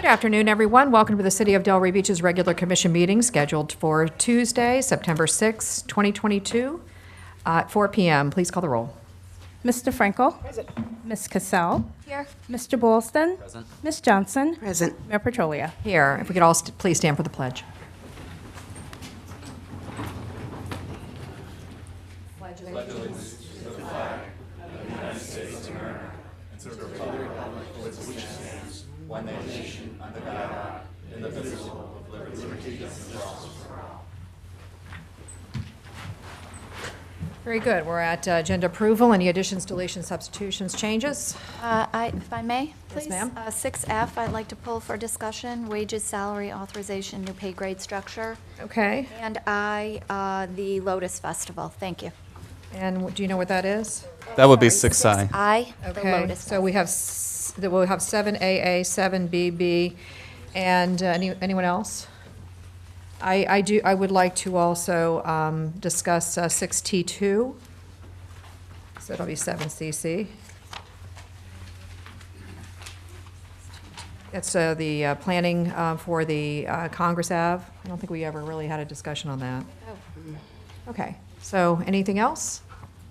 Good afternoon, everyone. Welcome to the City of Delray Beach's regular commission meeting scheduled for Tuesday, September 6, 2022, at 4 p.m. Please call the roll. Mr. Frankel. Present. Ms. Cassell. Here. Mr. Boylston. Present. Ms. Johnson. Present. Mayor Petrolia. Here, if we could all please stand for the pledge. Very good. We're at agenda approval. Any additions, deletions, substitutions, changes? If I may, please. ma'am. 6F, I'd like to pull for discussion, wages, salary, authorization, new pay grade structure. Okay. And I, the Lotus Festival. Thank you. And do you know what that is? That would be Sorry, 6I. 6I, the Okay. Lotus So we have we'll have 7AA, 7BB, and anyone else? I would like to also discuss 6T2. So it'll be 7CC. It's the planning for the Congress Ave. I don't think we ever really had a discussion on that. Okay, so anything else?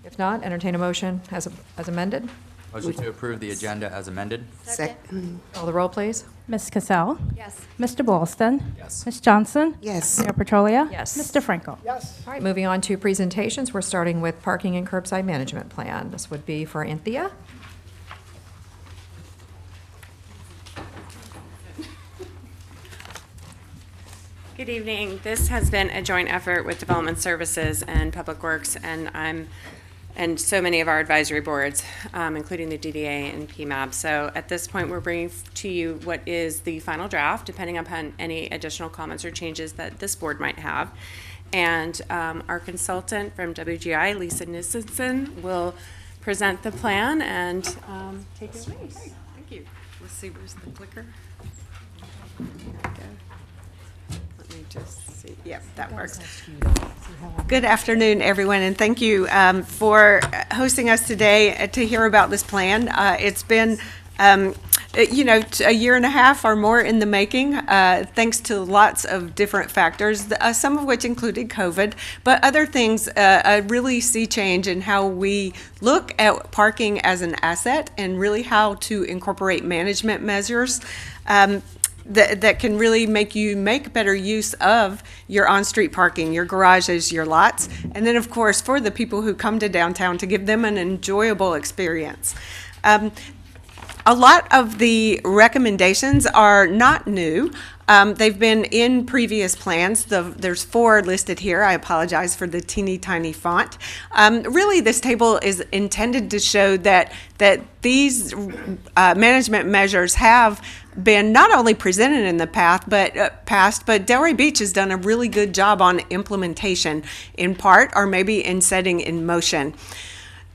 If not, entertain a motion as amended. Motion to approve the agenda as amended. Second. Call the roll, please. Ms. Cassell. Yes. Mr. Boylston. Yes. Ms. Johnson. Yes. Mayor Petrolia. Yes. Mr. Frankel. All right, moving on to presentations. We're starting with parking and curbside management plan. This would be for Anthea. Good evening. This has been a joint effort with Development Services and Public Works, and so many of our advisory boards, including the DDA and PMAB. So at this point, we're bringing to you what is the final draft, depending upon any additional comments or changes that this board might have. And our consultant from WGI, Lisa Nissenson, will present the plan and take it away. Thank you. Let's see, where's the clicker? There we go. Let me just see. Yep, that works. Good afternoon, everyone, and thank you for hosting us today to hear about this plan. It's been, a year and a half or more in the making, thanks to lots of different factors, some of which included COVID, but other things really see change in how we look at parking as an asset and really how to incorporate management measures that can really make you make better use of your on-street parking, your garages, your lots, and then, of course, for the people who come to downtown to give them an enjoyable experience. A lot of the recommendations are not new. They've been in previous plans. There's 4 listed here. I apologize for the teeny tiny font. Really, this table is intended to show that these management measures have been not only presented in the past, but Delray Beach has done a really good job on implementation, in part, or maybe in setting in motion.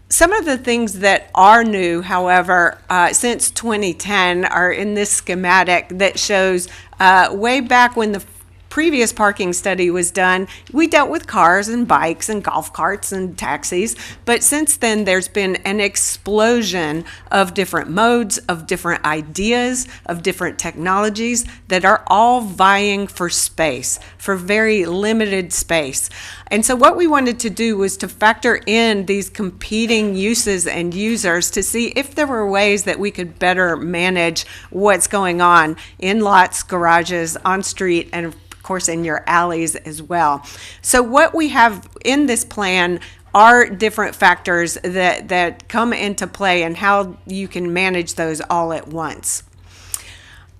Some of the things that are new, however, since 2010 are in this schematic that shows way back when the previous parking study was done, we dealt with cars and bikes and golf carts and taxis, but since then there's been an explosion of different modes, of different ideas, of different technologies that are all vying for space, for very limited space. And so what we wanted to do was to factor in these competing uses and users to see if there were ways that we could better manage what's going on in lots, garages, on street, and of course in your alleys as well. So what we have in this plan are different factors that come into play and how you can manage those all at once.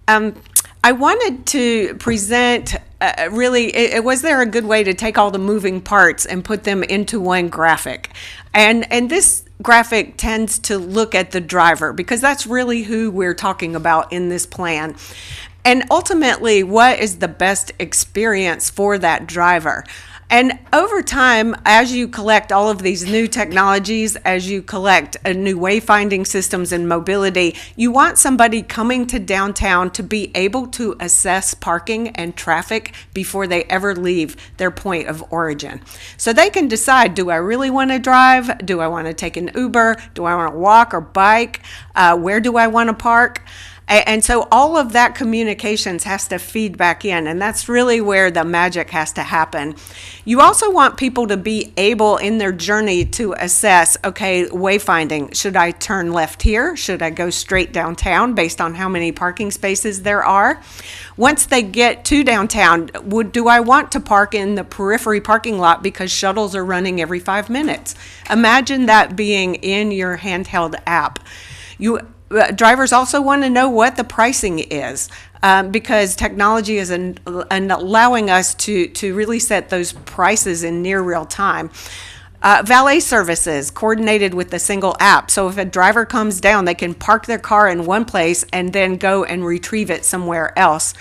I wanted to present was there a good way to take all the moving parts and put them into one graphic? And this graphic tends to look at the driver because that's really who we're talking about in this plan. And ultimately, what is the best experience for that driver? And over time, as you collect all of these new technologies, as you collect new wayfinding systems and mobility, you want somebody coming to downtown to be able to assess parking and traffic before they ever leave their point of origin. So they can decide, do I really want to drive? Do I want to take an Uber? Do I want to walk or bike? Where do I want to park? And so all of that communications has to feed back in, and that's really where the magic has to happen. You also want people to be able in their journey to assess, okay, wayfinding, should I turn left here? Should I go straight downtown based on how many parking spaces there are? Once they get to downtown, do I want to park in the periphery parking lot because shuttles are running every 5 minutes? Imagine that being in your handheld app. Drivers also want to know what the pricing is, because technology is allowing us to really set those prices in near real time. Valet services coordinated with a single app. So if a driver comes down, they can park their car in one place and then go and retrieve it somewhere else.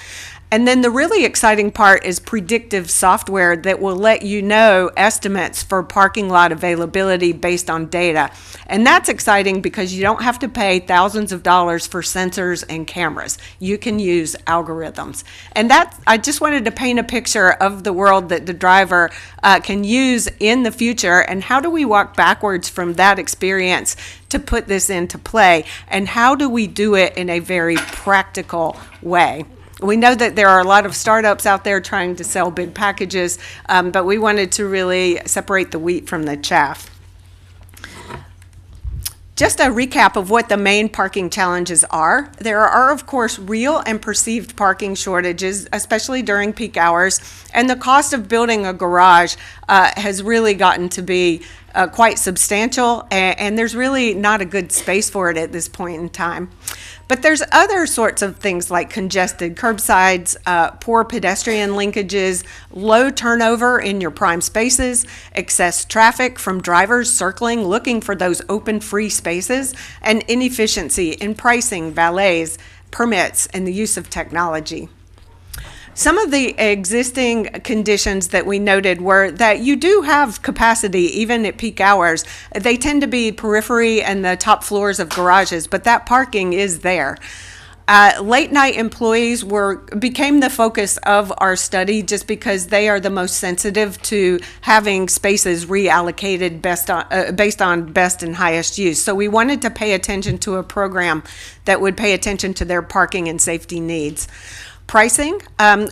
And then the really exciting part is predictive software that will let you know estimates for parking lot availability based on data. And that's exciting because you don't have to pay thousands of dollars for sensors and cameras. You can use algorithms. And I just wanted to paint a picture of the world that the driver can use in the future, and how do we walk backwards from that experience to put this into play, and how do we do it in a very practical way. We know that there are a lot of startups out there trying to sell big packages, but we wanted to really separate the wheat from the chaff. Just a recap of what the main parking challenges are. There are, of course, real and perceived parking shortages, especially during peak hours, and the cost of building a garage has really gotten to be quite substantial, and there's really not a good space for it at this point in time. But there's other sorts of things like congested curbsides, poor pedestrian linkages, low turnover in your prime spaces, excess traffic from drivers circling looking for those open free spaces, and inefficiency in pricing, valets, permits, and the use of technology. Some of the existing conditions that we noted were that you do have capacity even at peak hours. They tend to be periphery and the top floors of garages, but that parking is there. Late night employees became the focus of our study just because they are the most sensitive to having spaces reallocated based on best and highest use. So we wanted to pay attention to a program that would pay attention to their parking and safety needs. Pricing,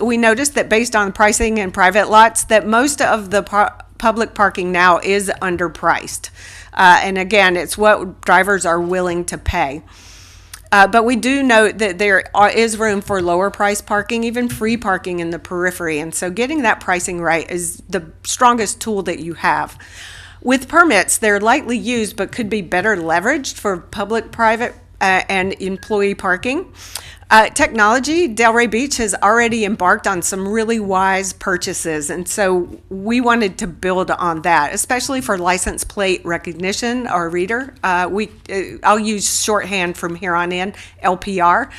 we noticed that based on pricing in private lots, that most of the public parking now is underpriced. And again, it's what drivers are willing to pay. But we do note that there is room for lower price parking, even free parking in the periphery. And so getting that pricing right is the strongest tool that you have. With permits, they're lightly used but could be better leveraged for public, private, and employee parking. Technology, Delray Beach has already embarked on some really wise purchases, and so we wanted to build on that, especially for license plate recognition or reader. I'll use shorthand from here on in, LPR.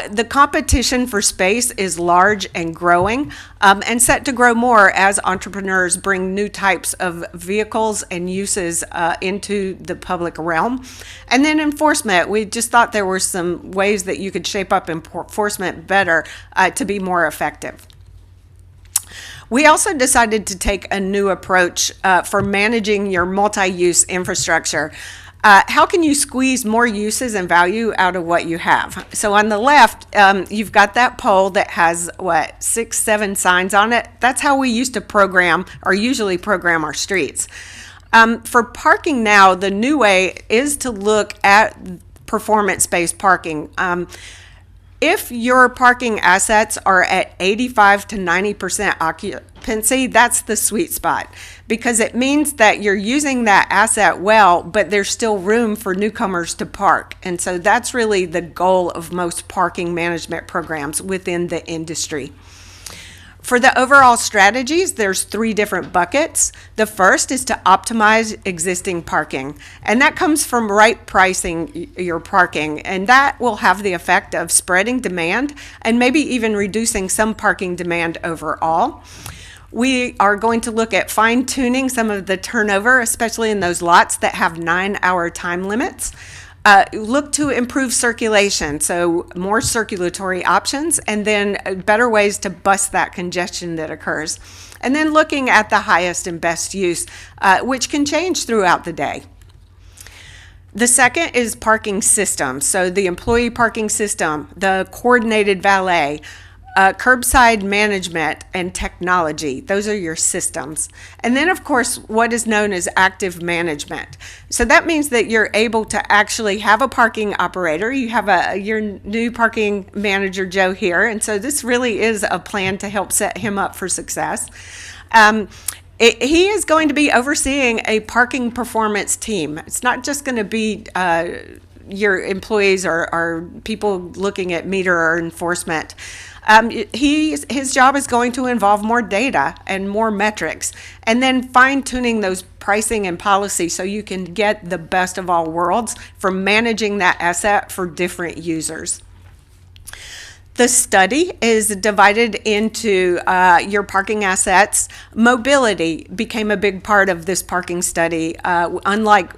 The competition for space is large and growing, and set to grow more as entrepreneurs bring new types of vehicles and uses into the public realm. And then enforcement, we just thought there were some ways that you could shape up enforcement better to be more effective. We also decided to take a new approach for managing your multi-use infrastructure. How can you squeeze more uses and value out of what you have? So on the left, you've got that pole that has, 6, 7 signs on it. That's how we used to program, or usually program, our streets. For parking now, the new way is to look at performance-based parking. If your parking assets are at 85 to 90% occupancy, that's the sweet spot, because it means that you're using that asset well, but there's still room for newcomers to park. And so that's really the goal of most parking management programs within the industry. For the overall strategies, there's 3 different buckets. The first is to optimize existing parking, and that comes from right pricing your parking, and that will have the effect of spreading demand and maybe even reducing some parking demand overall. We are going to look at fine-tuning some of the turnover, especially in those lots that have 9-hour time limits. Look to improve circulation, so more circulatory options, and then better ways to bust that congestion that occurs. And then looking at the highest and best use, which can change throughout the day. The second is parking systems. So the employee parking system, the coordinated valet, curbside management, and technology. Those are your systems. And then, of course, what is known as active management. So that means that you're able to actually have a parking operator. You have your new parking manager, Joe, here. And so this really is a plan to help set him up for success. He is going to be overseeing a parking performance team. It's not just going to be your employees or people looking at meter or enforcement. His job is going to involve more data and more metrics, and then fine-tuning those pricing and policy so you can get the best of all worlds for managing that asset for different users. The study is divided into your parking assets. Mobility became a big part of this parking study, unlike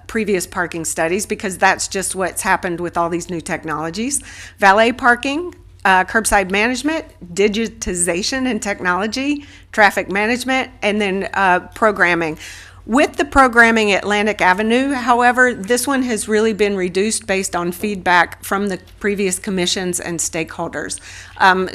previous parking studies, because that's just what's happened with all these new technologies. Valet parking, curbside management, digitization and technology, traffic management, and then programming. With the programming at Atlantic Avenue, however, this one has really been reduced based on feedback from the previous commissions and stakeholders.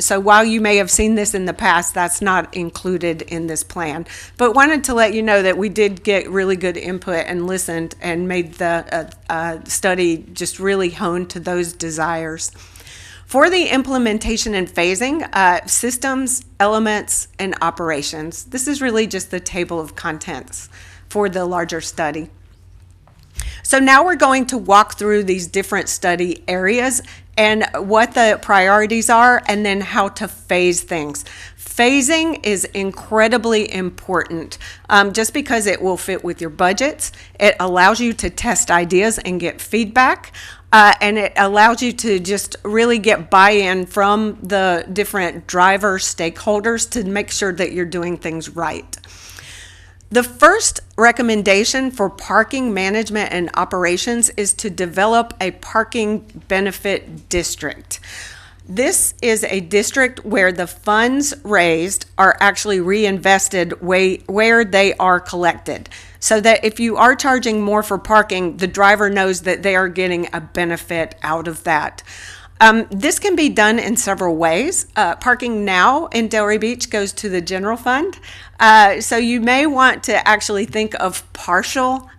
So while you may have seen this in the past, that's not included in this plan. But wanted to let you know that we did get really good input and listened and made the study just really honed to those desires. For the implementation and phasing, systems, elements, and operations. This is really just the table of contents for the larger study. So now we're going to walk through these different study areas and what the priorities are, and then how to phase things. Phasing is incredibly important just because it will fit with your budgets. It allows you to test ideas and get feedback. And it allows you to just really get buy-in from the different driver stakeholders to make sure that you're doing things right. The first recommendation for parking management and operations is to develop a parking benefit district. This is a district where the funds raised are actually reinvested where they are collected, so that if you are charging more for parking, the driver knows that they are getting a benefit out of that. This can be done in several ways. Parking Now in Delray Beach goes to the general fund. So you may want to actually think of partial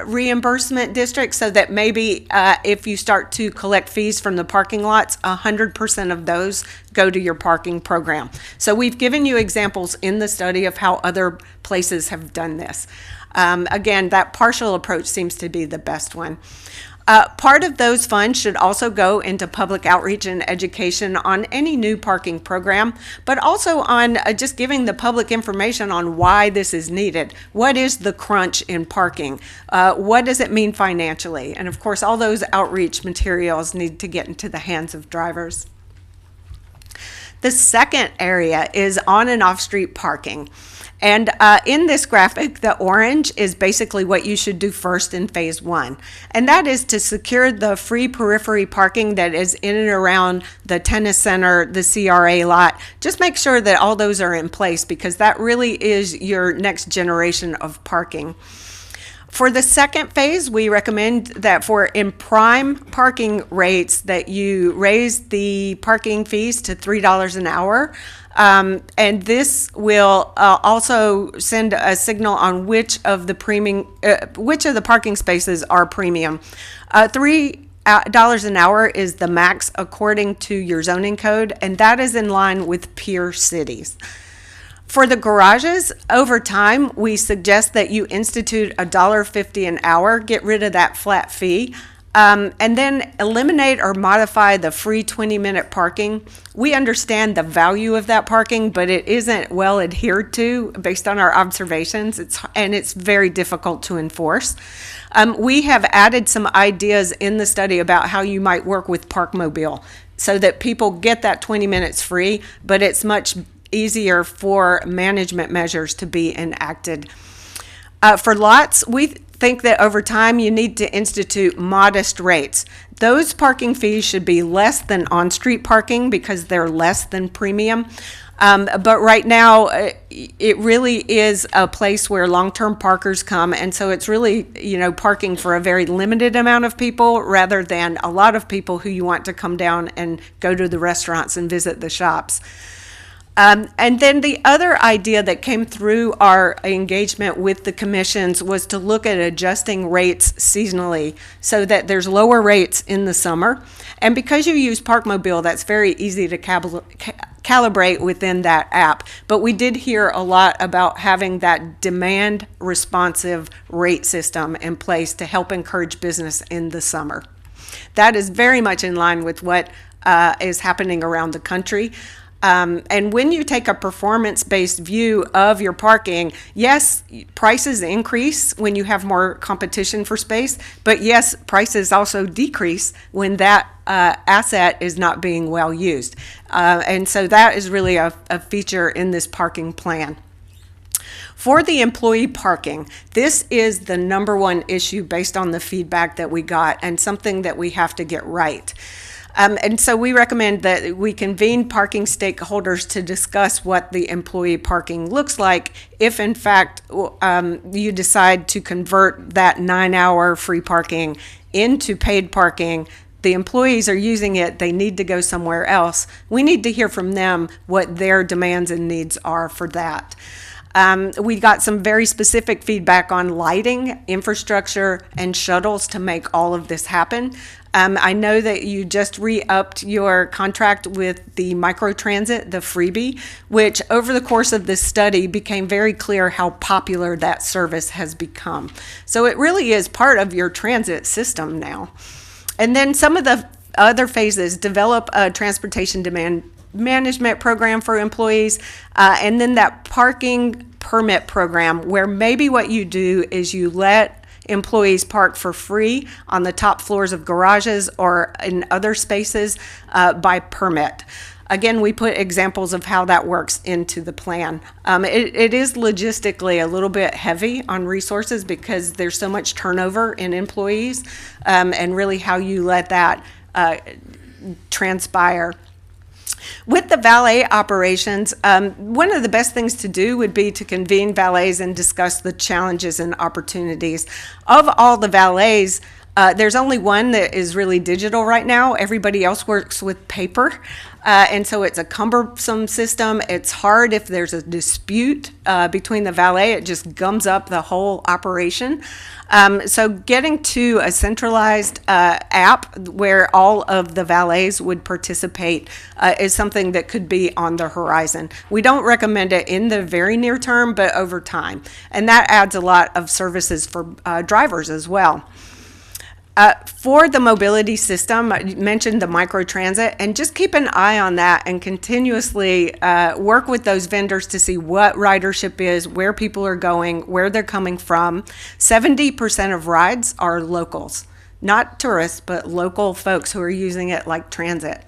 reimbursement districts, so that maybe if you start to collect fees from the parking lots, 100% of those go to your parking program. So we've given you examples in the study of how other places have done this. Again, that partial approach seems to be the best one. Part of those funds should also go into public outreach and education on any new parking program, but also on just giving the public information on why this is needed. What is the crunch in parking? What does it mean financially? And of course, all those outreach materials need to get into the hands of drivers. The second area is on and off street parking. And in this graphic, the orange is basically what you should do first in phase one. And that is to secure the free periphery parking that is in and around the tennis center, the CRA lot. Just make sure that all those are in place, because that really is your next generation of parking. For the second phase, we recommend that for in prime parking rates that you raise the parking fees to $3 an hour. And this will also send a signal on which of the parking spaces are premium. $3 an hour is the max according to your zoning code, and that is in line with peer cities. For the garages, over time, we suggest that you institute $1.50 an hour, get rid of that flat fee, and then eliminate or modify the free 20-minute parking. We understand the value of that parking, but it isn't well adhered to based on our observations, and it's very difficult to enforce. We have added some ideas in the study about how you might work with Parkmobile so that people get that 20 minutes free, but it's much easier for management measures to be enacted. For lots, we think that over time you need to institute modest rates. Those parking fees should be less than on-street parking because they're less than premium. But right now, it really is a place where long-term parkers come, and so it's really, parking for a very limited amount of people rather than a lot of people who you want to come down and go to the restaurants and visit the shops. And then the other idea that came through our engagement with the commissions was to look at adjusting rates seasonally so that there's lower rates in the summer. And because you use Parkmobile, that's very easy to calibrate within that app. But we did hear a lot about having that demand responsive rate system in place to help encourage business in the summer. That is very much in line with what is happening around the country. And when you take a performance-based view of your parking, yes, prices increase when you have more competition for space, but yes, prices also decrease when that asset is not being well used. And so that is really a feature in this parking plan. For the employee parking, this is the number one issue based on the feedback that we got and something that we have to get right. And so we recommend that we convene parking stakeholders to discuss what the employee parking looks like if, in fact, you decide to convert that 9-hour free parking into paid parking. The employees are using it, they need to go somewhere else. We need to hear from them what their demands and needs are for that. We got some very specific feedback on lighting, infrastructure, and shuttles to make all of this happen. I know that you just re-upped your contract with the microtransit, the freebie, which over the course of this study became very clear how popular that service has become. So it really is part of your transit system now. And then some of the other phases, develop a transportation demand management program for employees, and then that parking permit program where maybe what you do is you let employees park for free on the top floors of garages or in other spaces by permit. Again, we put examples of how that works into the plan. It is logistically a little bit heavy on resources because there's so much turnover in employees, and really how you let that transpire. With the valet operations, one of the best things to do would be to convene valets and discuss the challenges and opportunities. Of all the valets, there's only one that is really digital right now. Everybody else works with paper. And so it's a cumbersome system. It's hard if there's a dispute between the valet. It just gums up the whole operation. So getting to a centralized app where all of the valets would participate is something that could be on the horizon. We don't recommend it in the very near term, but over time. And that adds a lot of services for drivers as well. For the mobility system, I mentioned the microtransit, and just keep an eye on that and continuously work with those vendors to see what ridership is, where people are going, where they're coming from. 70% of rides are locals, not tourists, but local folks who are using it like transit.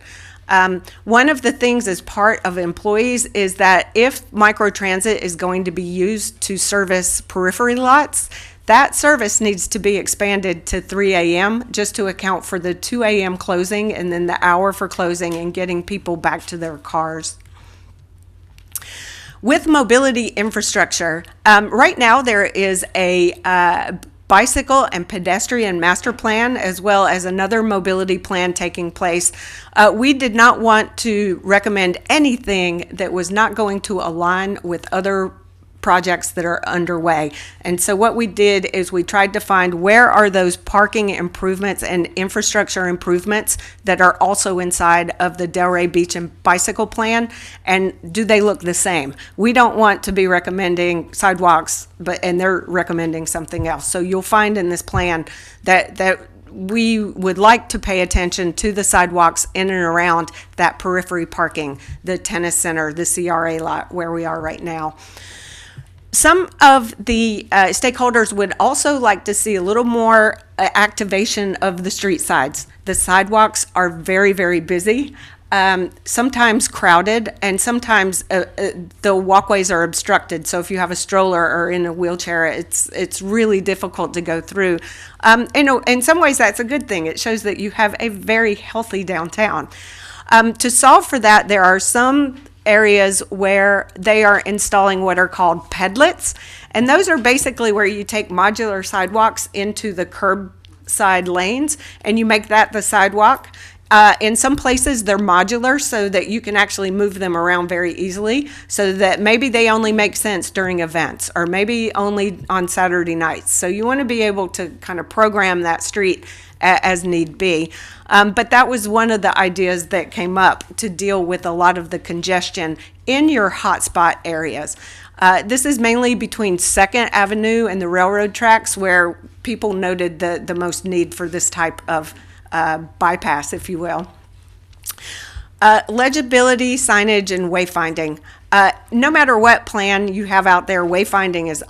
One of the things as part of employees is that if microtransit is going to be used to service periphery lots, that service needs to be expanded to 3 a.m. just to account for the 2 a.m. closing and then the hour for closing and getting people back to their cars. With mobility infrastructure, right now there is a bicycle and pedestrian master plan as well as another mobility plan taking place. We did not want to recommend anything that was not going to align with other projects that are underway. And so what we did is we tried to find where are those parking improvements and infrastructure improvements that are also inside of the Delray Beach and Bicycle Plan, and do they look the same? We don't want to be recommending sidewalks, and they're recommending something else. So you'll find in this plan that we would like to pay attention to the sidewalks in and around that periphery parking, the tennis center, the CRA lot where we are right now. Some of the stakeholders would also like to see a little more activation of the street sides. The sidewalks are very, very busy. sometimes crowded, and sometimes the walkways are obstructed. So if you have a stroller or in a wheelchair, it's really difficult to go through. In some ways, that's a good thing. It shows that you have a very healthy downtown. To solve for that, there are some areas where they are installing what are called pedlets, and those are basically where you take modular sidewalks into the curbside lanes and you make that the sidewalk. In some places, they're modular so that you can actually move them around very easily, so that maybe they only make sense during events or maybe only on Saturday nights. So you want to be able to kind of program that street as need be. But that was one of the ideas that came up to deal with a lot of the congestion in your hotspot areas. This is mainly between 2nd Avenue and the railroad tracks, where people noted the most need for this type of bypass, if you will. Legibility, signage, and wayfinding. No matter what plan you have out there, wayfinding is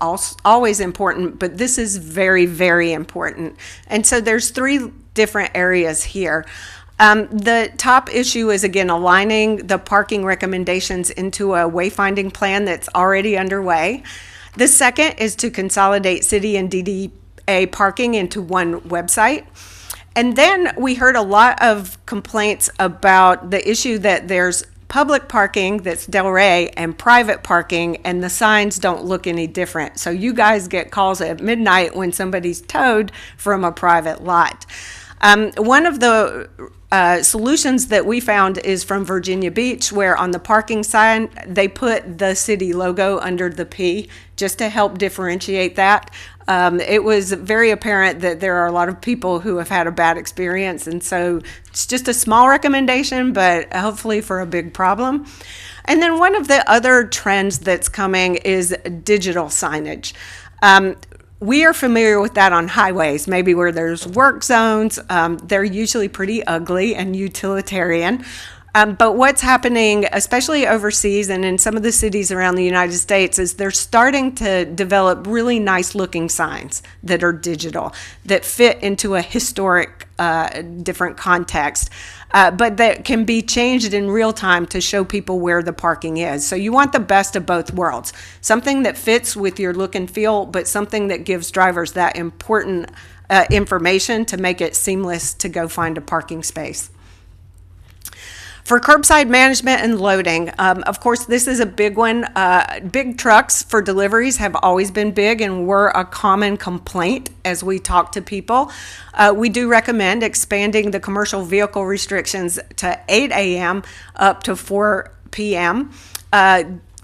always important, but this is very, very important. And so there's 3 different areas here. The top issue is, again, aligning the parking recommendations into a wayfinding plan that's already underway. The second is to consolidate city and DDA parking into one website. And then we heard a lot of complaints about the issue that there's public parking that's Del Rey and private parking, and the signs don't look any different. So you guys get calls at midnight when somebody's towed from a private lot. One of the solutions that we found is from Virginia Beach, where on the parking sign, they put the city logo under the P just to help differentiate that. It was very apparent that there are a lot of people who have had a bad experience, and so it's just a small recommendation, but hopefully for a big problem. And then one of the other trends that's coming is digital signage. We are familiar with that on highways, maybe where there's work zones. They're usually pretty ugly and utilitarian. But what's happening, especially overseas and in some of the cities around the United States, is they're starting to develop really nice looking signs that are digital, that fit into a historic, different context, but that can be changed in real time to show people where the parking is. So you want the best of both worlds, something that fits with your look and feel, but something that gives drivers that important information to make it seamless to go find a parking space. For curbside management and loading, of course, this is a big one. Big trucks for deliveries have always been big and were a common complaint as we talk to people. We do recommend expanding the commercial vehicle restrictions to 8 a.m. up to 4 p.m.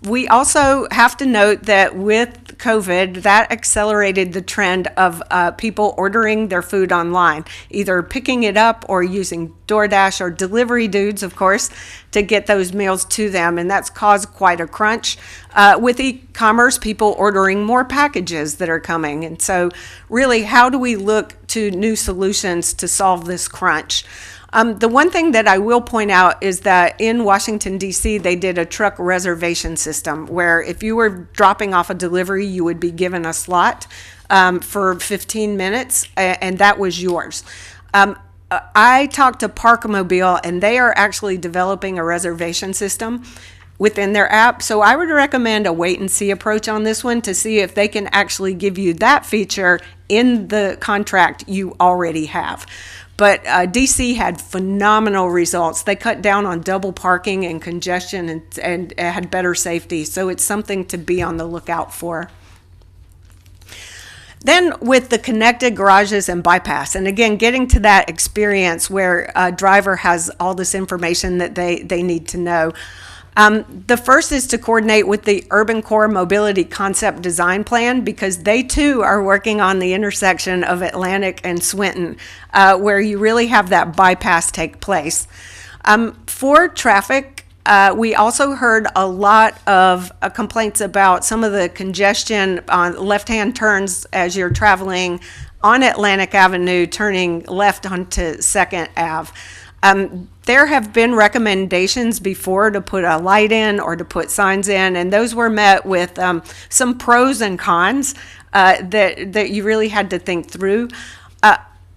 We also have to note that with COVID, that accelerated the trend of people ordering their food online, either picking it up or using DoorDash or delivery dudes, of course, to get those meals to them. And that's caused quite a crunch. With e-commerce, people ordering more packages that are coming. And so really, how do we look to new solutions to solve this crunch? The one thing that I will point out is that in Washington, D.C., they did a truck reservation system where if you were dropping off a delivery, you would be given a slot for 15 minutes, and that was yours. I talked to Parkmobile, and they are actually developing a reservation system within their app. So I would recommend a wait and see approach on this one to see if they can actually give you that feature in the contract you already have. But DC had phenomenal results. They cut down on double parking and congestion and had better safety. So it's something to be on the lookout for. Then with the connected garages and bypass, and again, getting to that experience where a driver has all this information that they need to know. The first is to coordinate with the Urban Core Mobility Concept Design Plan, because they too are working on the intersection of Atlantic and Swinton, where you really have that bypass take place. For traffic, we also heard a lot of complaints about some of the congestion on left-hand turns as you're traveling on Atlantic Avenue, turning left onto 2nd Ave. There have been recommendations before to put a light in or to put signs in, and those were met with some pros and cons that you really had to think through.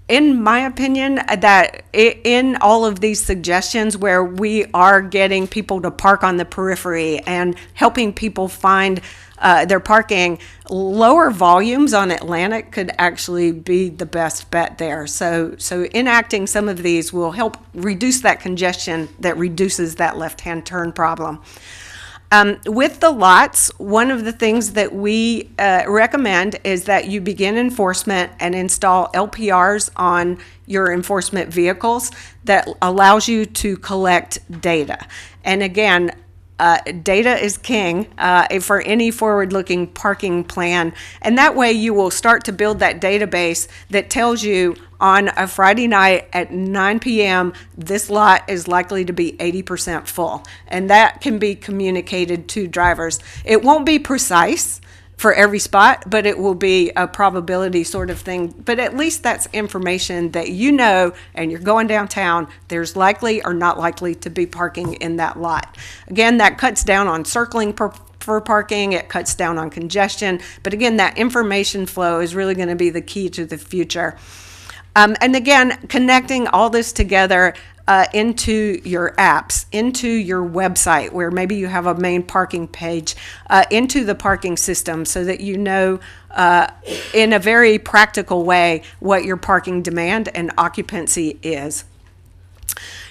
in my opinion, that in all of these suggestions where we are getting people to park on the periphery and helping people find their parking, lower volumes on Atlantic could actually be the best bet there. So enacting some of these will help reduce that congestion that reduces that left-hand turn problem. With the lots, one of the things that we recommend is that you begin enforcement and install LPRs on your enforcement vehicles that allows you to collect data. And again, data is king for any forward-looking parking plan. And that way you will start to build that database that tells you on a Friday night at 9 p.m., this lot is likely to be 80% full. And that can be communicated to drivers. It won't be precise for every spot, but it will be a probability sort of thing. But at least that's information that you know, and you're going downtown, there's likely or not likely to be parking in that lot. Again, that cuts down on circling for parking, it cuts down on congestion. But again, that information flow is really going to be the key to the future. And again, connecting all this together into your apps, into your website, where maybe you have a main parking page, into the parking system so that you know in a very practical way what your parking demand and occupancy is.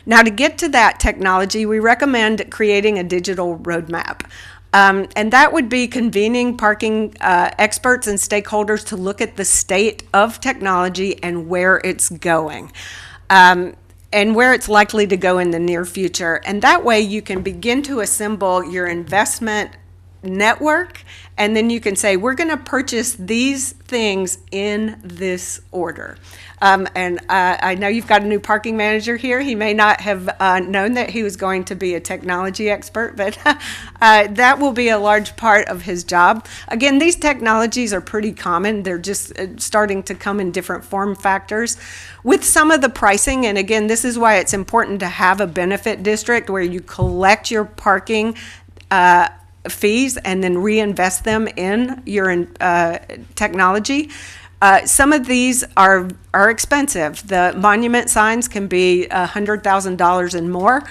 Now, to get to that technology, we recommend creating a digital roadmap. And that would be convening parking experts and stakeholders to look at the state of technology and where it's going. And where it's likely to go in the near future. And that way you can begin to assemble your investment network, and then you can say, we're going to purchase these things in this order. And I know you've got a new parking manager here. He may not have known that he was going to be a technology expert, but that will be a large part of his job. Again, these technologies are pretty common. They're just starting to come in different form factors. With some of the pricing, and again, this is why it's important to have a benefit district where you collect your parking fees and then reinvest them in your technology. Some of these are expensive. The monument signs can be $100,000 and more.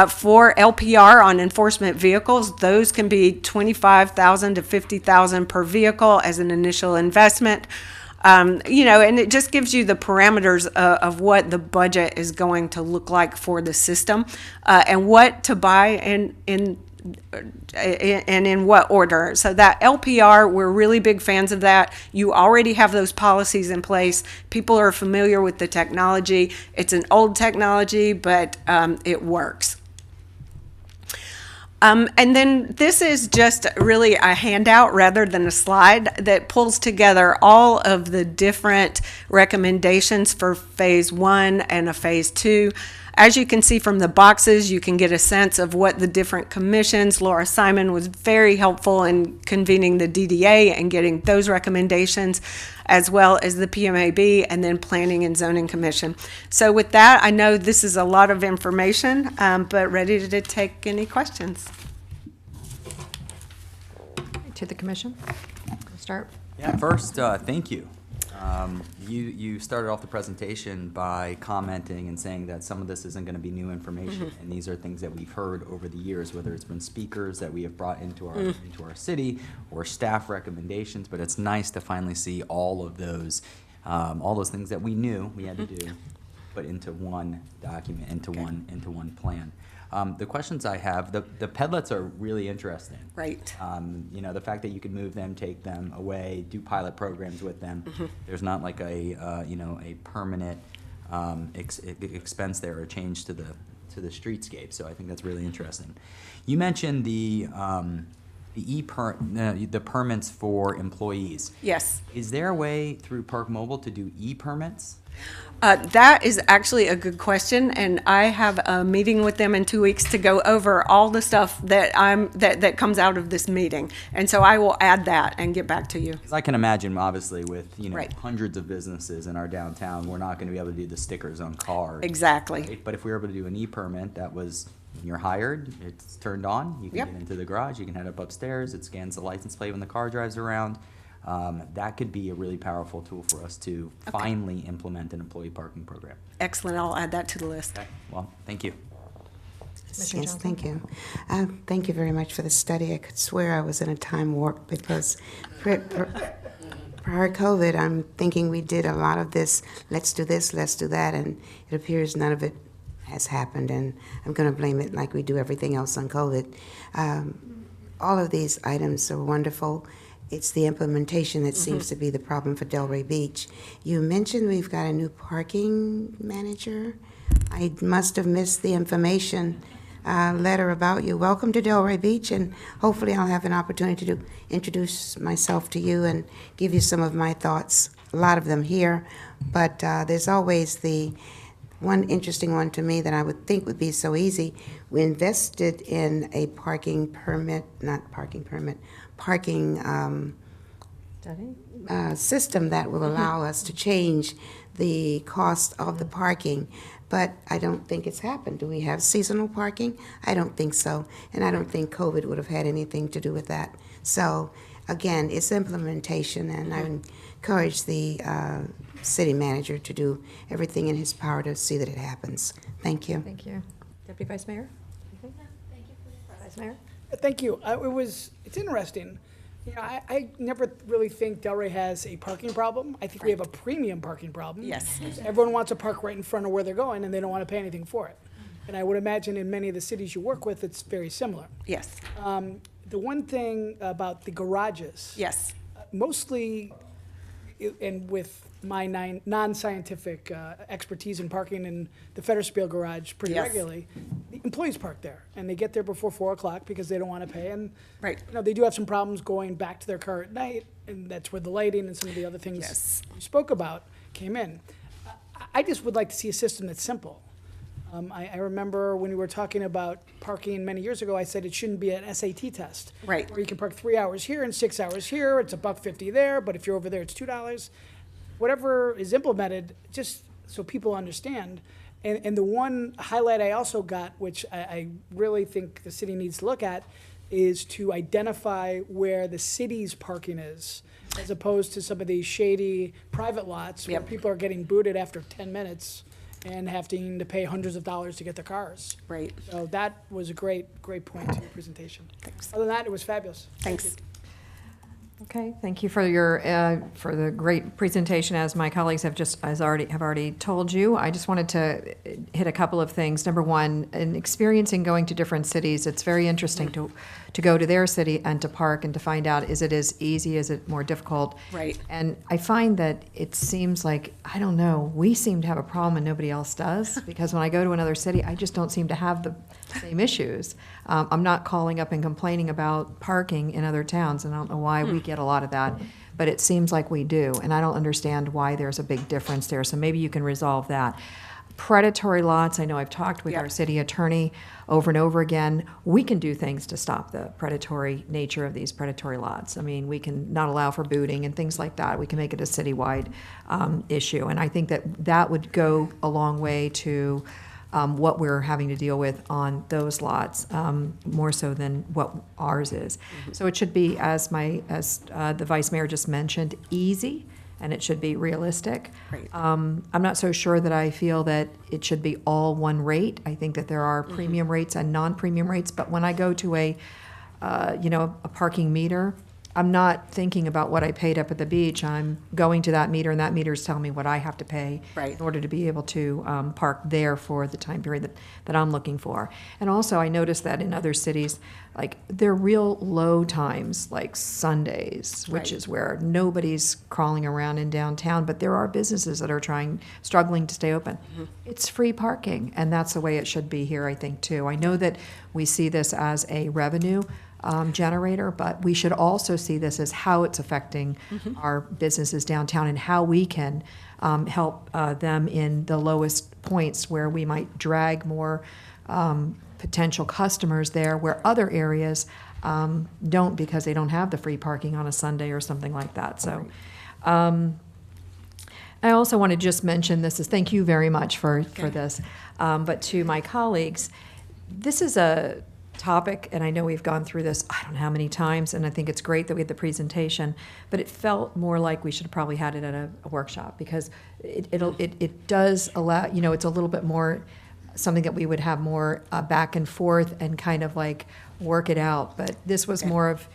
For LPR on enforcement vehicles, those can be $25,000 to $50,000 per vehicle as an initial investment. You know, and it just gives you the parameters of what the budget is going to look like for the system and what to buy and in what order. So that LPR, we're really big fans of that. You already have those policies in place. People are familiar with the technology. It's an old technology, but it works. And then this is just really a handout rather than a slide that pulls together all of the different recommendations for phase 1 and a phase 2. As you can see from the boxes, you can get a sense of what the different commissions. Laura Simon was very helpful in convening the DDA and getting those recommendations, as well as the PMAB and then Planning and Zoning Commission. So with that, I know this is a lot of information, but ready to take any questions. To the commission, start. Yeah, first, thank you. You started off the presentation by commenting and saying that some of this isn't going to be new information, and these are things that we've heard over the years, whether it's been speakers that we have brought into our city or staff recommendations. But it's nice to finally see all those things that we knew we had to do, put into one document, into one plan. The questions I have, the pedlets are really interesting. Right. You know, the fact that you can move them, take them away, do pilot programs with them. There's not like a permanent expense there or change to the streetscape. So I think that's really interesting. You mentioned the permits for employees. Yes. Is there a way through Park Mobile to do e-permits? That is actually a good question, and I have a meeting with them in 2 weeks to go over all the stuff that comes out of this meeting, and so I will add that and get back to you. Because I can imagine, obviously, with Right. hundreds of businesses in our downtown, we're not going to be able to do the stickers on cars. Exactly. Right? But if we were able to do an e-permit, that was when you're hired, it's turned on, you can Yep. get into the garage, you can head up upstairs, it scans the license plate when the car drives around. that could be a really powerful tool for us to finally implement an employee parking program. Excellent. I'll add that to the list. Okay, well, thank you. Commissioner Yes, Johnson? thank you. Thank you very much for the study. I could swear I was in a time warp because prior COVID, I'm thinking we did a lot of this, let's do this, let's do that, and it appears none of it has happened, and I'm going to blame it like we do everything else on COVID. All of these items are wonderful. It's the implementation that seems to be the problem for Delray Beach. You mentioned we've got a new parking manager. I must have missed the information letter about you. Welcome to Delray Beach, and hopefully I'll have an opportunity to introduce myself to you and give you some of my thoughts. A lot of them here, but there's always the one interesting one to me that I would think would be so easy. We invested in a parking system that will allow us to change the cost of the parking, but I don't think it's happened. Do we have seasonal parking? I don't think so, and I don't think COVID would have had anything to do with that. So, again, it's implementation, and I encourage the city manager to do everything in his power to see that it happens. Thank you. Thank you. Deputy Vice Mayor? Vice Mayor? Thank you. It's interesting. You know, I never really think Delray has a parking problem. I think we have a premium parking problem. Yes. Everyone wants to park right in front of where they're going, and they don't want to pay anything for it. And I would imagine in many of the cities you work with, it's very similar. Yes. The one thing about the garages, Yes. mostly, and with my non-scientific expertise in parking in the Federspiel garage pretty Yes. regularly, the employees park there, and they get there before 4 o'clock because they don't want to pay. And Right. you know, they do have some problems going back to their car at night, and that's where the lighting and some of the other things Yes. you spoke about came in. I just would like to see a system that's simple. I remember when we were talking about parking many years ago, I said it shouldn't be an SAT test. Right. Where you can park 3 hours here and 6 hours here, it's $1.50 there, but if you're over there, it's $2. Whatever is implemented, just so people understand. And the one highlight I also got, which I really think the city needs to look at, is to identify where the city's parking is, as opposed to some of these shady private lots where Yep. people are getting booted after 10 minutes and having to pay hundreds of dollars to get their cars. Right. So that was a great point to your presentation. Thanks. Other than that, it was fabulous. Thanks. Okay, thank you for your, for the great presentation, as my colleagues have already told you. I just wanted to hit a couple of things. Number one, in experiencing going to different cities, it's very interesting to go to their city and to park and to find out, is it as easy, is it more difficult? Right. And I find that it seems like, I don't know, we seem to have a problem and nobody else does, because when I go to another city, I just don't seem to have the same issues. I'm not calling up and complaining about parking in other towns, and I don't know why we get a lot of that, but it seems like we do, and I don't understand why there's a big difference there, so maybe you can resolve that. Predatory lots, I know I've talked with Yep. our city attorney over and over again. We can do things to stop the predatory nature of these predatory lots. I mean, we can not allow for booting and things like that. We can make it a citywide issue, and I think that would go a long way to what we're having to deal with on those lots, more so than what ours is. So it should be, as the Vice Mayor just mentioned, easy, and it should be realistic. Right. I'm not so sure that I feel that it should be all one rate. I think that there are premium rates and non-premium rates, but when I go to a parking meter, I'm not thinking about what I paid up at the beach. I'm going to that meter, and that meter is telling me what I have to pay Right. in order to be able to park there for the time period that I'm looking for. And also, I noticed that in other cities, like, they're real low times, like Sundays, which Right. is where nobody's crawling around in downtown, but there are businesses that are struggling to stay open. It's free parking, and that's the way it should be here, I think, too. I know that we see this as a revenue generator, but we should also see this as how it's affecting our businesses downtown and how we can help them in the lowest points where we might drag more potential customers there, where other areas don't, because they don't have the free parking on a Sunday or something like that. So I also want to just mention, thank you very much for this, but to my colleagues, this is topic, and I know we've gone through this, I don't know how many times, and I think it's great that we had the presentation, but it felt more like we should have probably had it at a workshop, because it does allow, you know, it's a little bit more, something that we would have more back and forth and kind of like work it out, but this was more of,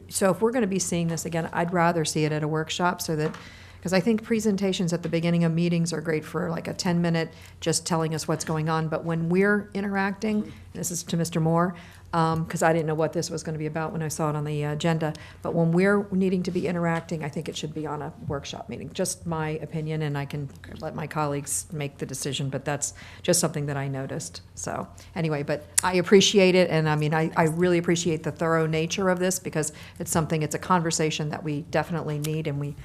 so if we're going to be seeing this again, I'd rather see it at a workshop, so that, because I think presentations at the beginning of meetings are great for like a 10-minute, just telling us what's going on, but when we're interacting, this is to Mr. Moore, because I didn't know what this was going to be about when I saw it on the agenda, but when we're needing to be interacting, I think it should be on a workshop meeting. Just my opinion, and I can let my colleagues make the decision, but that's just something that I noticed. So anyway, but I appreciate it, and I mean, I really appreciate the thorough nature of this, because it's something, it's a conversation that we definitely need, and we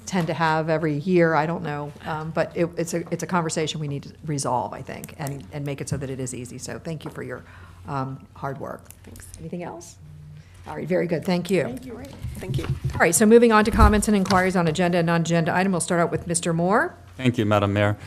tend to have every year, I don't know, but it's a conversation we need to resolve, I think, and make it so that it is easy. So thank you for your hard work. Thanks. Anything else? All right, very good, thank you. Thank you. Thank you. All right, so moving on to comments and inquiries on agenda and non-agenda item, we'll start out with Mr. Moore. Thank you, Madam Mayor.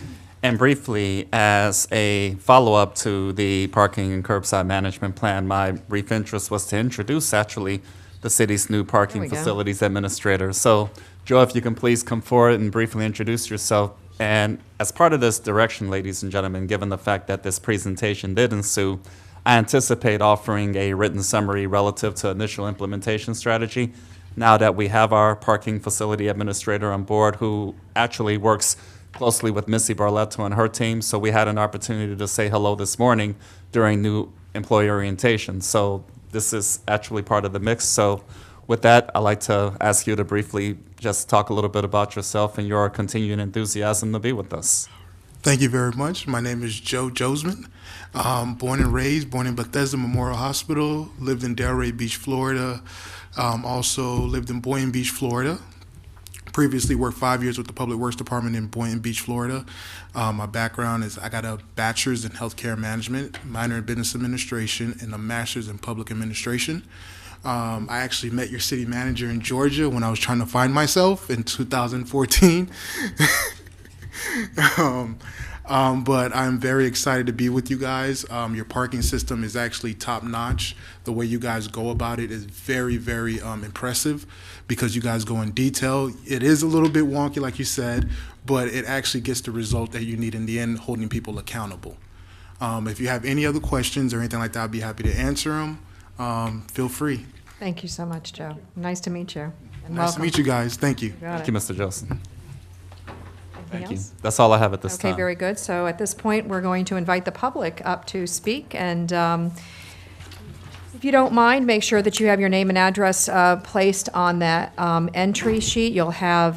And briefly, as a follow-up to the parking and curbside management plan, my brief interest was to introduce actually the city's new There we parking go. facilities administrator. So, Joe, if you can please come forward and briefly introduce yourself. And as part of this direction, ladies and gentlemen, given the fact that this presentation did ensue, I anticipate offering a written summary relative to initial implementation strategy now that we have our parking facility administrator on board, who actually works closely with Missy Barletto and her team. So we had an opportunity to say hello this morning during new employee orientation. So this is actually part of the mix. So with that, I'd like to ask you to briefly just talk a little bit about yourself and your continuing enthusiasm to be with us. Thank you very much. My name is Joe Josman. Born and raised, born in Bethesda Memorial Hospital, lived in Delray Beach, Florida. Also lived in Boynton Beach, Florida. Previously worked 5 years with the Public Works Department in Boynton Beach, Florida. My background is I got a bachelor's in healthcare management, minor in business administration, and a master's in public administration. I actually met your city manager in Georgia when I was trying to find myself in 2014. But I'm very excited to be with you guys. Your parking system is actually top notch. The way you guys go about it is very, very impressive, because you guys go in detail. It is a little bit wonky, like you said, but it actually gets the result that you need in the end, holding people accountable. If you have any other questions or anything like that, I'd be happy to answer them. Feel free. Thank you so much, Joe. Nice to meet you. And Nice welcome. to meet you guys. Thank you. Got Thank it. you, Mr. Joseph. Anything Thank you. else? That's all I have at this Okay, time. very good. So at this point, we're going to invite the public up to speak, and if you don't mind, make sure that you have your name and address placed on that entry sheet. You'll have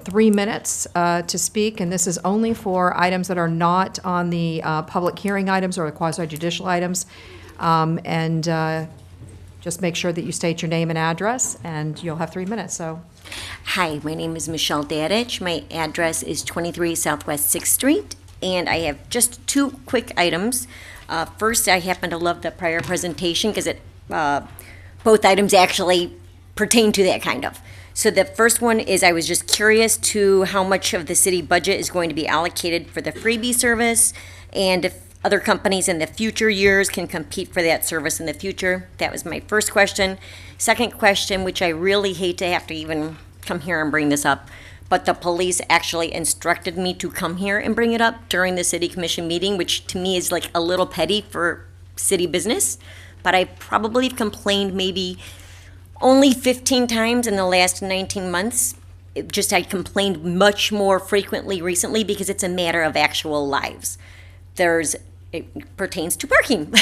3 minutes to speak, and this is only for items that are not on the public hearing items or the quasi-judicial items. Just make sure that you state your name and address, and you'll have 3 minutes, so. Hi, my name is Michelle Dadich. My address is 23 Southwest 6th Street, and I have just 2 quick items. First, I happen to love the prior presentation because both items actually pertain to that kind of. So the first one is I was just curious to how much of the city budget is going to be allocated for the freebie service, and if other companies in the future years can compete for that service in the future. That was my first question. Second question, which I really hate to have to even come here and bring this up, but the police actually instructed me to come here and bring it up during the city commission meeting, which to me is like a little petty for city business. But I probably complained maybe only 15 times in the last 19 months. I complained much more frequently recently because it's a matter of actual lives. It pertains to parking.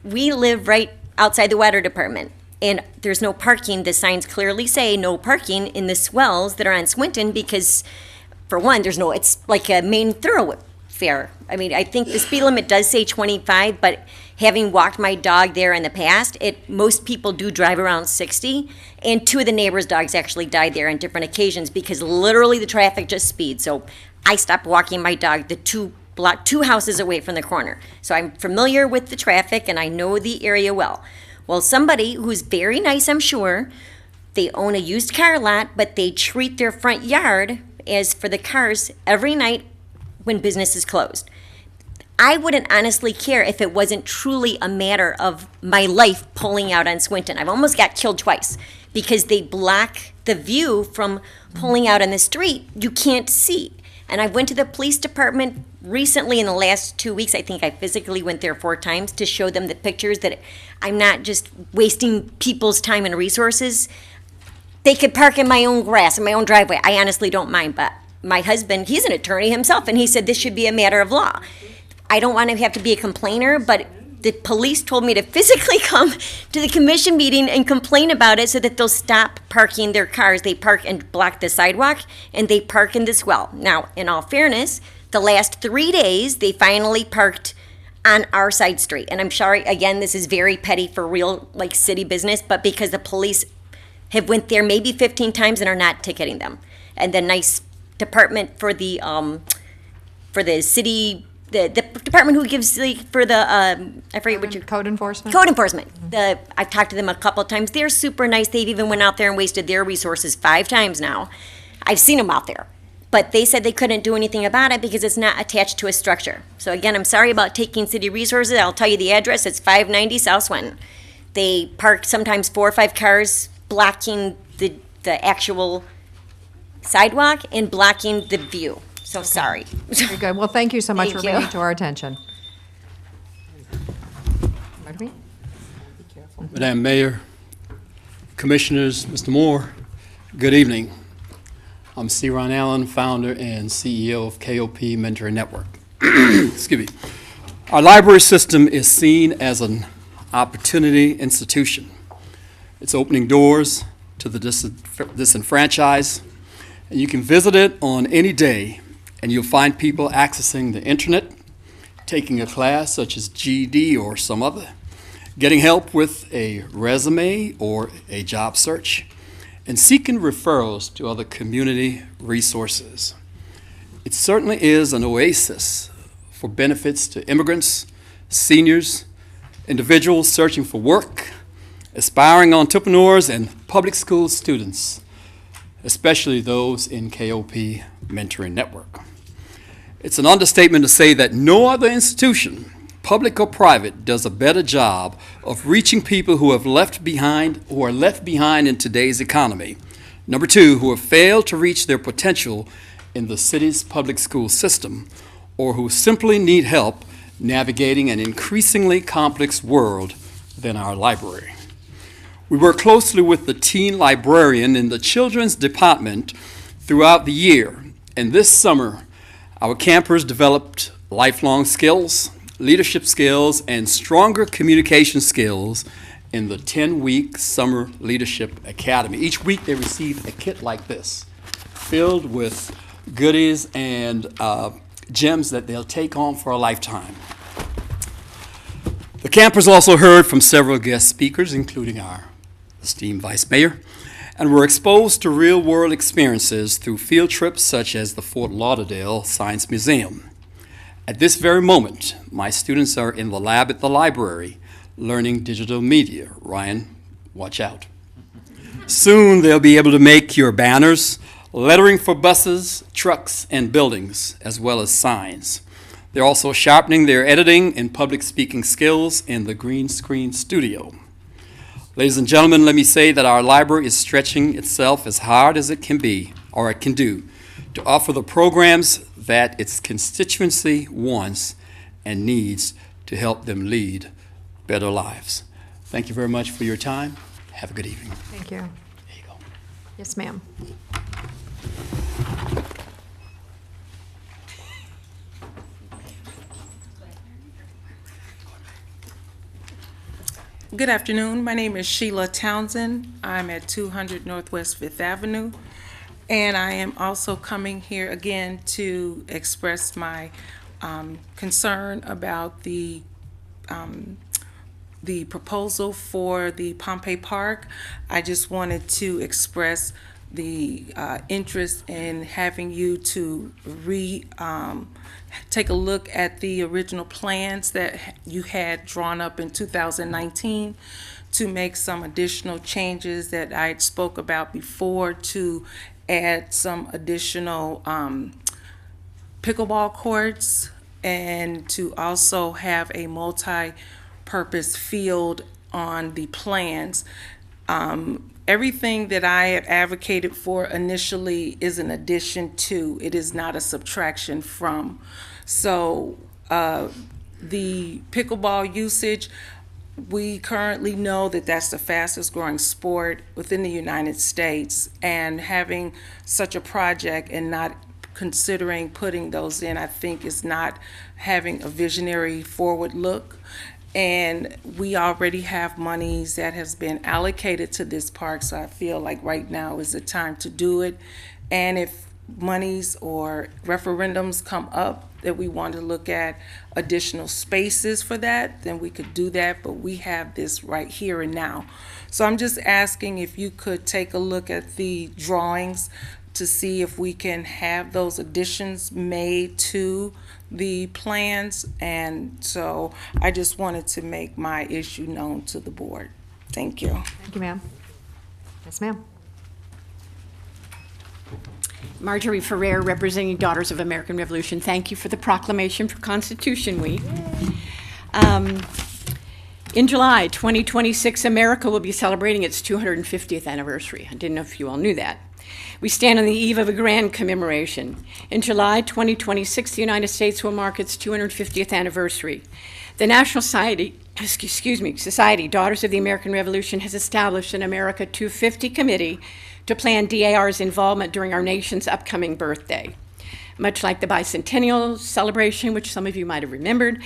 We live right outside the water department, and there's no parking. The signs clearly say no parking in the swells that are on Swinton because, for one, it's like a main thoroughfare. I mean, I think the speed limit does say 25, but having walked my dog there in the past, most people do drive around 60, and 2 of the neighbors' dogs actually died there on different occasions because literally the traffic just speeds. So I stopped walking my dog the 2 houses away from the corner. So I'm familiar with the traffic and I know the area well. Well, somebody who's very nice, I'm sure, they own a used car lot, but they treat their front yard as for the cars every night when business is closed. I wouldn't honestly care if it wasn't truly a matter of my life pulling out on Swinton. I've almost got killed twice because they block the view from pulling out on the street. You can't see. And I went to the police department recently in the last 2 weeks. I think I physically went there 4 times to show them the pictures that I'm not just wasting people's time and resources. They could park in my own grass, in my own driveway. I honestly don't mind, but my husband, he's an attorney himself, and he said this should be a matter of law. I don't want to have to be a complainer, but the police told me to physically come to the commission meeting and complain about it so that they'll stop parking their cars. They park and block the sidewalk, and they park in this well. Now, in all fairness, the last 3 days, they finally parked on our side street. And I'm sorry, again, this is very petty for real, like, city business, but because the police have went there maybe 15 times and are not ticketing them. And the nice department for the city, the department who gives, like, for the, I forget what you. Code enforcement? Code enforcement. I've talked to them a couple of times. They're super nice. They've even went out there and wasted their resources 5 times now. I've seen them out there. But they said they couldn't do anything about it because it's not attached to a structure. So again, I'm sorry about taking city resources. I'll tell you the address. It's 590 South Swinton. They park sometimes 4 or 5 cars blocking the actual sidewalk and blocking the view. So sorry. Very good. Well, thank you so much for Thank you. bringing it to our attention. Pardon me? Madam Mayor, Commissioners, Mr. Moore, good evening. I'm C. Ron Allen, founder and CEO of KOP Mentoring Network. Excuse me. Our library system is seen as an opportunity institution. It's opening doors to the disenfranchised, and you can visit it on any day, and you'll find people accessing the internet, taking a class such as GED or some other, getting help with a resume or a job search, and seeking referrals to other community resources. It certainly is an oasis for benefits to immigrants, seniors, individuals searching for work, aspiring entrepreneurs, and public school students, especially those in KOP Mentoring Network. It's an understatement to say that no other institution, public or private, does a better job of reaching people who are left behind in today's economy. Number 2, who have failed to reach their potential in the city's public school system, or who simply need help navigating an increasingly complex world than our library. We work closely with the teen librarian in the children's department throughout the year, and this summer, our campers developed lifelong skills, leadership skills, and stronger communication skills in the 10-week Summer Leadership Academy. Each week they receive a kit like this, filled with goodies and gems that they'll take on for a lifetime. The campers also heard from several guest speakers, including our esteemed Vice Mayor, and were exposed to real-world experiences through field trips such as the Fort Lauderdale Science Museum. At this very moment, my students are in the lab at the library learning digital media. Ryan, watch out. Soon they'll be able to make your banners, lettering for buses, trucks, and buildings, as well as signs. They're also sharpening their editing and public speaking skills in the green screen studio. Ladies and gentlemen, let me say that our library is stretching itself as hard as it can be, or it can do, to offer the programs that its constituency wants and needs to help them lead better lives. Thank you very much for your time. Have a good evening. Thank you. There you go. Yes, ma'am. Good afternoon. My name is Sheila Townsend. I'm at 200 Northwest Fifth Avenue. And I am also coming here again to express my concern about the proposal for the Pompey Park. I just wanted to express the interest in having you to take a look at the original plans that you had drawn up in 2019 to make some additional changes that I spoke about before to add some additional pickleball courts, and to also have a multi-purpose field on the plans. Everything that I had advocated for initially is an addition to, it is not a subtraction from. So the pickleball usage, we currently know that that's the fastest growing sport within the United States, and having such a project and not considering putting those in, I think is not having a visionary forward look. And we already have monies that has been allocated to this park, so I feel like right now is the time to do it. And if monies or referendums come up that we want to look at additional spaces for that, then we could do that, but we have this right here and now. So I'm just asking if you could take a look at the drawings to see if we can have those additions made to the plans. And so I just wanted to make my issue known to the board. Thank you. Thank you, ma'am. Yes, ma'am. Marjorie Ferrer, representing Daughters of American Revolution. Thank you for the proclamation for Constitution Week. In July 2026, America will be celebrating its 250th anniversary. I didn't know if you all knew that. We stand on the eve of a grand commemoration. In July 2026, the United States will mark its 250th anniversary. The National Society, Daughters of the American Revolution, has established an America 250 committee to plan DAR's involvement during our nation's upcoming birthday. Much like the bicentennial celebration, which some of you might have remembered,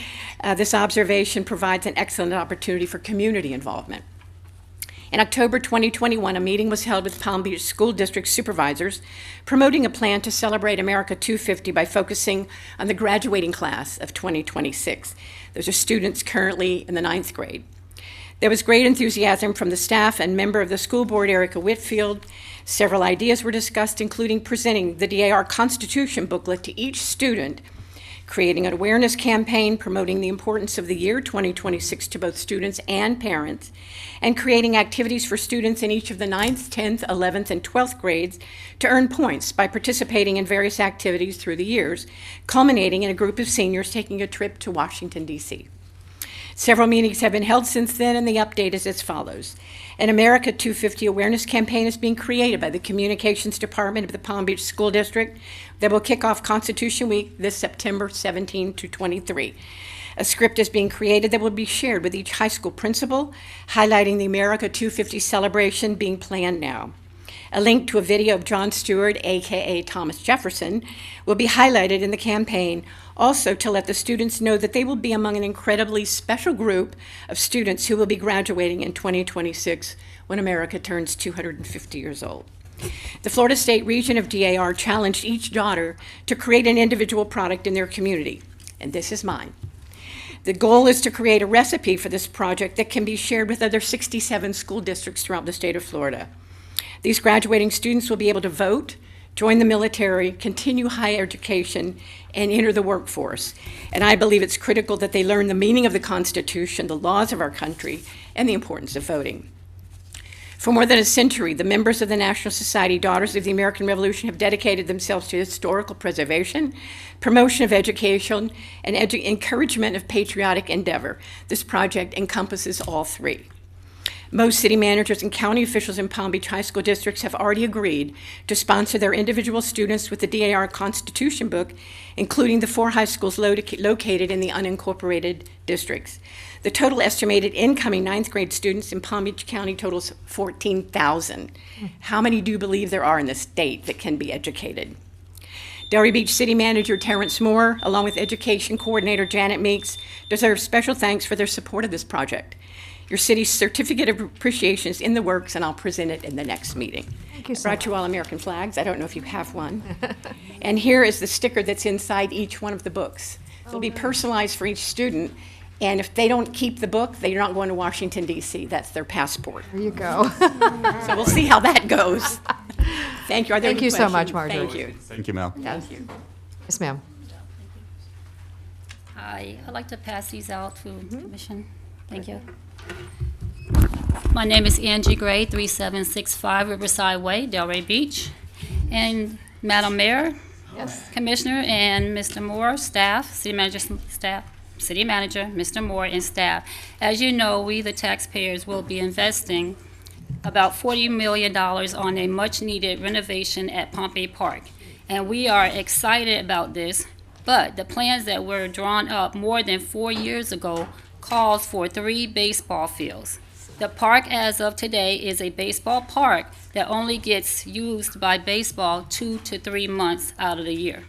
this observation provides an excellent opportunity for community involvement. In October 2021, a meeting was held with Palm Beach School District supervisors, promoting a plan to celebrate America 250 by focusing on the graduating class of 2026. Those are students currently in the 9th grade. There was great enthusiasm from the staff and member of the school board, Erica Whitfield. Several ideas were discussed, including presenting the DAR Constitution booklet to each student, creating an awareness campaign promoting the importance of the year 2026 to both students and parents, and creating activities for students in each of the 9th, 10th, 11th, and 12th grades to earn points by participating in various activities through the years, culminating in a group of seniors taking a trip to Washington, D.C. Several meetings have been held since then, and the update is as follows. An America 250 awareness campaign is being created by the Communications Department of the Palm Beach School District that will kick off Constitution Week this September 17 to 23. A script is being created that will be shared with each high school principal, highlighting the America 250 celebration being planned now. A link to a video of John Stewart, aka Thomas Jefferson, will be highlighted in the campaign, also to let the students know that they will be among an incredibly special group of students who will be graduating in 2026 when America turns 250 years old. The Florida State region of DAR challenged each daughter to create an individual product in their community, and this is mine. The goal is to create a recipe for this project that can be shared with other 67 school districts throughout the state of Florida. These graduating students will be able to vote, join the military, continue higher education, and enter the workforce. And I believe it's critical that they learn the meaning of the Constitution, the laws of our country, and the importance of voting. For more than a century, the members of the National Society Daughters of the American Revolution have dedicated themselves to historical preservation, promotion of education, and encouragement of patriotic endeavor. This project encompasses all three. Most city managers and county officials in Palm Beach High School districts have already agreed to sponsor their individual students with the DAR Constitution book, including the 4 high schools located in the unincorporated districts. The total estimated incoming 9th grade students in Palm Beach County totals 14,000. How many do you believe there are in the state that can be educated? Delray Beach City Manager Terrence Moore, along with Education Coordinator Janet Meeks, deserve special thanks for their support of this project. Your city's certificate of appreciation is in the works, and I'll present it in the next meeting. Thank you so Brought you all American flags. I don't know if you have one. And here is the sticker that's inside each one of the books. It'll be personalized for each student, and if they don't keep the book, they're not going to Washington, D.C. That's their passport. There you go. So we'll see how that goes. Thank you. Are there Thank any you so questions? much, Marjorie. Thank you. Thank you, Mel. Thank you. Yes, ma'am. Hi, I'd like to pass these out to Commission. Thank you. My name is Angie Gray, 3765 Riverside Way, Delray Beach. And Madam Mayor, Yes. Commissioner and Mr. Moore, staff, city manager, staff, city manager, Mr. Moore, and staff. As you know, we, the taxpayers, will be investing about $40 million on a much-needed renovation at Pompey Park. And we are excited about this, but the plans that were drawn up more than 4 years ago calls for 3 baseball fields. The park as of today is a baseball park that only gets used by baseball 2 to 3 months out of the year.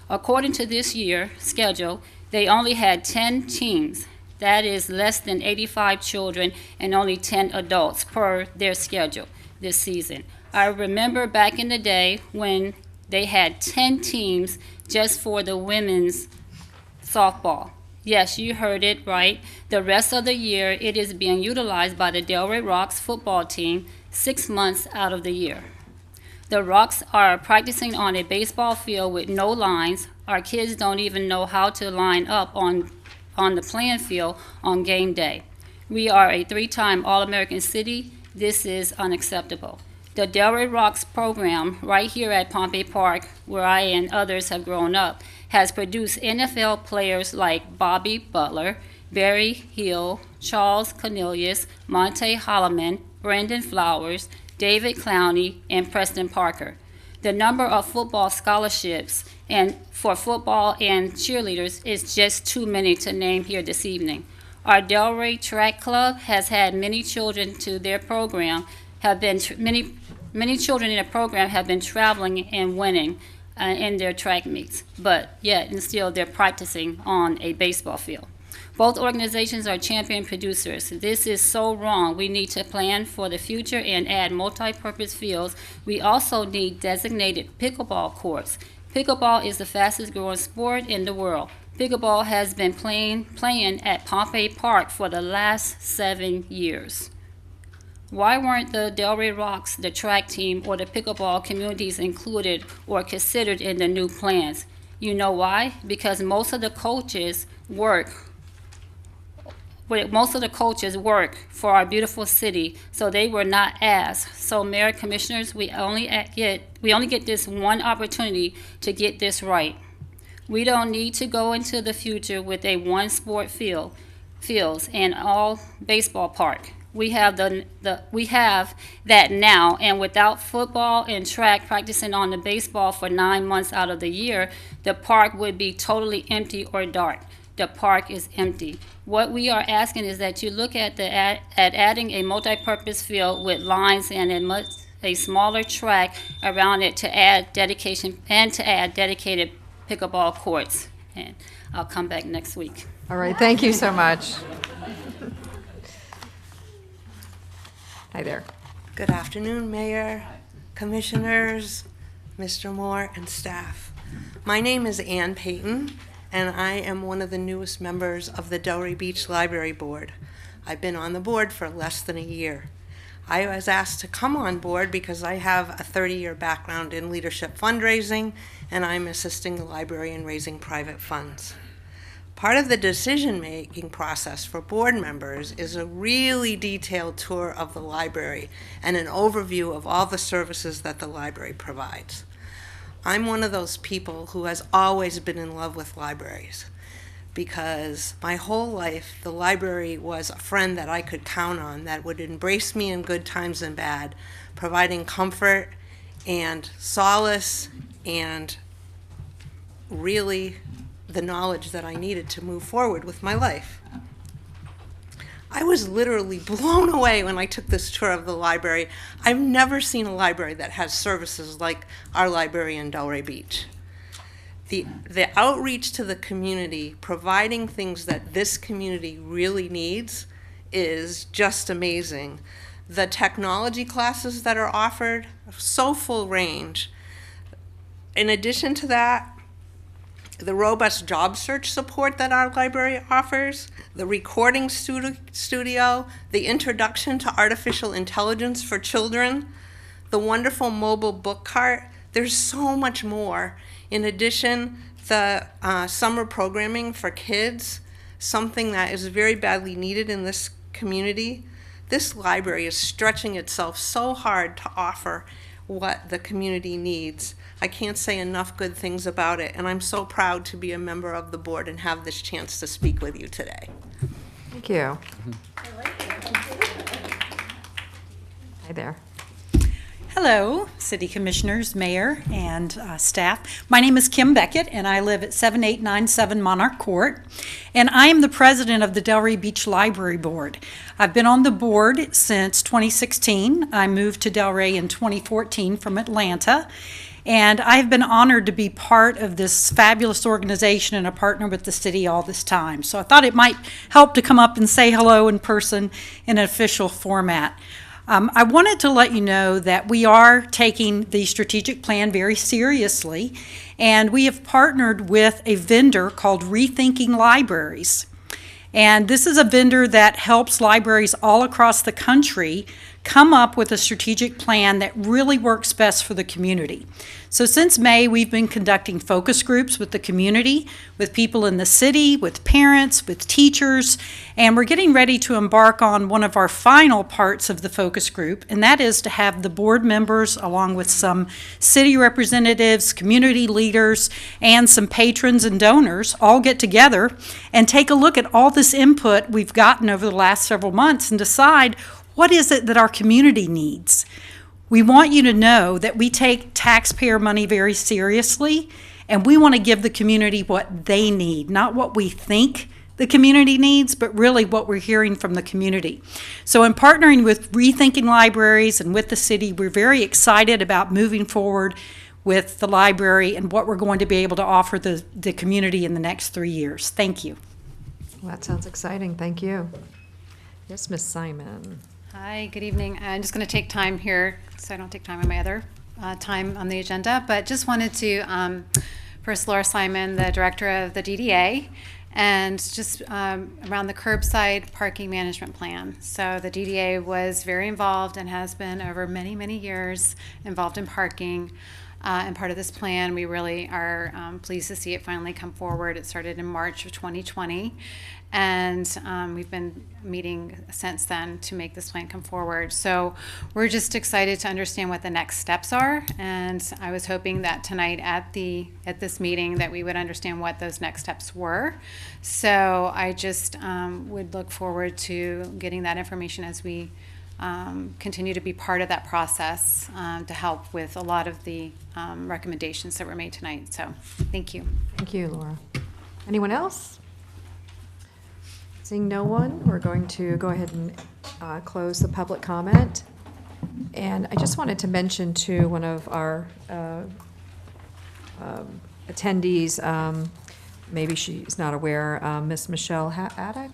According to this year's schedule, they only had 10 teams. That is less than 85 children and only 10 adults per their schedule this season. I remember back in the day when they had 10 teams just for the women's softball. Yes, you heard it right. The rest of the year, it is being utilized by the Delray Rocks football team 6 months out of the year. The Rocks are practicing on a baseball field with no lines. Our kids don't even know how to line up on the playing field on game day. We are a 3-time All-American city. This is unacceptable. The Delray Rocks program right here at Pompey Park, where I and others have grown up, has produced NFL players like Bobby Butler, Barry Hill, Charles Cornelius, Monte Holloman, Brandon Flowers, David Clowney, and Preston Parker. The number of football scholarships and for football and cheerleaders is just too many to name here this evening. Our Delray Track Club has had many children to their program, many children in the program have been traveling and winning in their track meets, but yet and still they're practicing on a baseball field. Both organizations are champion producers. This is so wrong. We need to plan for the future and add multi-purpose fields. We also need designated pickleball courts. Pickleball is the fastest growing sport in the world. Pickleball has been playing at Pompey Park for the last 7 years. Why weren't the Delray Rocks, the track team, or the pickleball communities included or considered in the new plans? You know why? Because most of the coaches work for our beautiful city, so they were not asked. So, Mayor, Commissioners, we only get this one opportunity to get this right. We don't need to go into the future with a one-sport fields and all baseball park. We have we have that now, and without football and track practicing on the baseball for 9 months out of the year, the park would be totally empty or dark. The park is empty. What we are asking is that you look at adding a multi-purpose field with lines and a smaller track around it to add dedicated pickleball courts. And I'll come back next week. All right, thank you so much. Hi there. Good afternoon, Mayor, Commissioners, Mr. Moore, and staff. My name is Ann Payton, and I am one of the newest members of the Delray Beach Library Board. I've been on the board for less than a year. I was asked to come on board because I have a 30-year background in leadership fundraising, and I'm assisting the library in raising private funds. Part of the decision-making process for board members is a really detailed tour of the library and an overview of all the services that the library provides. I'm one of those people who has always been in love with libraries because my whole life the library was a friend that I could count on that would embrace me in good times and bad, providing comfort and solace and really the knowledge that I needed to move forward with my life. I was literally blown away when I took this tour of the library. I've never seen a library that has services like our library in Delray Beach. The outreach to the community, providing things that this community really needs, is just amazing. The technology classes that are offered, so full range. In addition to that, the robust job search support that our library offers, the recording studio, the introduction to artificial intelligence for children, the wonderful mobile book cart. There's so much more. In addition, the summer programming for kids, something that is very badly needed in this community. This library is stretching itself so hard to offer what the community needs. I can't say enough good things about it, and I'm so proud to be a member of the board and have this chance to speak with you today. Thank you. Hi there. Hello, City Commissioners, Mayor, and staff. My name is Kim Beckett, and I live at 7897 Monarch Court, and I am the president of the Delray Beach Library Board. I've been on the board since 2016. I moved to Delray in 2014 from Atlanta, and I've been honored to be part of this fabulous organization and a partner with the city all this time. So I thought it might help to come up and say hello in person in an official format. I wanted to let you know that we are taking the strategic plan very seriously, and we have partnered with a vendor called Rethinking Libraries. And this is a vendor that helps libraries all across the country come up with a strategic plan that really works best for the community. So since May, we've been conducting focus groups with the community, with people in the city, with parents, with teachers, and we're getting ready to embark on one of our final parts of the focus group, and that is to have the board members, along with some city representatives, community leaders, and some patrons and donors all get together and take a look at all this input we've gotten over the last several months and decide what is it that our community needs. We want you to know that we take taxpayer money very seriously, and we want to give the community what they need, not what we think the community needs, but really what we're hearing from the community. So in partnering with Rethinking Libraries and with the city, we're very excited about moving forward with the library and what we're going to be able to offer the community in the next 3 years. Thank you. Well, that sounds exciting. Thank you. Yes, Ms. Simon. Hi, good evening. I'm just going to take time here so I don't take time on my other time on the agenda, but just wanted to, first Laura Simon, the director of the DDA, and just around the curbside parking management plan. So the DDA was very involved and has been over many, many years involved in parking. And part of this plan, we really are pleased to see it finally come forward. It started in March of 2020. And we've been meeting since then to make this plan come forward. So we're just excited to understand what the next steps are. And I was hoping that tonight at this meeting that we would understand what those next steps were. So I just would look forward to getting that information as we continue to be part of that process to help with a lot of the recommendations that were made tonight. So thank you. Thank you, Laura. Anyone else? Seeing no one, we're going to go ahead and close the public comment. And I just wanted to mention to one of our attendees, maybe she's not aware, Miss Michelle Haddock.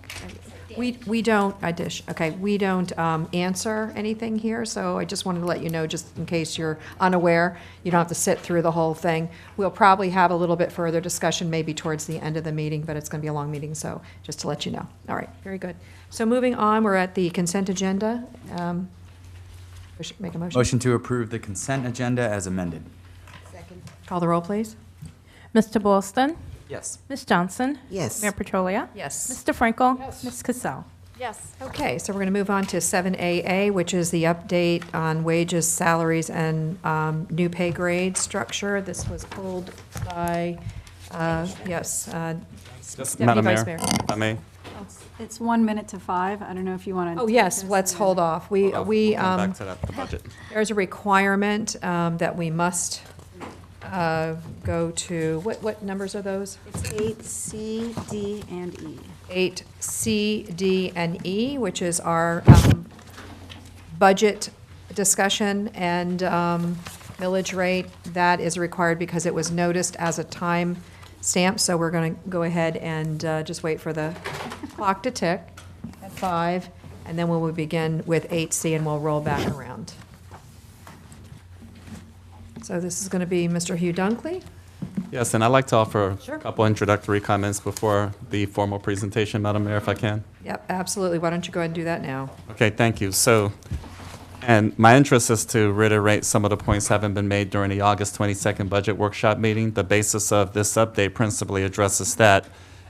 We don't answer anything here, so I just wanted to let you know, just in case you're unaware, you don't have to sit through the whole thing. We'll probably have a little bit further discussion maybe towards the end of the meeting, but it's going to be a long meeting, so just to let you know. All right, very good. So moving on, we're at the consent agenda. We should make a motion. Motion to approve the consent agenda as amended. Second. Call the roll, please. Mr. Boylston? Yes. Ms. Johnson? Yes. Mayor Petrolia? Yes. Mr. Frankel? Ms. Cassell? Yes. Okay, so we're going to move on to 7AA, which is the update on wages, salaries, and new pay grade structure. This was pulled by, Yes, Deputy Madam Vice Mayor, Mayor. if I may. It's 1 minute to 5. I don't know if you want to. Oh, yes, let's hold off. Going back to the budget. There's a requirement that we must go to, what numbers are those? It's 8C, D, and E. 8C, D, and E, which is our budget discussion and millage rate. That is required because it was noticed as a time stamp, so we're going to go ahead and just wait for the clock to tick at 5, and then we will begin with 8C, and we'll roll back around. So this is going to be Mr. Hugh Dunkley. Yes, and I'd like to offer Sure. a couple introductory comments before the formal presentation, Madam Mayor, if I can. Yep, absolutely. Why don't you go ahead and do that now? Okay, thank you. So, and my interest is to reiterate some of the points having been made during the August 22nd budget workshop meeting. The basis of this update principally addresses that.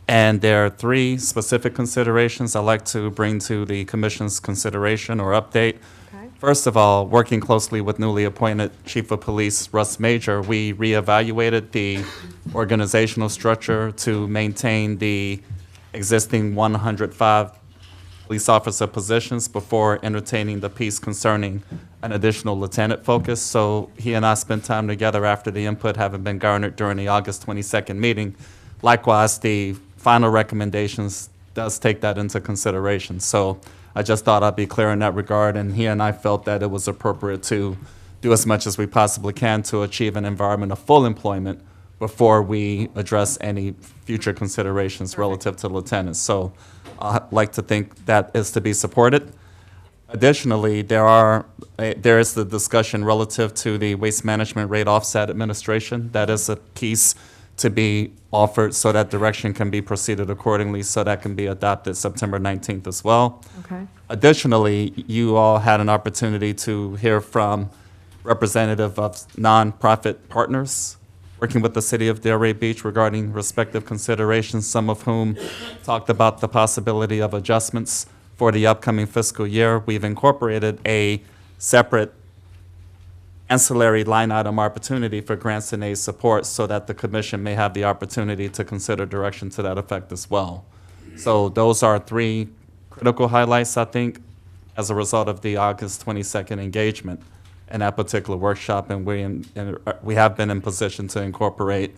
And there are 3 specific considerations I'd like to bring to the Commission's consideration or update. Okay. First of all, working closely with newly appointed Chief of Police Russ Major, we reevaluated the organizational structure to maintain the existing 105 police officer positions before entertaining the piece concerning an additional lieutenant focus. So he and I spent time together after the input having been garnered during the August 22nd meeting. Likewise, the final recommendations does take that into consideration. So I just thought I'd be clear in that regard, and he and I felt that it was appropriate to do as much as we possibly can to achieve an environment of full employment before we address any future considerations relative to lieutenants. So I'd like to think that is to be supported. Additionally, there is the discussion relative to the waste management rate offset administration. That is a piece to be offered so that direction can be proceeded accordingly, so that can be adopted September 19th as well. Okay. Additionally, you all had an opportunity to hear from representative of nonprofit partners working with the city of Delray Beach regarding respective considerations, some of whom talked about the possibility of adjustments for the upcoming fiscal year. We've incorporated a separate ancillary line item opportunity for grants and aid support so that the commission may have the opportunity to consider direction to that effect as well. So those are three critical highlights, I think, as a result of the August 22nd engagement in that particular workshop, and we have been in position to incorporate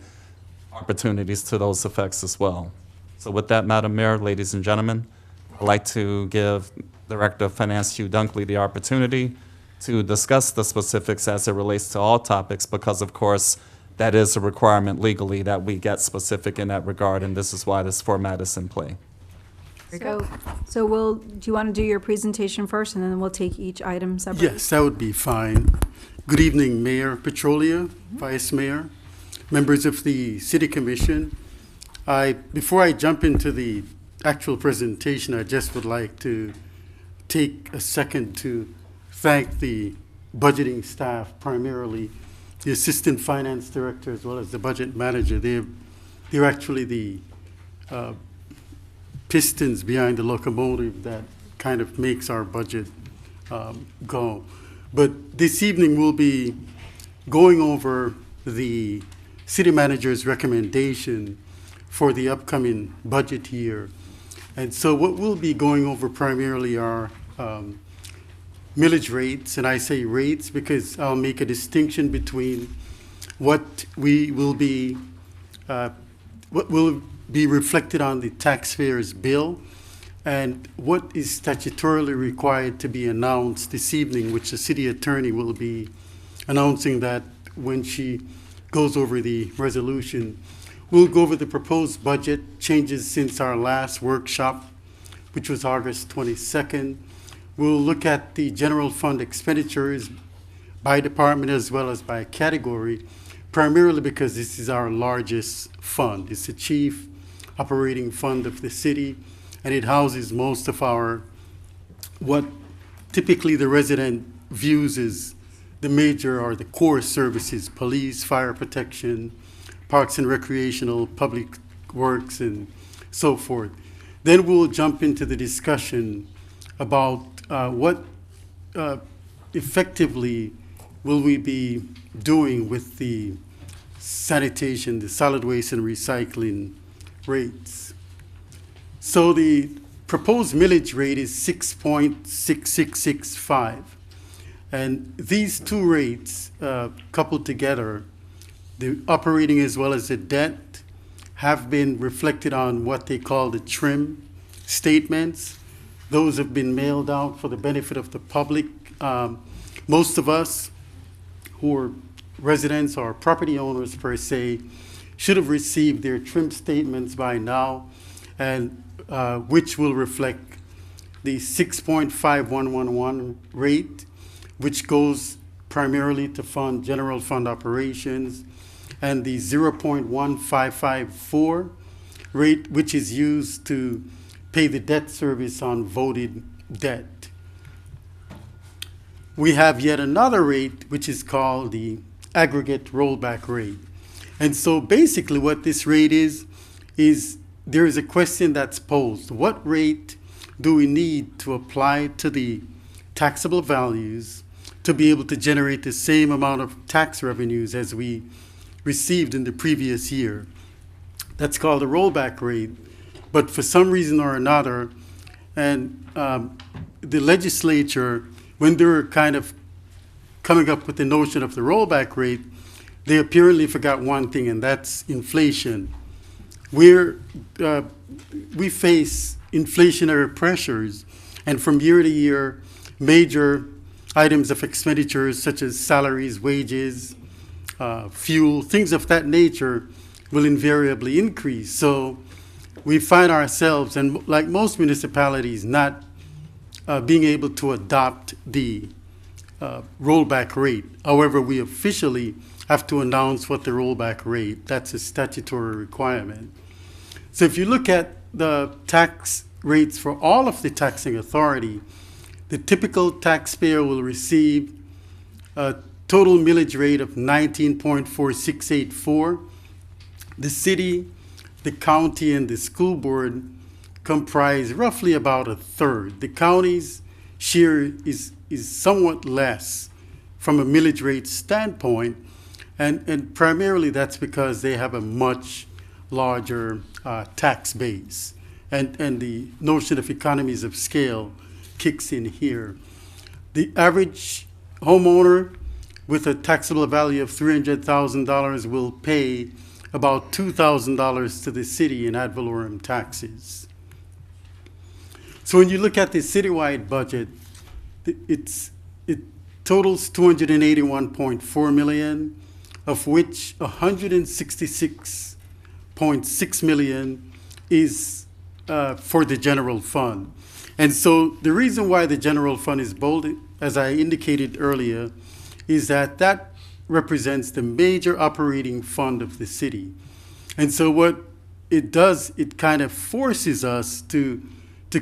opportunities to those effects as well. So with that, Madam Mayor, ladies and gentlemen, I'd like to give Director of Finance Hugh Dunkley the opportunity to discuss the specifics as it relates to all topics, because of course that is a requirement legally that we get specific in that regard, and this is why this format is in play. So do you want to do your presentation first, and then we'll take each item separately? Yes, that would be fine. Good evening, Mayor Petrolia, Vice Mayor, members of the City Commission. Before I jump into the actual presentation, I just would like to take a second to thank the budgeting staff, primarily the Assistant Finance Director as well as the Budget Manager. They're actually the pistons behind the locomotive that kind of makes our budget go. But this evening we'll be going over the City Manager's recommendation for the upcoming budget year. And so what we'll be going over primarily are millage rates, and I say rates because I'll make a distinction between what will be reflected on the taxpayer's bill and what is statutorily required to be announced this evening, which the city attorney will be announcing that when she goes over the resolution. We'll go over the proposed budget changes since our last workshop, which was August 22nd. We'll look at the general fund expenditures by department as well as by category, primarily because this is our largest fund. It's the chief operating fund of the city, and it houses most of what typically the resident views as the major or the core services: police, fire protection, parks and recreational, public works, and so forth. Then we'll jump into the discussion about what effectively will we be doing with the sanitation, the solid waste and recycling rates. So the proposed millage rate is 6.6665. And these two rates coupled together, the operating as well as the debt, have been reflected on what they call the trim statements. Those have been mailed out for the benefit of the public. Most of us who are residents or property owners per se should have received their trim statements by now, and which will reflect the 6.5111 rate, which goes primarily to fund general fund operations, and the 0.1554 rate, which is used to pay the debt service on voted debt. We have yet another rate, which is called the aggregate rollback rate. And so basically what this rate is there is a question that's posed. What rate do we need to apply to the taxable values to be able to generate the same amount of tax revenues as we received in the previous year. That's called a rollback rate. But for some reason or another, and the legislature, when they were kind of coming up with the notion of the rollback rate, they apparently forgot one thing, and that's inflation. We face inflationary pressures, and from year to year, major items of expenditures such as salaries, wages, fuel, things of that nature will invariably increase. So we find ourselves, and like most municipalities, not being able to adopt the rollback rate. However, we officially have to announce what the rollback rate, that's a statutory requirement. So if you look at the tax rates for all of the taxing authority, the typical taxpayer will receive a total millage rate of 19.4684. The city, the county, and the school board comprise roughly about a third. The county's share is somewhat less from a millage rate standpoint, and primarily that's because they have a much larger tax base, and the notion of economies of scale kicks in here. The average homeowner with a taxable value of $300,000 will pay about $2,000 to the city in ad valorem taxes. So when you look at the citywide budget, it totals $281.4 million, of which $166.6 million is for the general fund. And so the reason why the general fund is bolded, as I indicated earlier, is that that represents the major operating fund of the city. And so what it does, it kind of forces us to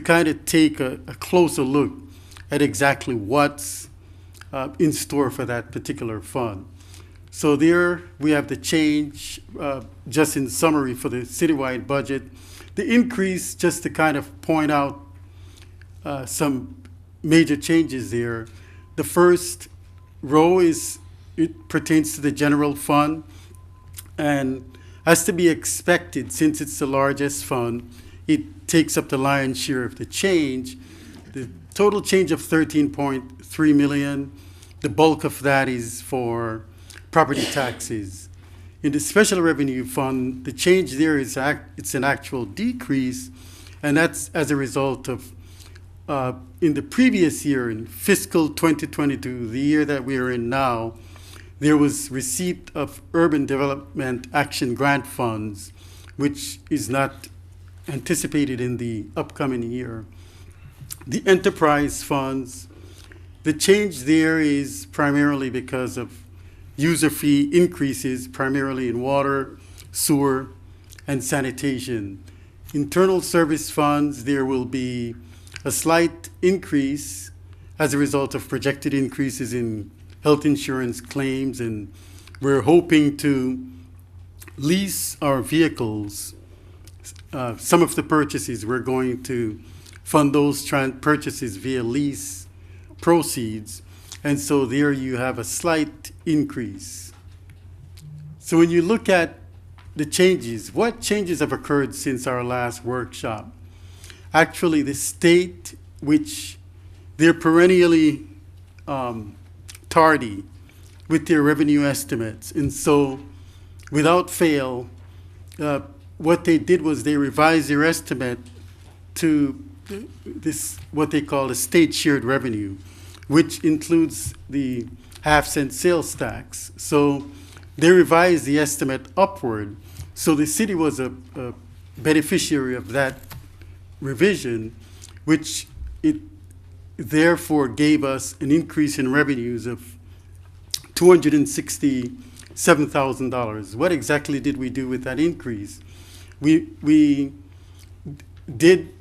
kind of take a closer look at exactly what's in store for that particular fund. So there we have the change, just in summary for the citywide budget. The increase, just to kind of point out some major changes there. The first row it pertains to the general fund, and as to be expected, since it's the largest fund, it takes up the lion's share of the change. The total change of $13.3 million, the bulk of that is for property taxes. In the special revenue fund, the change there is it's an actual decrease, and that's as a result of in the previous year, in fiscal 2022, the year that we are in now, there was receipt of urban development action grant funds, which is not anticipated in the upcoming year. The enterprise funds, the change there is primarily because of user fee increases, primarily in water, sewer, and sanitation. Internal service funds, there will be a slight increase as a result of projected increases in health insurance claims, and we're hoping to lease our vehicles. Some of the purchases, we're going to fund those purchases via lease proceeds, and so there you have a slight increase. So when you look at the changes, what changes have occurred since our last workshop? Actually, the state, which they're perennially tardy with their revenue estimates, and so without fail, what they did was they revised their estimate to this, what they call the state shared revenue, which includes the half-cent sales tax. So they revised the estimate upward. So the city was a beneficiary of that revision, which it therefore gave us an increase in revenues of $267,000. What exactly did we do with that increase? We did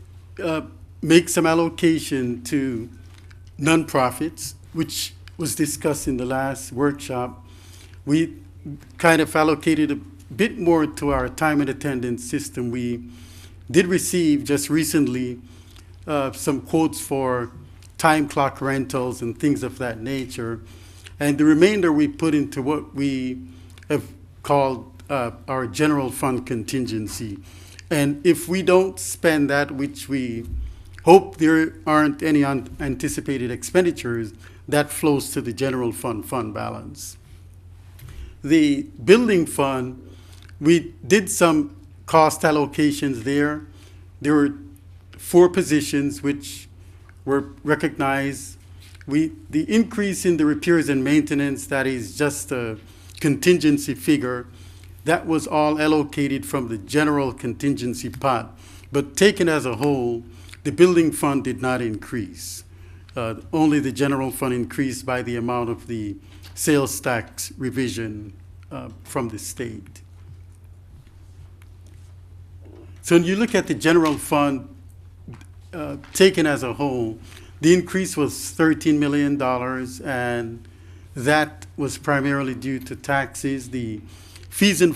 make some allocation to nonprofits, which was discussed in the last workshop. We kind of allocated a bit more to our time and attendance system. We did receive just recently some quotes for time clock rentals and things of that nature. And the remainder we put into what we have called our general fund contingency. And if we don't spend that, which we hope there aren't any unanticipated expenditures, that flows to the general fund balance. The building fund, we did some cost allocations there. There were 4 positions which were recognized. The increase in the repairs and maintenance, that is just a contingency figure, that was all allocated from the general contingency pot. But taken as a whole, the building fund did not increase. Only the general fund increased by the amount of the sales tax revision from the state. So when you look at the general fund taken as a whole, the increase was $13 million, and that was primarily due to taxes. The fees and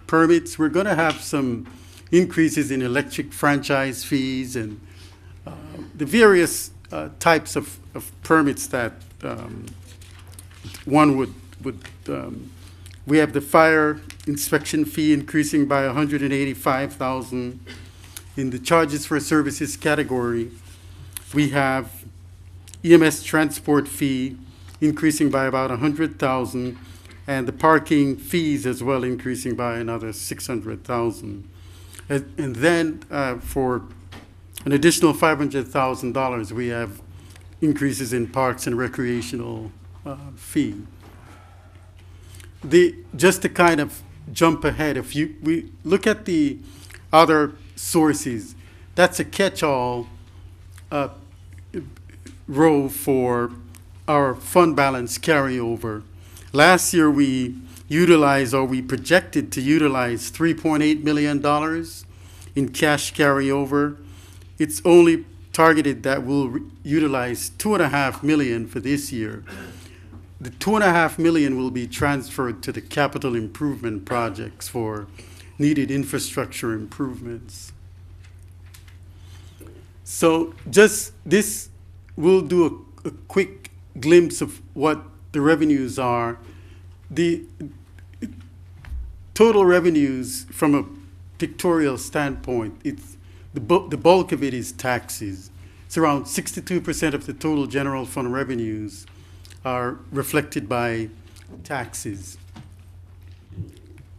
permits, we're going to have some increases in electric franchise fees and the various types of permits that one would we have the fire inspection fee increasing by $185,000. In the charges for services category, we have EMS transport fee increasing by about $100,000, and the parking fees as well increasing by another $600,000. And then for an additional $500,000, we have increases in parks and recreational fee. Just to kind of jump ahead, if we look at the other sources, that's a catch-all row for our fund balance carryover. Last year we utilized, or we projected to utilize, $3.8 million in cash carryover. It's only targeted that we'll utilize $2.5 million for this year. The $2.5 million will be transferred to the capital improvement projects for needed infrastructure improvements. So just this, we'll do a quick glimpse of what the revenues are. The total revenues from a pictorial standpoint, it's the bulk of it is taxes. It's around 62% of the total general fund revenues are reflected by taxes.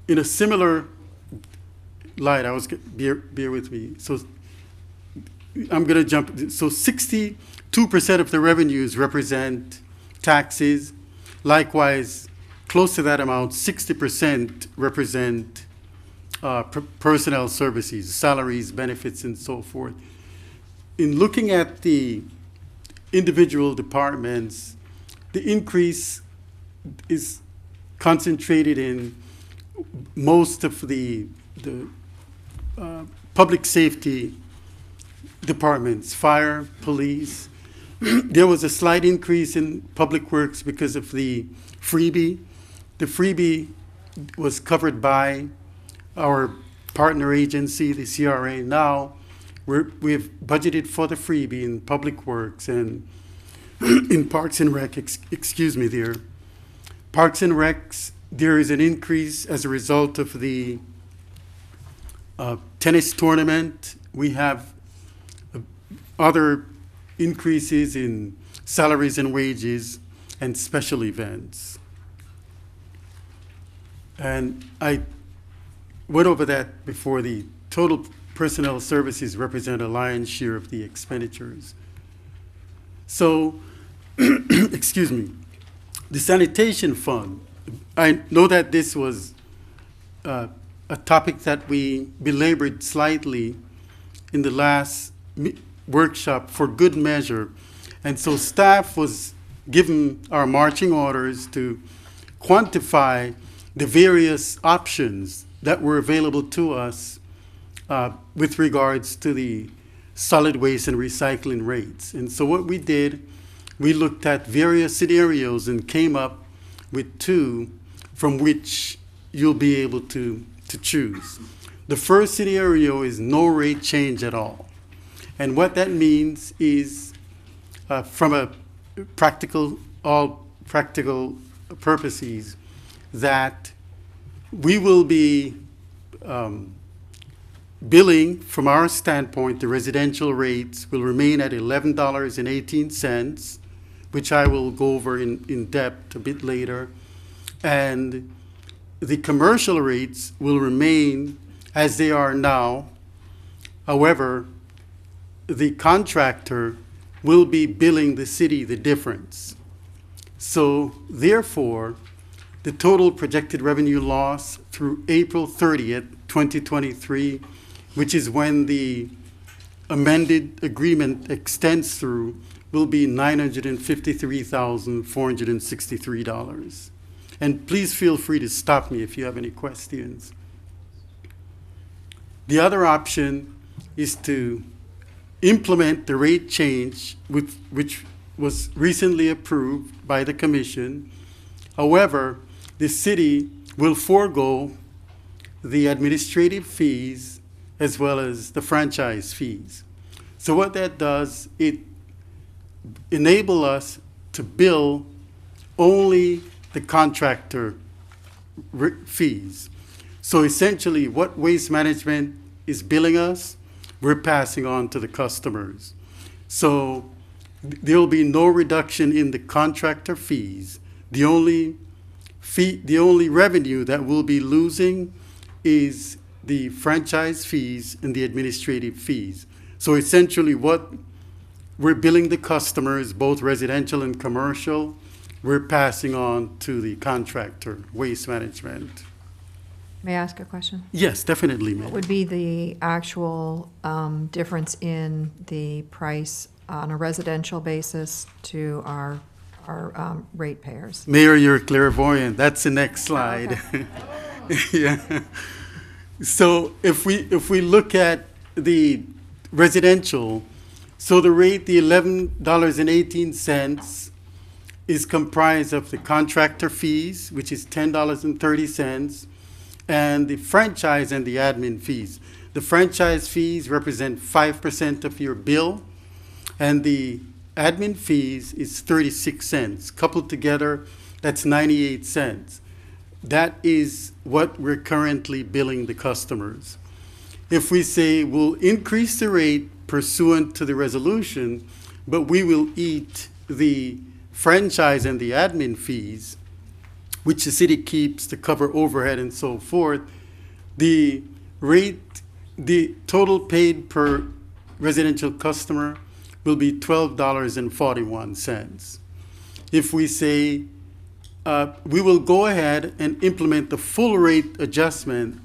In a similar light, bear with me. So I'm going to jump. So 62% of the revenues represent taxes. Likewise, close to that amount, 60% represent personnel services, salaries, benefits, and so forth. In looking at the individual departments, the increase is concentrated in most of the public safety departments, fire, police. There was a slight increase in public works because of the freebie. The freebie was covered by our partner agency, the CRA. Now we've budgeted for the freebie in public works and in Parks and Rec, excuse me, there. Parks and Recs, there is an increase as a result of the tennis tournament. We have other increases in salaries and wages and special events. And I went over that before. The total personnel services represent a lion's share of the expenditures. So, excuse me, the sanitation fund, I know that this was a topic that we belabored slightly in the last workshop for good measure. And so staff was given our marching orders to quantify the various options that were available to us with regards to the solid waste and recycling rates. And so what we did, we looked at various scenarios and came up with 2 from which you'll be able to choose. The first scenario is no rate change at all. And what that means is from a all practical purposes, that we will be billing, from our standpoint, the residential rates will remain at $11.18, which I will go over in depth a bit later. And the commercial rates will remain as they are now. However, the contractor will be billing the city the difference. So therefore, the total projected revenue loss through April 30th, 2023, which is when the amended agreement extends through, will be $953,463. And please feel free to stop me if you have any questions. The other option is to implement the rate change, which was recently approved by the Commission. However, the city will forego the administrative fees as well as the franchise fees. So what that does, it enables us to bill only the contractor fees. So essentially, what Waste Management is billing us, we're passing on to the customers. So there will be no reduction in the contractor fees. The only revenue that we'll be losing is the franchise fees and the administrative fees. So essentially, what we're billing the customers, both residential and commercial, we're passing on to the contractor, Waste Management. May I ask a question? Yes, definitely, ma'am. What would be the actual difference in the price on a residential basis to our ratepayers? Mayor, you're clairvoyant. That's the next slide. Yeah. So if we look at the residential, so the rate, the $11.18, is comprised of the contractor fees, which is $10.30, and the franchise and the admin fees. The franchise fees represent 5% of your bill, and the admin fees is 36 cents. Coupled together, that's 98 cents. That is what we're currently billing the customers. If we say we'll increase the rate pursuant to the resolution, but we will eat the franchise and the admin fees, which the city keeps to cover overhead and so forth, the rate, the total paid per residential customer will be $12.41. If we say we will go ahead and implement the full rate adjustment,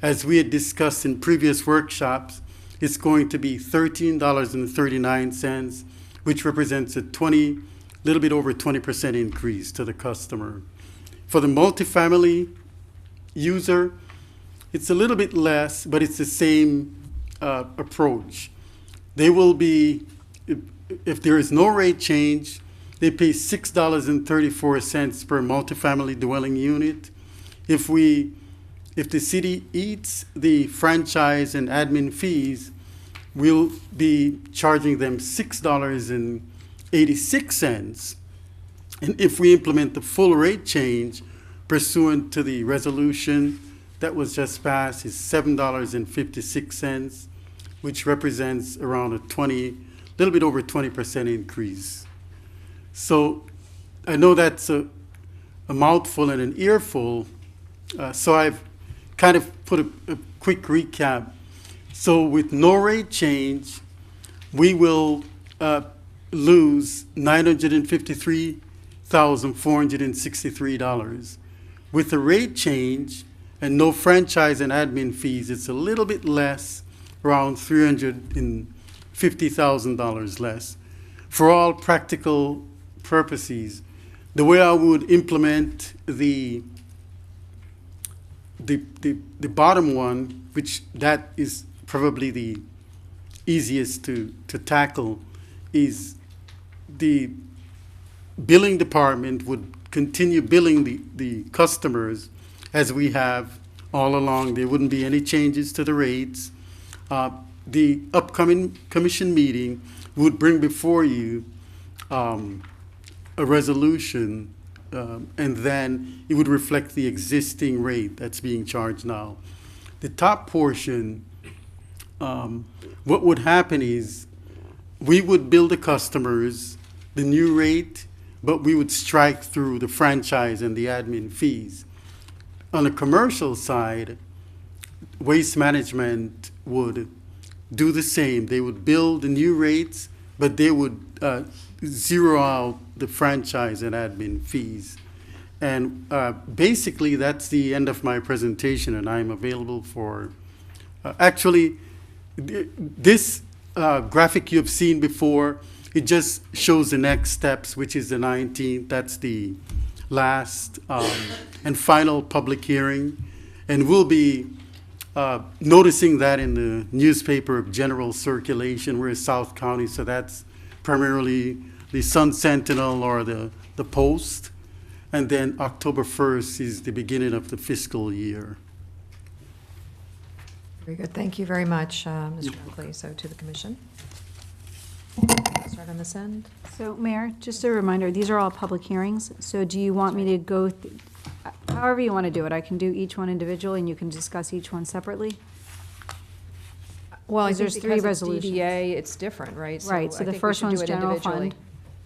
as we had discussed in previous workshops, it's going to be $13.39, which represents a little bit over 20% increase to the customer. For the multifamily user, it's a little bit less, but it's the same approach. They will be, if there is no rate change, they pay $6.34 per multifamily dwelling unit. If the city eats the franchise and admin fees, we'll be charging them $6.86. And if we implement the full rate change pursuant to the resolution that was just passed, is $7.56, which represents around a little bit over 20% increase. So I know that's a mouthful and an earful, so I've kind of put a quick recap. So with no rate change, we will lose $953,463. With the rate change and no franchise and admin fees, it's a little bit less, around $350,000 less. For all practical purposes, the way I would implement the bottom one, which that is probably the easiest to tackle, is the billing department would continue billing the customers as we have all along. There wouldn't be any changes to the rates. The upcoming commission meeting would bring before you a resolution, and then it would reflect the existing rate that's being charged now. The top portion, what would happen is we would bill the customers the new rate, but we would strike through the franchise and the admin fees. On the commercial side, Waste Management would do the same. They would bill the new rates, but they would zero out the franchise and admin fees. And basically, that's the end of my presentation, and I'm available for, actually, this graphic you've seen before, it just shows the next steps, which is the 19th. That's the last and final public hearing. And we'll be noticing that in the newspaper of general circulation. We're in South County, so that's primarily the Sun Sentinel or the Post. And then October 1st is the beginning of the fiscal year. Very good. Thank you very much, Mr. Oakley. So to the commission. Start on this end. So, Mayor, just a reminder, these are all public hearings, so do you want me to go, however you want to do it, I can do each one individually and you can discuss each one separately? Well, I Because think there's three because it's resolutions. DDA, it's different, right? Right, so I the think we first should one's do it general individually. fund.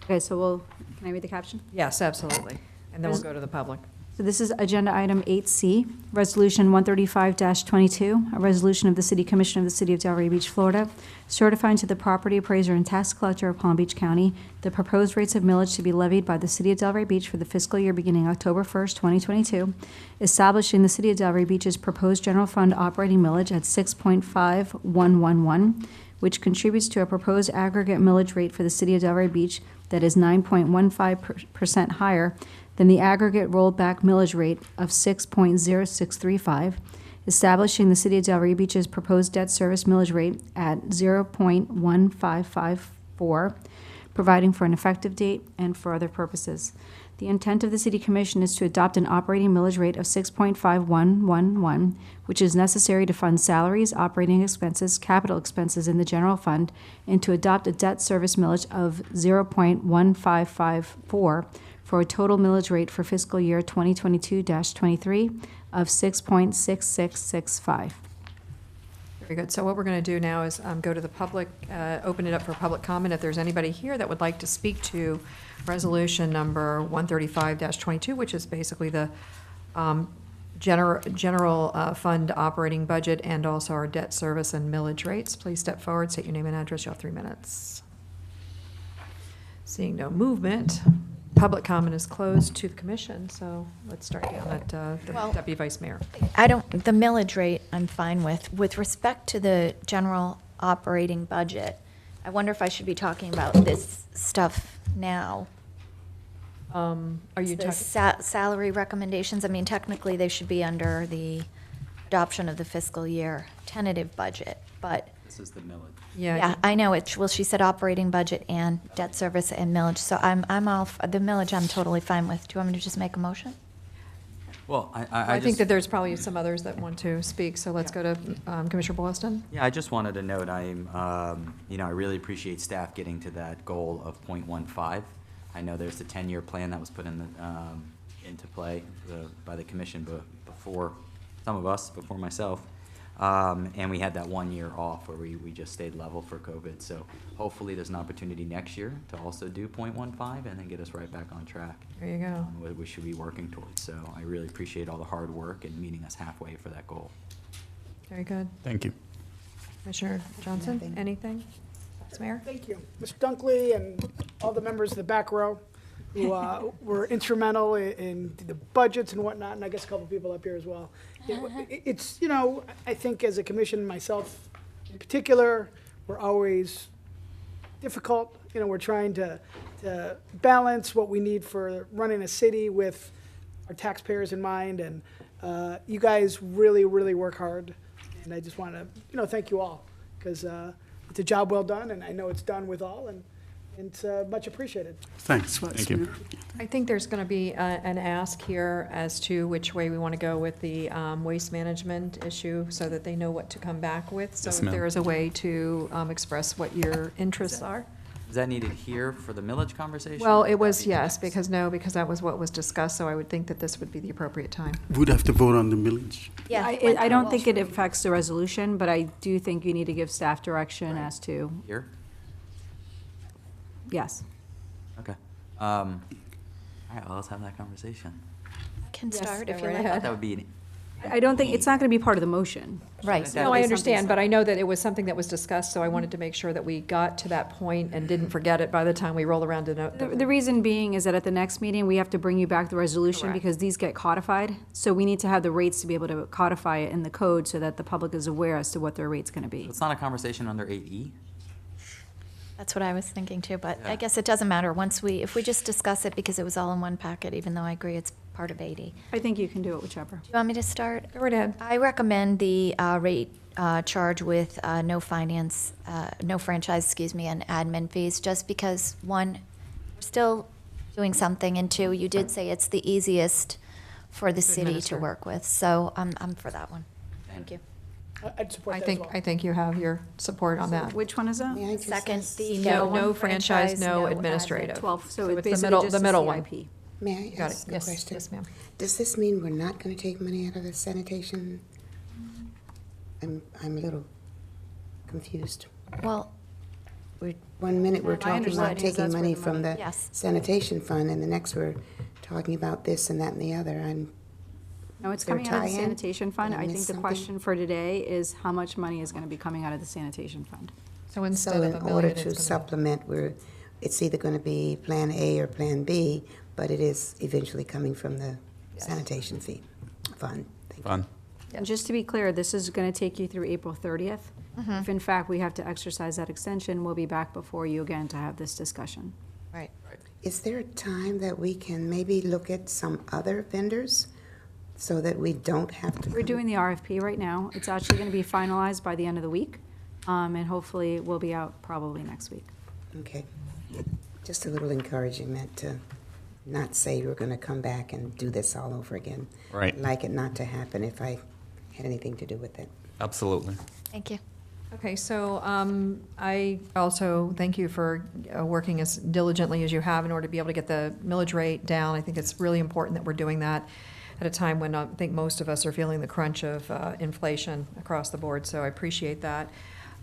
Okay, so can I read the caption? Yes, absolutely. And then we'll go to the public. So this is Agenda Item 8C, Resolution 135-22, a resolution of the City Commission of the City of Delray Beach, Florida, certifying to the property appraiser and tax collector of Palm Beach County the proposed rates of millage to be levied by the City of Delray Beach for the fiscal year beginning October 1st, 2022, establishing the City of Delray Beach's proposed general fund operating millage at 6.5111, which contributes to a proposed aggregate millage rate for the City of Delray Beach that is 9.15% higher than the aggregate rolled back millage rate of 6.0635, establishing the City of Delray Beach's proposed debt service millage rate at 0.1554, providing for an effective date and for other purposes. The intent of the City Commission is to adopt an operating millage rate of 6.5111, which is necessary to fund salaries, operating expenses, capital expenses in the general fund, and to adopt a debt service millage of 0.1554 for a total millage rate for fiscal year 2022-23 of 6.6665. Very good. So what we're going to do now is go to the public, open it up for public comment. If there's anybody here that would like to speak to resolution number 135-22, which is basically the general fund operating budget and also our debt service and millage rates, please step forward, state your name and address. You have 3 minutes. Seeing no movement, public comment is closed to the commission, so let's start down at the Deputy Vice Mayor. The millage rate, I'm fine with. With respect to the general operating budget, I wonder if I should be talking about this stuff now. Are you The talking? salary recommendations, I mean, technically, they should be under the adoption of the fiscal year tentative budget, but, This is the millage. yeah, I know, well, she said operating budget and debt service and millage, so I'm all, the millage I'm totally fine with. Do you want me to just make a motion? Well, I think that there's probably some others that want to speak, so let's go to Commissioner Boylston. Yeah, I just wanted to note, I really appreciate staff getting to that goal of 0.15. I know there's the 10-year plan that was put in into play by the commission before some of us, before myself. And we had that 1 year off where we just stayed level for COVID. So hopefully there's an opportunity next year to also do 0.15 and then get us right back on track. There you go. What we should be working towards. So I really appreciate all the hard work and meeting us halfway for that goal. Very good. Thank you. Commissioner Johnson, anything? Vice Mayor? Thank you. Mr. Dunkley and all the members of the back row who were instrumental in the budgets and whatnot, and I guess a couple people up here as well. It's, I think as a commission, myself in particular, we're always difficult. We're trying to balance what we need for running a city with our taxpayers in mind, and you guys really, really work hard. And I just want to, thank you all, because it's a job well done, and I know it's done with all, and it's much appreciated. Thanks, Vice Mayor. I think there's going to be an ask here as to which way we want to go with the waste management issue so that they know what to come back with. So Yes, if ma'am. there is a way to express what your interests are. Is that needed here for the millage conversation? Well, or it would that was, be yes, next? because that was what was discussed, so I would think that this would be the appropriate time. We'd have to vote on the millage. Yeah. I don't think it affects the resolution, but I do think you need to give staff direction as to, Here? yes. Okay. All right, well, let's have that conversation. Can Yes, start go if you right like. ahead. That would be, I don't think, it's not going to be part of the motion. Right. No, I understand, but I know that it was something that was discussed, so I wanted to make sure that we got to that point and didn't forget it by the time we roll around to The reason being is that at the next meeting, we have to bring you back the resolution Correct. because these get codified. So we need to have the rates to be able to codify it in the code so that the public is aware as to what their rate's going to be. it's not a conversation under 8E? That's what I was thinking too, but Yeah. I guess it doesn't matter if we just discuss it because it was all in one packet, even though I agree it's part of 80. I think you can do it whichever. Do you want me to start? Go right ahead. I recommend the rate charge with no franchise, and admin fees, just because, one, we're still doing something, and two, you did say it's the easiest for the city to administer. work with, so I'm for that one. Thank you. I'd support I that as think, well. I think you have your support on that. Which one is that? May I just Second, ask- the No franchise, no admin. administrative. 12, so it's it's basically the just middle one. CIP. May I Got it, ask a yes, question? yes, ma'am. Does this mean we're not going to take money out of the sanitation? I'm a little confused. Well, One minute we're My talking about understanding is taking that's where money the from money- the Yes. sanitation fund, and the next we're talking about this and that and the other. No, it's Is there a coming out of the tie-in? sanitation fund. Did I I miss think the something? question for today is how much money is going to be coming out of the sanitation fund? So instead So of in a order million, to it's gonna supplement, it's either going to be Plan A or Plan B, but it is eventually coming from the sanitation fee fund. Thank you. Fun. And just to be clear, this is going to take you through April 30th. If in fact we have to exercise that extension, we'll be back before you again to have this discussion. Right. Is there a time that we can maybe look at some other vendors so that we don't have to? We're doing the RFP right now. It's actually going to be finalized by the end of the week, and hopefully we'll be out probably next week. Okay. Just a little encouragement to not say we're going to come back and do this all over again. Right. I'd like it not to happen if I had anything to do with it. Absolutely. Thank you. Okay, so I also thank you for working as diligently as you have in order to be able to get the millage rate down. I think it's really important that we're doing that at a time when I think most of us are feeling the crunch of inflation across the board, so I appreciate that.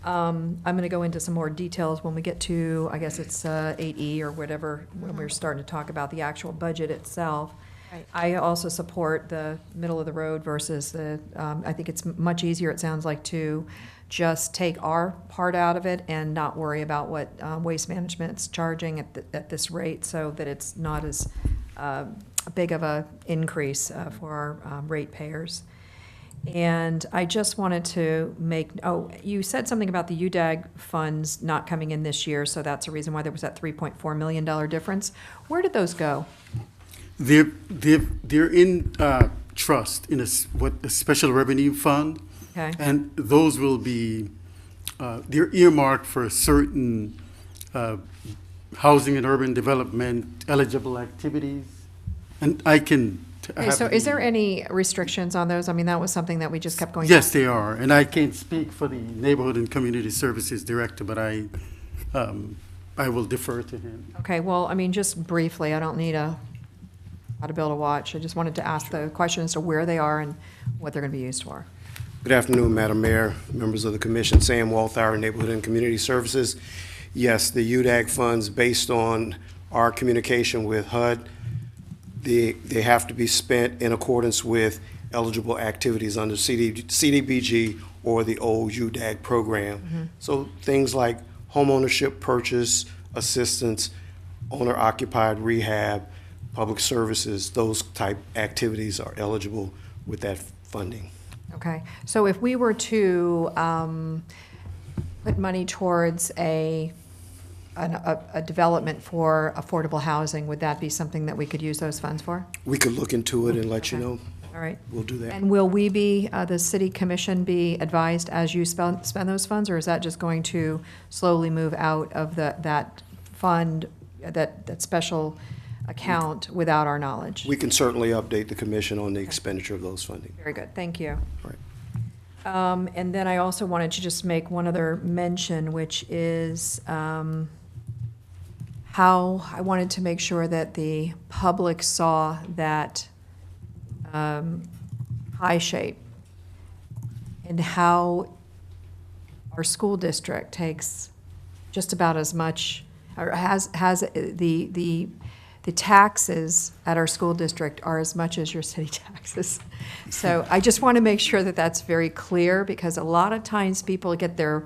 I'm going to go into some more details when we get to, I guess it's 8E or whatever, when we're starting to talk about the actual budget itself. Right. I also support the middle of the road versus the, I think it's much easier, it sounds like, to just take our part out of it and not worry about what Waste Management's charging at this rate, so that it's not as big of a increase for our ratepayers. And I just wanted to make, you said something about the UDAG funds not coming in this year, so that's a reason why there was that $3.4 million difference. Where did those go? They're in trust in a special revenue fund. Okay. And those will be, they're earmarked for certain housing and urban development eligible activities. And I can. Okay, so is there any restrictions on those? I mean, that was something that we just kept going. Yes, they are. And I can't speak for the Neighborhood and Community Services Director, but I will defer to him. Okay, well, I mean, just briefly, I don't need how to build a watch. I just wanted to ask the question as to where they are and what they're going to be used for. Good afternoon, Madam Mayor, members of the Commission. Sam Walthour, Neighborhood and Community Services. Yes, the UDAG funds, based on our communication with HUD, they have to be spent in accordance with eligible activities under CDBG or the old UDAG program. Mm-hmm. So things like homeownership purchase assistance, owner-occupied rehab, public services, those type activities are eligible with that funding. Okay, so if we were to put money towards a development for affordable housing, would that be something that we could use those funds for? We could look into it and let you know. All right. We'll do that. And will we be, the city commission be advised as you spend those funds, or is that just going to slowly move out of that fund, that special account without our knowledge? We can certainly update the commission on the expenditure of those funding. Very good, thank you. Right. And then I also wanted to just make one other mention, which is how I wanted to make sure that the public saw that high shape and how our school district takes just about as much, or has the taxes at our school district are as much as your city taxes. So I just want to make sure that that's very clear, because a lot of times people get their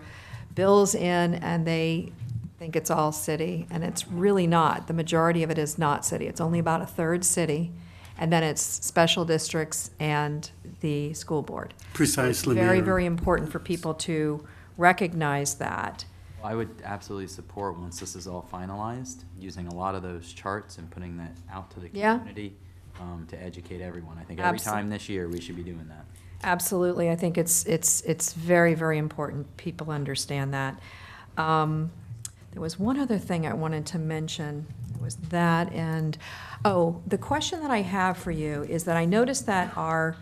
bills in and they think it's all city, and it's really not. The majority of it is not city. It's only about a third city, and then it's special districts and the school board. Precisely, So it's very, Mayor. very important for people to recognize that. I would absolutely support, once this is all finalized, using a lot of those charts and putting that out to the Yeah. community to educate everyone. I think every time this year, we should be doing that. Absolutely. I think it's very, very important people understand that. There was one other thing I wanted to mention. It was that, and, oh, the question that I have for you is that I noticed that our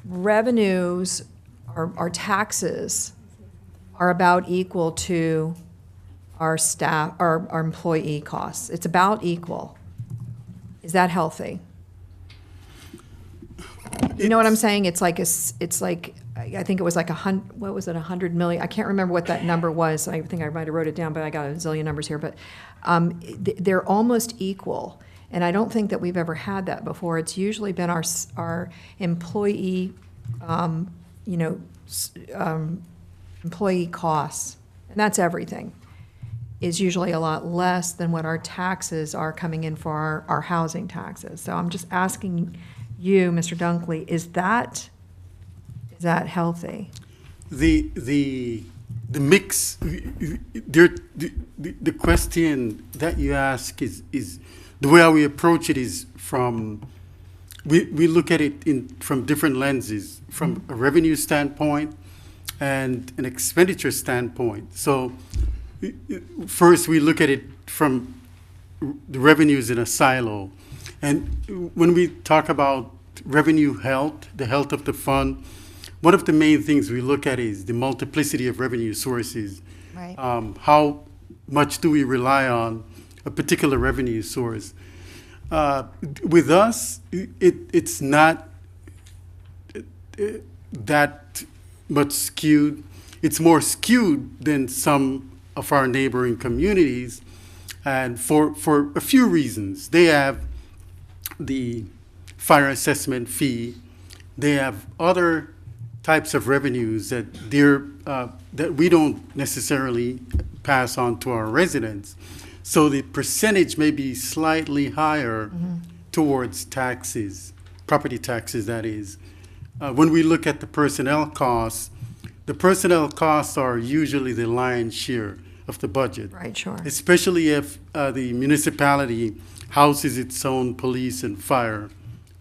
revenues, our taxes are about equal to our staff, our employee costs. It's about equal. Is that healthy? You know what I'm saying? It's like I think it was like what was it, 100 million? I can't remember what that number was. I think I might have wrote it down, but I got a zillion numbers here. But they're almost equal, and I don't think that we've ever had that before. It's usually been our employee, employee costs, and that's everything, is usually a lot less than what our taxes are coming in for our housing taxes. So I'm just asking you, Mr. Dunkley, is that healthy? The mix, the question that you ask is the way we approach it is we look at it from different lenses, from a revenue standpoint and an expenditure standpoint. So first we look at it from the revenues in a silo. And when we talk about revenue health, the health of the fund, one of the main things we look at is the multiplicity of revenue sources. Right. How much do we rely on a particular revenue source? With us, it's not that much skewed. It's more skewed than some of our neighboring communities, and for a few reasons. They have the fire assessment fee. They have other types of revenues that that we don't necessarily pass on to our residents. So the percentage may be slightly higher towards taxes, property taxes, that is. When we look at the personnel costs are usually the lion's share of the budget. Right, sure. Especially if the municipality houses its own police and fire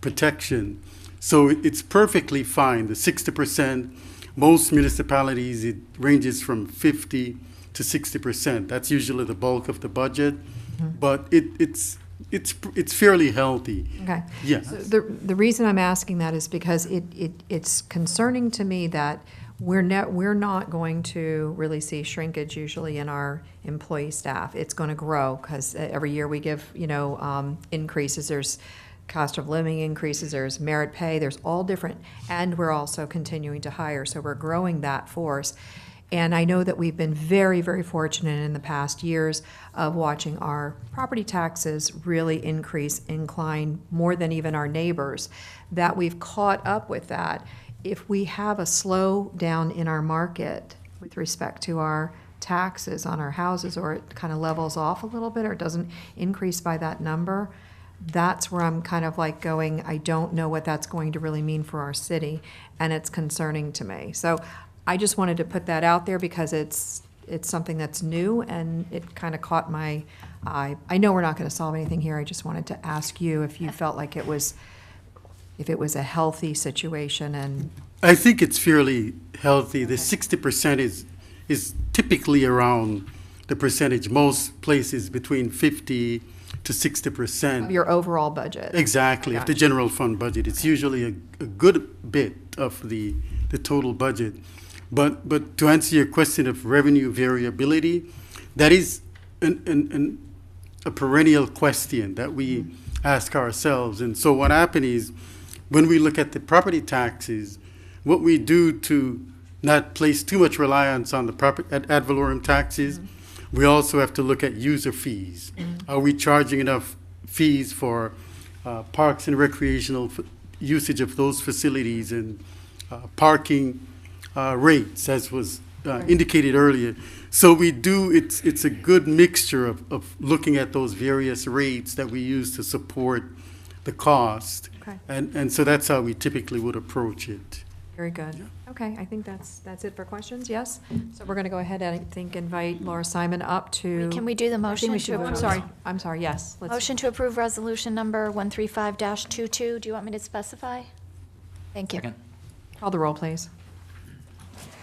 protection. So it's perfectly fine. The 60%, most municipalities, it ranges from 50 to 60%. That's usually the bulk of the budget, but it's fairly healthy. Okay. Yes. So the reason I'm asking that is because it's concerning to me that we're not going to really see shrinkage usually in our employee staff. It's going to grow because every year we give increases. There's cost of living increases, there's merit pay, there's all different, and we're also continuing to hire, so we're growing that force. And I know that we've been very, very fortunate in the past years of watching our property taxes really incline more than even our neighbors, that we've caught up with that. If we have a slowdown in our market with respect to our taxes on our houses, or it kind of levels off a little bit, or it doesn't increase by that number, that's where I'm kind of like going, I don't know what that's going to really mean for our city, and it's concerning to me. So I just wanted to put that out there because it's something that's new, and it kind of caught my eye. I know we're not going to solve anything here. I just wanted to ask you if you felt like if it was a healthy situation. And I think it's fairly healthy. The 60% is typically around the percentage. Most places between 50 to 60%. Of your overall budget. Exactly, of the general fund budget. It's usually a good bit of the total budget. But to answer your question of revenue variability, that is a perennial question that we ask ourselves. And so what happened is, when we look at the property taxes, what we do to not place too much reliance on the ad valorem taxes, we also have to look at user fees. Are we charging enough fees for parks and recreational usage of those facilities, and parking rates, as was indicated earlier? So we do, it's a good mixture of looking at those various rates that we use to support the cost. Okay. And so that's how we typically would approach it. Very good. Okay, I think that's it for questions, yes? So we're going to go ahead and, I think, invite Laura Simon up to. Can we do the motion? I'm sorry, yes. Let's- Motion to approve resolution number 135-22. Do you want me to specify? Thank you. Second. Call the roll, please.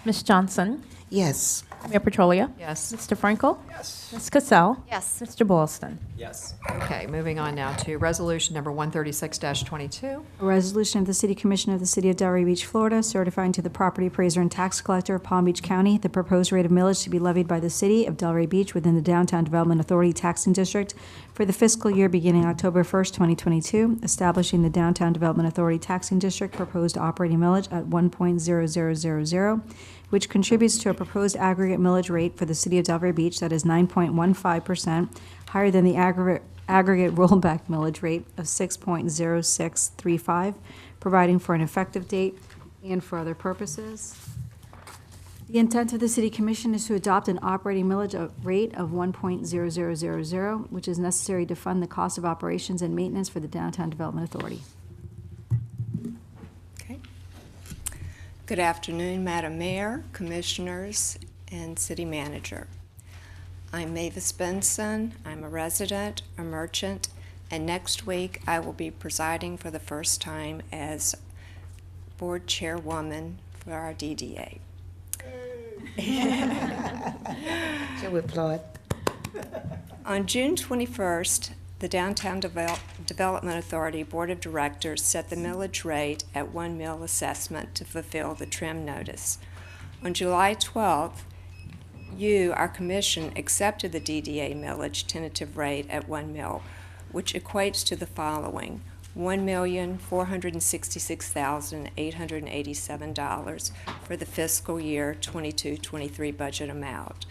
Ms. Johnson? Yes. Mayor Petrolia? Yes. Mr. Frankel? Yes. Ms. Cassell? Yes. Mr. Boylston? Yes. Okay, moving on now to resolution number 136-22. A resolution of the City Commission of the City of Delray Beach, Florida, certifying to the property appraiser and tax collector of Palm Beach County the proposed rate of millage to be levied by the City of Delray Beach within the Downtown Development Authority taxing district for the fiscal year beginning October 1st, 2022, establishing the Downtown Development Authority taxing district proposed operating millage at 1.0000, which contributes to a proposed aggregate millage rate for the City of Delray Beach that is 9.15%, higher than the aggregate rollback millage rate of 6.0635, providing for an effective date and for other purposes. The intent of the City Commission is to adopt an operating millage rate of 1.0000, which is necessary to fund the cost of operations and maintenance for the Downtown Development Authority. Good afternoon, Madam Mayor, Commissioners, and City Manager. I'm Mavis Benson. I'm a resident, a merchant, and next week I will be presiding for the first time as Board Chairwoman for our DDA. Shall we applaud? On June 21st, the Downtown Development Authority Board of Directors set the millage rate at 1 mil assessment to fulfill the trim notice. On July 12th, you, our commission, accepted the DDA millage tentative rate at 1 mil, which equates to the following: $1,466,887 for the fiscal year 22-23 budget amount.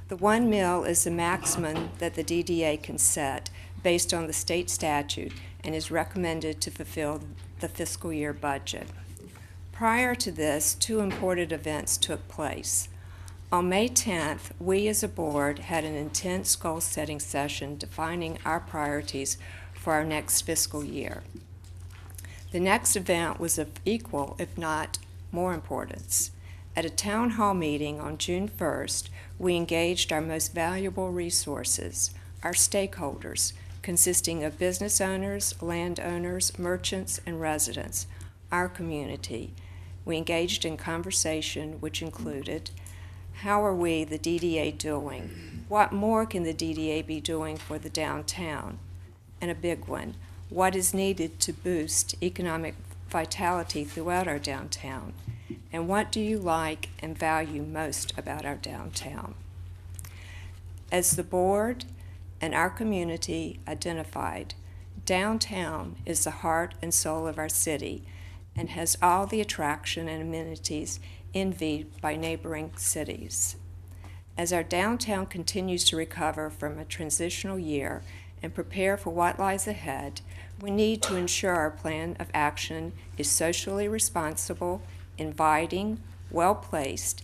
The 1 mil is the maximum that the DDA can set based on the state statute and is recommended to fulfill the fiscal year budget. Prior to this, two important events took place. On May 10th, we as a board had an intense goal-setting session defining our priorities for our next fiscal year. The next event was of equal, if not more importance. At a town hall meeting on June 1st, we engaged our most valuable resources, our stakeholders, consisting of business owners, landowners, merchants, and residents, our community. We engaged in conversation which included: how are we, the DDA, doing? What more can the DDA be doing for the downtown? And a big one: what is needed to boost economic vitality throughout our downtown? And what do you like and value most about our downtown? As the board and our community identified, downtown is the heart and soul of our city and has all the attraction and amenities envied by neighboring cities. As our downtown continues to recover from a transitional year and prepare for what lies ahead, we need to ensure our plan of action is socially responsible, inviting, well-placed,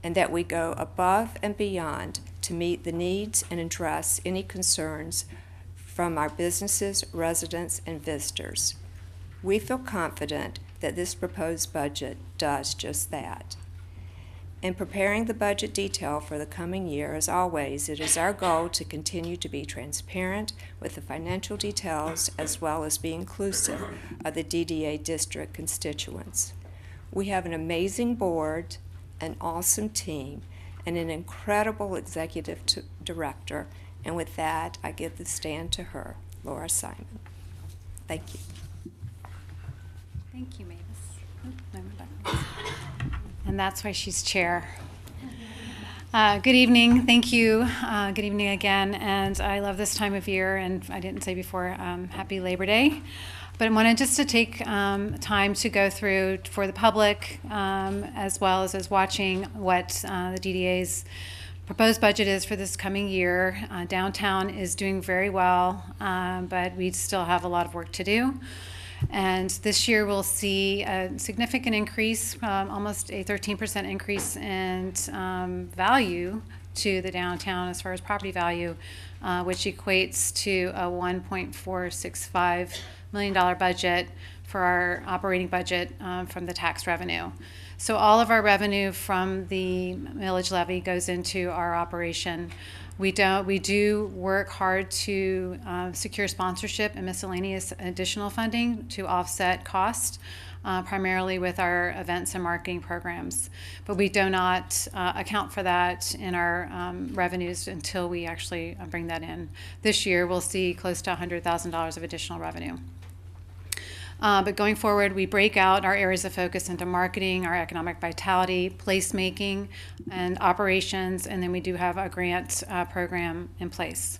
and that we go above and beyond to meet the needs and address any concerns from our businesses, residents, and visitors. We feel confident that this proposed budget does just that. In preparing the budget detail for the coming year, as always, it is our goal to continue to be transparent with the financial details as well as be inclusive of the DDA district constituents. We have an amazing board, an awesome team, and an incredible executive director, and with that, I give the stand to her, Laura Simon. Thank you. Thank you, Mavis. Oh, no, we're back. and that's why she's chair. Good evening, thank you. Good evening again, and I love this time of year, and I didn't say before, happy Labor Day. But I wanted just to take time to go through for the public, as well as watching what the DDA's proposed budget is for this coming year. Downtown is doing very well, but we still have a lot of work to do. And this year we'll see a significant increase, almost a 13% increase in value to the downtown as far as property value, which equates to a $1.465 million budget for our operating budget from the tax revenue. So all of our revenue from the millage levy goes into our operation. We do work hard to secure sponsorship and miscellaneous additional funding to offset cost, primarily with our events and marketing programs. But we do not account for that in our revenues until we actually bring that in. This year, we'll see close to $100,000 of additional revenue. But going forward, we break out our areas of focus into marketing, our economic vitality, placemaking, and operations, and then we do have a grant program in place.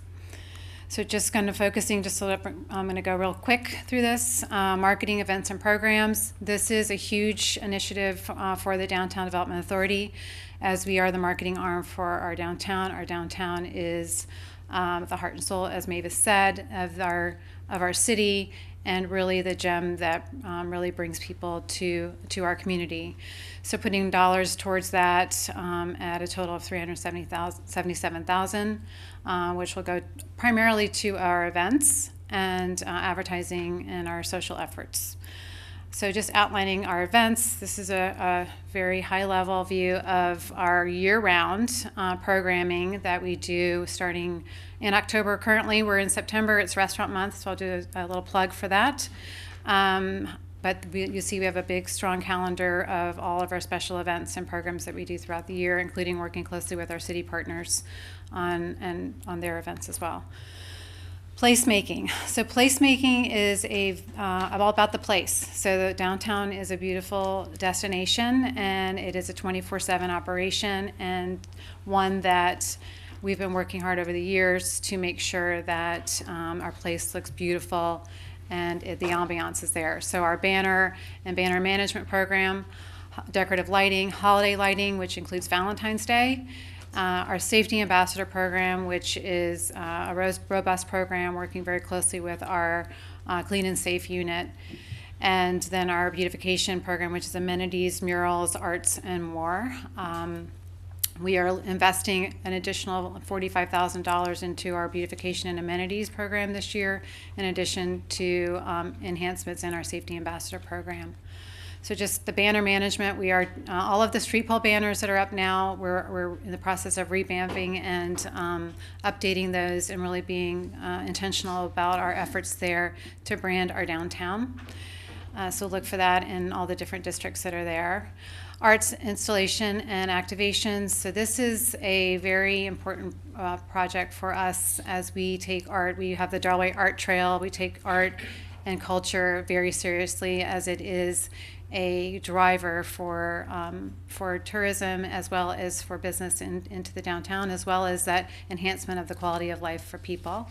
So just kind of focusing, just so that I'm going to go real quick through this. Marketing, events, and programs. This is a huge initiative for the Downtown Development Authority, as we are the marketing arm for our downtown. Our downtown is the heart and soul, as Mavis said, of our city, and really the gem that really brings people to our community. So putting dollars towards that at a total of $377,000, which will go primarily to our events and advertising and our social efforts. So just outlining our events, this is a very high-level view of our year-round programming that we do starting in October. Currently, we're in September. It's Restaurant Month, so I'll do a little plug for that. But you see we have a big, strong calendar of all of our special events and programs that we do throughout the year, including working closely with our city partners on their events as well. Placemaking. So placemaking is all about the place. So the downtown is a beautiful destination, and it is a 24/7 operation, and one that we've been working hard over the years to make sure that our place looks beautiful and the ambiance is there. So our banner and banner management program, decorative lighting, holiday lighting, which includes Valentine's Day, our safety ambassador program, which is a robust program working very closely with our clean and safe unit, and then our beautification program, which is amenities, murals, arts, and more. We are investing an additional $45,000 into our beautification and amenities program this year, in addition to enhancements in our safety ambassador program. So just the banner management, we are, all of the street pole banners that are up now, we're in the process of revamping and updating those and really being intentional about our efforts there to brand our downtown. So look for that in all the different districts that are there. Arts installation and activations. So this is a very important project for us as we take art. We have the Darway Art Trail. We take art and culture very seriously, as it is a driver for tourism as well as for business into the downtown, as well as that enhancement of the quality of life for people.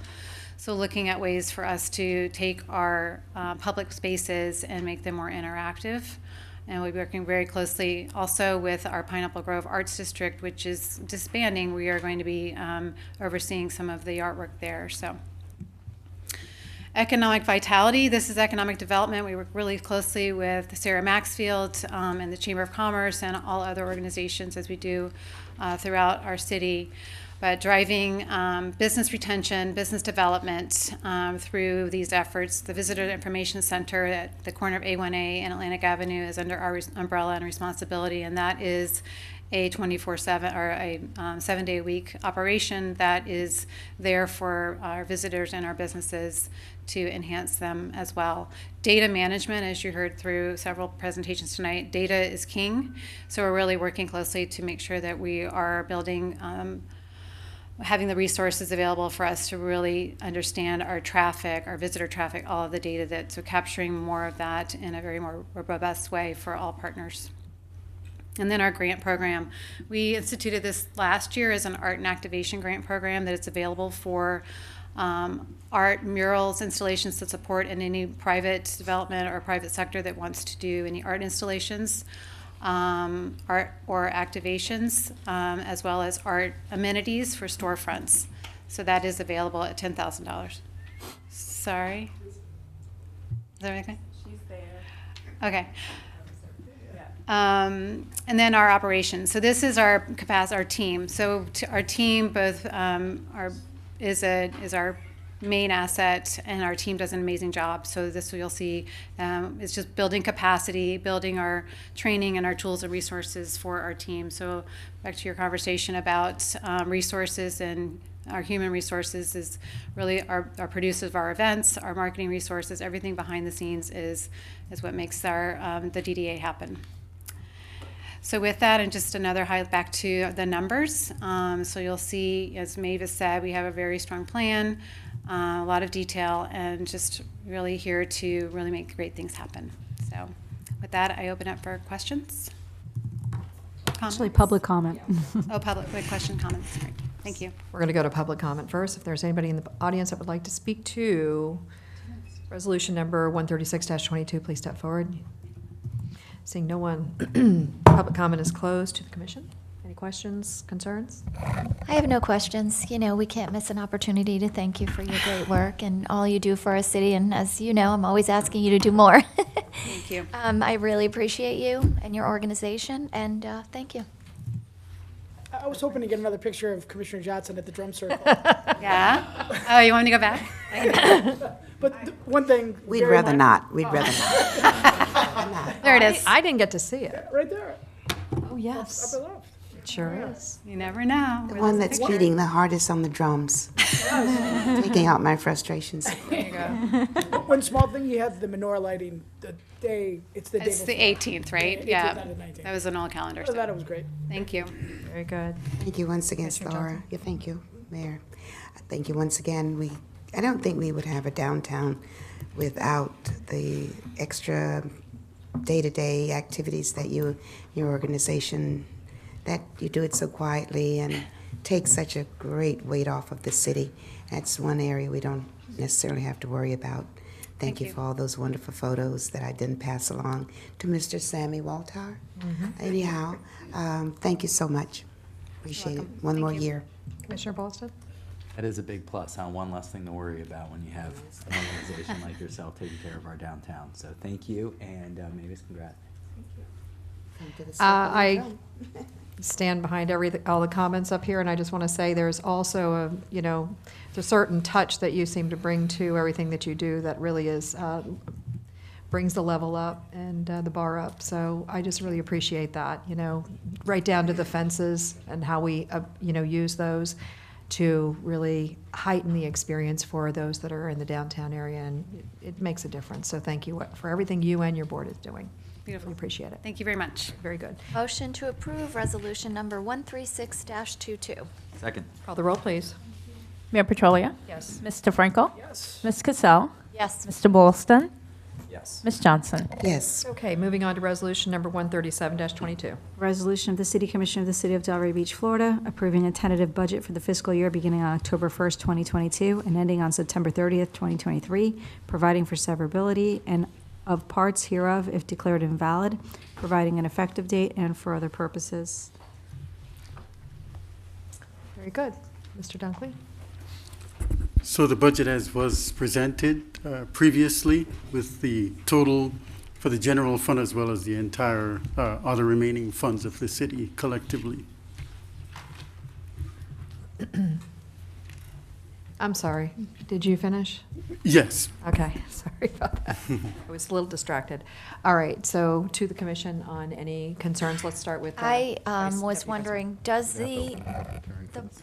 So looking at ways for us to take our public spaces and make them more interactive. And we'll be working very closely also with our Pineapple Grove Arts District, which is disbanding. We are going to be overseeing some of the artwork there. So, economic vitality. This is economic development. We work really closely with Sarah Maxfield and the Chamber of Commerce and all other organizations, as we do throughout our city. But driving business retention, business development through these efforts. The Visitor Information Center at the corner of A1A and Atlantic Avenue is under our umbrella and responsibility, and that is a 24/7 or a 7-day-a-week operation that is there for our visitors and our businesses to enhance them as well. Data management, as you heard through several presentations tonight, data is king. So we're really working closely to make sure that we are building having the resources available for us to really understand our traffic, our visitor traffic, all of the data so capturing more of that in a very more robust way for all partners. And then our grant program. We instituted this last year as an art and activation grant program that it's available for art, murals, installations that support in any private development or private sector that wants to do any art installations, art or activations, as well as art amenities for storefronts. So that is available at $10,000. Sorry? Is there anything? She's there. Okay. And then our operations. So this is our capacity, our team. So our team both is our main asset, and our team does an amazing job. So this you'll see is just building capacity, building our training and our tools and resources for our team. So back to your conversation about resources, and our human resources is really our producers of our events, our marketing resources, everything behind the scenes is what makes our the DDA happen. So with that, and just another highlight back to the numbers. So you'll see, as Mavis said, we have a very strong plan, a lot of detail, and just really here to really make great things happen. So with that, I open up for questions. Actually, public comment. Oh, public question, comments. Great. Thank you. We're going to go to public comment first. If there's anybody in the audience that would like to speak to resolution number 136-22, please step forward. Seeing no one, public comment is closed to the commission. Any questions, concerns? I have no questions. You know, we can't miss an opportunity to thank you for your great work and all you do for our city. And as you know, I'm always asking you to do more. Thank you. I really appreciate you and your organization, and thank you. I was hoping to get another picture of Commissioner Johnson at the drum circle. Yeah? Oh, you want me to go back? But one thing. We'd rather not. We'd rather not. There it is. I didn't get to see it. Right there. Oh, yes. Upper left. It sure is. You never know. The one that's beating the hardest on the drums. Taking out my frustrations. There you go. One small thing, you have the menorah lighting the day, it's the day It's before. the 18th, right? Yeah. 18th out of 19th. That was an all calendar. I thought it was great. Thank you. Very good. Thank you once again, Commissioner Laura. Johnson. Yeah, thank you, Mayor. Thank you once again. I don't think we would have a downtown without the extra day-to-day activities that your organization, that you do it so quietly and take such a great weight off of the city. That's one area we don't necessarily have to worry about. Thank you for all those wonderful photos that I didn't pass along to Mr. Sammy Walter. Anyhow, thank you so much. Appreciate it. One more year. Commissioner Boston? That is a big plus, huh? One less thing to worry about when you have an organization like yourself taking care of our downtown. So thank you, and Mavis, congrats. I stand behind all the comments up here, and I just want to say there's also a certain touch that you seem to bring to everything that you do that really is brings the level up and the bar up. So I just really appreciate that. Right down to the fences and how we use those to really heighten the experience for those that are in the downtown area, and it makes a difference. So thank you for everything you and your board is doing. Beautiful. We appreciate it. Thank you very much. Very good. Motion to approve resolution number 136-22. Second. Call the roll, please. Mayor Petrolia? Yes. Mr. Frankel? Yes. Ms. Cassell? Yes. Mr. Boylston? Yes. Ms. Johnson? Yes. Okay, moving on to resolution number 137-22. Resolution of the City Commission of the City of Delray Beach, Florida, approving a tentative budget for the fiscal year beginning on October 1st, 2022, and ending on September 30th, 2023, providing for severability and of parts hereof if declared invalid, providing an effective date, and for other purposes. Very good. Mr. Dunkley? So the budget as was presented previously with the total for the general fund as well as the entire other remaining funds of the city collectively. I'm sorry. Did you finish? Yes. Okay, sorry about that. I was a little distracted. All right, so to the commission on any concerns, let's start with. I was wondering, does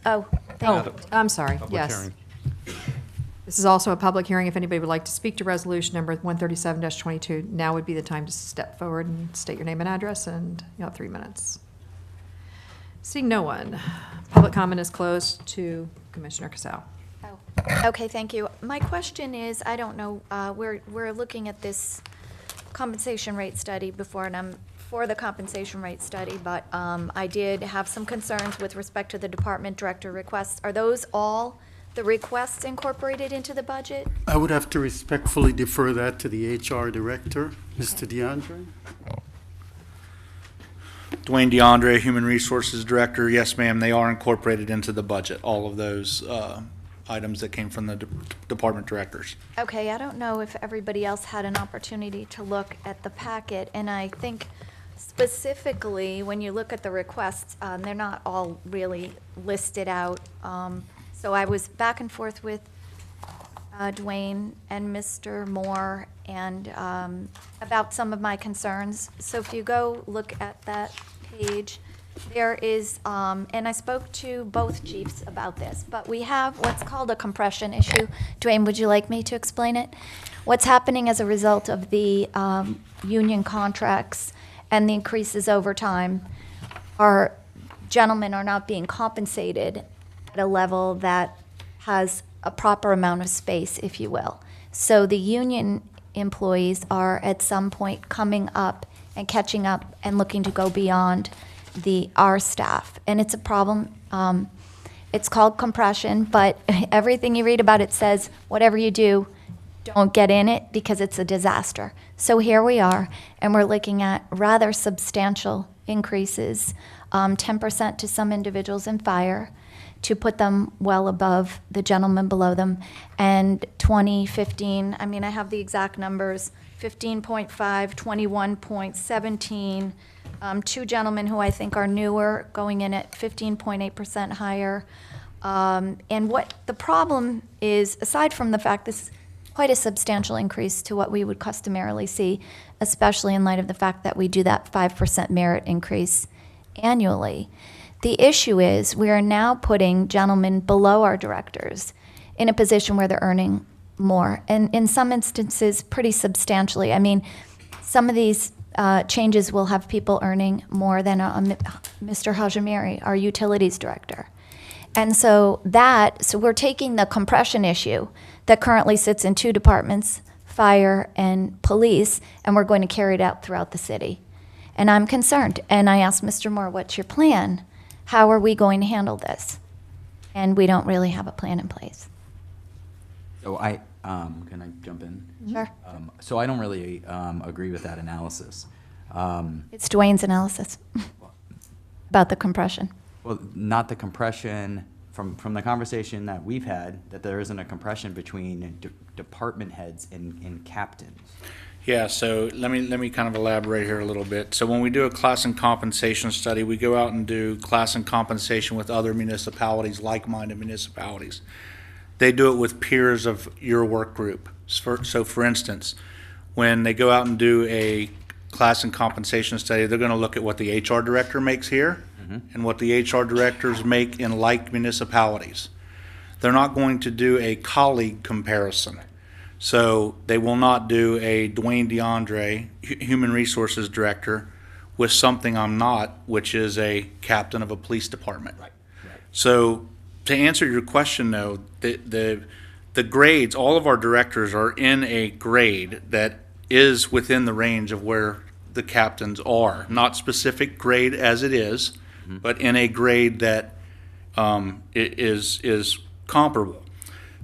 I'm sorry, Public yes. hearing. This is also a public hearing. If anybody would like to speak to resolution number 137-22, now would be the time to step forward and state your name and address, and you have 3 minutes. Seeing no one, public comment is closed to Commissioner Cassell. Okay, thank you. My question is, I don't know, we're looking at this compensation rate study before, and I'm for the compensation rate study, but I did have some concerns with respect to the department director requests. Are those all the requests incorporated into the budget? I would have to respectfully defer that to the HR director, Mr. DeAndre. Dwayne DeAndre, Human Resources Director. Yes, ma'am, they are incorporated into the budget, all of those items that came from the department directors. Okay, I don't know if everybody else had an opportunity to look at the packet, and I think specifically, when you look at the requests, they're not all really listed out. So I was back and forth with Dwayne and Mr. Moore and about some of my concerns. So if you go look at that page, there is, and I spoke to both chiefs about this, but we have what's called a compression issue. Dwayne, would you like me to explain it? What's happening as a result of the union contracts and the increases over time, our gentlemen are not being compensated at a level that has a proper amount of space, if you will. So the union employees are at some point coming up and catching up and looking to go beyond our staff. And it's a problem. It's called compression, but everything you read about it says, whatever you do, don't get in it because it's a disaster. So here we are, and we're looking at rather substantial increases, 10% to some individuals in fire, to put them well above the gentleman below them, and 15, I mean, I have the exact numbers, 15.5, 21.17, two gentlemen who I think are newer, going in at 15.8% higher. And what the problem is, aside from the fact this is quite a substantial increase to what we would customarily see, especially in light of the fact that we do that 5% merit increase annually, the issue is we are now putting gentlemen below our directors in a position where they're earning more, and in some instances, pretty substantially. I mean, some of these changes will have people earning more than Mr. Hajimiri, our utilities director. And so we're taking the compression issue that currently sits in two departments, fire and police, and we're going to carry it out throughout the city. And I'm concerned. And I asked Mr. Moore, what's your plan? How are we going to handle this? And we don't really have a plan in place. So can I jump in? Sure. So I don't really agree with that analysis. It's Dwayne's analysis about the compression. Well, not the compression, from the conversation that we've had, that there isn't a compression between department heads and captains. Yeah, so let me kind of elaborate here a little bit. So when we do a class and compensation study, we go out and do class and compensation with other municipalities, like-minded municipalities. They do it with peers of your work group. So for instance, when they go out and do a class and compensation study, they're going to look at what the HR director makes here and what the HR directors make in like municipalities. They're not going to do a colleague comparison. So they will not do a Dwayne DeAndre, Human Resources Director, with something I'm not, which is a captain of a police department. Right. So to answer your question, though, the grades, all of our directors are in a grade that is within the range of where the captains are. Not specific grade as it is, but in a grade that is comparable.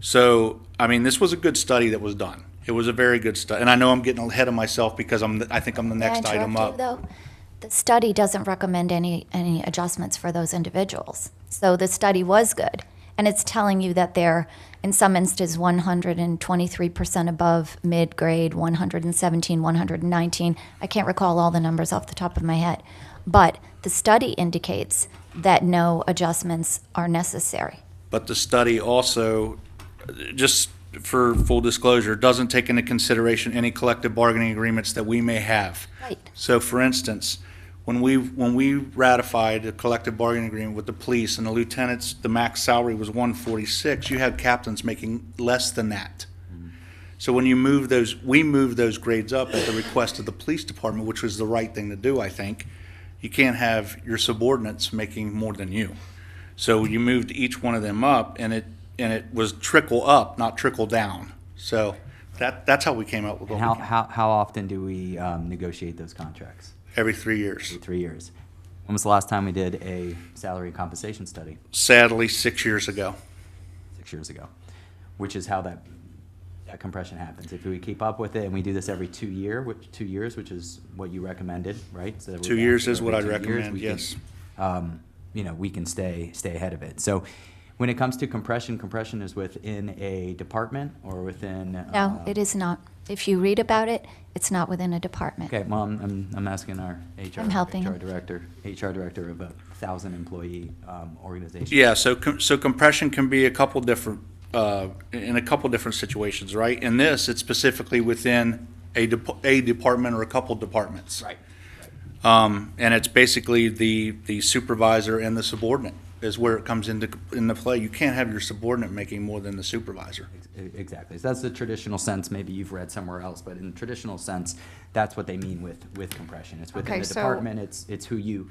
So, I mean, this was a good study that was done. It was a very good study. And I know I'm getting ahead of myself because I think I'm the next item up. Though? The study doesn't recommend any adjustments for those individuals. So the study was good. And it's telling you that they're, in some instances, 123% above mid-grade, 117, 119. I can't recall all the numbers off the top of my head. But the study indicates that no adjustments are necessary. But the study also, just for full disclosure, doesn't take into consideration any collective bargaining agreements that we may have. Right. So for instance, when we ratified a collective bargaining agreement with the police and the lieutenants, the max salary was 146, you had captains making less than that. So when we moved those grades up at the request of the police department, which was the right thing to do, I think. You can't have your subordinates making more than you. So you moved each one of them up, and it was trickle up, not trickle down. So that's how we came up with what we came. How often do we negotiate those contracts? Every 3 years. Every 3 years. When was the last time we did a salary and compensation study? Sadly, 6 years ago. 6 years ago, which is how that compression happens. If we keep up with it and we do this every 2 years, which is what you recommended, right? So that we're 2 back years to is what every I'd 2 years, recommend, we can, yes. we can stay ahead of it. So when it comes to compression is within a department or within? No, it is not. If you read about it, it's not within a department. Okay, well, I'm asking our I'm helping. HR director of a 1,000-employee organization. Yeah, so compression can be a couple different, in a couple different situations, right? In this, it's specifically within a department or a couple departments. Right. And it's basically the supervisor and the subordinate is where it comes into play. You can't have your subordinate making more than the supervisor. Exactly. So that's the traditional sense. Maybe you've read somewhere else, but in the traditional sense, that's what they mean with compression. It's within the department. It's who you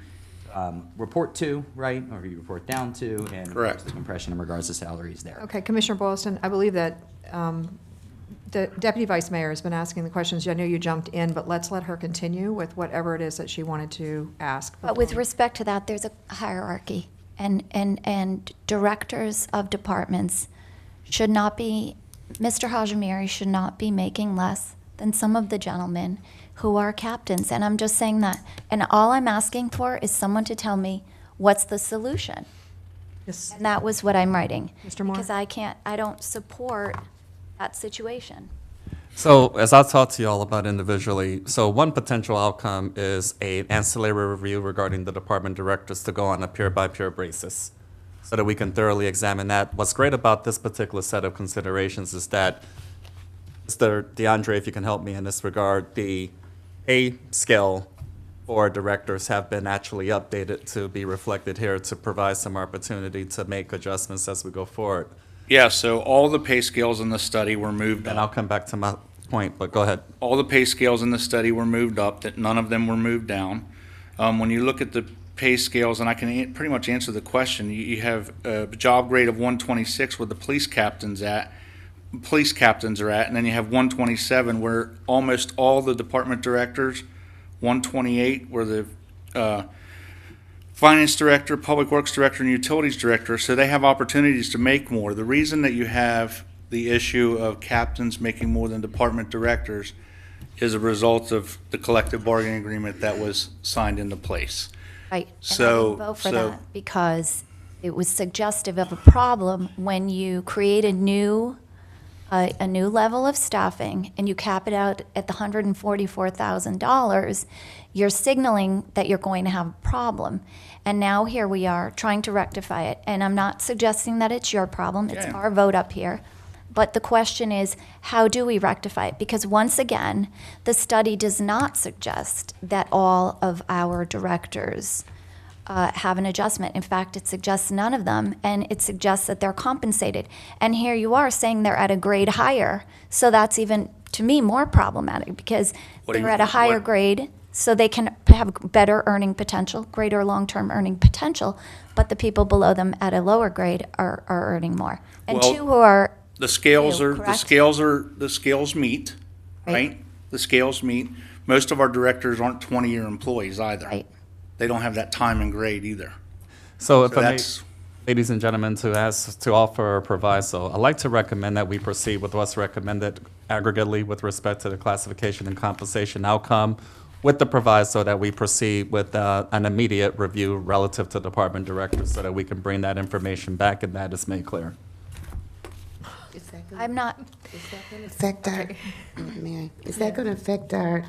report to, right, or who you report down to, and correct. The compression in regards to salaries there. Okay, Commissioner Boylston, I believe that the Deputy Vice Mayor has been asking the questions. I know you jumped in, but let's let her continue with whatever it is that she wanted to ask. But with respect to that, there's a hierarchy, and directors of departments should not be, Mr. Hajimiri should not be making less than some of the gentlemen who are captains. And I'm just saying that. And all I'm asking for is someone to tell me what's the solution. Yes. And that was what I'm writing. Mr. Moore? Because I don't support that situation. So as I'll talk to you all about individually, so one potential outcome is an ancillary review regarding the department directors to go on a peer-by-peer basis so that we can thoroughly examine that. What's great about this particular set of considerations is that, Mr. DeAndre, if you can help me in this regard, the pay scale for directors have been actually updated to be reflected here to provide some opportunity to make adjustments as we go forward. Yeah, so all the pay scales in the study were moved And up. I'll come back to my point, but go ahead. All the pay scales in the study were moved up, that none of them were moved down. When you look at the pay scales, and I can pretty much answer the question, you have a job grade of 126 where the police captains are at, and then you have 127 where almost all the department directors, 128 where the finance director, public works director, and utilities director, so they have opportunities to make more. The reason that you have the issue of captains making more than department directors is a result of the collective bargaining agreement that was signed into place. Right. So- and I didn't vote for so- that because it was suggestive of a problem when you create a new level of staffing and you cap it out at the $144,000. You're signaling that you're going to have a problem. And now here we are trying to rectify it. And I'm not suggesting that it's your problem. It's Yeah. our vote up here. But the question is, how do we rectify it? Because once again, the study does not suggest that all of our directors have an adjustment. In fact, it suggests none of them, and it suggests that they're compensated. And here you are saying they're at a grade higher. So that's even, to me, more problematic because What do you- they're at a higher what- grade, so they can have better earning potential, greater long-term earning potential, but the people below them at a lower grade are earning more. And Well, two who are The scales new, are, the correct? scales meet, right? The scales meet. Most of our directors aren't 20-year employees either. Right. They don't have that time and grade either. So if So I may, that's- ladies and gentlemen, to offer a proviso, I'd like to recommend that we proceed with what's recommended aggregately with respect to the classification and compensation outcome, with the proviso that we proceed with an immediate review relative to department directors so that we can bring that information back and that is made clear. I'm not. Affect our, Mary, is that going to affect our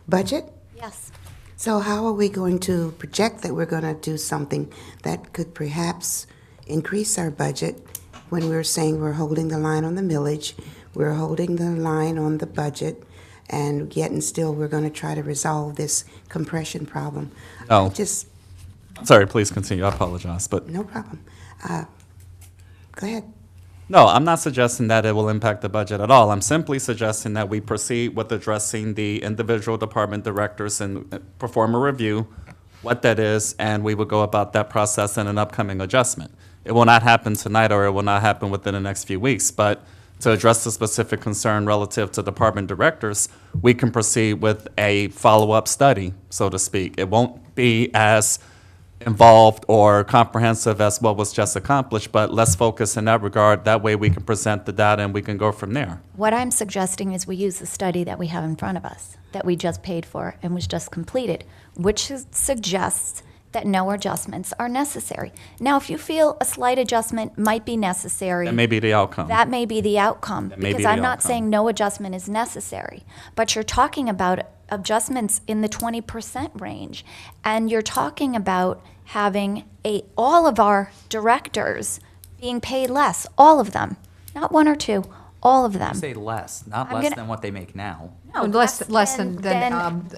budget? Yes. So how are we going to project that we're going to do something that could perhaps increase our budget when we're saying we're holding the line on the millage, we're holding the line on the budget, and yet and still we're going to try to resolve this compression problem? No. Just, Sorry, please continue. I apologize, but no problem. Go ahead. no, I'm not suggesting that it will impact the budget at all. I'm simply suggesting that we proceed with addressing the individual department directors and perform a review, what that is, and we will go about that process in an upcoming adjustment. It will not happen tonight or it will not happen within the next few weeks, but to address the specific concern relative to department directors, we can proceed with a follow-up study, so to speak. It won't be as involved or comprehensive as what was just accomplished, but let's focus in that regard. That way we can present the data and we can go from there. What I'm suggesting is we use the study that we have in front of us, that we just paid for and was just completed, which suggests that no adjustments are necessary. Now, if you feel a slight adjustment might be necessary, That may be the outcome. that may be the outcome. That may be Because the I'm not outcome. saying no adjustment is necessary, but you're talking about adjustments in the 20% range. And you're talking about having all of our directors being paid less, all of them, not one or two, all of them. Say less, not I'm less gonna- than what they make now. No, less than a It's lot about of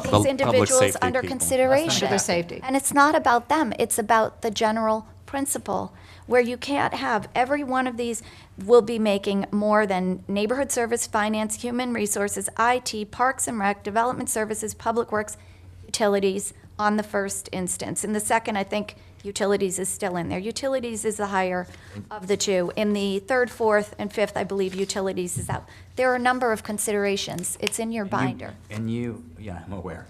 the these public individuals safety under people. consideration. Under the safety. And it's not about them, it's about the general principle, where you can't have, every one of these will be making more than neighborhood service, finance, human resources, IT, parks and rec, development services, public works, utilities on the first instance. In the second, I think utilities is still in there. Utilities is the higher of the two. In the third, fourth, and fifth, I believe utilities is out. There are a number of considerations. It's in your binder. Yeah, I'm aware.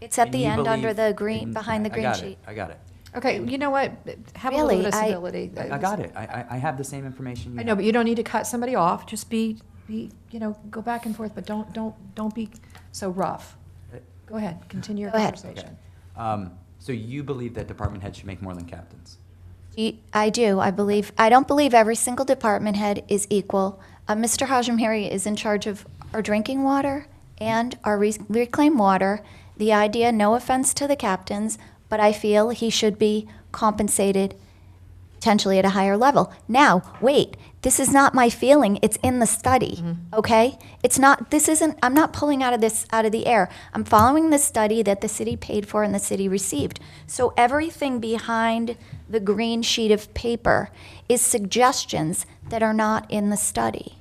It's at And the you end under believe the green, behind the I green got sheet. I got it. Okay, you know what? Have a Really, little bit of I- civility. I got it. I have the same information you I have. know, but you don't need to cut somebody off. Just be, go back and forth, but don't be so rough. Go ahead, continue your Go ahead. conversation. So you believe that department heads should make more than captains? I do. I don't believe every single department head is equal. Mr. Hajimiri is in charge of our drinking water and our reclaimed water. The idea, no offense to the captains, but I feel he should be compensated potentially at a higher level. Now, wait, this is not my feeling, it's in the study, okay? I'm not pulling out of the air. I'm following the study that the city paid for and the city received. So everything behind the green sheet of paper is suggestions that are not in the study.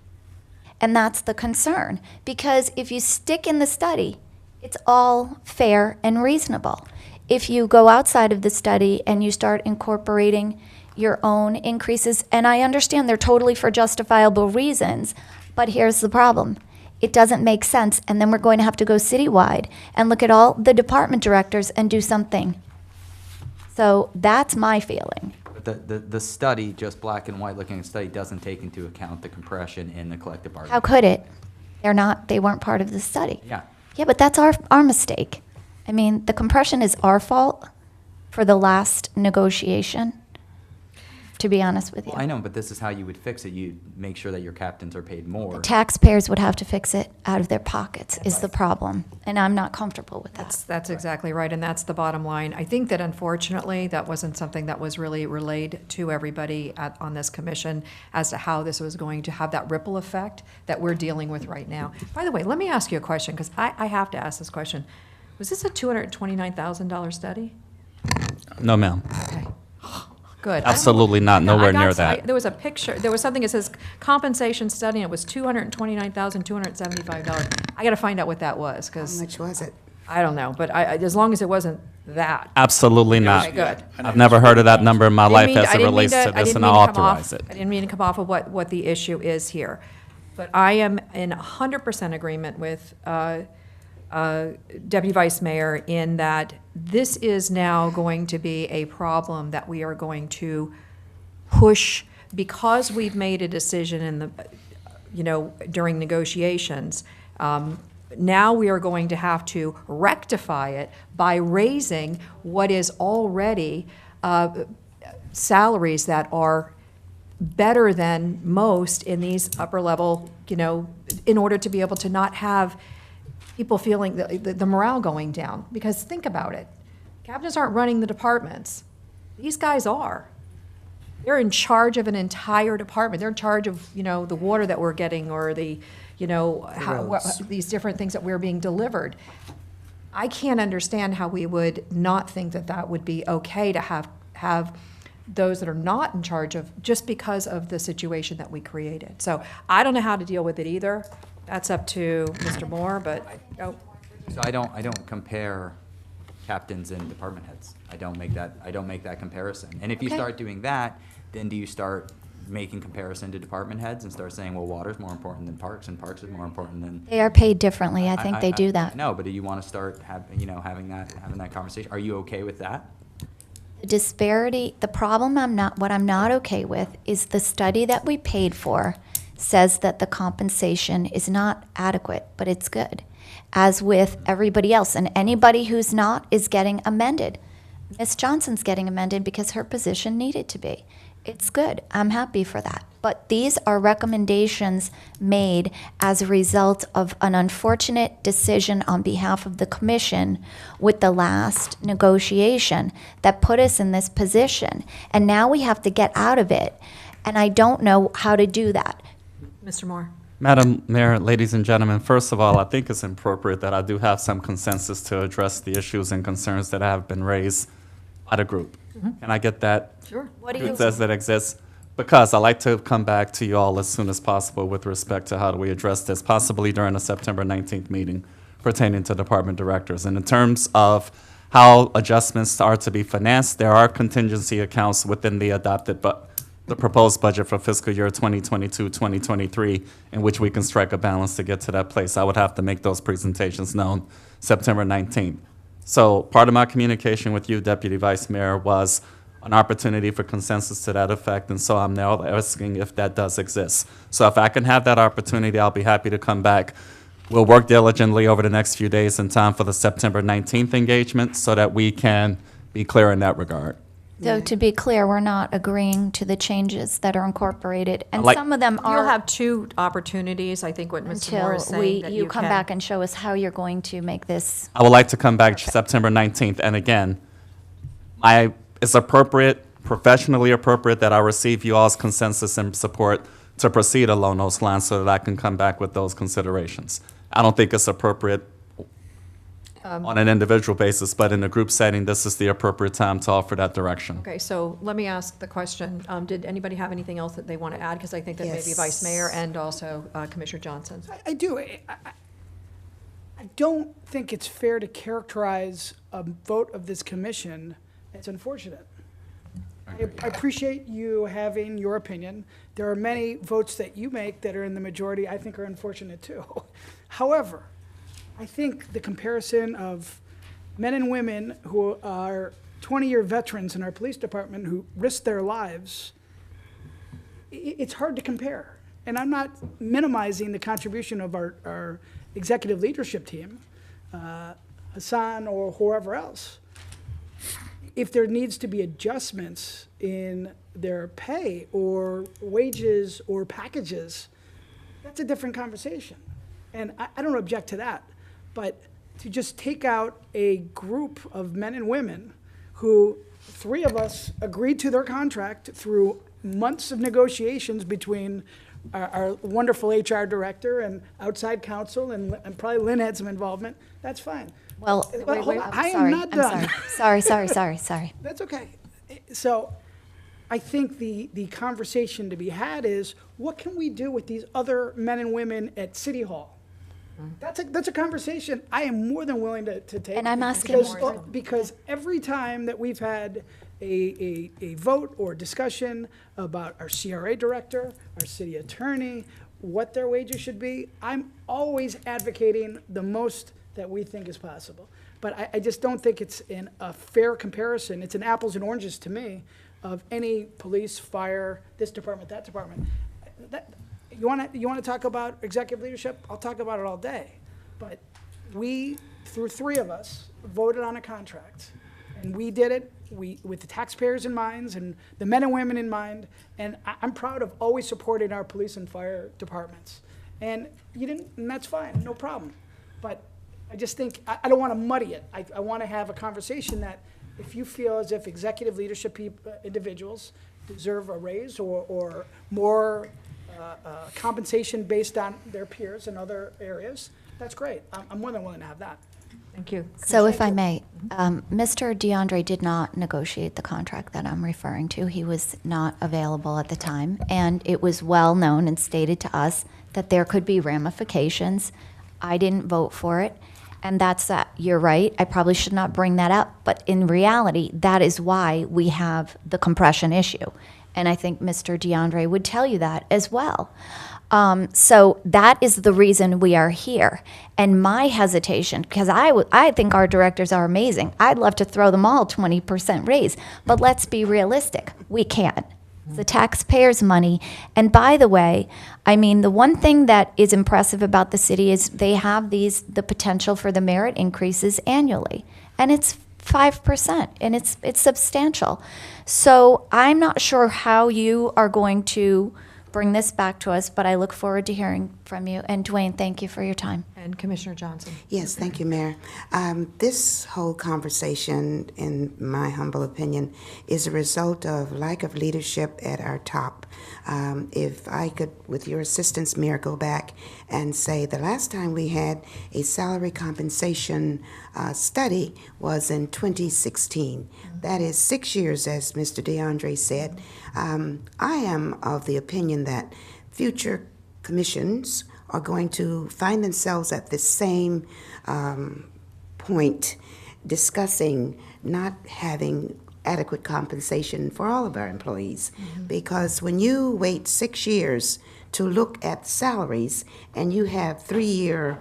And that's the concern, because if you stick in the study, it's all fair and reasonable. If you go outside of the study and you start incorporating your own increases, and I understand they're totally for justifiable reasons, but here's the problem. It doesn't make sense, and then we're going to have to go citywide and look at all the department directors and do something. So that's my feeling. But the study, just black and white looking at the study, doesn't take into account the compression in the collective bargaining. How could it? They weren't part of the study. Yeah. Yeah, but that's our mistake. I mean, the compression is our fault for the last negotiation, to be honest with you. Well, I know, but this is how you would fix it. You make sure that your captains are paid more. Taxpayers would have to fix it out of their pockets is the problem, and I'm not comfortable with that. That's exactly right, and that's the bottom line. I think that unfortunately, that wasn't something that was really relayed to everybody on this commission as to how this was going to have that ripple effect that we're dealing with right now. By the way, let me ask you a question, because I have to ask this question. Was this a $229,000 study? No, ma'am. Okay. Good. Absolutely not. Nowhere near that. There was a picture, there was something that says compensation study, and it was $229,275. I got to find out what that was, because. How much was it? I don't know, but as long as it wasn't that. Absolutely not. Okay, good. I've never heard of that number in my life as it relates to this, and I'll authorize it. I didn't mean to come off of what the issue is here. But I am in 100% agreement with Deputy Vice Mayor in that this is now going to be a problem that we are going to push because we've made a decision in the, during negotiations. Now we are going to have to rectify it by raising what is already salaries that are better than most in these upper level, in order to be able to not have people feeling the morale going down. Because think about it. Captains aren't running the departments. These guys are. They're in charge of an entire department. They're in charge of, the water that we're getting or the these different things that we're being delivered. I can't understand how we would not think that that would be okay to have those that are not in charge of, just because of the situation that we created. So I don't know how to deal with it either. That's up to Mr. Moore, but, So I don't compare captains and department heads. I don't make that comparison. And if you Okay. start doing that, then do you start making comparison to department heads and start saying, well, water's more important than parks, and parks is more important than. They are paid differently. I think they do that. No, but do you want to start having that conversation? Are you okay with that? The disparity, the problem what I'm not okay with is the study that we paid for says that the compensation is not adequate, but it's good, as with everybody else. And anybody who's not is getting amended. Ms. Johnson's getting amended because her position needed to be. It's good. I'm happy for that. But these are recommendations made as a result of an unfortunate decision on behalf of the commission with the last negotiation that put us in this position. And now we have to get out of it. And I don't know how to do that. Mr. Moore. Madam Mayor, ladies and gentlemen, first of all, I think it's appropriate that I do have some consensus to address the issues and concerns that have been raised by the group. Can I get that? Sure. What do Who you says that exists? Because I'd like to come back to you all as soon as possible with respect to how do we address this, possibly during the September 19th meeting pertaining to department directors. And in terms of how adjustments are to be financed, there are contingency accounts within the the proposed budget for fiscal year 2022-2023 in which we can strike a balance to get to that place. I would have to make those presentations known September 19th. So part of my communication with you, Deputy Vice Mayor, was an opportunity for consensus to that effect, and so I'm now asking if that does exist. So if I can have that opportunity, I'll be happy to come back. We'll work diligently over the next few days in time for the September 19th engagement so that we can be clear in that regard. So to be clear, we're not agreeing to the changes that are incorporated, and Like- some of them are. You'll have two opportunities, I think what Mr. Moore is saying, that you come can. back and show us how you're going to make this. I would like to come back September 19th, and again, it's appropriate, professionally appropriate that I receive you all's consensus and support to proceed along those lines so that I can come back with those considerations. I don't think it's appropriate on an individual basis, but in a group setting, this is the appropriate time to offer that direction. Okay, so let me ask the question. Did anybody have anything else that they want to add? Because I think that maybe Yes. Vice Mayor and also Commissioner Johnson. I do. I don't think it's fair to characterize a vote of this commission as unfortunate. I appreciate you having your opinion. There are many votes that you make that are in the majority I think are unfortunate too. However, I think the comparison of men and women who are 20-year veterans in our police department who risk their lives, it's hard to compare. And I'm not minimizing the contribution of our executive leadership team, Hassan or whoever else. If there needs to be adjustments in their pay or wages or packages, that's a different conversation. And I don't object to that. But to just take out a group of men and women who, three of us agreed to their contract through months of negotiations between our wonderful HR director and outside counsel, and probably Lynn had some involvement, that's fine. Well, Hold on, I am sorry, not I'm done. Sorry. That's okay. So I think the conversation to be had is, what can we do with these other men and women at City Hall? That's a conversation I am more than willing to take. And I'm asking because every time that we've had a vote or discussion about our CRA director, our city attorney, what their wages should be, I'm always advocating the most that we think is possible. But I just don't think it's a fair comparison. It's an apples and oranges to me of any police, fire, this department, that department. You want to talk about executive leadership? I'll talk about it all day. But we, through three of us, voted on a contract. And we did it with the taxpayers in mind and the men and women in mind. And I'm proud of always supporting our police and fire departments. And you didn't, and that's fine, no problem. But I just think, I don't want to muddy it. I want to have a conversation that if you feel as if executive leadership individuals deserve a raise or more compensation based on their peers in other areas, that's great. I'm more than willing to have that. Thank you. So if I may, Mr. DeAndre did not negotiate the contract that I'm referring to. He was not available at the time, and it was well known and stated to us that there could be ramifications. I didn't vote for it, and that's that. You're right. I probably should not bring that up, but in reality, that is why we have the compression issue. And I think Mr. DeAndre would tell you that as well. So that is the reason we are here. And my hesitation, because I think our directors are amazing. I'd love to throw them all 20% raise, but let's be realistic. We can't. It's the taxpayers' money. And by the way, I mean, the one thing that is impressive about the city is they have the potential for the merit increases annually. And it's 5%, and it's substantial. So I'm not sure how you are going to bring this back to us, but I look forward to hearing from you. And Dwayne, thank you for your time. And Commissioner Johnson. Yes, thank you, Mayor. This whole conversation, in my humble opinion, is a result of lack of leadership at our top. If I could, with your assistance, Mayor, go back and say the last time we had a salary compensation study was in 2016. That is 6 years, as Mr. DeAndre said. I am of the opinion that future commissions are going to find themselves at the same point, discussing not having adequate compensation for all of our employees. Because when you wait 6 years to look at salaries and you have 3-year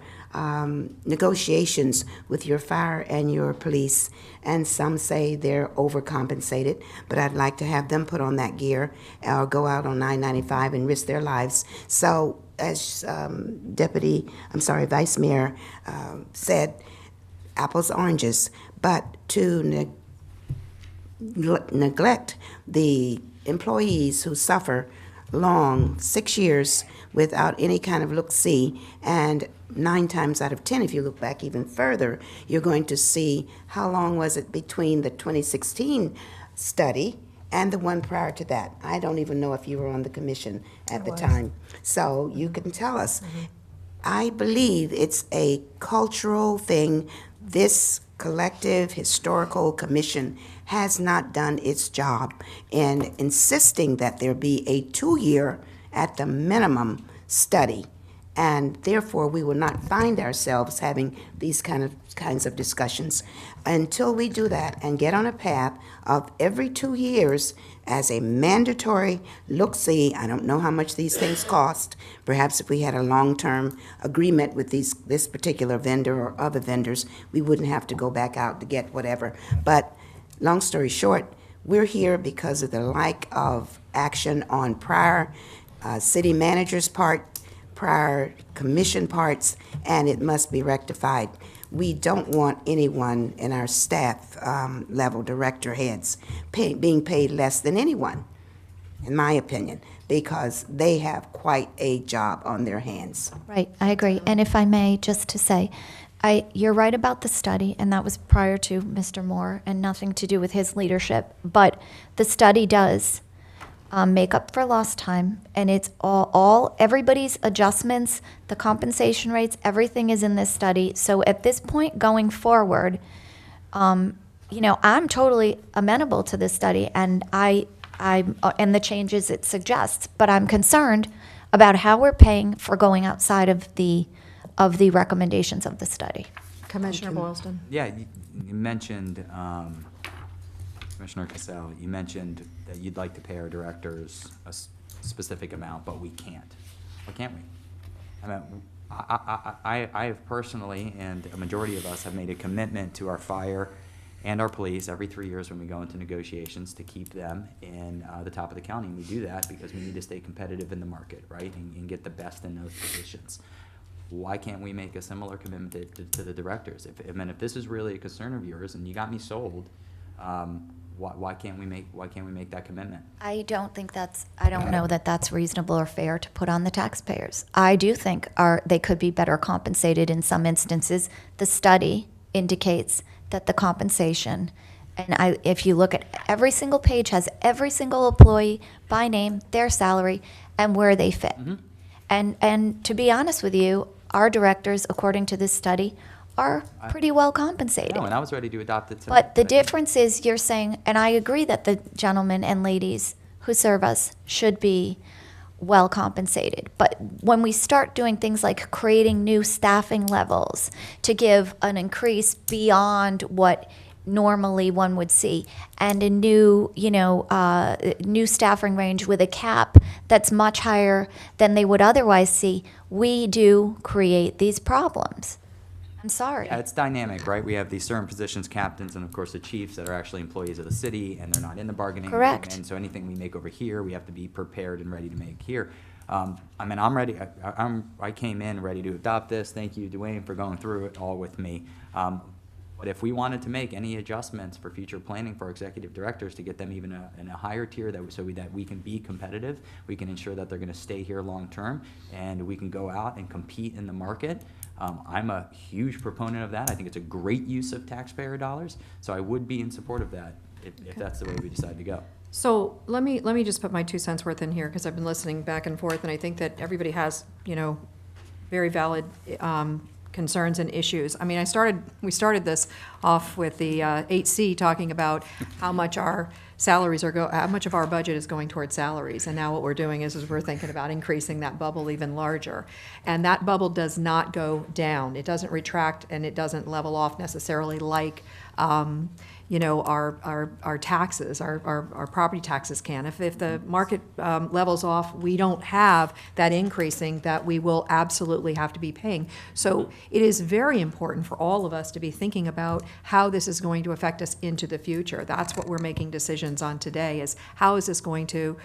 negotiations with your fire and your police, and some say they're overcompensated, but I'd like to have them put on that gear or go out on 995 and risk their lives. So as Vice Mayor said, apples, oranges, but to neglect the employees who suffer long 6 years without any kind of look-see, and 9 times out of 10, if you look back even further, you're going to see how long was it between the 2016 study and the one prior to that. I don't even know if you were on the commission at the time, so you can tell us. I believe it's a cultural thing. This collective historical commission has not done its job in insisting that there be a 2-year at the minimum study, and therefore we will not find ourselves having these kinds of discussions until we do that and get on a path of every 2 years as a mandatory look-see. I don't know how much these things cost. Perhaps if we had a long-term agreement with this particular vendor or other vendors, we wouldn't have to go back out to get whatever. But long story short, we're here because of the lack of action on prior city manager's part, prior commission parts, and it must be rectified. We don't want anyone in our staff level, director heads, being paid less than anyone, in my opinion, because they have quite a job on their hands. Right, I agree. And if I may, just to say, you're right about the study, and that was prior to Mr. Moore and nothing to do with his leadership. But the study does make up for lost time, and it's everybody's adjustments, the compensation rates, everything is in this study. So at this point going forward, I'm totally amenable to this study, and and the changes it suggests. But I'm concerned about how we're paying for going outside of the recommendations of the study. Commissioner Boylston. Yeah, you mentioned, Commissioner Cassell, you mentioned that you'd like to pay our directors a specific amount, but we can't. Why can't we? I mean, I have personally, and a majority of us have made a commitment to our fire and our police every 3 years when we go into negotiations to keep them in the top of the county. And we do that because we need to stay competitive in the market, right, and get the best in those positions. Why can't we make a similar commitment to the directors? If this is really a concern of yours and you got me sold, why can't we make that commitment? I don't know that that's reasonable or fair to put on the taxpayers. I do think they could be better compensated in some instances. The study indicates that the compensation, and if you look at every single page, has every single employee by name, their salary, and where they fit. And to be honest with you, our directors, according to this study, are pretty well compensated. No, and I was ready to adopt it tonight. But the difference is you're saying, and I agree that the gentlemen and ladies who serve us should be well compensated. But when we start doing things like creating new staffing levels to give an increase beyond what normally one would see, and a new, new staffing range with a cap that's much higher than they would otherwise see, we do create these problems. I'm sorry. Yeah, it's dynamic, right? We have these certain positions, captains, and of course the chiefs that are actually employees of the city, and they're not in the bargaining Correct. agreement. So anything we make over here, we have to be prepared and ready to make here. I mean, I'm ready. I came in ready to adopt this. Thank you, Dwayne, for going through it all with me. But if we wanted to make any adjustments for future planning for our executive directors to get them even in a higher tier that we can be competitive, we can ensure that they're going to stay here long term, and we can go out and compete in the market. I'm a huge proponent of that. I think it's a great use of taxpayer dollars, so I would be in support of that if that's the way we decide to go. So let me just put my 2 cents worth in here, because I've been listening back and forth, and I think that everybody has, very valid concerns and issues. I mean, we started this off with the 8C talking about how much our salaries how much of our budget is going towards salaries, and now what we're doing is we're thinking about increasing that bubble even larger. And that bubble does not go down. It doesn't retract, and it doesn't level off necessarily like our taxes, our property taxes can. If the market levels off, we don't have that increasing that we will absolutely have to be paying. So it is very important for all of us to be thinking about how this is going to affect us into the future. That's what we're making decisions on today, is how is this going to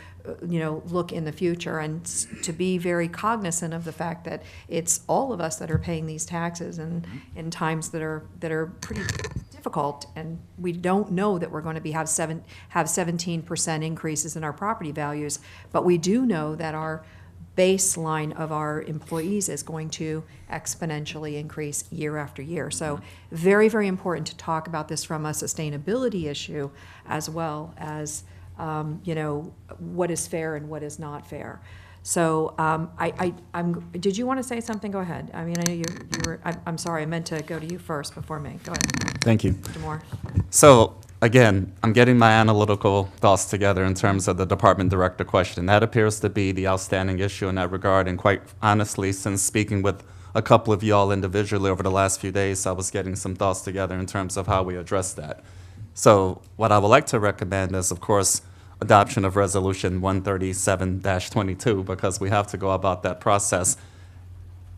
look in the future, and to be very cognizant of the fact that it's all of us that are paying these taxes, and in times that are pretty difficult, and we don't know that we're going to have 17% increases in our property values, but we do know that our baseline of our employees is going to exponentially increase year after year. So very, very important to talk about this from a sustainability issue, as well as what is fair and what is not fair. So did you want to say something? Go ahead. I mean, I know you were, I'm sorry, I meant to go to you first before me. Go ahead. Thank you. Mr. Moore. So again, I'm getting my analytical thoughts together in terms of the department director question. That appears to be the outstanding issue in that regard. And quite honestly, since speaking with a couple of y'all individually over the last few days, I was getting some thoughts together in terms of how we address that. So what I would like to recommend is, of course, adoption of Resolution 137-22, because we have to go about that process,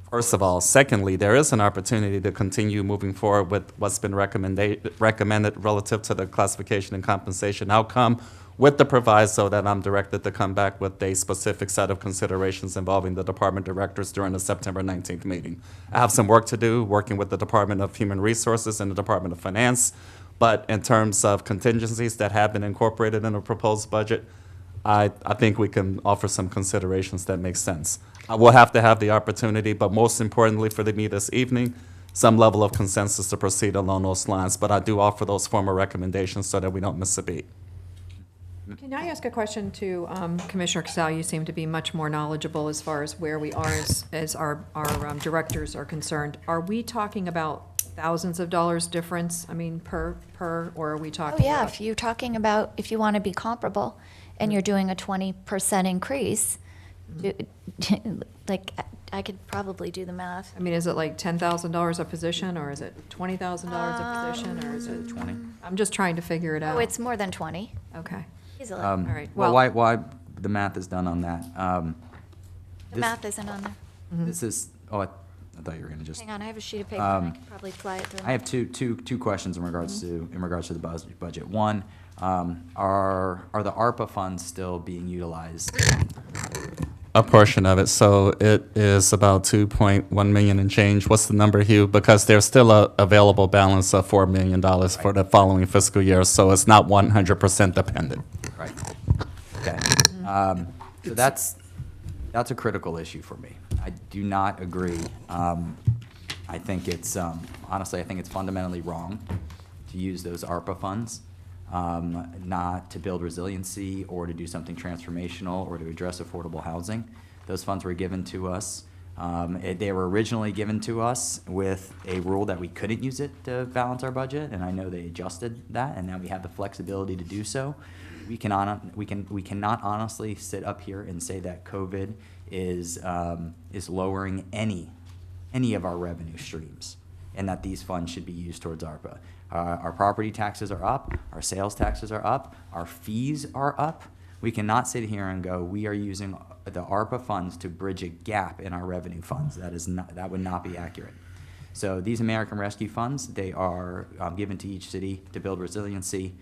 first of all. Secondly, there is an opportunity to continue moving forward with what's been recommended relative to the classification and compensation outcome, with the proviso that I'm directed to come back with a specific set of considerations involving the department directors during the September 19th meeting. I have some work to do working with the Department of Human Resources and the Department of Finance. But in terms of contingencies that have been incorporated in a proposed budget, I think we can offer some considerations that make sense. We'll have to have the opportunity, but most importantly for me this evening, some level of consensus to proceed along those lines. But I do offer those formal recommendations so that we don't miss a beat. Can I ask a question to Commissioner Casal? You seem to be much more knowledgeable as far as where we are as our directors are concerned. Are we talking about thousands of dollars difference, I mean, per, or are we talking about? If you're talking about, if you want to be comparable and you're doing a 20% increase, like, I could probably do the math. I mean, is it like $10,000 a position, or is it $20,000 a position, or is it 20? I'm just trying to figure it out. Oh, it's more than 20. Okay. Easily. All right. Well, why the math is done on that? The math isn't on there. This is, I thought you were going to just. Hang on, I have a sheet of paper, and I could probably fly it through. I have two questions in regards to the budget. One, are the ARPA funds still being utilized? A portion of it. So it is about 2.1 million and change. What's the number, Hugh? Because there's still a available balance of $4 million for the following fiscal year, so it's not 100% dependent. Right. Okay. So that's a critical issue for me. I do not agree. I think it's, honestly, I think it's fundamentally wrong to use those ARPA funds not to build resiliency or to do something transformational or to address affordable housing. Those funds were given to us. They were originally given to us with a rule that we couldn't use it to balance our budget, and I know they adjusted that, and now we have the flexibility to do so. We cannot honestly sit up here and say that COVID is lowering any of our revenue streams. and that these funds should be used towards ARPA. Our property taxes are up, our sales taxes are up, our fees are up. We cannot sit here and go, we are using the ARPA funds to bridge a gap in our revenue funds. That would not be accurate. So these American Rescue Funds, they are given to each city to build resiliency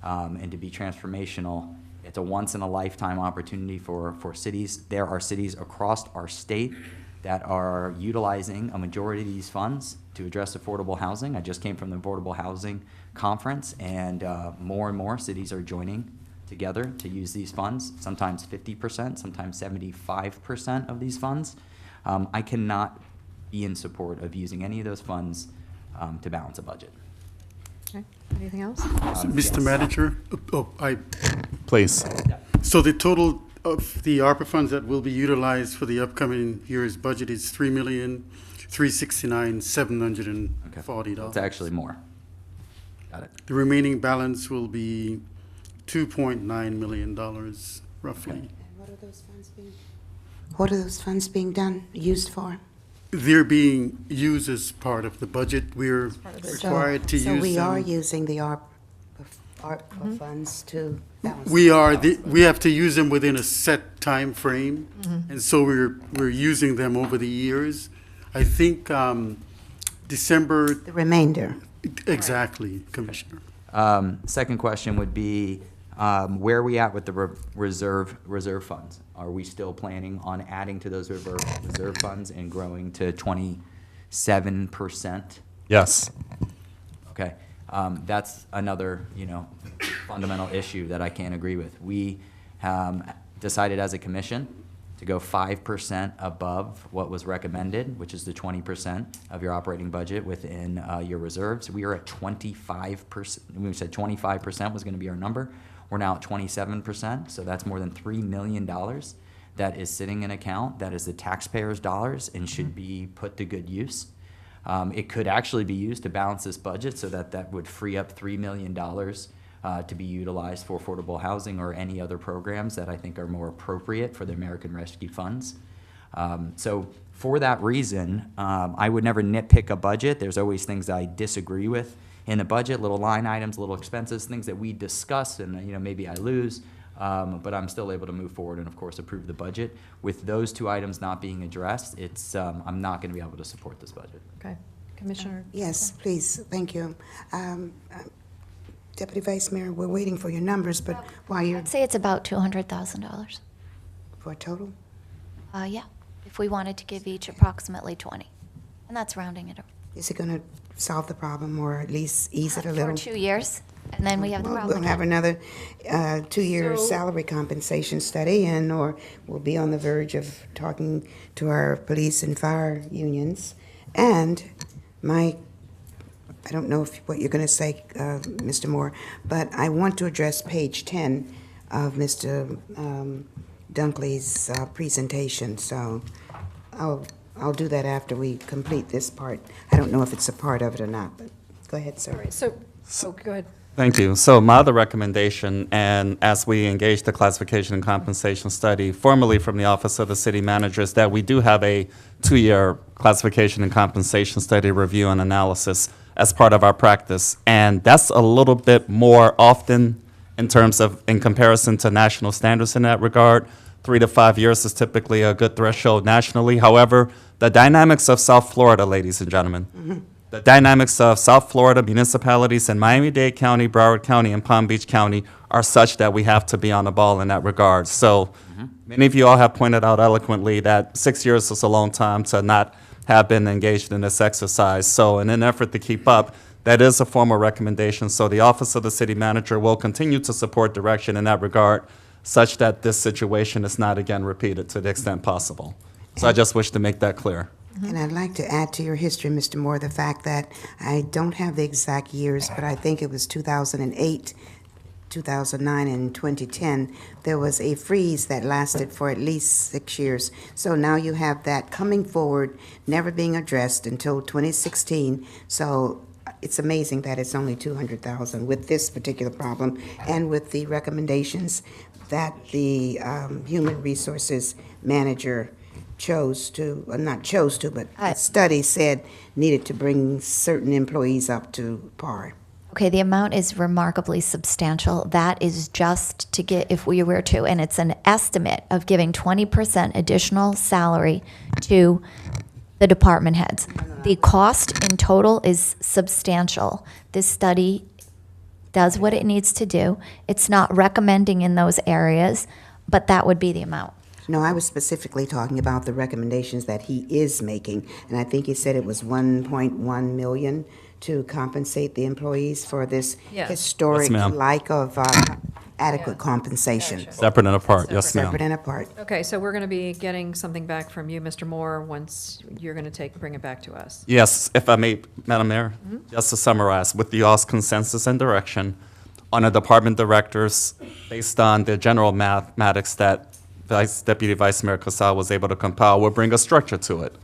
and to be transformational. It's a once-in-a-lifetime opportunity for cities. There are cities across our state that are utilizing a majority of these funds to address affordable housing. I just came from the Affordable Housing Conference, and more cities are joining together to use these funds, sometimes 50%, sometimes 75% of these funds. I cannot be in support of using any of those funds to balance a budget. Okay, anything else? Mr. Yes. Manager, Please. so the total of the ARPA funds that will be utilized for the upcoming year's budget is $3,369,740. It's actually more. Got it. The remaining balance will be $2.9 million, roughly. What are those funds being used for? They're being used as part of the budget. We're required to use them. So we are using the ARPA funds to balance. We are. We have to use them within a set time frame, and so we're using them over the years. I think December. The remainder. Exactly, Commissioner. Second question would be, where are we at with the reserve funds? Are we still planning on adding to those reserve funds and growing to 27%? Yes. Okay, that's another, fundamental issue that I can't agree with. We decided as a commission to go 5% above what was recommended, which is the 20% of your operating budget within your reserves. We are at 25%. We said 25% was going to be our number. We're now at 27%, so that's more than $3 million that is sitting in account. That is the taxpayers' dollars and should be put to good use. It could actually be used to balance this budget so that would free up $3 million to be utilized for affordable housing or any other programs that I think are more appropriate for the American Rescue Funds. So for that reason, I would never nitpick a budget. There's always things I disagree with in the budget, little line items, little expenses, things that we discuss and maybe I lose, but I'm still able to move forward and of course approve the budget. With those two items not being addressed, I'm not going to be able to support this budget. Okay, Commissioner. Yes, please, thank you. Deputy Vice Mayor, we're waiting for your numbers, but while you're... I'd say it's about $200,000. For a total? Yeah, if we wanted to give each approximately 20, and that's rounding it up. Is it going to solve the problem or at least ease it a little? For 2 years, and then we have the problem We'll have again. another 2-year salary compensation study, or we'll be on the verge of talking to our police and fire unions. And I don't know what you're going to say, Mr. Moore, but I want to address page 10 of Mr. Dunkley's presentation. So I'll do that after we complete this part. I don't know if it's a part of it or not, but go ahead, sir. All right, so go ahead. Thank you. So my other recommendation, and as we engage the classification and compensation study formally from the Office of the City Manager, is that we do have a 2-year classification and compensation study review and analysis as part of our practice. And that's a little bit more often in terms of, in comparison to national standards in that regard. 3 to 5 years is typically a good threshold nationally. However, the dynamics of South Florida, ladies and gentlemen, the dynamics of South Florida municipalities in Miami-Dade County, Broward County, and Palm Beach County are such that we have to be on the ball in that regard. So many of you all have pointed out eloquently that 6 years is a long time to not have been engaged in this exercise. So in an effort to keep up, that is a formal recommendation. So the Office of the City Manager will continue to support direction in that regard, such that this situation is not again repeated to the extent possible. So I just wish to make that clear. And I'd like to add to your history, Mr. Moore, the fact that I don't have the exact years, but I think it was 2008, 2009, and 2010, there was a freeze that lasted for at least 6 years. So now you have that coming forward, never being addressed until 2016. So it's amazing that it's only 200,000 with this particular problem and with the recommendations that the Human Resources Manager chose to, not chose to, but the study said needed to bring certain employees up to par. Okay, the amount is remarkably substantial. That is just to get, if we were to, and it's an estimate of giving 20% additional salary to the department heads. The cost in total is substantial. This study does what it needs to do. It's not recommending in those areas, but that would be the amount. No, I was specifically talking about the recommendations that he is making, and I think he said it was 1.1 million to compensate the employees for this Yes. historic Yes, ma'am. lack of adequate compensation. Separate and apart, yes, ma'am. Separate and apart. Okay, so we're going to be getting something back from you, Mr. Moore, once you're going to bring it back to us. Yes, if I may, Madam Mayor, just to summarize, with the y'all's consensus and direction on the department directors, based on the general mathematics that Deputy Vice Mayor Casal was able to compile, we'll bring a structure to it.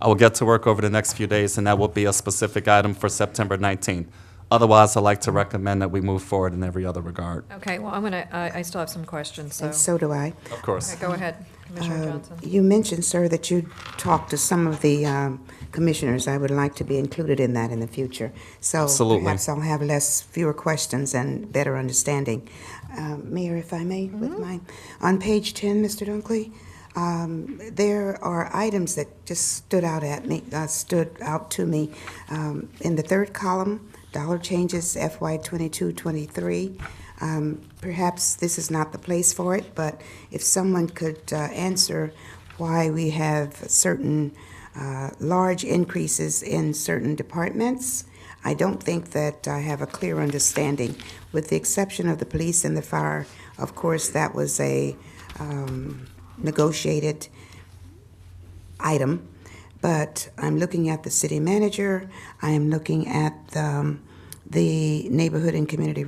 I will get to work over the next few days, and that will be a specific item for September 19th. Otherwise, I'd like to recommend that we move forward in every other regard. Okay, well, I still have some questions, so. And so do I. Of course. Okay, go ahead, Commissioner Johnson. You mentioned, sir, that you talked to some of the commissioners. I would like to be included in that in the future. So Absolutely. perhaps I'll have fewer questions and better understanding. Mayor, if I may, with mine. On page 10, Mr. Dunkley, there are items that just stood out to me. In the third column, dollar changes FY 22-23. Perhaps this is not the place for it, but if someone could answer why we have certain large increases in certain departments. I don't think that I have a clear understanding, with the exception of the police and the fire. Of course, that was a negotiated item, but I'm looking at the city manager, I am looking at the neighborhood and community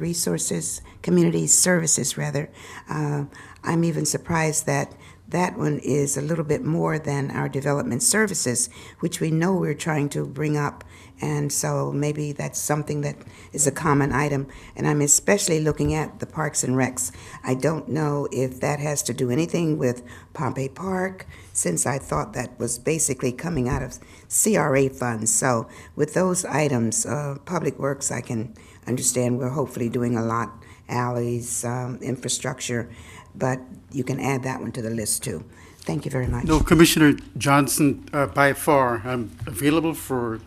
services rather. I'm even surprised that that one is a little bit more than our development services, which we know we're trying to bring up. And so maybe that's something that is a common item. And I'm especially looking at the parks and recs. I don't know if that has to do anything with Pompey Park, since I thought that was basically coming out of CRA funds. So with those items, Public Works, I can understand we're hopefully doing a lot, alleys, infrastructure, but you can add that one to the list too. Thank you very much. No, Commissioner Johnson, by far, I'm available for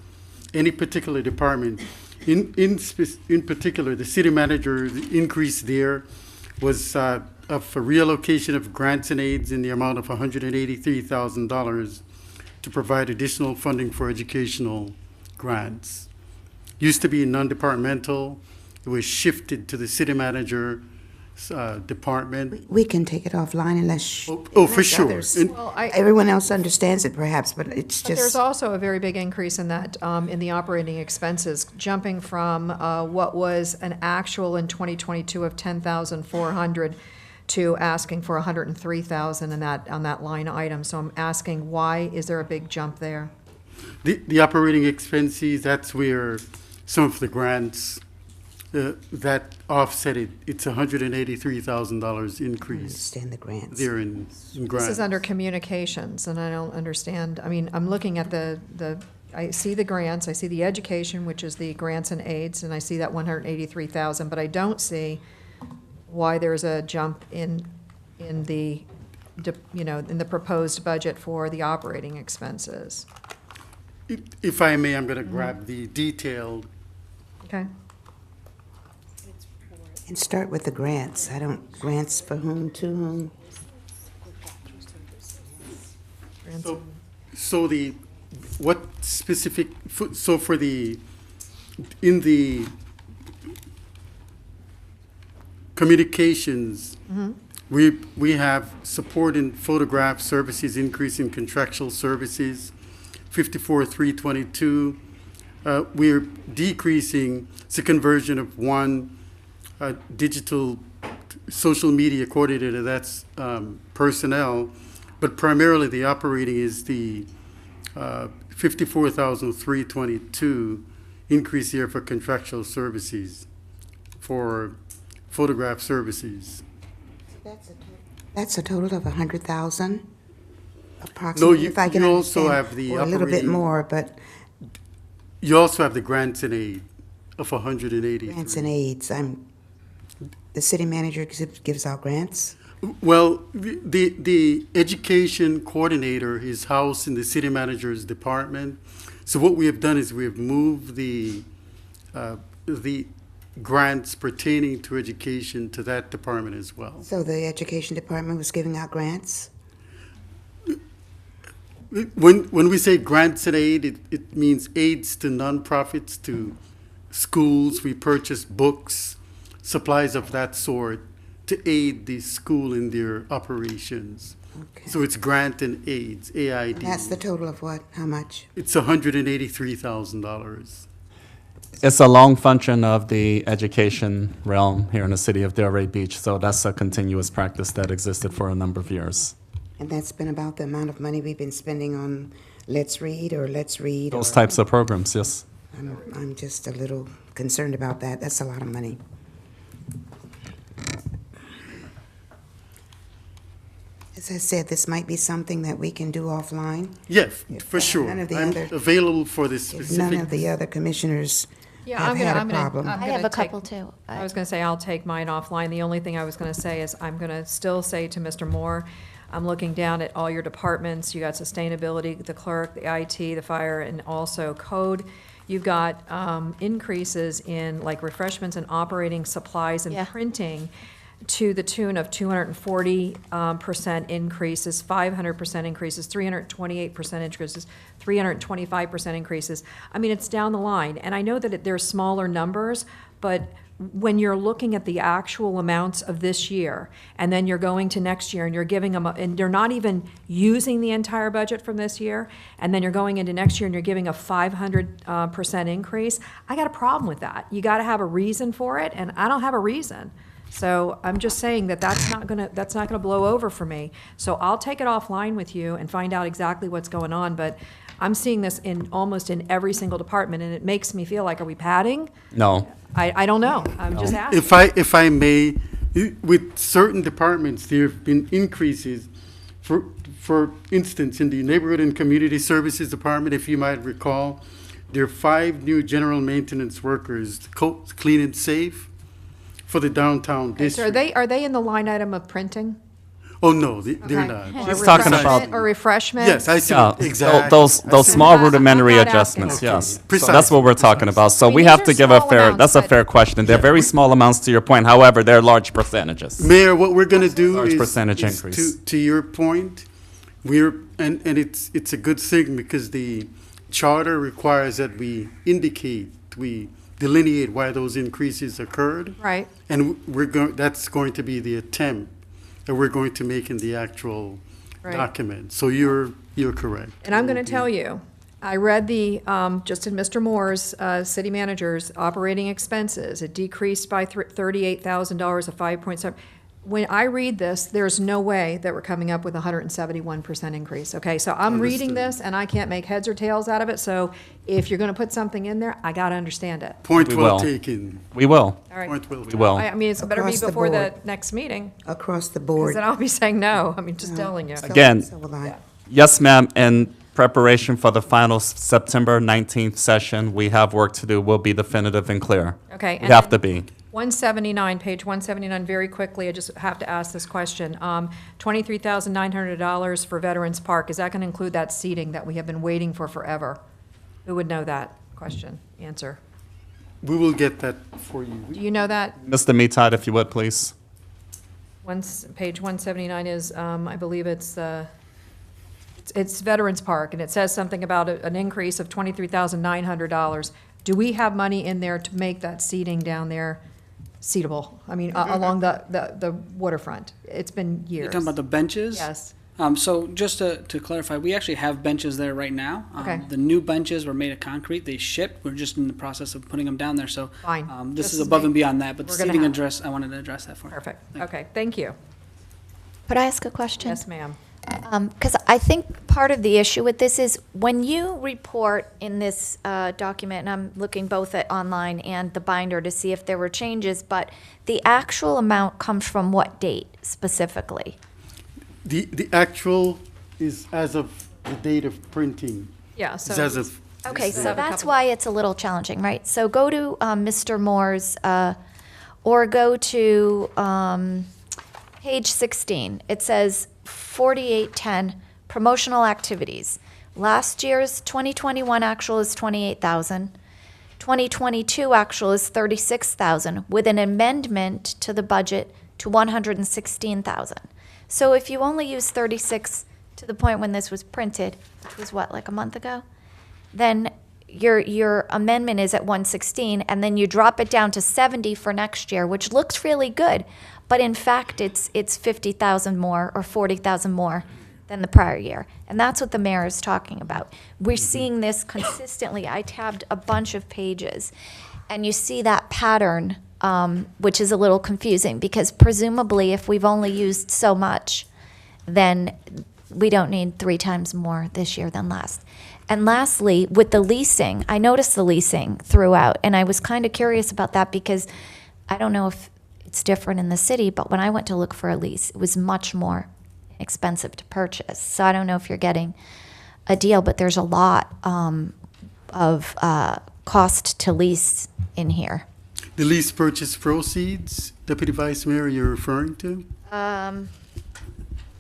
any particular department. In particular, the city manager, the increase there was of a reallocation of grants and aids in the amount of $183,000 to provide additional funding for educational grants. Used to be non-departmental. It was shifted to the city manager department. We can take it offline unless for sure. Others. Well, Everyone else understands it perhaps, but it's But there's just, also a very big increase in that, in the operating expenses, jumping from what was an actual in 2022 of 10,400 to asking for 103,000 in that, on that line item. So I'm asking, why is there a big jump there? The operating expenses, that's where some of the grants that offset it. It's $183,000 increase. I understand the grants. There in grants. This is under communications, and I don't understand, I mean, I'm looking at I see the grants, I see the education, which is the grants and aids, and I see that 183,000, but I don't see why there's a jump in the proposed budget for the operating expenses. If I may, I'm going to grab the detailed. Okay. and start with the grants. Grants for whom, to whom? So what specific, so for in the communications, we have support in photograph services, increase in contractual services, 54,322. We're decreasing, it's a conversion of one digital social media coordinator, that's personnel, but primarily the operating is the 54,322 increase here for contractual services, for photograph services. That's a total of 100,000 Approximately, if I can you also understand, have the or a little bit operating- more, but You also have the grants and aid of 180. grants and aids, the city manager gives out grants? Well, the education coordinator is housed in the city manager's department. So what we have done is we have moved the grants pertaining to education to that department as well. So the education department was giving out grants? When we say grants and aid, it means aids to nonprofits, to schools. We purchase books, supplies of that sort to aid the school in their operations. Okay. So it's grant and aids, AID. That's the total of what? How much? It's $183,000. It's a long function of the education realm here in the city of Delray Beach, so that's a continuous practice that existed for a number of years. And that's been about the amount of money we've been spending on Let's Read or Let's Read? Those or- types of programs, yes. I'm just a little concerned about that. That's a lot of money. As I said, this might be something that we can do offline. Yes, If, for sure. none of the I'm other- available for this If specific. none of the other commissioners Yeah, have I'm gonna, had a I'm gonna. problem. I'm I gonna have a take- couple too. I was gonna say, I'll take mine offline. The only thing I was gonna say is, I'm gonna still say to Mr. Moore, I'm looking down at all your departments. You got sustainability, the clerk, the IT, the fire, and also code. You've got increases in like refreshments and operating supplies and Yeah. printing to the tune of 240% increases, 500% increases, 328% increases, 325% increases. I mean, it's down the line. And I know that they're smaller numbers, but when you're looking at the actual amounts of this year, and then you're going to next year, and you're giving them, and you're not even using the entire budget from this year, and then you're going into next year and you're giving a 500% increase, I got a problem with that. You got to have a reason for it, and I don't have a reason. So I'm just saying that that's not gonna blow over for me. So I'll take it offline with you and find out exactly what's going on, but I'm seeing this almost in every single department, and it makes me feel like, are we padding? No. I don't know. I'm just asking. If I may, with certain departments, there have been increases. For instance, in the Neighborhood and Community Services Department, if you might recall, there are 5 new general maintenance workers, clean and safe, for the downtown Okay, so district. are they in the line item of printing? Oh, no, they're Okay. not. Or She's talking refreshment- about- Or refreshment? Yes, I see, Yeah, exactly. those I see. small rudimentary I'm not adjustments, asking. yes. So Precisely, that's what we're talking about. So mean, we these have are to give a small fair, amounts, that's a but- fair question. They're very small amounts to your point. However, they're large percentages. Mayor, what we're going to do Large is, percentage is increase. to your point, and it's a good thing because the charter requires that we delineate why those increases occurred. Right. And that's going to be the attempt that we're going to make in the actual Right. document. So you're correct. And I'm going to tell you, I read just in Mr. Moore's, city manager's operating expenses, it decreased by $38,000, a 5.7. When I read this, there's no way that we're coming up with a 171% increase, okay? So I'm reading Understood. this, and I can't make heads or tails out of it, so if you're going to put something in there, I got to understand it. Point We well will. taken. We will. All right. Point well We taken. will. I mean, it's better be Across the before the board. next meeting, Across the because board. then I'll be saying no. I mean, just telling you. Again, So will I. yes, ma'am, in preparation for the final September 19th session, we have work to do. We'll be definitive and clear. Okay. We and have to then be. 179, page 179, very quickly, I just have to ask this question. $23,900 for Veterans Park, is that going to include that seating that we have been waiting for forever? Who would know that question, answer? We will get that for you. Do you know that? Mr. Meatide, if you would, please. Page 179 is, I believe it's Veterans Park, and it says something about an increase of $23,900. Do we have money in there to make that seating down there seatable? I mean, along the waterfront? It's been years. You're talking about the benches? Yes. So just to clarify, we actually have benches there right now. Okay. The new benches were made of concrete. They shipped. We're just in the process of putting them down there. So Fine. this Just is above make- and beyond that. But the we're gonna seating have- address, I wanted to address that for you. Perfect. Okay, thank you. Could I ask a question? Yes, ma'am. Because I think part of the issue with this is when you report in this document, and I'm looking both at online and the binder to see if there were changes, but the actual amount comes from what date specifically? The actual is as of the date of printing. Yeah, It's as of, Okay, Just so have a that's couple- why it's a little challenging, right? So go to Mr. Moore's, or go to page 16. It says 4810, promotional activities. Last year's 2021 actual is 28,000. 2022 actual is 36,000, with an amendment to the budget to 116,000. So if you only use 36 to the point when this was printed, which was what, like a month ago? Then your amendment is at 116, and then you drop it down to 70 for next year, which looks really good, but in fact, it's 50,000 more or 40,000 more than the prior year, and that's what the mayor is talking about. We're seeing this consistently. I tabbed a bunch of pages, and you see that pattern, which is a little confusing, because presumably, if we've only used so much, then we don't need 3 times more this year than last. And lastly, with the leasing, I noticed the leasing throughout, and I was kind of curious about that because I don't know if it's different in the city, but when I went to look for a lease, it was much more expensive to purchase. So I don't know if you're getting a deal, but there's a lot of cost to lease in here. the lease purchase proceeds, Deputy Vice Mayor, you're referring to?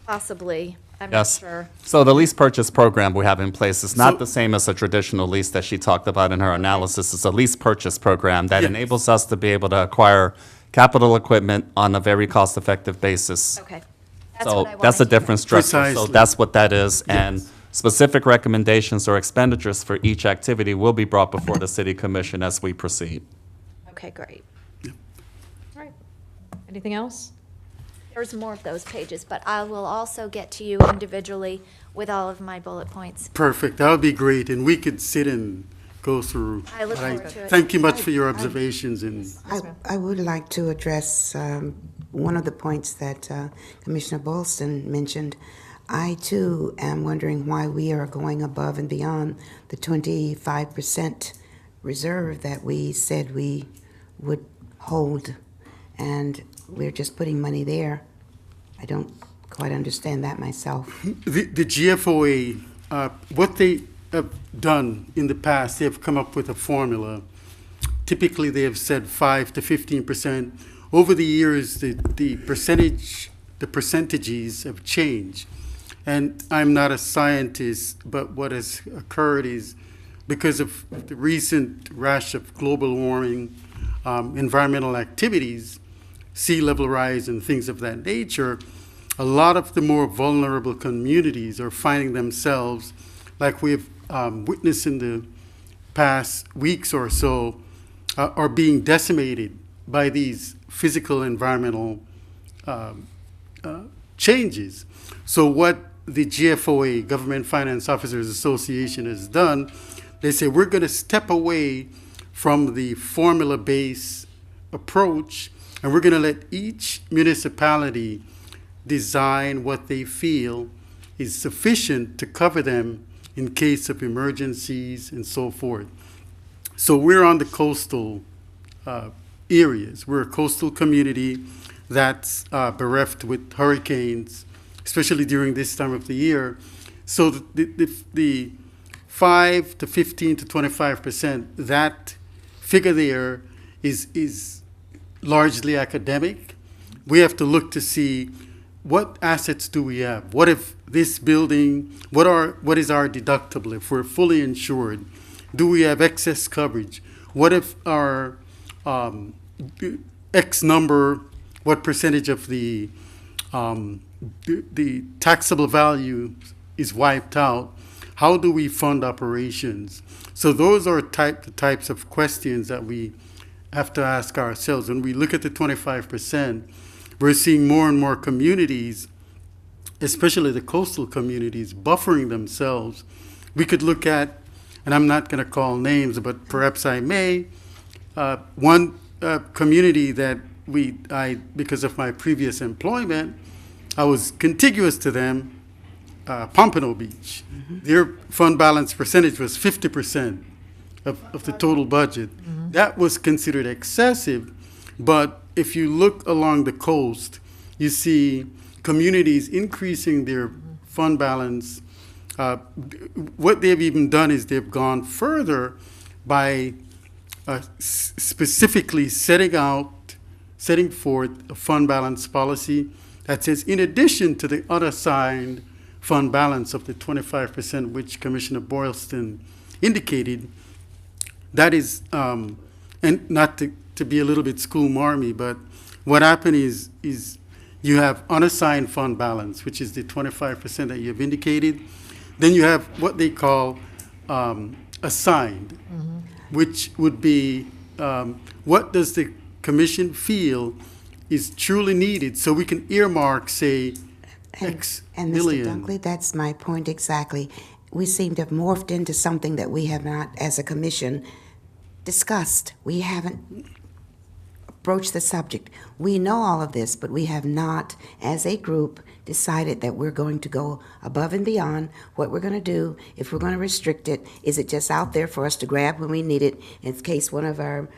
Possibly. I'm Yes. not sure. So the lease purchase program we have in place is not So- the same as a traditional lease that she talked about in her analysis. It's a lease purchase program that Yes. enables us to be able to acquire capital equipment on a very cost-effective basis. Okay. So that's a different structure. So Precisely. that's what that is. And specific recommendations or expenditures for each activity will be brought before the city commission as we proceed. Okay, great. All right. Anything else? There's more of those pages, but I will also get to you individually with all of my bullet points. Perfect, that would be great, and we could sit and go through. I look But forward to it. Thank you much for your observations and. I would like to address one of the points that Commissioner Bolston mentioned. I too am wondering why we are going above and beyond the 25% reserve that we said we would hold, and we're just putting money there. I don't quite understand that myself. The GFOA, what they have done in the past, they have come up with a formula. Typically, they have said 5 to 15%. Over the years, the percentages have changed. And I'm not a scientist, but what has occurred is because of the recent rash of global warming, environmental activities, sea level rise and things of that nature, a lot of the more vulnerable communities are finding themselves, like we've witnessed in the past weeks or so, are being decimated by these physical environmental changes. So what the GFOA, Government Finance Officers Association, has done, they say we're going to step away from the formula-based approach, and we're going to let each municipality design what they feel is sufficient to cover them in case of emergencies and so forth. So we're on the coastal areas. We're a coastal community that's bereft with hurricanes, especially during this time of the year. So the 5 to 15 to 25%, that figure there is largely academic. We have to look to see what assets do we have? What if this building, what is our deductible if we're fully insured? Do we have excess coverage? What if our X number, what percentage of the taxable value is wiped out? How do we fund operations? So those are the types of questions that we have to ask ourselves. When we look at the 25%, we're seeing more and more communities, especially the coastal communities, buffering themselves. We could look at, and I'm not going to call names, but perhaps I may, one community that because of my previous employment, I was contiguous to them, Pompano Beach. Their fund balance percentage was 50% of the total budget. That was considered excessive, but if you look along the coast, you see communities increasing their fund balance. What they've even done is they've gone further by specifically setting forth a fund balance policy that says, in addition to the unassigned fund balance of the 25%, which Commissioner Boylston indicated, that is, and not to be a little bit school-marmy, but what happened is you have unassigned fund balance, which is the 25% that you've indicated. Then you have what they call assigned, which would be what does the commission feel is truly needed, so we can earmark, say, X And million. Mr. Dunkley, that's my point exactly. We seem to have morphed into something that we have not, as a commission, discussed. We haven't broached the subject. We know all of this, but we have not, as a group, decided that we're going to go above and beyond what we're going to do. If we're going to restrict it, is it just out there for us to grab when we need it in case one of our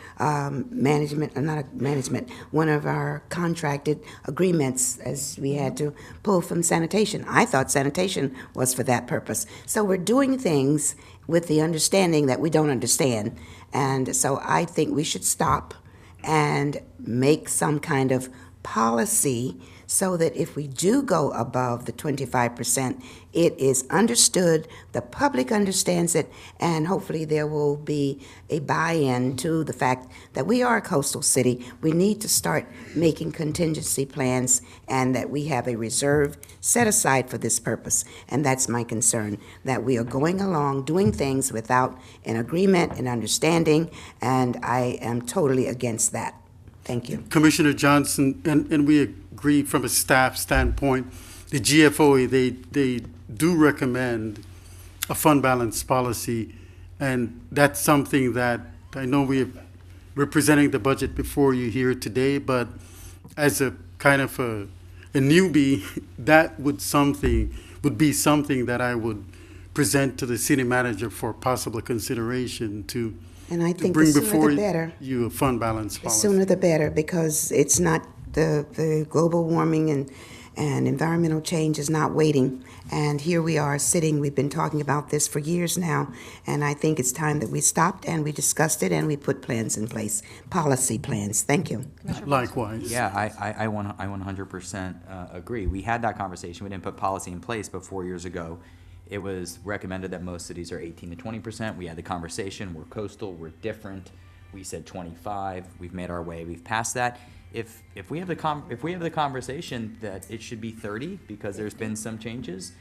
one of our contracted agreements, as we had to pull from sanitation. I thought sanitation was for that purpose. So we're doing things with the understanding that we don't understand. And so I think we should stop and make some kind of policy so that if we do go above the 25%, it is understood, the public understands it, and hopefully there will be a buy-in to the fact that we are a coastal city. We need to start making contingency plans and that we have a reserve set aside for this purpose. And that's my concern, that we are going along doing things without an agreement and understanding, and I am totally against that. Thank you. Commissioner Johnson, and we agree from a staff standpoint, the GFOA, they do recommend a fund balance policy, and that's something that I know we're presenting the budget before you here today, but as a kind of a newbie, that would be something that I would present to the city manager for possible consideration to And I think the bring sooner before the better. you a fund balance The policy. sooner the better, because it's not, the global warming and environmental change is not waiting. And here we are sitting, we've been talking about this for years now, and I think it's time that we stopped and we discussed it and we put plans in place, policy plans. Thank you. Likewise. Yeah, I 100% agree. We had that conversation. We didn't put policy in place, but 4 years ago, it was recommended that most cities are 18 to 20%. We had the conversation. We're coastal. We're different. We said 25. We've made our way. We've passed that. If we have the conversation that it should be 30 because there's been some changes,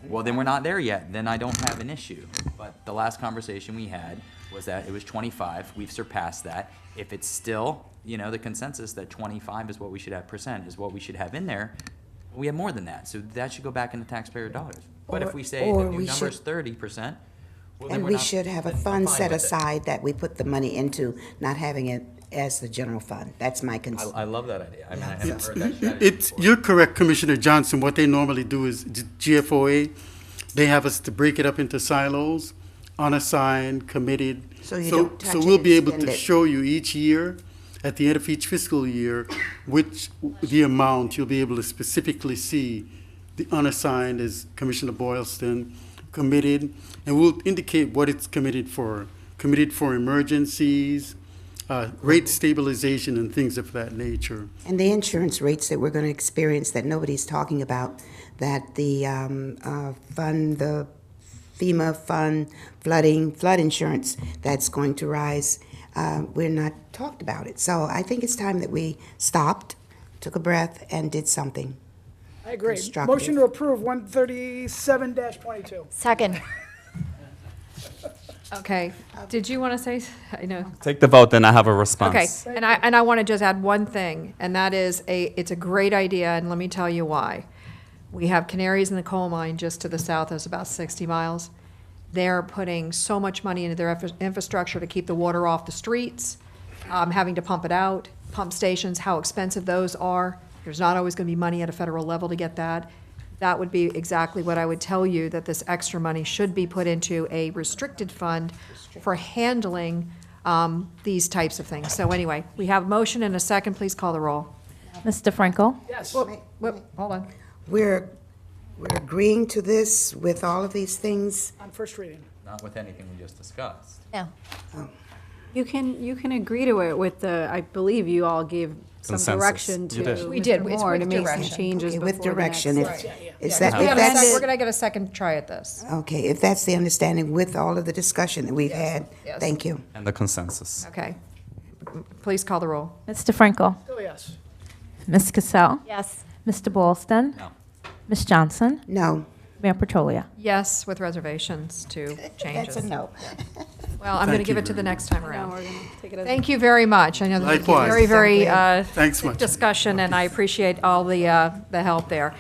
well, then we're not there yet. Then I don't have an issue. But the last conversation we had was that it was 25. We've surpassed that. If it's still, the consensus that 25 is what we should have is what we should have in there, we have more than that. So that should go back into taxpayer dollars. But if we say the new number is 30%, well, then And we're we not- should have a then I'm fund fine set with it. aside that we put the money into, not having it as the general fund. That's my concern. I love that idea. I mean, I haven't heard that strategy. You're correct, Commissioner Johnson. What they normally do is GFOA, they have us to break it up into silos, unassigned, committed. So you don't touch So it we'll and be able spend to it. show you each year, at the end of each fiscal year, which the amount, you'll be able to specifically see the unassigned, as Commissioner Boylston, committed, and we'll indicate what it's committed for emergencies, rate stabilization, and things of that nature. And the insurance rates that we're going to experience that nobody's talking about, that the the FEMA fund, flood insurance that's going to rise, we're not talked about it. So I think it's time that we stopped, took a breath, and did something. I agree. Constructive. Motion to approve 137-22. Second. Okay, did you want to say, I know. Take the vote, then I have a response. Okay, and I want to just add one thing, and that is it's a great idea, and let me tell you why. We have canaries in the coal mine just to the south, is about 60 miles. They're putting so much money into their infrastructure to keep the water off the streets, having to pump it out, pump stations, how expensive those are. There's not always going to be money at a federal level to get that. That would be exactly what I would tell you, that this extra money should be put into a restricted fund for handling these types of things. So anyway, we have a motion and a second. Please call the roll. Mr. Frankel? Yes. Hold on. We're we're agreeing to this with all of these things? On first reading. Not with anything we just discussed. No. You can agree to it with the, I believe you all gave some Consensus. direction You to did. We did. Mr. It's Moore with to make some direction. changes Okay, before with the direction. next- Is Yeah, that, we if have a sec- that's, We're gonna get a second try at this. okay, if that's the understanding with all of the discussion that we've had, yes. thank you. And the consensus. Okay. Please call the roll. Mr. Frankel. Still yes. Ms. Cassell. Yes. Mr. Boylston. No. Ms. Johnson. No. Mayor Petrolia. Yes, with reservations to changes. That's a no. Well, I'm going to Thank give you it to the very next time No, around. we're gonna take it as. Thank you very much. I know this was a Likewise. very, very Thanks thick much. discussion, and I appreciate all the help there.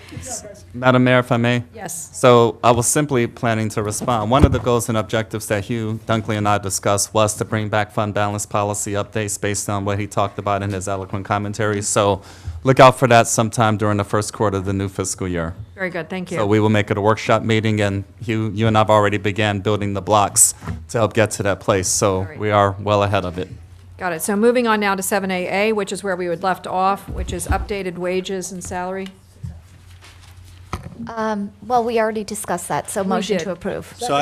Madam Mayor, if I may? Yes. So I was simply planning to respond. One of the goals and objectives that Hugh Dunkley and I discussed was to bring back fund balance policy updates based on what he talked about in his eloquent commentary. So look out for that sometime during the first quarter of the new fiscal year. Very good, thank So you. we will make it a workshop meeting, and Hugh, you and I have already began building the blocks to help get to that place. So right. we are well ahead of it. Got it. So moving on now to 7AA, which is where we would left off, which is updated wages and salary. Well, we already discussed that, so motion did. to approve. So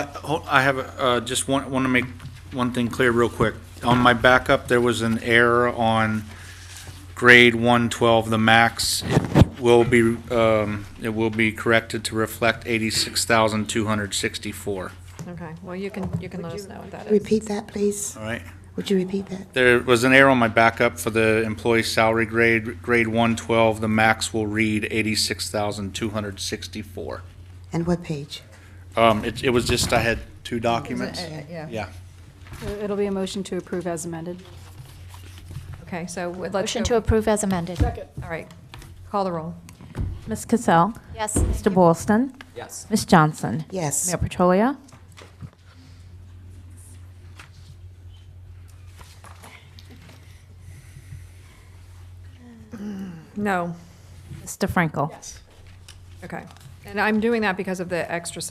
I have, just want to make one thing clear real quick. On my backup, there was an error on grade 112, the max. It will be corrected to reflect 86,264. Okay, well, you can let us know what that is. Repeat that, please. All right? Would you repeat that? There was an error on my backup for the employee salary grade, grade 112, the max will read 86,264. And what page? It was just, I had two documents. Yeah. Yeah. It'll be a motion to approve as amended. Okay, so let's Motion go. to approve as amended. Second. All right, call the roll. Ms. Cassell. Yes. Mr. Boylston. Yes. Ms. Johnson. Yes. Mayor Petrolia. No. Mr. Frankel. Okay. And I'm doing that because of the extra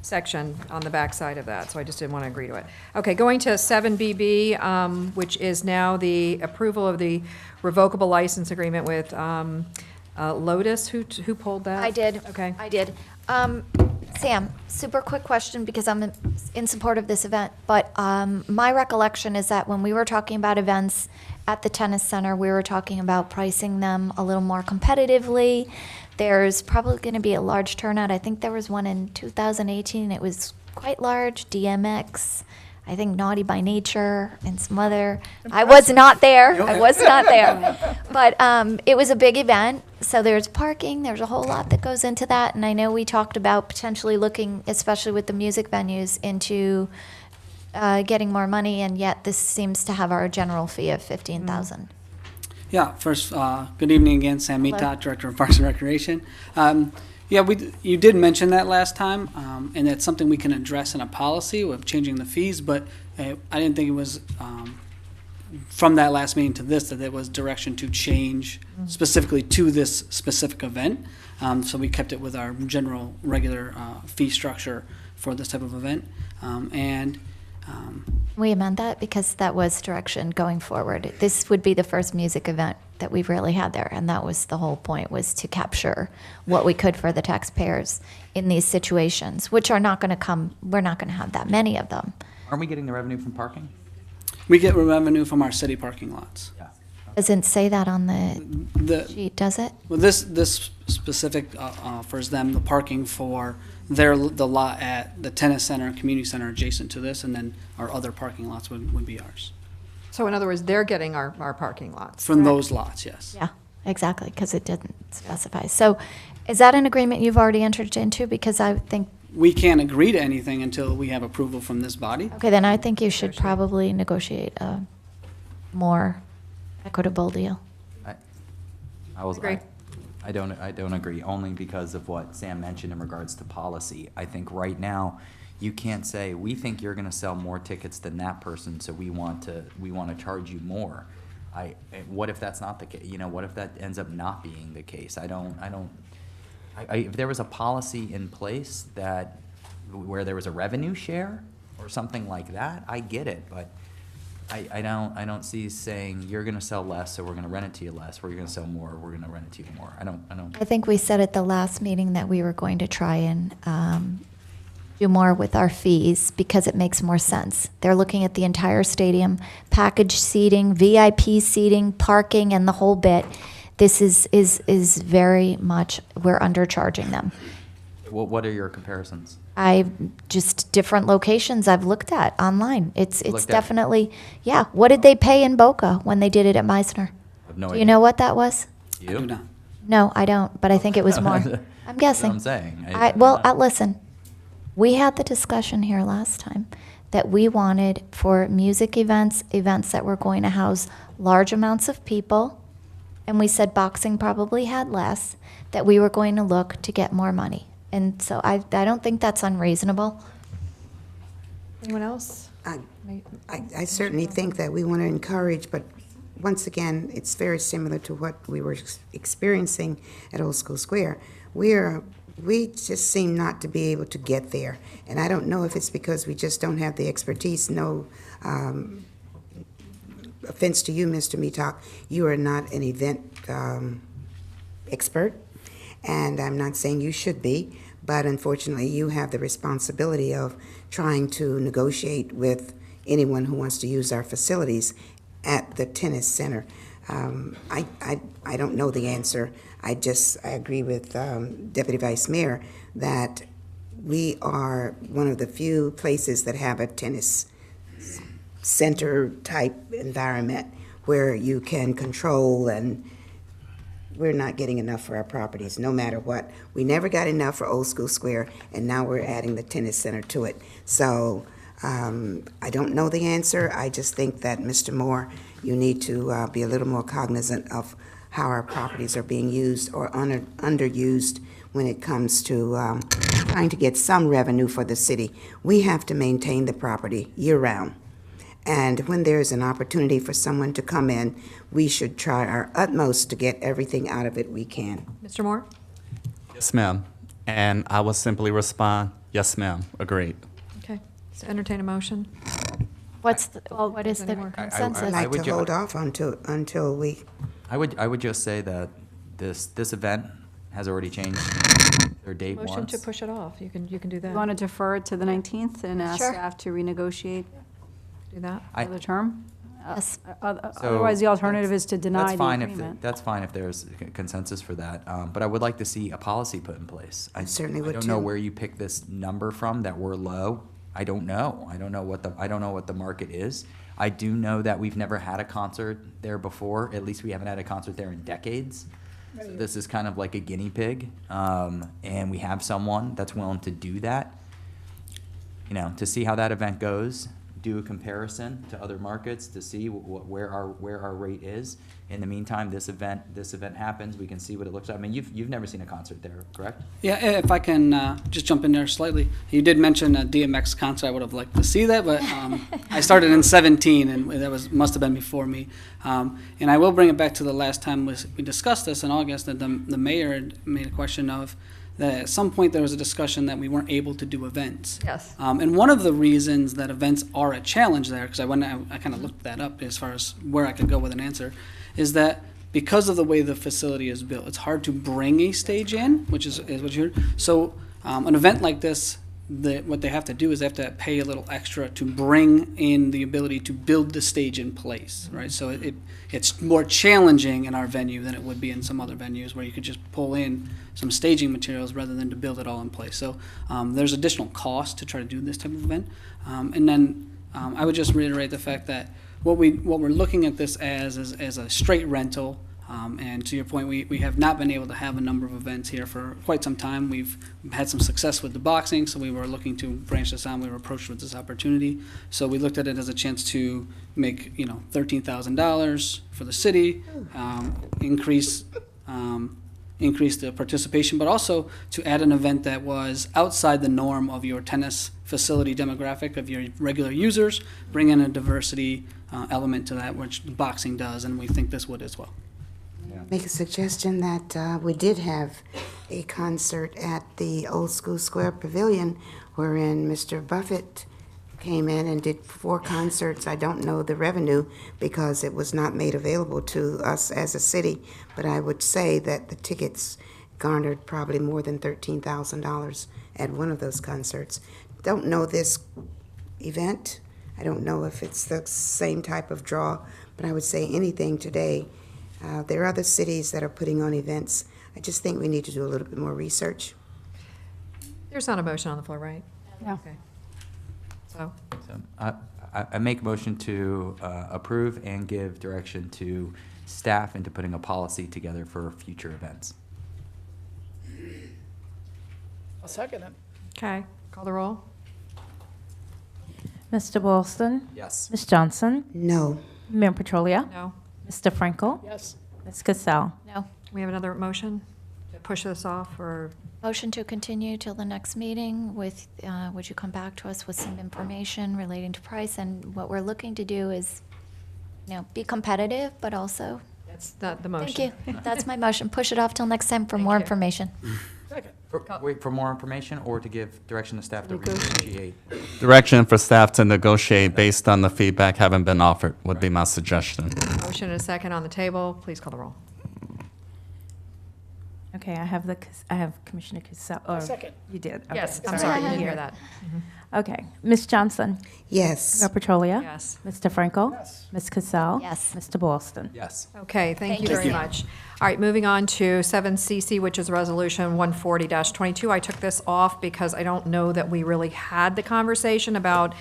section on the back side of that, so I just didn't want to agree to it. Okay, going to 7BB, which is now the approval of the revocable license agreement with Lotus. Who pulled that? I did. Okay. I did. Sam, super quick question because I'm in support of this event, but my recollection is that when we were talking about events at the tennis center, we were talking about pricing them a little more competitively. There's probably going to be a large turnout. I think there was one in 2018. It was quite large. DMX, I think Naughty by Nature, and some other. I was not there. I was not there. But it was a big event. So there's parking. There's a whole lot that goes into that. And I know we talked about potentially looking, especially with the music venues, into getting more money. And yet this seems to have our general fee of $15,000. Yeah, first, good evening again, Sam Hello. Mitat, Director of Parks and Recreation. Yeah, you did mention that last time, and that's something we can address in a policy with changing the fees, but I didn't think it was, from that last meeting to this, that there was direction to change specifically to this specific event. So we kept it with our general, regular fee structure for this type of event. We amend that because that was direction going forward. This would be the first music event that we've really had there, and that was the whole point, was to capture what we could for the taxpayers in these situations, which are not going to come, we're not going to have that many of them. Aren't we getting the revenue from parking? We get revenue from our city parking lots. Yeah. Doesn't say that on the sheet, does it? Well, this specific offers them the parking for the lot at the tennis center, community center adjacent to this, and then our other parking lots would be ours. So in other words, they're getting our parking lots. From those lots, yes. Yeah, exactly, because it didn't specify. So is that an agreement you've already entered into? Because I think, We can't agree to anything until we have approval from this body. okay, then I think you should probably negotiate a more equitable deal. Agree. I don't agree, only because of what Sam mentioned in regards to policy. I think right now, you can't say, we think you're gonna sell more tickets than that person, so we want to charge you more. What if that's not the case? You know, what if that ends up not being the case? If there was a policy in place where there was a revenue share or something like that, I get it, but I don't see saying you're gonna sell less, so we're gonna rent it to you less, or you're gonna sell more, we're gonna rent it to you more. I don't. I think we said at the last meeting that we were going to try and do more with our fees because it makes more sense. They're looking at the entire stadium, package seating, VIP seating, parking, and the whole bit. This is very much, we're undercharging them. What are your comparisons? Just different locations I've looked at online. It's Looked at? definitely, yeah. What did they pay in Boca when they did it at Meisner? I have no Do idea. you know what that was? You? No, I don't, but I think it was more. I'm guessing. That's what I'm saying. Listen, we had the discussion here last time that we wanted for music events that were going to house large amounts of people, and we said boxing probably had less, that we were going to look to get more money. And so I don't think that's unreasonable. Anyone else? I certainly think that we want to encourage, but once again, it's very similar to what we were experiencing at Old School Square. We just seem not to be able to get there, and I don't know if it's because we just don't have the expertise. No offense to you, Mr. Meatalk, you are not an event expert, and I'm not saying you should be, but unfortunately you have the responsibility of trying to negotiate with anyone who wants to use our facilities at the tennis center. I don't know the answer. I agree with Deputy Vice Mayor that we are one of the few places that have a tennis center type environment where you can control, and we're not getting enough for our properties no matter what. We never got enough for Old School Square, and now we're adding the tennis center to it. So I don't know the answer. I just think that, Mr. Moore, you need to be a little more cognizant of how our properties are being used or underused when it comes to trying to get some revenue for the city. We have to maintain the property year-round. And when there's an opportunity for someone to come in, we should try our utmost to get everything out of it we can. Mr. Moore? Yes, ma'am. And I will simply respond, yes, ma'am, agreed. Okay, so entertain a motion. What is the anymore? consensus? I'd like to hold off until we... I would just say that this event has already changed their date once. Motion to push it off. You can do that. You want to defer it to the 19th and ask Sure. staff to renegotiate Do that. for the term? Yes. Otherwise, the alternative is to deny That's the fine agreement. that's fine if there's consensus for that. But I would like to see a policy put in place. I certainly would I don't know too. where you pick this number from that we're low. I don't know. I don't know what the market is. I do know that we've never had a concert there before. At least we haven't had a concert there in decades. So this is kind of like a guinea pig, and we have someone that's willing to do that. You know, to see how that event goes, do a comparison to other markets to see where our rate is. In the meantime, this event happens. We can see what it looks like. I mean, you've never seen a concert there, correct? Yeah, if I can just jump in there slightly. You did mention a DMX concert. I would have liked to see that, but I started in 17, and that must have been before me. And I will bring it back to the last time we discussed this in August, that the mayor had made a question of that at some point there was a discussion that we weren't able to do events. Yes. And one of the reasons that events are a challenge there, because I kind of looked that up as far as where I could go with an answer, is that because of the way the facility is built, it's hard to bring a stage in, which is what you heard. So an event like this, what they have to do is they have to pay a little extra to bring in the ability to build the stage in place, right? So it's more challenging in our venue than it would be in some other venues where you could just pull in some staging materials rather than to build it all in place. So there's additional cost to try to do this type of event. And then I would just reiterate the fact that what we're looking at this as a straight rental. And to your point, we have not been able to have a number of events here for quite some time. We've had some success with the boxing, so we were looking to branch this out. We were approached with this opportunity, so we looked at it as a chance to make $13,000 for the city, increase the participation, but also to add an event that was outside the norm of your tennis facility demographic of your regular users, bring in a diversity element to that, which boxing does, and we think this would as well. Make a suggestion that we did have a concert at the Old School Square Pavilion wherein Mr. Buffett came in and did 4 concerts. I don't know the revenue because it was not made available to us as a city, but I would say that the tickets garnered probably more than $13,000 at one of those concerts. Don't know this event. I don't know if it's the same type of draw, but I would say anything today. There are other cities that are putting on events. I just think we need to do a little bit more research. There's not a motion on the floor, right? No. Okay. So, I make a motion to approve and give direction to staff into putting a policy together for future events. I'll second it. okay, call the roll. Mr. Boylston? Yes. Ms. Johnson? No. Mayor Petrolia? No. Mr. Frankel? Yes. Ms. Cassell? No. We have another motion to push this off, or? Motion to continue till the next meeting with, would you come back to us with some information relating to price? And what we're looking to do is, be competitive, but also. That's not the motion. Thank you. That's my motion. Push it off till next time for more information. Second. For more information or to give direction to staff to negotiate? Direction for staff to negotiate based on the feedback having been offered would be my suggestion. Motion and a second on the table. Please call the roll. Okay, I have Commissioner Cassell. Oh, Second. you did? Okay, Yes, I'm sorry, I didn't hear that. Okay, Ms. Johnson? Yes. Mayor Petrolia? Yes. Mr. Frankel? Yes. Ms. Cassell? Yes. Mr. Boylston? Yes. Okay, thank you Thank very you. much. All right, moving on to 7CC, which is Resolution 140-22. I took this off because I don't know that we really had the conversation about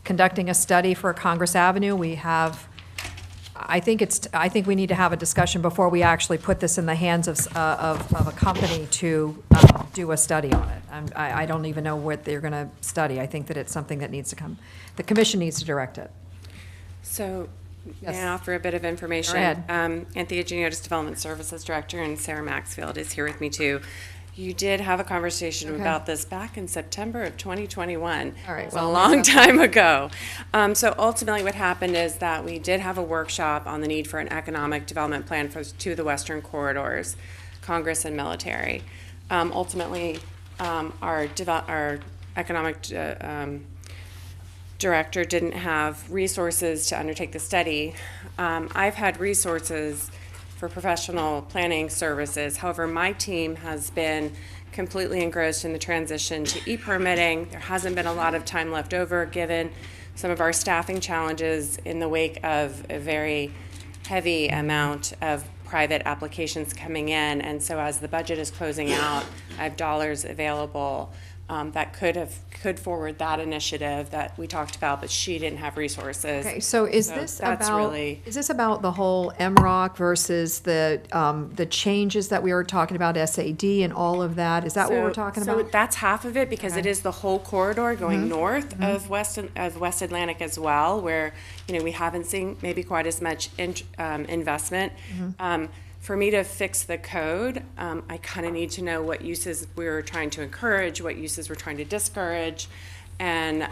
conducting a study for Congress Avenue. We have, I think we need to have a discussion before we actually put this in the hands of a company to do a study on it. I don't even know what they're going to study. I think that it's something that needs to come, the commission needs to direct it. So, Yes. may I offer a bit of information? Go ahead. Anthea Juniotis, Development Services Director, and Sarah Maxfield is here with me too. You did have a conversation Okay. about this back in September of 2021. All right, It's well, a long time ago. So ultimately what happened is that we did have a workshop on the need for an economic development plan for 2 of the western corridors, Congress and military. Ultimately, our economic director didn't have resources to undertake the study. I've had resources for professional planning services. However, my team has been completely engrossed in the transition to e-permitting. There hasn't been a lot of time left over given some of our staffing challenges in the wake of a very heavy amount of private applications coming in. And so as the budget is closing out, I have dollars available that could forward that initiative that we talked about, but she didn't have resources. Okay, so is this about the whole MROC versus the changes that we were talking about, SAD and all of that? Is that what we're talking So about? that's half of it because it is the whole corridor going north of West Atlantic as well, where we haven't seen maybe quite as much investment. For me to fix the code, I kind of need to know what uses we're trying to encourage, what uses we're trying to discourage, and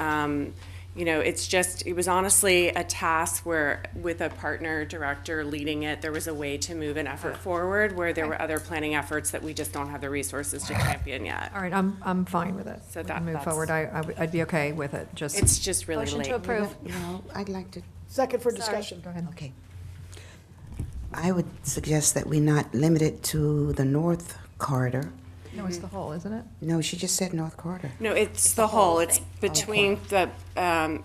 it was honestly a task where, with a partner director leading it, there was a way to move an effort forward where there were other planning efforts that we just don't have the resources to champion yet. All right, I'm fine with it. So We can move forward. I'd be okay with it, just. It's just really Motion late. to approve. No, I'd like to. Second for discussion. Go ahead. Okay. I would suggest that we not limit it to the north corridor. No, it's the whole, isn't it? No, she just said north corridor. No, it's the whole. It's between it's not From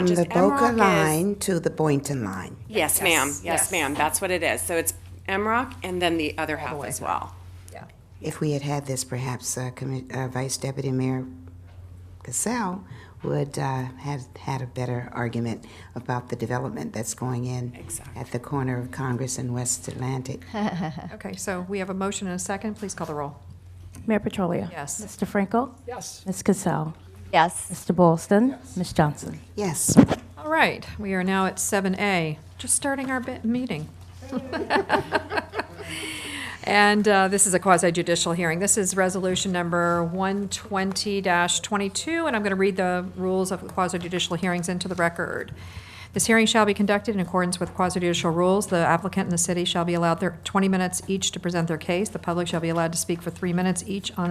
just the Boca MROC is- line to the Boynton line. Yes, ma'am. Yes, ma'am. That's what it is. So it's MROC and then the other half as well. Yeah. If we had had this, perhaps Vice Deputy Mayor Cassell would have had a better argument about the development that's going in at the corner of Congress and West Atlantic. Okay, so we have a motion and a second. Please call the roll. Mayor Petrolia? Yes. Mr. Frankel? Yes. Ms. Cassell? Yes. Mr. Boylston? Ms. Johnson? Yes. All right, we are now at 7A, just starting our meeting. And this is a quasi-judicial hearing. This is resolution number 120-22, and I'm going to read the rules of quasi-judicial hearings into the record. This hearing shall be conducted in accordance with quasi-judicial rules. The applicant and the city shall be allowed 20 minutes each to present their case. The public shall be allowed to speak for 3 minutes each on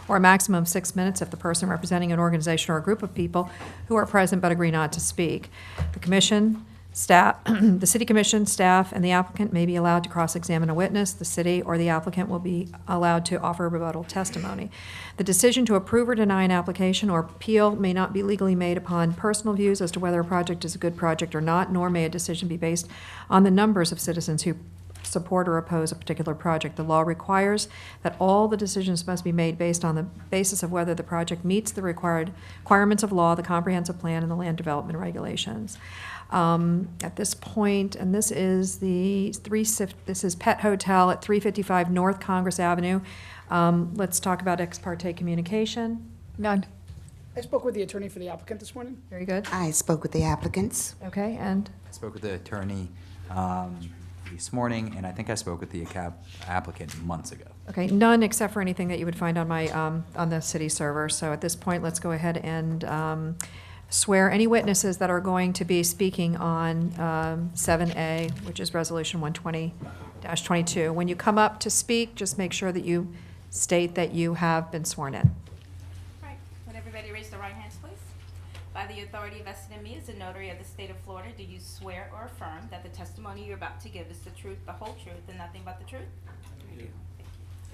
or a maximum of 6 minutes if the person representing an organization or a group of people who are present but agree not to speak. The commission, staff, the city commission, staff, and the applicant may be allowed to cross-examine a witness. The city or the applicant will be allowed to offer rebuttal testimony. The decision to approve or deny an application or appeal may not be legally made upon personal views as to whether a project is a good project or not, nor may a decision be based on the numbers of citizens who support or oppose a particular project. The law requires that all the decisions must be made based on the basis of whether the project meets the requirements of law, the comprehensive plan, and the land development regulations. At this point, and this is this is Pet Hotel at 355 North Congress Avenue. Let's talk about ex parte communication. None. I spoke with the attorney for the applicant this morning. Very good. I spoke with the applicants. Okay, and I spoke with the attorney this morning, and I think I spoke with the applicant months ago. okay, none except for anything that you would find on my on the city server. So at this point, let's go ahead and swear any witnesses that are going to be speaking on 7A, which is Resolution 120-22. When you come up to speak, just make sure that you state that you have been sworn in. Right. Would everybody raise their right hands, please? By the authority vested in me as a notary of the state of Florida, do you swear or affirm that the testimony you're about to give is the truth, the whole truth, and nothing but the truth? I do.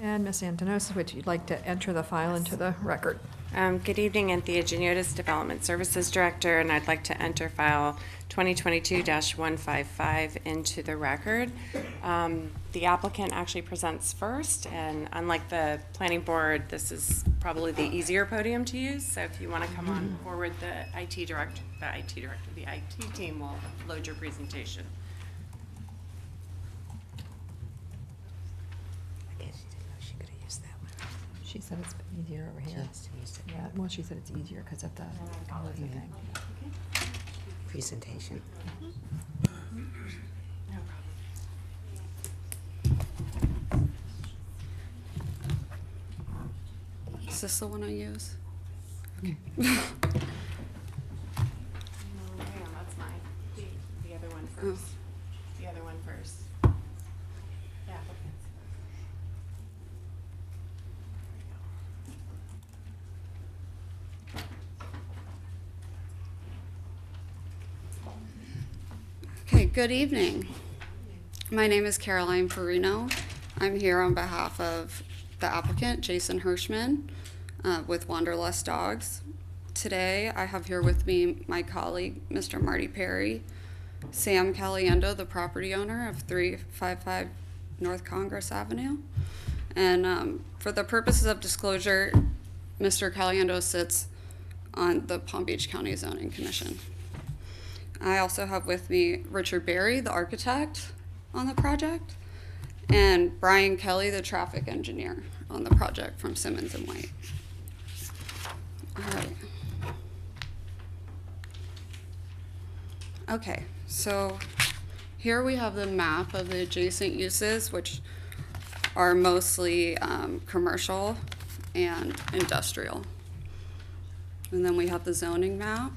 And Ms. Antonos, would you like to enter the file into the record? Good evening, Anthea Geniotis, Development Services Director, and I'd like to enter file 2022-155 into the record. The applicant actually presents first, and unlike the planning board, this is probably the easier podium to use. So if you want to come on forward, the IT team will load your presentation. She said it's easier over here. Yeah, well, she said it's easier because of the thing. Presentation. Is this the one I use? Okay. Hang on, that's mine. The other one first. The other one first. Yeah. Okay, good evening. My name is Caroline Perino. I'm here on behalf of the applicant, Jason Hirschman, with Wanderlust Dogs. Today, I have here with me my colleague, Mr. Marty Perry, Sam Caliendo, the property owner of 355 North Congress Avenue. And for the purposes of disclosure, Mr. Caliendo sits on the Palm Beach County Zoning Commission. I also have with me Richard Berry, the architect on the project, and Brian Kelly, the traffic engineer on the project from Simmons and White. All right. Okay, so here we have the map of the adjacent uses, which are mostly commercial and industrial. And then we have the zoning map.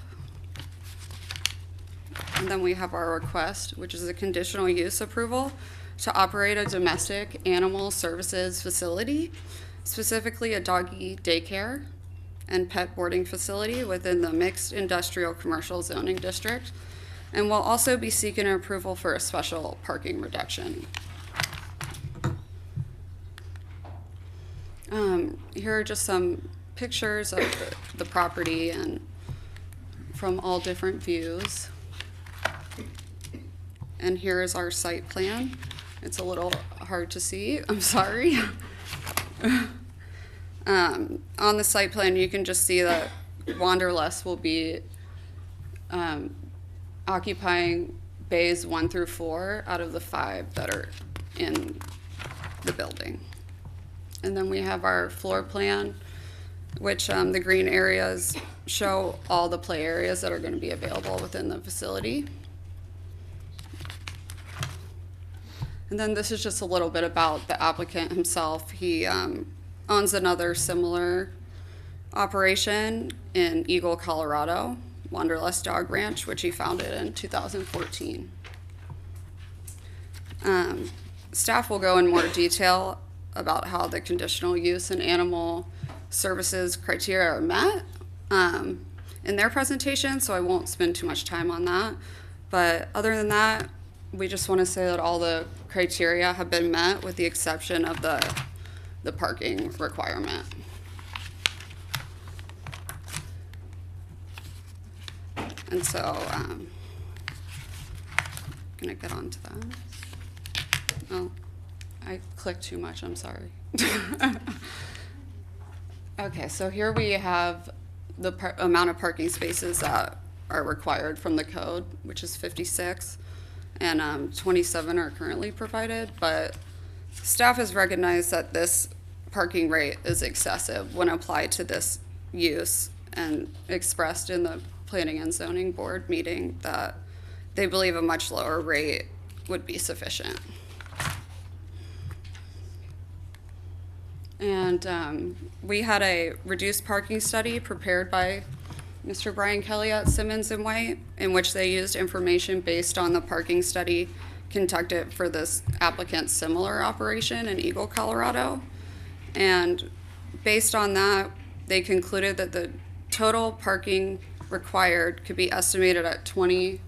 And then we have our request, which is a conditional use approval to operate a domestic animal services facility, specifically a doggy daycare and pet boarding facility within the mixed industrial commercial zoning district. And we'll also be seeking approval for a special parking reduction. Here are just some pictures of the property and from all different views. And here is our site plan. It's a little hard to see, I'm sorry. On the site plan, you can just see that Wanderlust will be occupying bays 1 through 4 out of the 5 that are in the building. And then we have our floor plan, which the green areas show all the play areas that are going to be available within the facility. And then this is just a little bit about the applicant himself. He owns another similar operation in Eagle, Colorado, Wanderlust Dog Ranch, which he founded in 2014. Staff will go in more detail about how the conditional use and animal services criteria are met in their presentation, so I won't spend too much time on that. But other than that, we just want to say that all the criteria have been met with the exception of the parking requirement. And so, I'm gonna get on to that. Oh, I clicked too much, I'm sorry. Okay, so here we have the amount of parking spaces that are required from the code, which is 56, and 27 are currently provided, but staff has recognized that this parking rate is excessive when applied to this use, and expressed in the Planning and Zoning Board meeting that they believe a much lower rate would be sufficient. And we had a reduced parking study prepared by Mr. Brian Kelly at Simmons and White, in which they used information based on the parking study conducted for this applicant's similar operation in Eagle, Colorado. And based on that, they concluded that the total parking required could be estimated at 20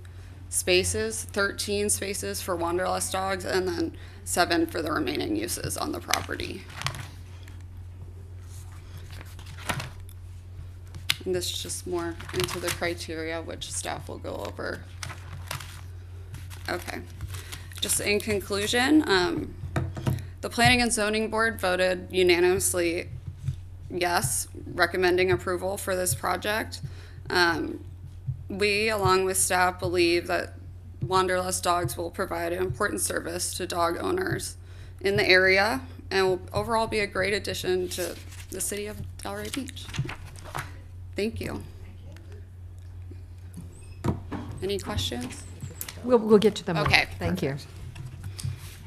spaces, 13 spaces for Wanderlust dogs, and then 7 for the remaining uses on the property. And this is just more into the criteria, which staff will go over. Okay, just in conclusion, the Planning and Zoning Board voted unanimously yes, recommending approval for this project. We, along with staff, believe that Wanderlust dogs will provide an important service to dog owners in the area and will overall be a great addition to the city of Delray Beach. Thank you. Any questions? We'll get to them. Okay. Thank you.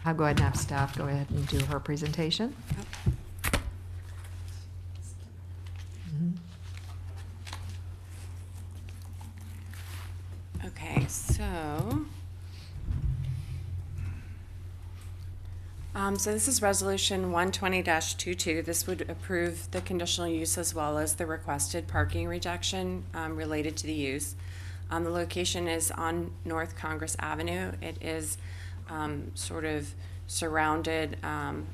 I'll go ahead and have staff go ahead and do her presentation. Okay, so this is Resolution 120-22. This would approve the conditional use as well as the requested parking reduction related to the use. The location is on North Congress Avenue. It is sort of surrounded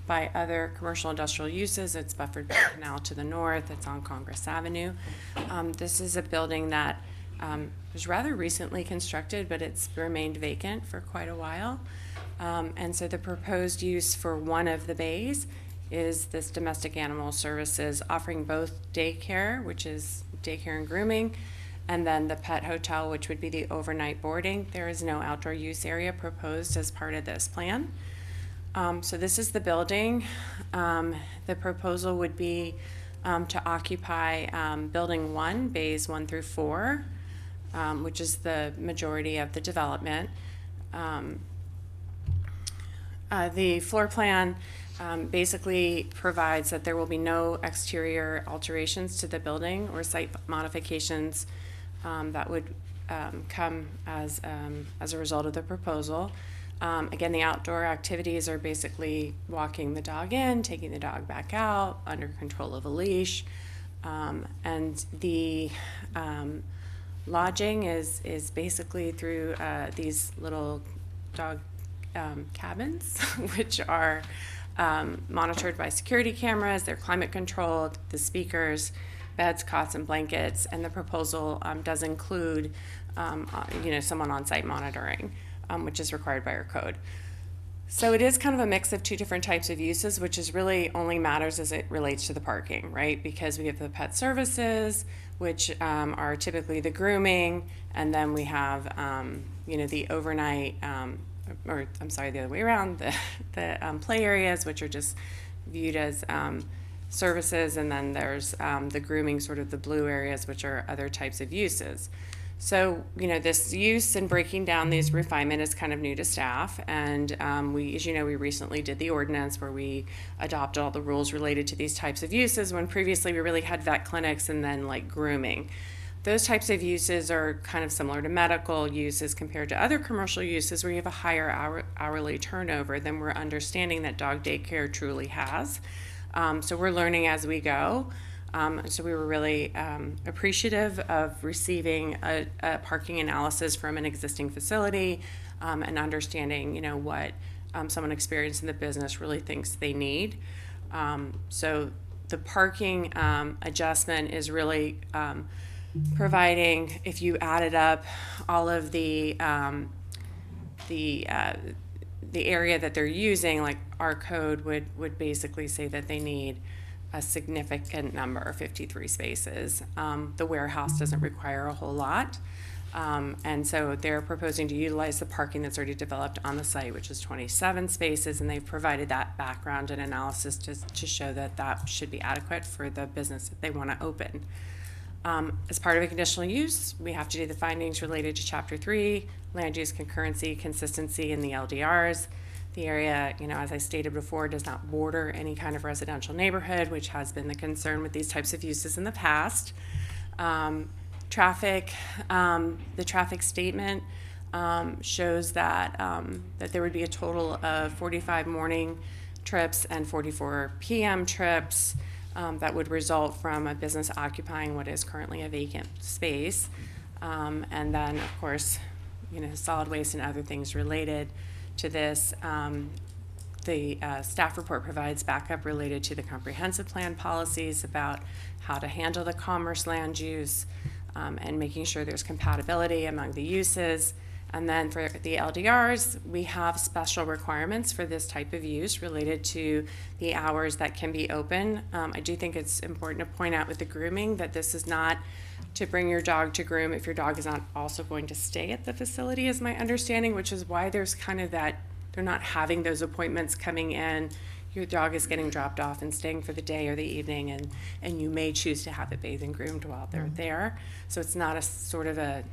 by other commercial industrial uses. It's buffered by the canal to the north. It's on Congress Avenue. This is a building that was rather recently constructed, but it's remained vacant for quite a while. And so the proposed use for one of the bays is this domestic animal services, offering both daycare, which is daycare and grooming, and then the pet hotel, which would be the overnight boarding. There is no outdoor use area proposed as part of this plan. So this is the building. The proposal would be to occupy building 1, bays 1 through 4, which is the majority of the development. The floor plan basically provides that there will be no exterior alterations to the building or site modifications that would come as a result of the proposal. Again, the outdoor activities are basically walking the dog in, taking the dog back out under control of a leash, and the lodging is basically through these little dog cabins, which are monitored by security cameras. They're climate controlled, the speakers, beds, cots, and blankets, and the proposal does include someone on site monitoring, which is required by our code. So it is kind of a mix of 2 different types of uses, which is really only matters as it relates to the parking, right? Because we have the pet services, which are typically the grooming, and then we have the overnight or I'm sorry, the other way around, the play areas, which are just viewed as services, and then there's the grooming, sort of the blue areas, which are other types of uses. So, this use and breaking down these refinement is kind of new to staff, and we, as you know, we recently did the ordinance where we adopted all the rules related to these types of uses, when previously we really had vet clinics and then like grooming. those types of uses are kind of similar to medical uses compared to other commercial uses where you have a higher hourly turnover than we're understanding that dog daycare truly has. So we're learning as we go. So we were really appreciative of receiving a parking analysis from an existing facility and understanding, you know, what someone experienced in the business really thinks they need. So the parking adjustment is really providing, if you added up all of the area that they're using, like our code would basically say that they need a significant number, 53 spaces. The warehouse doesn't require a whole lot. And so they're proposing to utilize the parking that's already developed on the site, which is 27 spaces, and they've provided that background and analysis to show that that should be adequate for the business that they want to open. As part of a conditional use, we have to do the findings related to Chapter 3, land use concurrency, consistency in the LDRs. The area, you know, as I stated before, does not border any kind of residential neighborhood, which has been the concern with these types of uses in the past. Traffic, the traffic statement shows that that there would be a total of 45 morning trips and 44 p.m. trips that would result from a business occupying what is currently a vacant space. And then, of course, you know, solid waste and other things related to this. The staff report provides backup related to the comprehensive plan policies about how to handle the commerce land use and making sure there's compatibility among the uses. And then for the LDRs, we have special requirements for this type of use related to the hours that can be open. I do think it's important to point out with the grooming that this is not to bring your dog to groom if your dog is not also going to stay at the facility, is my understanding, which is why there's kind of that, they're not having those appointments coming in. Your dog is getting dropped off and staying for the day or the evening, and you may choose to have it bathed and groomed while they're there. So it's not a sort of a,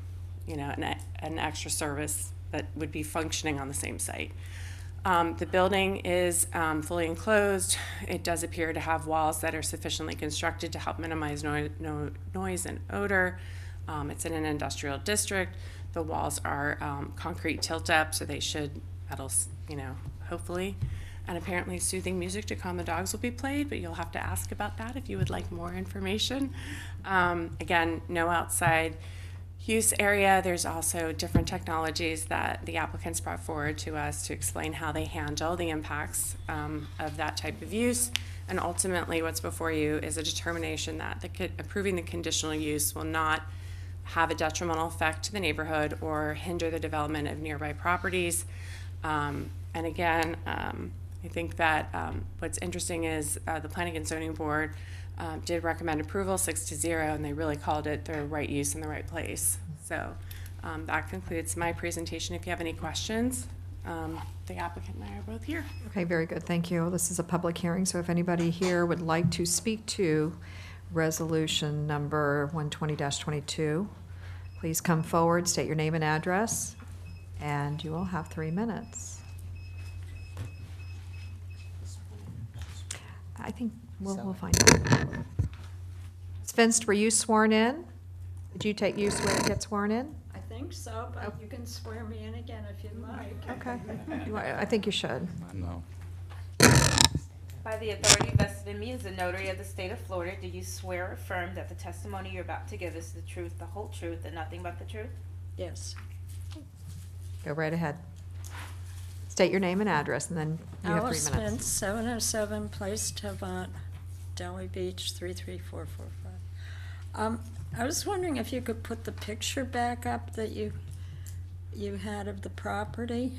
you know, an extra service that would be functioning on the same site. The building is fully enclosed. It does appear to have walls that are sufficiently constructed to help minimize noise and odor. It's in an industrial district. The walls are concrete tilt-up, so they should, that'll, you know, hopefully. And apparently soothing music to calm the dogs will be played, but you'll have to ask about that if you would like more information. Again, no outside use area. There's also different technologies that the applicants brought forward to us to explain how they handle the impacts of that type of use. And ultimately what's before you is a determination that approving the conditional use will not have a detrimental effect to the neighborhood or hinder the development of nearby properties. And again, I think that what's interesting is the Planning and Zoning Board did recommend approval 6-0, and they really called it the right use in the right place. So that concludes my presentation. If you have any questions, the applicant and I are both here. Okay, very good, thank you. This is a public hearing, so if anybody here would like to speak to resolution number 120-22, please come forward, state your name and address, and you will have 3 minutes. I think we'll find out. Ms. Finst, were you sworn in? Did you get sworn in? I think so, but you can swear me in again if you'd like. Okay. I think you should. No. By the authority vested in me as a notary of the state of Florida, do you swear or affirm that the testimony you're about to give is the truth, the whole truth, and nothing but the truth? Yes. Go right ahead. State your name and address, and then you have 3 Alice minutes. Spence, 707 Place Tavant, Delray Beach, 33445. I was wondering if you could put the picture back up that you had of the property?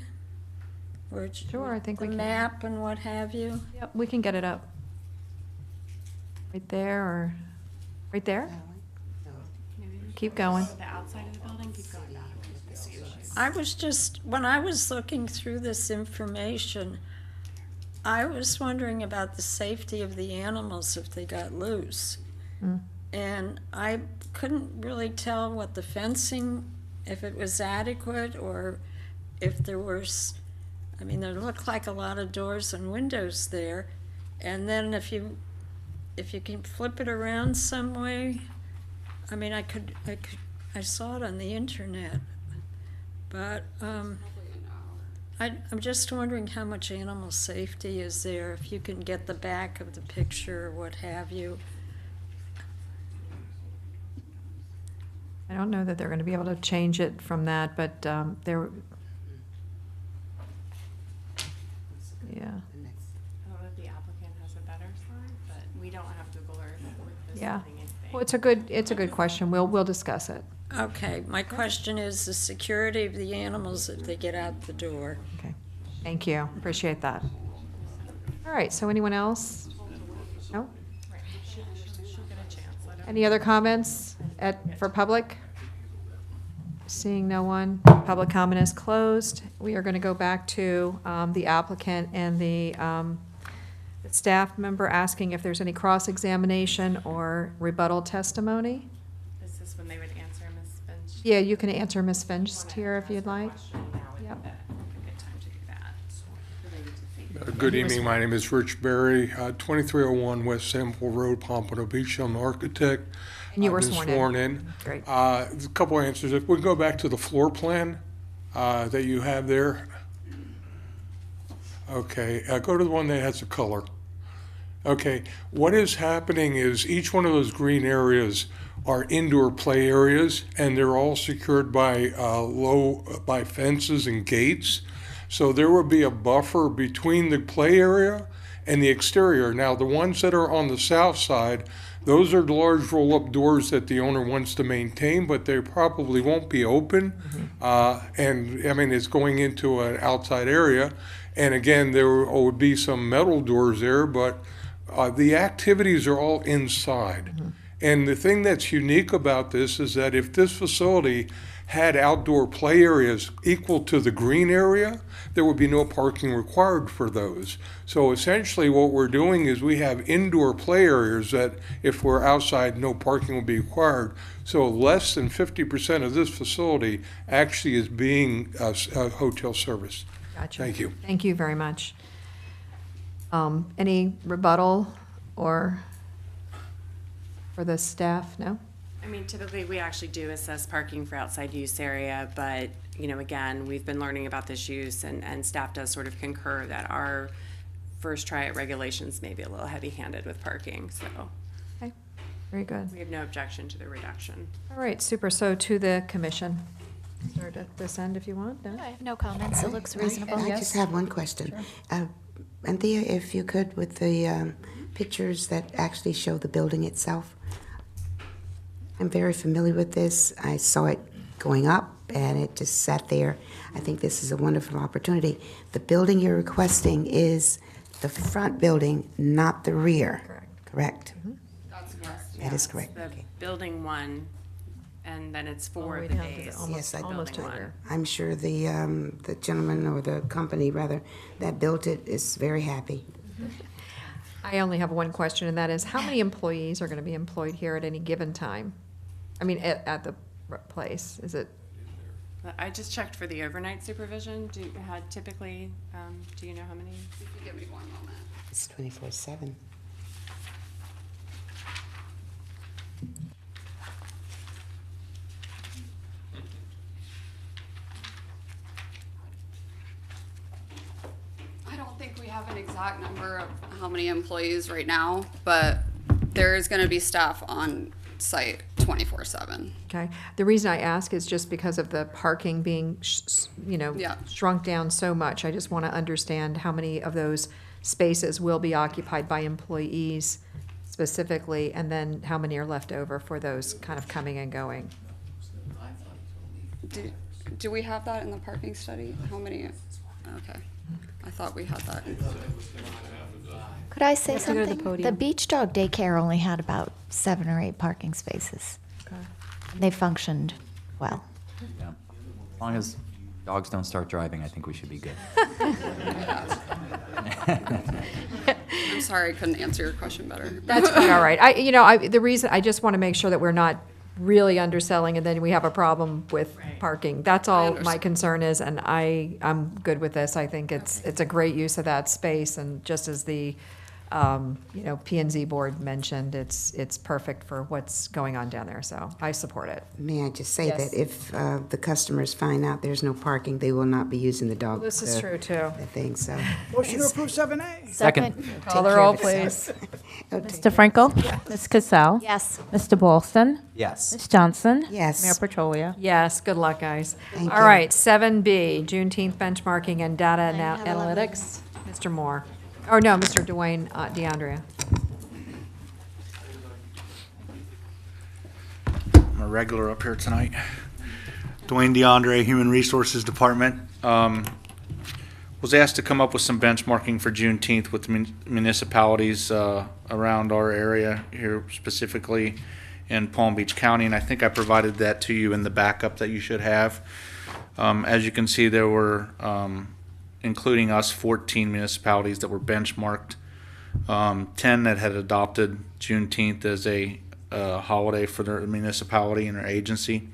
Sure, I think we the can. map and what have you? Yep, we can get it up. Right there, or right there? Keep going. The outside of the building, keep going down. I was just, when I was looking through this information, I was wondering about the safety of the animals if they got loose. And I couldn't really tell what the fencing, if it was adequate or if there was, I mean, there looked like a lot of doors and windows there. And then if you can flip it around some way, I mean, I saw it on the internet, but I'm just wondering how much animal safety is there, if you can get the back of the picture or what have you. I don't know that they're going to be able to change it from that, but there, yeah. I don't know if the applicant has a better slide, but we don't have Google Earth with this Yeah. thing anything. Well, it's a good question. We'll discuss it. Okay, my question is the security of the animals if they get out the door. Okay. Thank you. Appreciate that. All right, so anyone else? No? Any other comments for public? Seeing no one, public comment is closed. We are going to go back to the applicant and the staff member asking if there's any cross-examination or rebuttal testimony. Is this when they would answer Ms. Finch? Yeah, you can answer Ms. Finch here if you'd like. Yep. Good evening. My name is Rich Berry, 2301 West Sample Road, Pompano Beach. I'm an architect. And you were I've been sworn in. in. Great. A couple answers. If we go back to the floor plan that you have there. Okay, go to the one that has the color. Okay, what is happening is each one of those green areas are indoor play areas, and they're all secured by by fences and gates. So there will be a buffer between the play area and the exterior. Now, the ones that are on the south side, those are the large roll-up doors that the owner wants to maintain, but they probably won't be open. And I mean, it's going into an outside area. And again, there would be some metal doors there, but the activities are all inside. And the thing that's unique about this is that if this facility had outdoor play areas equal to the green area, there would be no parking required for those. So essentially what we're doing is we have indoor play areas that if we're outside, no parking will be required. So less than 50% of this facility actually is being hotel service. Gotcha. Thank you. Thank you very much. Any rebuttal or for the staff? No? I mean, typically, we actually do assess parking for outside use area, but, you know, again, we've been learning about this use, and staff does sort of concur that our first try at regulations may be a little heavy-handed with parking, so. Okay, very good. We have no objection to the reduction. All right, super. So to the commission. Start at this end if you want. No? I have no comments. It looks reasonable. I just have one question. Anthea, if you could, with the pictures that actually show the building itself. I'm very familiar with this. I saw it going up, and it just sat there. I think this is a wonderful opportunity. The building you're requesting is the front building, not the rear. Correct. That's correct. That is correct. The Okay. building one, and then it's All the for way the down to the days. almost- Yes, almost to the rear. I'm sure the gentleman or the company, rather, that built it is very happy. I only have one question, and that is, how many employees are going to be employed here at any given time? I mean, at the place, is it? I just checked for the overnight supervision. Do you know how many? If you give me one moment. It's 24/7. I don't think we have an exact number of how many employees right now, but there is going to be staff on site 24/7. Okay. The reason I ask is just because of the parking being, Yeah. shrunk down so much. I just want to understand how many of those spaces will be occupied by employees specifically, and then how many are left over for those kind of coming and going. Do we have that in the parking study? How many? Okay. I thought we had that. Could I say Let's go to the something? podium. The beach dog daycare only had about 7 or 8 parking spaces. They functioned well. Yeah. As long as dogs don't start driving, I think we should be good. I'm sorry I couldn't answer your question better. That's quite all right. The reason, I just want to make sure that we're not really underselling and then we have a problem with parking. That's all my concern is, and I'm good with this. I think it's a great use of that space, and just as the P and Z board mentioned, it's perfect for what's going on down there, so I support it. May I just say Yes. that if the customers find out there's no parking, they will not be using the dog. This is true, too. The thing, so. Motion to approve 7A. Second. Call the roll, please. Mr. Frankel? Ms. Cassell? Yes. Mr. Boylston? Yes. Ms. Johnson? Yes. Mayor Petrolia? Yes, good luck, guys. Thank All you. right, 7B, Juneteenth benchmarking and data have a lovely analytics. Mr. Moore. Or no, Mr. Dwayne DeAndrea. I'm a regular up here tonight. Dwayne DeAndre, Human Resources Department. Was asked to come up with some benchmarking for Juneteenth with municipalities around our area here, specifically in Palm Beach County, and I think I provided that to you in the backup that you should have. As you can see, there were, including us, 14 municipalities that were benchmarked, 10 that had adopted Juneteenth as a holiday for their municipality and their agency.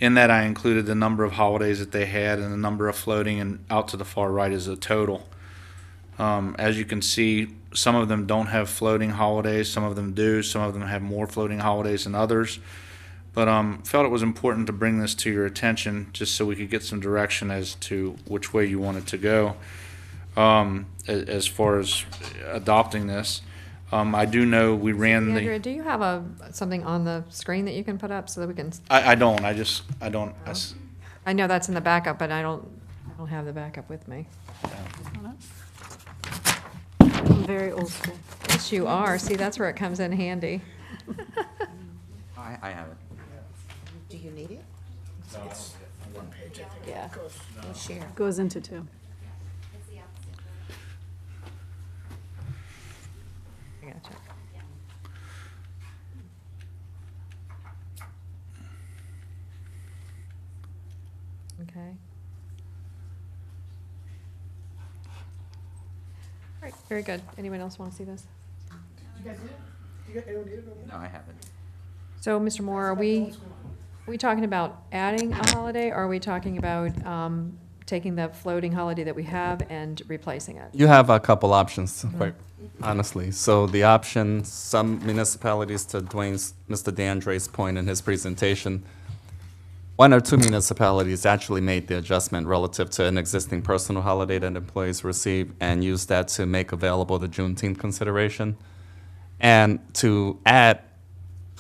In that, I included the number of holidays that they had and the number of floating, and out to the far right is a total. As you can see, some of them don't have floating holidays, some of them do, some of them have more floating holidays than others. But felt it was important to bring this to your attention just so we could get some direction as to which way you wanted to go as far as adopting this. I do know we ran DeAndrea, do you have something on the screen that you can put up so that we can? I don't. I know that's in the backup, but I don't have the backup with me. I'm very old school. Yes, you are. See, that's where it comes in handy. I have it. Do you need it? It's one page, I think. Yeah. We'll share. Goes into two. I gotta check. Okay. All right, very good. Anyone else want to see this? You guys need it? Anyone need it over there? No, I haven't. So, Mr. Moore, are we talking about adding a holiday, or are we talking about taking the floating holiday that we have and replacing it? You have a couple options, quite honestly. So the option, some municipalities, to Mr. DeAndre's point in his presentation, one or two municipalities actually made the adjustment relative to an existing personal holiday that employees receive and used that to make available the Juneteenth consideration. And to add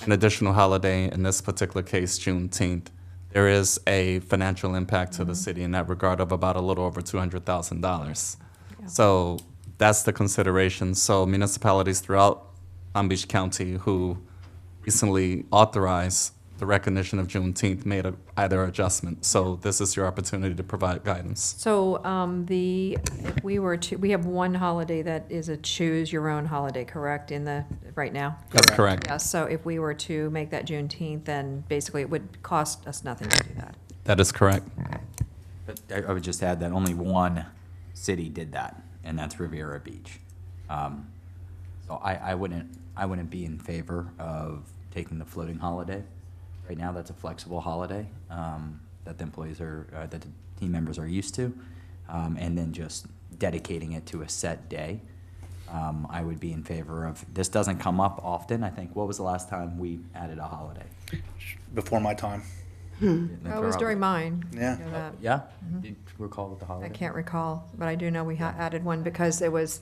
an additional holiday, in this particular case, Juneteenth, there is a financial impact to the city in that regard of about a little over $200,000. So that's the consideration. So municipalities throughout Palm Beach County who recently authorized the recognition of Juneteenth made either adjustment. So this is your opportunity to provide guidance. So if we were to, we have one holiday that is a choose your own holiday, correct, right now? That's correct. Yes, so if we were to make that Juneteenth, then basically it would cost us nothing to do that. That is correct. But I would just add that only one city did that, and that's Riviera Beach. So I wouldn't be in favor of taking the floating holiday. Right now, that's a flexible holiday that the employees that the team members are used to, and then just dedicating it to a set day. I would be in favor of. This doesn't come up often. I think, what was the last time we added a holiday? Before my time. It was during mine. Yeah. I know that. Yeah? Do you recall what the holiday? I can't recall, but I do know we added one because it was.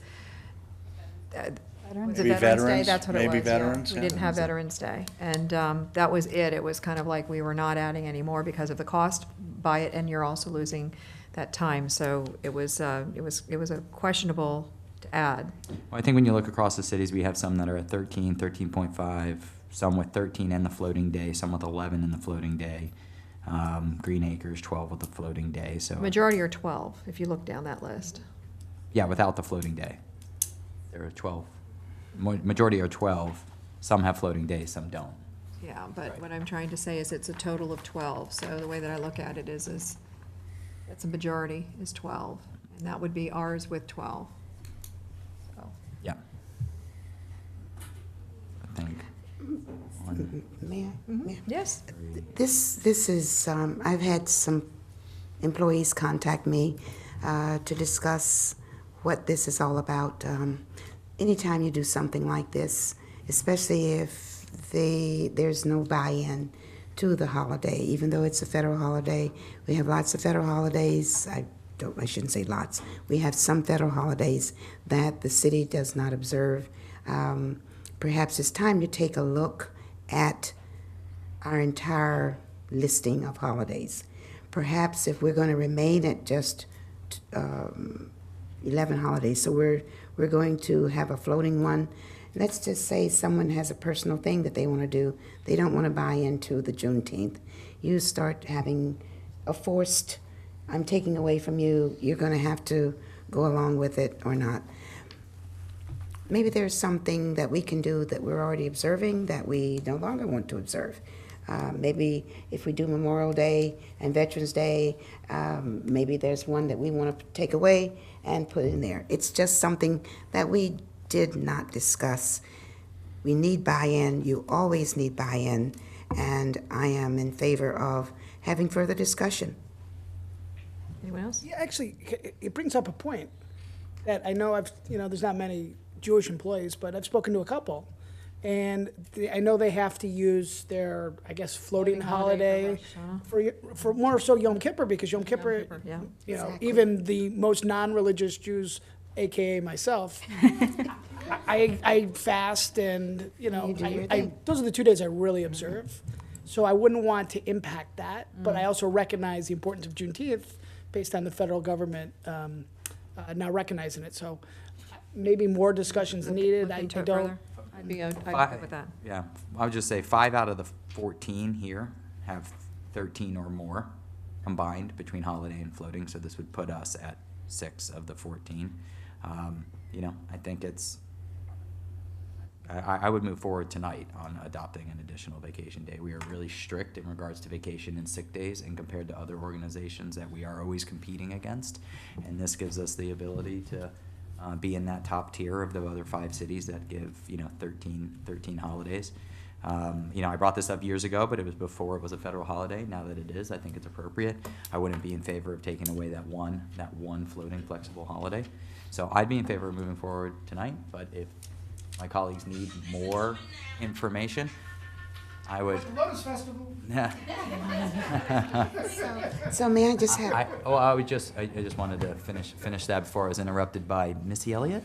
Was it Maybe Veterans Day? veterans, That's what it was. maybe yeah. veterans, We yeah. didn't have Veterans Day, and that was it. It was kind of like we were not adding anymore because of the cost by it, and you're also losing that time. So it was a questionable to add. Well, I think when you look across the cities, we have some that are at 13, 13.5, some with 13 and the floating day, some with 11 and the floating day. Green Acres, 12 with the floating day. So Majority are 12, if you look down that list. yeah, without the floating day, there are 12. Majority are 12. Some have floating days, some don't. Yeah, but what I'm trying to say is it's a total of 12. So the way that I look at it is it's a majority is 12, and that would be ours with 12. So. Yeah. I think. May I? Yes. This is, I've had some employees contact me to discuss what this is all about. anytime you do something like this, especially if there's no buy-in to the holiday, even though it's a federal holiday, we have lots of federal holidays. I shouldn't say lots. We have some federal holidays that the city does not observe. Perhaps it's time to take a look at our entire listing of holidays. Perhaps if we're going to remain at just 11 holidays, so we're going to have a floating one. Let's just say someone has a personal thing that they want to do. They don't want to buy into the Juneteenth. You start having a forced, I'm taking away from you, you're going to have to go along with it or not. Maybe there's something that we can do that we're already observing that we no longer want to observe. Maybe if we do Memorial Day and Veterans Day, maybe there's one that we want to take away and put in there. It's just something that we did not discuss. We need buy-in. You always need buy-in, and I am in favor of having further discussion. Anyone else? Yeah, actually, it brings up a point that I know there's not many Jewish employees, but I've spoken to a couple. And I know they have to use their, I guess, floating holiday for more so Yom Kippur, because Yom Kippur, yeah. Even the most non-religious Jews, AKA myself, I fast, and those are the 2 days I really observe. So I wouldn't want to impact that, but I also recognize the importance of Juneteenth based on the federal government now recognizing it. So maybe more discussions needed. I don't. I'd be good with that. Yeah, I would just say 5 out of the 14 here have 13 or more combined between holiday and floating, so this would put us at 6 of the 14. I think I would move forward tonight on adopting an additional vacation day. We are really strict in regards to vacation and sick days, and compared to other organizations that we are always competing against, and this gives us the ability to be in that top tier of the other 5 cities that give 13 holidays. I brought this up years ago, but it was before it was a federal holiday. Now that it is, I think it's appropriate. I wouldn't be in favor of taking away that one floating flexible holiday. So I'd be in favor of moving forward tonight, but if my colleagues need more information, I would. Lotus Festival. So may I just have? I just wanted to finish that before I was interrupted by Missy Elliott.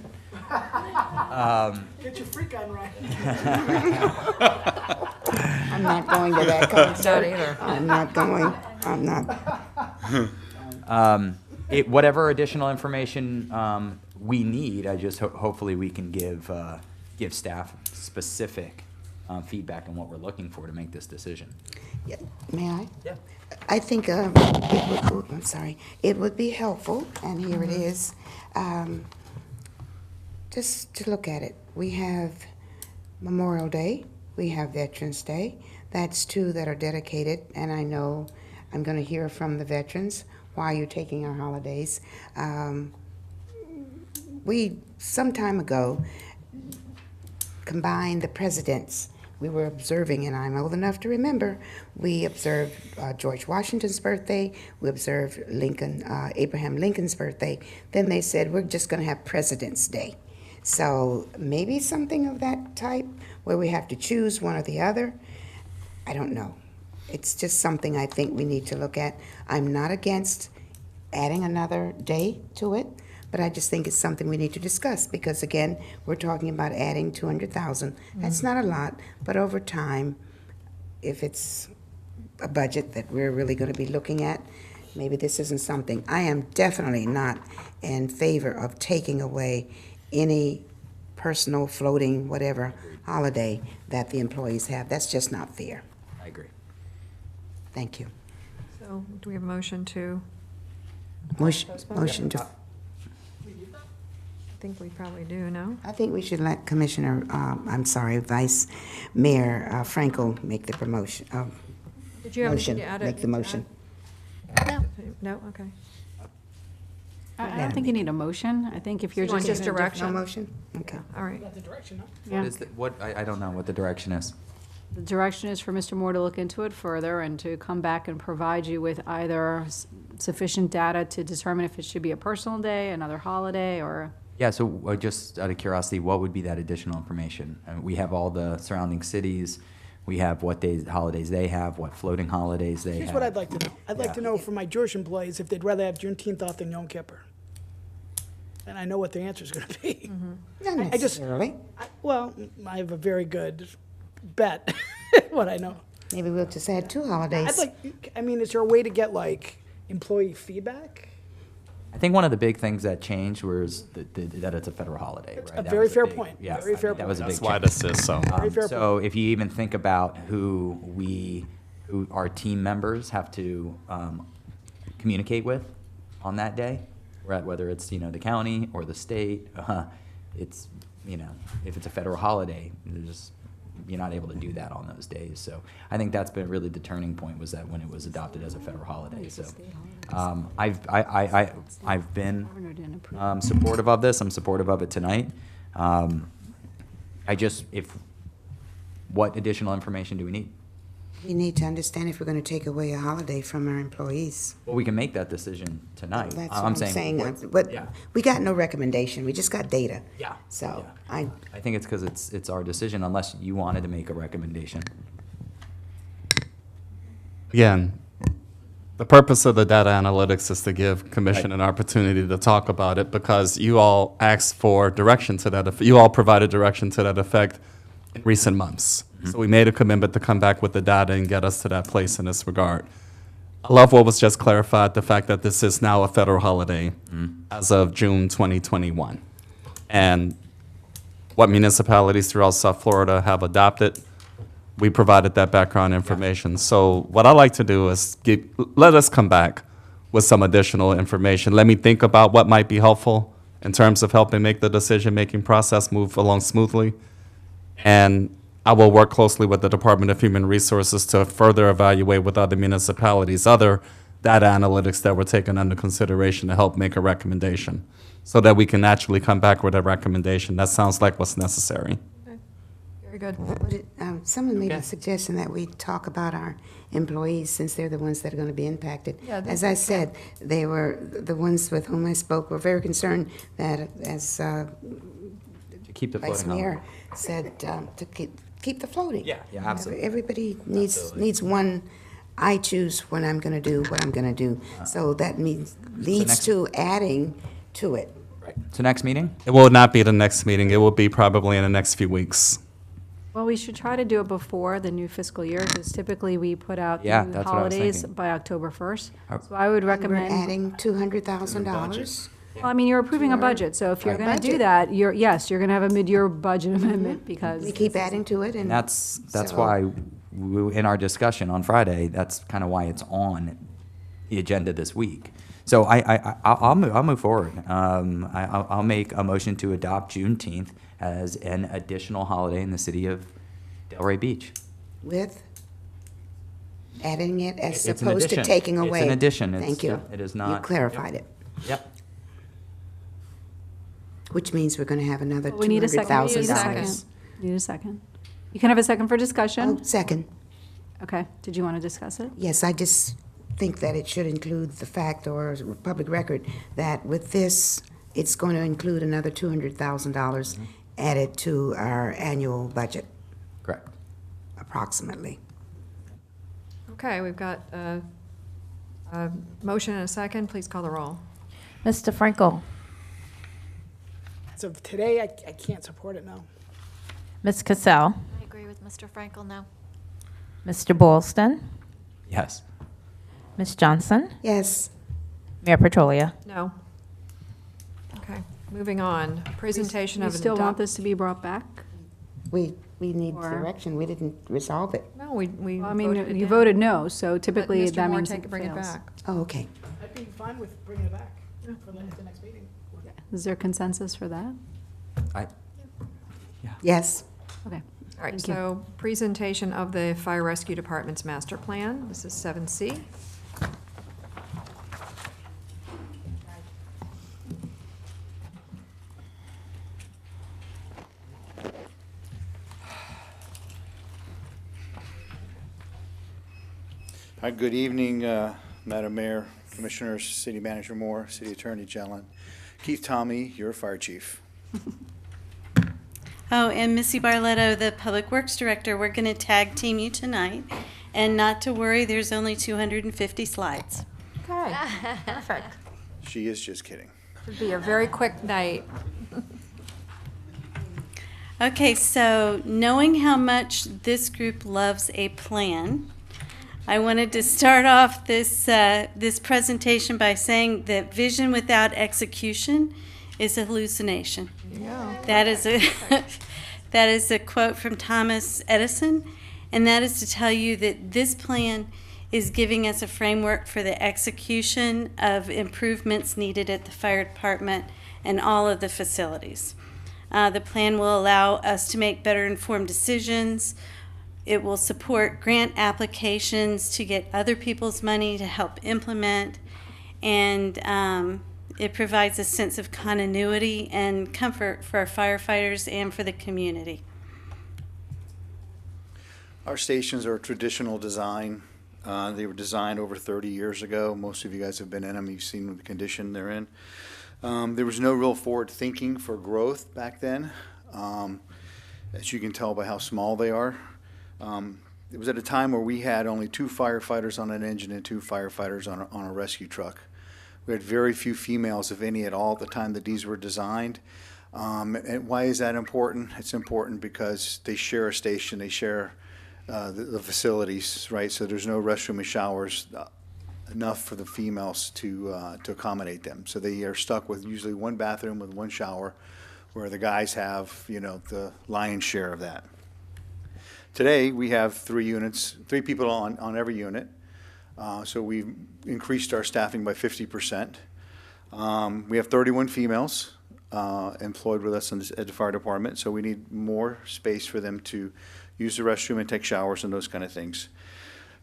Get your freak on right. I'm not going to that concert either. I'm not. Whatever additional information we need, I just hopefully we can give staff specific feedback on what we're looking for to make this decision. Yeah. May I? Yeah. I think it would be helpful, and here it is, just to look at it. We have Memorial Day, we have Veterans Day. That's 2 that are dedicated, and I know I'm going to hear from the veterans, why are you taking our holidays? We, some time ago, combined the presidents. We were observing, and I'm old enough to remember, we observed George Washington's birthday, we observed Abraham Lincoln's birthday. Then they said, we're just going to have President's Day. So maybe something of that type where we have to choose one or the other. I don't know. It's just something I think we need to look at. I'm not against adding another day to it, but I just think it's something we need to discuss, because again, we're talking about adding 200,000. That's not a lot, but over time, if it's a budget that we're really going to be looking at, maybe this isn't something. I am definitely not in favor of taking away any personal, floating, whatever holiday that the employees have. That's just not fair. I agree. Thank you. So do we have a motion to? Motion to. I think we probably do, no? I think we should let Vice Mayor Franco make the promotion. Did you have anything to add? Make the motion. No. No, okay. I don't think you need a motion. I think if you're You want just giving a direction? No motion? Okay. All right. That's the direction, huh? Yeah. I don't know what the direction is. The direction is for Mr. Moore to look into it further and to come back and provide you with either sufficient data to determine if it should be a personal day, another holiday, or Yeah, so just out of curiosity, what would be that additional information? We have all the surrounding cities, we have what days, holidays they have, what floating holidays they have. Here's what I'd like to know. I'd like to know from my Jewish employees if they'd rather have Juneteenth off than Yom Kippur. And I know what their answer is going to be. Not necessarily. Well, I have a very good bet what I know. Maybe we'll just add 2 holidays. Is there a way to get like employee feedback? I think one of the big things that changed was that it's a federal holiday, right? A That very was fair big- point. Yes, Very I fair think that was a point. big That's why change. this is so. Very fair So if you even think about who our team members have to communicate with on that day, whether it's, the county or the state, it's, if it's a federal holiday, you're not able to do that on those days. So I think that's been really the turning point, was that when it was adopted as a federal holiday. So I've been supportive of this. I'm supportive of it tonight. What additional information do we need? We need to understand if we're going to take away a holiday from our employees. Well, we can make that decision tonight. That's what I'm saying. But we got no recommendation. We just got data. Yeah. So I think it's because it's our decision, unless you wanted to make a recommendation. Again, the purpose of the data analytics is to give commission an opportunity to talk about it, because you all asked for direction to that effect. You all provided direction to that effect in recent months. So we made a commitment to come back with the data and get us to that place in this regard. I love what was just clarified, the fact that this is now a federal holiday as of June 2021. And what municipalities throughout South Florida have adopted, we provided that background information. So what I like to do is let us come back with some additional information. Let me think about what might be helpful in terms of helping make the decision-making process move along smoothly. And I will work closely with the Department of Human Resources to further evaluate with other municipalities, other data analytics that were taken under consideration to help make a recommendation, so that we can actually come back with a recommendation. That sounds like what's necessary. Very good. Someone made a suggestion that we talk about our employees, since they're the ones that are going to be impacted. Yeah, As I said, they were, the ones with whom I spoke were very concerned that, as Keep the Vice floating Mayor holiday. said, to keep the floating. Yeah, absolutely. Everybody needs one, I choose when I'm going to do what I'm going to do. So that leads next- to adding to it. Right. So next meeting? It will not be the next meeting. It will be probably in the next few weeks. Well, we should try to do it before the new fiscal year, because typically we put out Yeah, the new that's what I was holidays thinking. by October 1st. Oh. So I would We're recommend, adding $200,000. well, I mean, you're approving a budget, so if you're Right. going to do Budget. that, you're going to have a mid-year budget amendment, because. We keep adding to it, and That's so- why, in our discussion on Friday, that's kind of why it's on the agenda this week. So I'll move forward. I'll make a motion to adopt Juneteenth as an additional holiday in the city of Delray Beach. with adding it as It's an opposed to addition. taking It's away. an addition. It's- Thank you. yeah, it is You not- clarified it, Yep. which means we're going to have another We need a second. We need a $200,000. second. We need a second. You can have a second for discussion? Oh, second. Okay. Did you want to discuss it? Yes, I just think that it should include the fact, or public record, that with this, it's going to include another $200,000 added to our annual budget, Correct. approximately. Okay, we've got a motion and a second. Please call the roll. Mr. Frankel, So today, I can't support it now. Ms. Cassell, I agree with Mr. Frankel now. Mr. Boylston, Yes. Ms. Johnson, Yes. Mayor Petrolia. No. Okay, moving on. Presentation You of. still want adopt- this to be brought back? We need Or- direction. We didn't resolve it. No, we Well, I voted mean, it you down. voted no, so Let typically Mr. that Moore means take- it bring it fails. back. Oh, okay. I'd be fine with bringing it back for the next meeting. Is there consensus for that? Yes. Okay. All right, Thank you. so presentation of the Fire Rescue Department's master plan. This is 7C. Hi, good evening, Madam Mayor, Commissioners, City Manager Moore, City Attorney Jelen. Keith Tommy, you're a fire chief. Oh, and Missy Barletto, the Public Works Director, we're going to tag team you tonight. And not to worry, there's only 250 slides. Okay, perfect. She is just kidding. Should be a very quick night. Okay, so knowing how much this group loves a plan, I wanted to start off this presentation by saying that vision without execution is a hallucination. Yeah. That is a quote from Thomas Edison, and that is to tell you that this plan is giving us a framework for the execution of improvements needed at the fire department and all of the facilities. The plan will allow us to make better informed decisions. It will support grant applications to get other people's money to help implement, and it provides a sense of continuity and comfort for our firefighters and for the community. Our stations are a traditional design. They were designed over 30 years ago. Most of you guys have been in them. You've seen the condition they're in. There was no real forward thinking for growth back then, as you can tell by how small they are. It was at a time where we had only 2 firefighters on an engine and 2 firefighters on a rescue truck. We had very few females, if any at all, at the time that these were designed. And why is that important? It's important because they share a station, they share the facilities, right? So there's no restroom and showers enough for the females to accommodate them. So they are stuck with usually 1 bathroom with 1 shower, where the guys have, the lion's share of that. Today, we have 3 units, 3 people on every unit. So we've increased our staffing by 50%. We have 31 females employed with us at the fire department, so we need more space for them to use the restroom and take showers and those kind of things.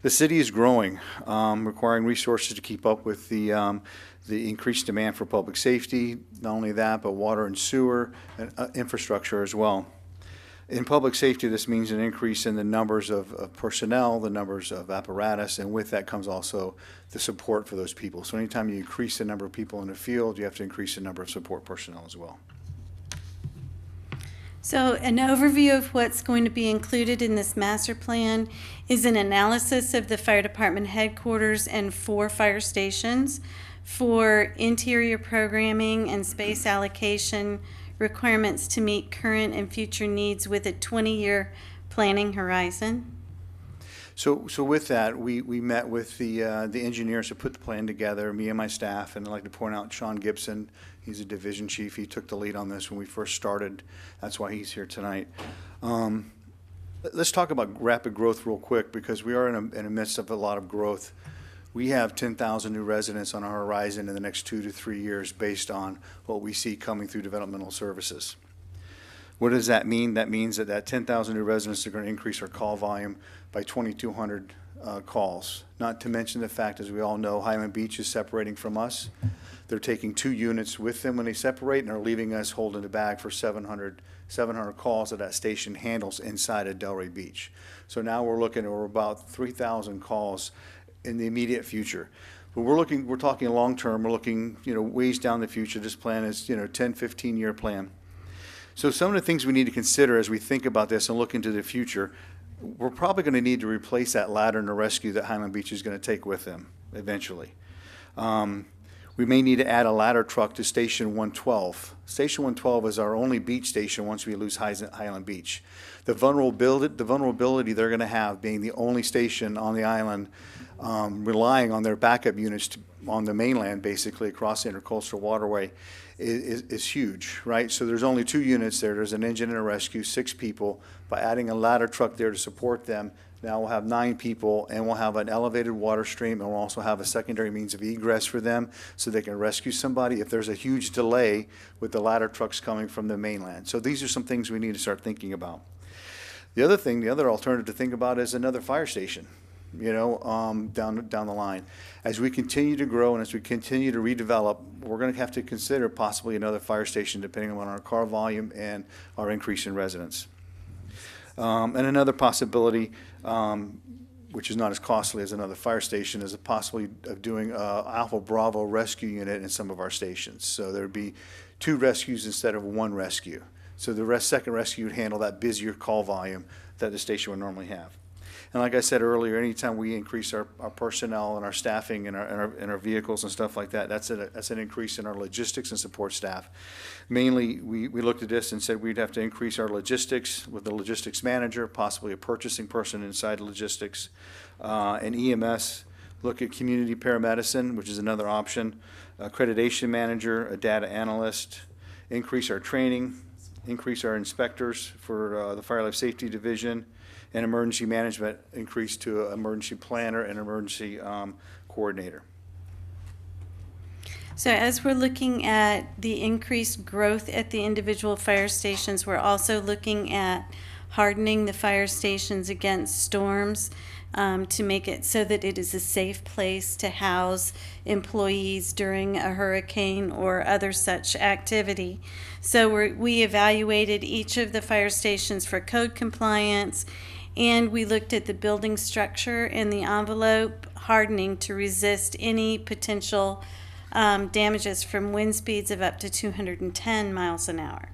The city is growing, requiring resources to keep up with the increased demand for public safety. Not only that, but water and sewer and infrastructure as well. In public safety, this means an increase in the numbers of personnel, the numbers of apparatus, and with that comes also the support for those people. So anytime you increase the number of people in the field, you have to increase the number of support personnel as well. So an overview of what's going to be included in this master plan is an analysis of the fire department headquarters and 4 fire stations for interior programming and space allocation requirements to meet current and future needs with a 20-year planning horizon. So with that, we met with the engineers to put the plan together, me and my staff, and I'd like to point out Sean Gibson. He's a division chief. He took the lead on this when we first started. That's why he's here tonight. Let's talk about rapid growth real quick, because we are in the midst of a lot of growth. We have 10,000 new residents on our horizon in the next 2 to 3 years based on what we see coming through developmental services. What does that mean? That means that 10,000 new residents are going to increase our call volume by 2,200 calls. Not to mention the fact, as we all know, Highland Beach is separating from us. They're taking 2 units with them when they separate and are leaving us holding the bag for 700 calls that station handles inside of Delray Beach. So now we're looking at about 3,000 calls in the immediate future. But we're talking long term, we're looking, ways down the future. This plan is, 10, 15-year plan. So some of the things we need to consider as we think about this and look into the future, we're probably going to need to replace that ladder and the rescue that Highland Beach is going to take with them eventually. We may need to add a ladder truck to Station 112. Station 112 is our only beach station once we lose Highland Beach. The vulnerability they're going to have, being the only station on the island, relying on their backup units on the mainland, basically across the intercoastal waterway, is huge, right? So there's only 2 units there. There's an engine and a rescue, 6 people. By adding a ladder truck there to support them, now we'll have 9 people, and we'll have an elevated water stream, and we'll also have a secondary means of egress for them so they can rescue somebody if there's a huge delay with the ladder trucks coming from the mainland. So these are some things we need to start thinking about. The other alternative to think about is another fire station, down the line. As we continue to grow and as we continue to redevelop, we're going to have to consider possibly another fire station depending on our car volume and our increase in residents. And another possibility, which is not as costly as another fire station, is a possibility of doing Alpha Bravo rescue unit in some of our stations. So there'd be 2 rescues instead of 1 rescue. So the second rescue would handle that busier call volume that the station would normally have. And like I said earlier, anytime we increase our personnel and our staffing and our vehicles and stuff like that, that's an increase in our logistics and support staff. Mainly, we looked at this and said we'd have to increase our logistics with the logistics manager, possibly a purchasing person inside logistics, and EMS, look at community paramedicine, which is another option, accreditation manager, a data analyst, increase our training, increase our inspectors for the Fire Life Safety Division, and emergency management increase to an emergency planner and emergency coordinator. So as we're looking at the increased growth at the individual fire stations, we're also looking at hardening the fire stations against storms to make it so that it is a safe place to house employees during a hurricane or other such activity. So we evaluated each of the fire stations for code compliance, and we looked at the building structure and the envelope hardening to resist any potential damages from wind speeds of up to 210 miles an hour.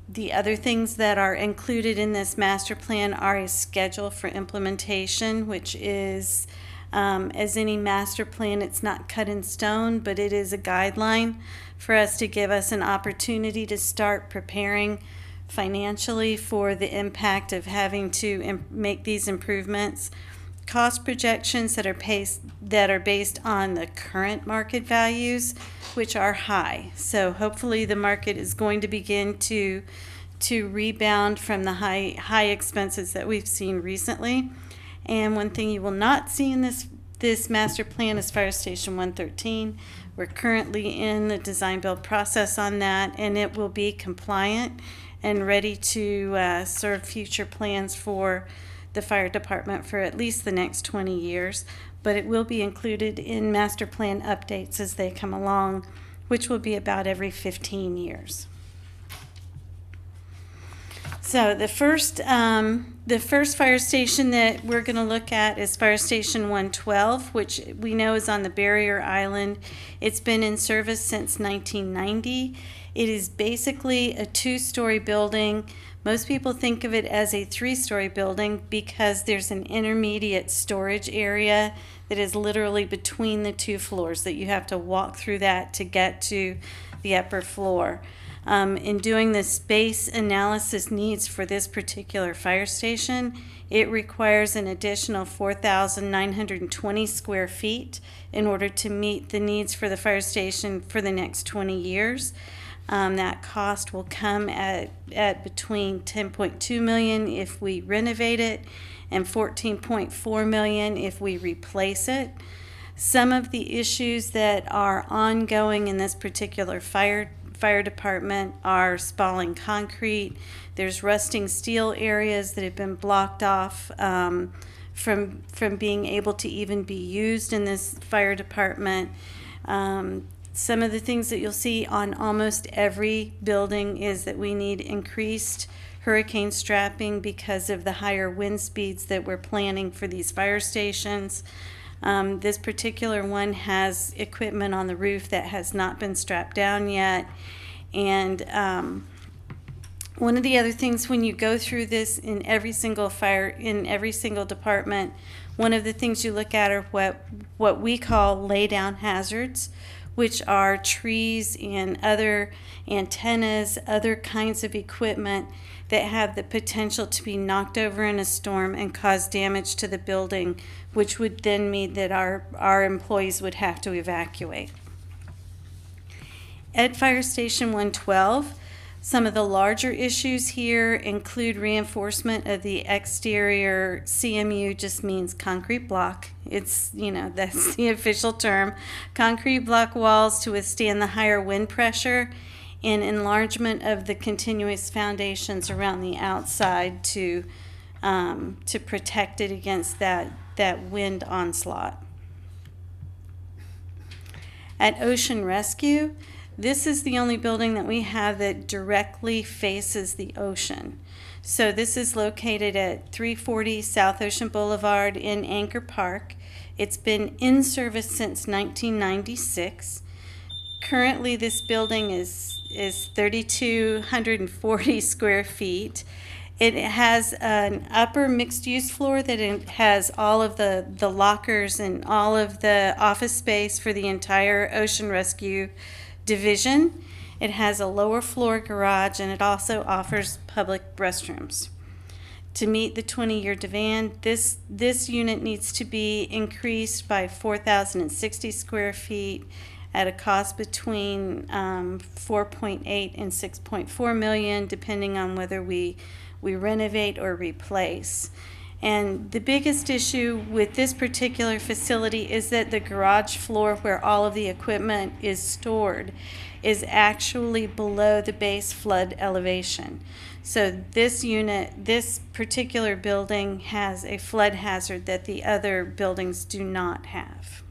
The other things that are included in this master plan are a schedule for implementation, which is, as any master plan, it's not cut in stone, but it is a guideline for us to give us an opportunity to start preparing financially for the impact of having to make these improvements. Cost projections that are based on the current market values, which are high. So hopefully the market is going to begin to rebound from the high expenses that we've seen recently. And one thing you will not see in this master plan is Fire Station 113. We're currently in the design build process on that, and it will be compliant and ready to serve future plans for the fire department for at least the next 20 years. But it will be included in master plan updates as they come along, which will be about every 15 years. So the first fire station that we're going to look at is Fire Station 112, which we know is on the barrier island. It's been in service since 1990. It is basically a 2-story building. Most people think of it as a 3-story building because there's an intermediate storage area that is literally between the 2 floors that you have to walk through that to get to the upper floor. In doing the space analysis needs for this particular fire station, it requires an additional 4,920 square feet in order to meet the needs for the fire station for the next 20 years. That cost will come at between $10.2 million if we renovate it and $14.4 million if we replace it. Some of the issues that are ongoing in this particular fire department are spalling concrete. There's rusting steel areas that have been blocked off from being able to even be used in this fire department. Some of the things that you'll see on almost every building is that we need increased hurricane strapping because of the higher wind speeds that we're planning for these fire stations. This particular one has equipment on the roof that has not been strapped down yet. And one of the other things when you go through this in every single department, one of the things you look at are what we call lay down hazards, which are trees and other antennas, other kinds of equipment that have the potential to be knocked over in a storm and cause damage to the building, which would then mean that our employees would have to evacuate. At Fire Station 112, some of the larger issues here include reinforcement of the exterior. CMU just means concrete block. It's, that's the official term. Concrete block walls to withstand the higher wind pressure, and enlargement of the continuous foundations around the outside to protect it against that wind onslaught. At Ocean Rescue, this is the only building that we have that directly faces the ocean. So this is located at 340 South Ocean Boulevard in Anchor Park. It's been in service since 1996. Currently, this building is 3,240 square feet. It has an upper mixed-use floor that it has all of the lockers and all of the office space for the entire Ocean Rescue Division. It has a lower floor garage, and it also offers public restrooms. To meet the 20-year demand, this unit needs to be increased by 4,060 square feet at a cost between 4.8 and 6.4 million, depending on whether we renovate or replace. And the biggest issue with this particular facility is that the garage floor where all of the equipment is stored is actually below the base flood elevation. So this particular building has a flood hazard that the other buildings do not have.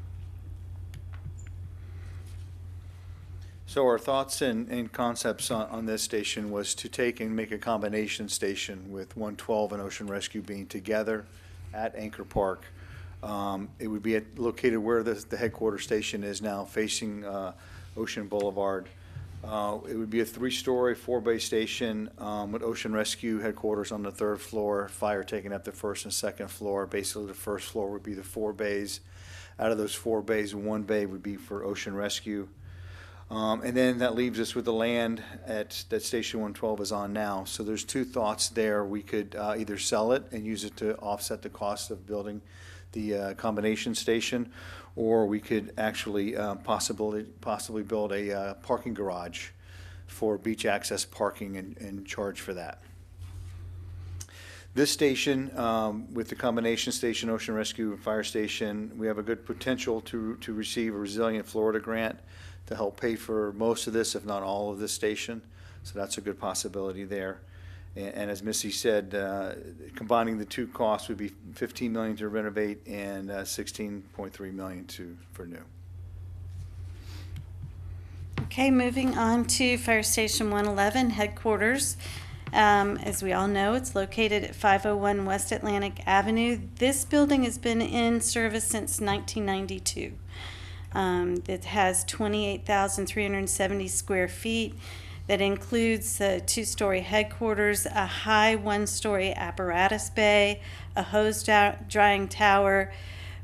So our thoughts and concepts on this station was to take and make a combination station with 112 and Ocean Rescue being together at Anchor Park. It would be located where the headquarters station is now, facing Ocean Boulevard. It would be a 3-story, 4-bay station with Ocean Rescue headquarters on the 3rd floor, fire taking up the 1st and 2nd floor. Basically, the 1st floor would be the 4 bays. Out of those 4 bays, 1 bay would be for Ocean Rescue. And then that leaves us with the land that Station 112 is on now. So there's 2 thoughts there. We could either sell it and use it to offset the cost of building the combination station, or we could actually possibly build a parking garage for beach access parking and charge for that. This station, with the combination station, Ocean Rescue and Fire Station, we have a good potential to receive a Resilient Florida grant to help pay for most of this, if not all of this station. So that's a good possibility there. And as Missy said, combining the 2 costs would be $15 million to renovate and $16.3 million for new. Okay, moving on to Fire Station 111 headquarters. As we all know, it's located at 501 West Atlantic Avenue. This building has been in service since 1992. It has 28,370 square feet. That includes a 2-story headquarters, a high 1-story apparatus bay, a hose drying tower.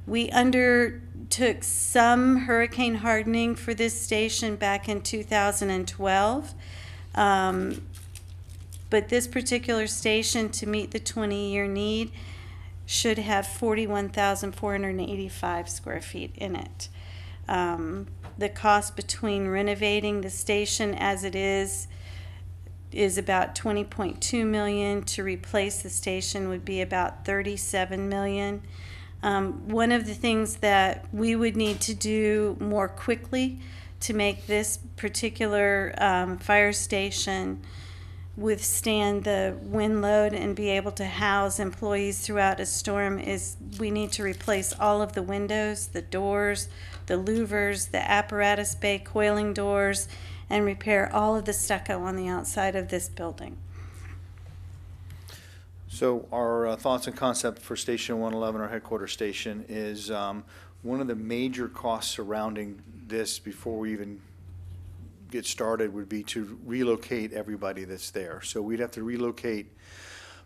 We undertook some hurricane hardening for this station back in 2012. But this particular station, to meet the 20-year need, should have 41,485 square feet in it. The cost between renovating the station as it is about $20.2 million. To replace the station would be about $37 million. One of the things that we would need to do more quickly to make this particular fire station withstand the wind load and be able to house employees throughout a storm is we need to replace all of the windows, the doors, the louvers, the apparatus bay coiling doors, and repair all of the stucco on the outside of this building. So our thoughts and concept for Station 111, our headquarters station, is one of the major costs surrounding this before we even get started would be to relocate everybody that's there. So we'd have to relocate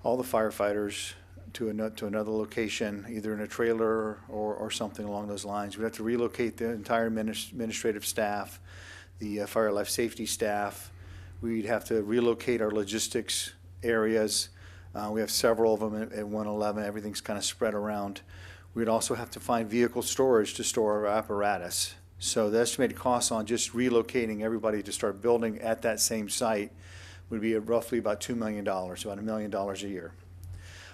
all the firefighters to another location, either in a trailer or something along those lines. We'd have to relocate the entire administrative staff, the fire life safety staff. We'd have to relocate our logistics areas. We have several of them at 111. Everything's kind of spread around. We'd also have to find vehicle storage to store our apparatus. So the estimated cost on just relocating everybody to start building at that same site would be roughly about $2 million, about $1 million a year.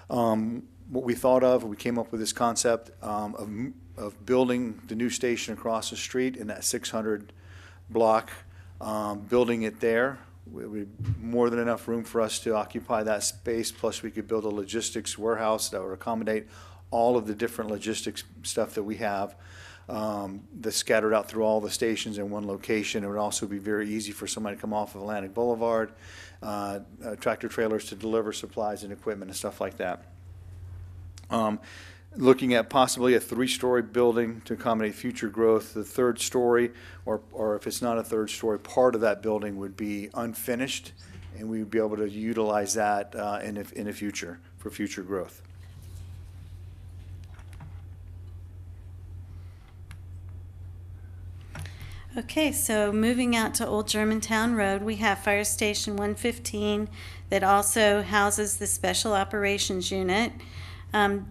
What we thought of, we came up with this concept of building the new station across the street in that 600 block, building it there. We more than enough room for us to occupy that space, plus we could build a logistics warehouse that would accommodate all of the different logistics stuff that we have. that's scattered out through all the stations in one location. It would also be very easy for somebody to come off of Atlantic Boulevard, tractor trailers to deliver supplies and equipment and stuff like that. Looking at possibly a 3-story building to accommodate future growth. The 3rd story, or if it's not a 3rd story, part of that building would be unfinished, and we would be able to utilize that in the future for future growth. Okay, so moving out to Old Germantown Road, we have Fire Station 115 that also houses the Special Operations Unit.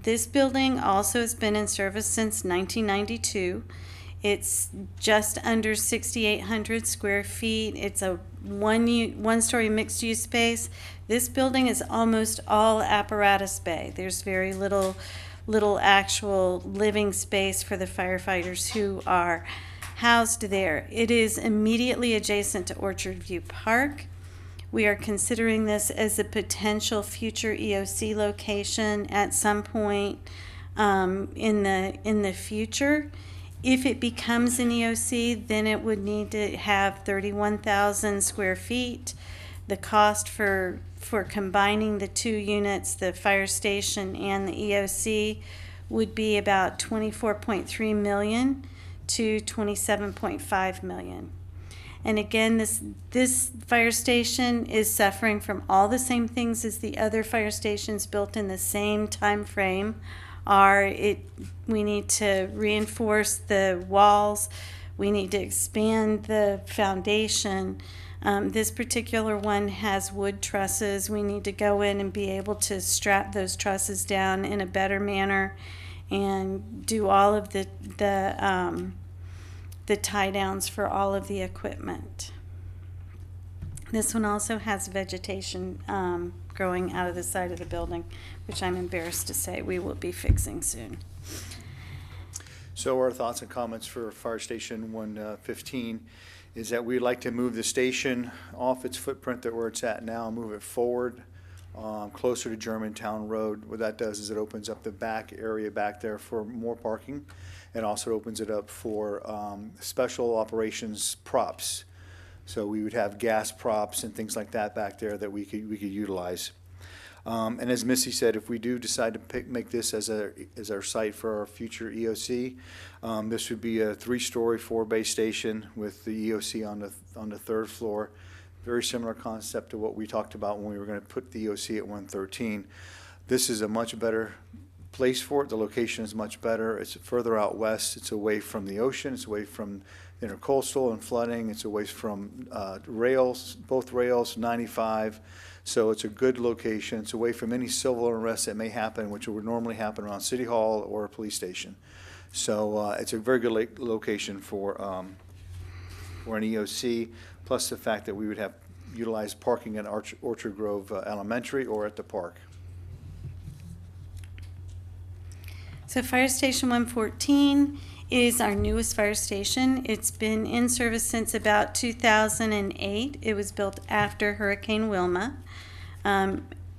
This building also has been in service since 1992. It's just under 6,800 square feet. It's a one-story mixed-use space. This building is almost all apparatus bay. There's very little actual living space for the firefighters who are housed there. It is immediately adjacent to Orchard View Park. We are considering this as a potential future EOC location at some point in the future. If it becomes an EOC, then it would need to have 31,000 square feet. The cost for combining the 2 units, the fire station and the EOC, would be about $24.3 million to $27.5 million. And again, this fire station is suffering from all the same things as the other fire stations built in the same time frame. We need to reinforce the walls, we need to expand the foundation. This particular one has wood trusses. We need to go in and be able to strap those trusses down in a better manner and do all of the tie downs for all of the equipment. This one also has vegetation growing out of the side of the building, which I'm embarrassed to say we will be fixing soon. So our thoughts and comments for Fire Station 115 is that we'd like to move the station off its footprint that where it's at now, move it forward closer to Germantown Road. What that does is it opens up the back area back there for more parking, and also opens it up for special operations props. So we would have gas props and things like that back there that we could utilize. And as Missy said, if we do decide to make this as our site for our future EOC, this would be a 3-story, 4-bay station with the EOC on the 3rd floor. Very similar concept to what we talked about when we were going to put the EOC at 113. This is a much better place for it. The location is much better. It's further out west. It's away from the ocean. It's away from intercoastal and flooding. It's away from rails, both rails, 95. So it's a good location. It's away from any civil unrest that may happen, which would normally happen around City Hall or a police station. So it's a very good location for an EOC, plus the fact that we would have utilized parking at Orchard Grove Elementary or at the park. So Fire Station 114 is our newest fire station. It's been in service since about 2008. It was built after Hurricane Wilma.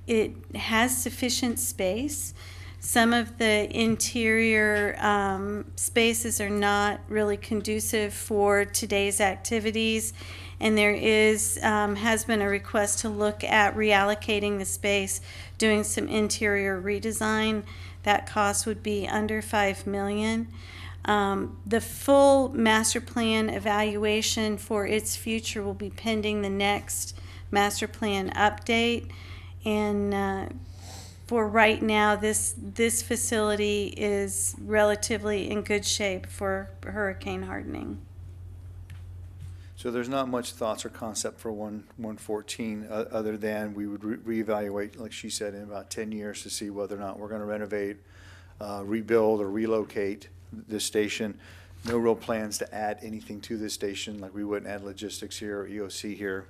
It has sufficient space. Some of the interior spaces are not really conducive for today's activities, and there has been a request to look at reallocating the space, doing some interior redesign. That cost would be under $5 million. The full master plan evaluation for its future will be pending the next master plan update. And for right now, this facility is relatively in good shape for hurricane hardening. So there's not much thoughts or concept for 114 other than we would reevaluate, like she said, in about 10 years to see whether or not we're going to renovate, rebuild, or relocate this station. No real plans to add anything to this station, like we wouldn't add logistics here or EOC here.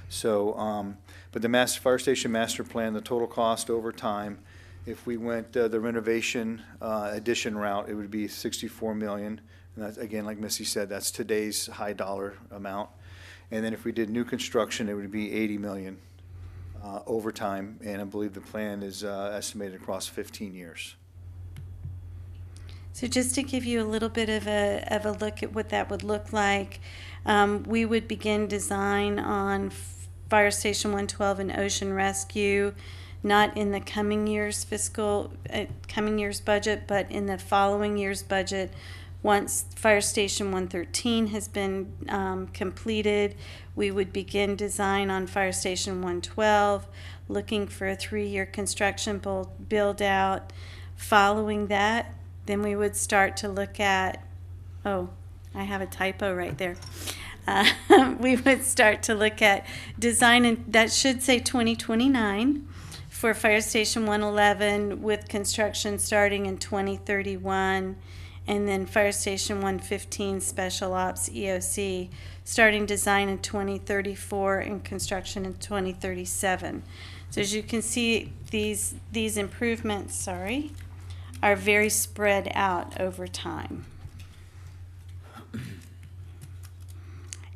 So, but the fire station master plan, the total cost over time, if we went the renovation addition route, it would be $64 million. And that's, again, like Missy said, that's today's high dollar amount. And then if we did new construction, it would be $80 million over time. And I believe the plan is estimated across 15 years. So just to give you a little bit of a look at what that would look like, we would begin design on Fire Station 112 and Ocean Rescue, not in the coming year's budget, but in the following year's budget. Once Fire Station 113 has been completed, we would begin design on Fire Station 112, looking for a 3-year construction build out. Following that, then we would start to look at, oh, I have a typo right there. We would start to look at design, and that should say 2029 for Fire Station 111, with construction starting in 2031, and then Fire Station 115 Special Ops EOC starting design in 2034 and construction in 2037. So as you can see, these improvements, are very spread out over time.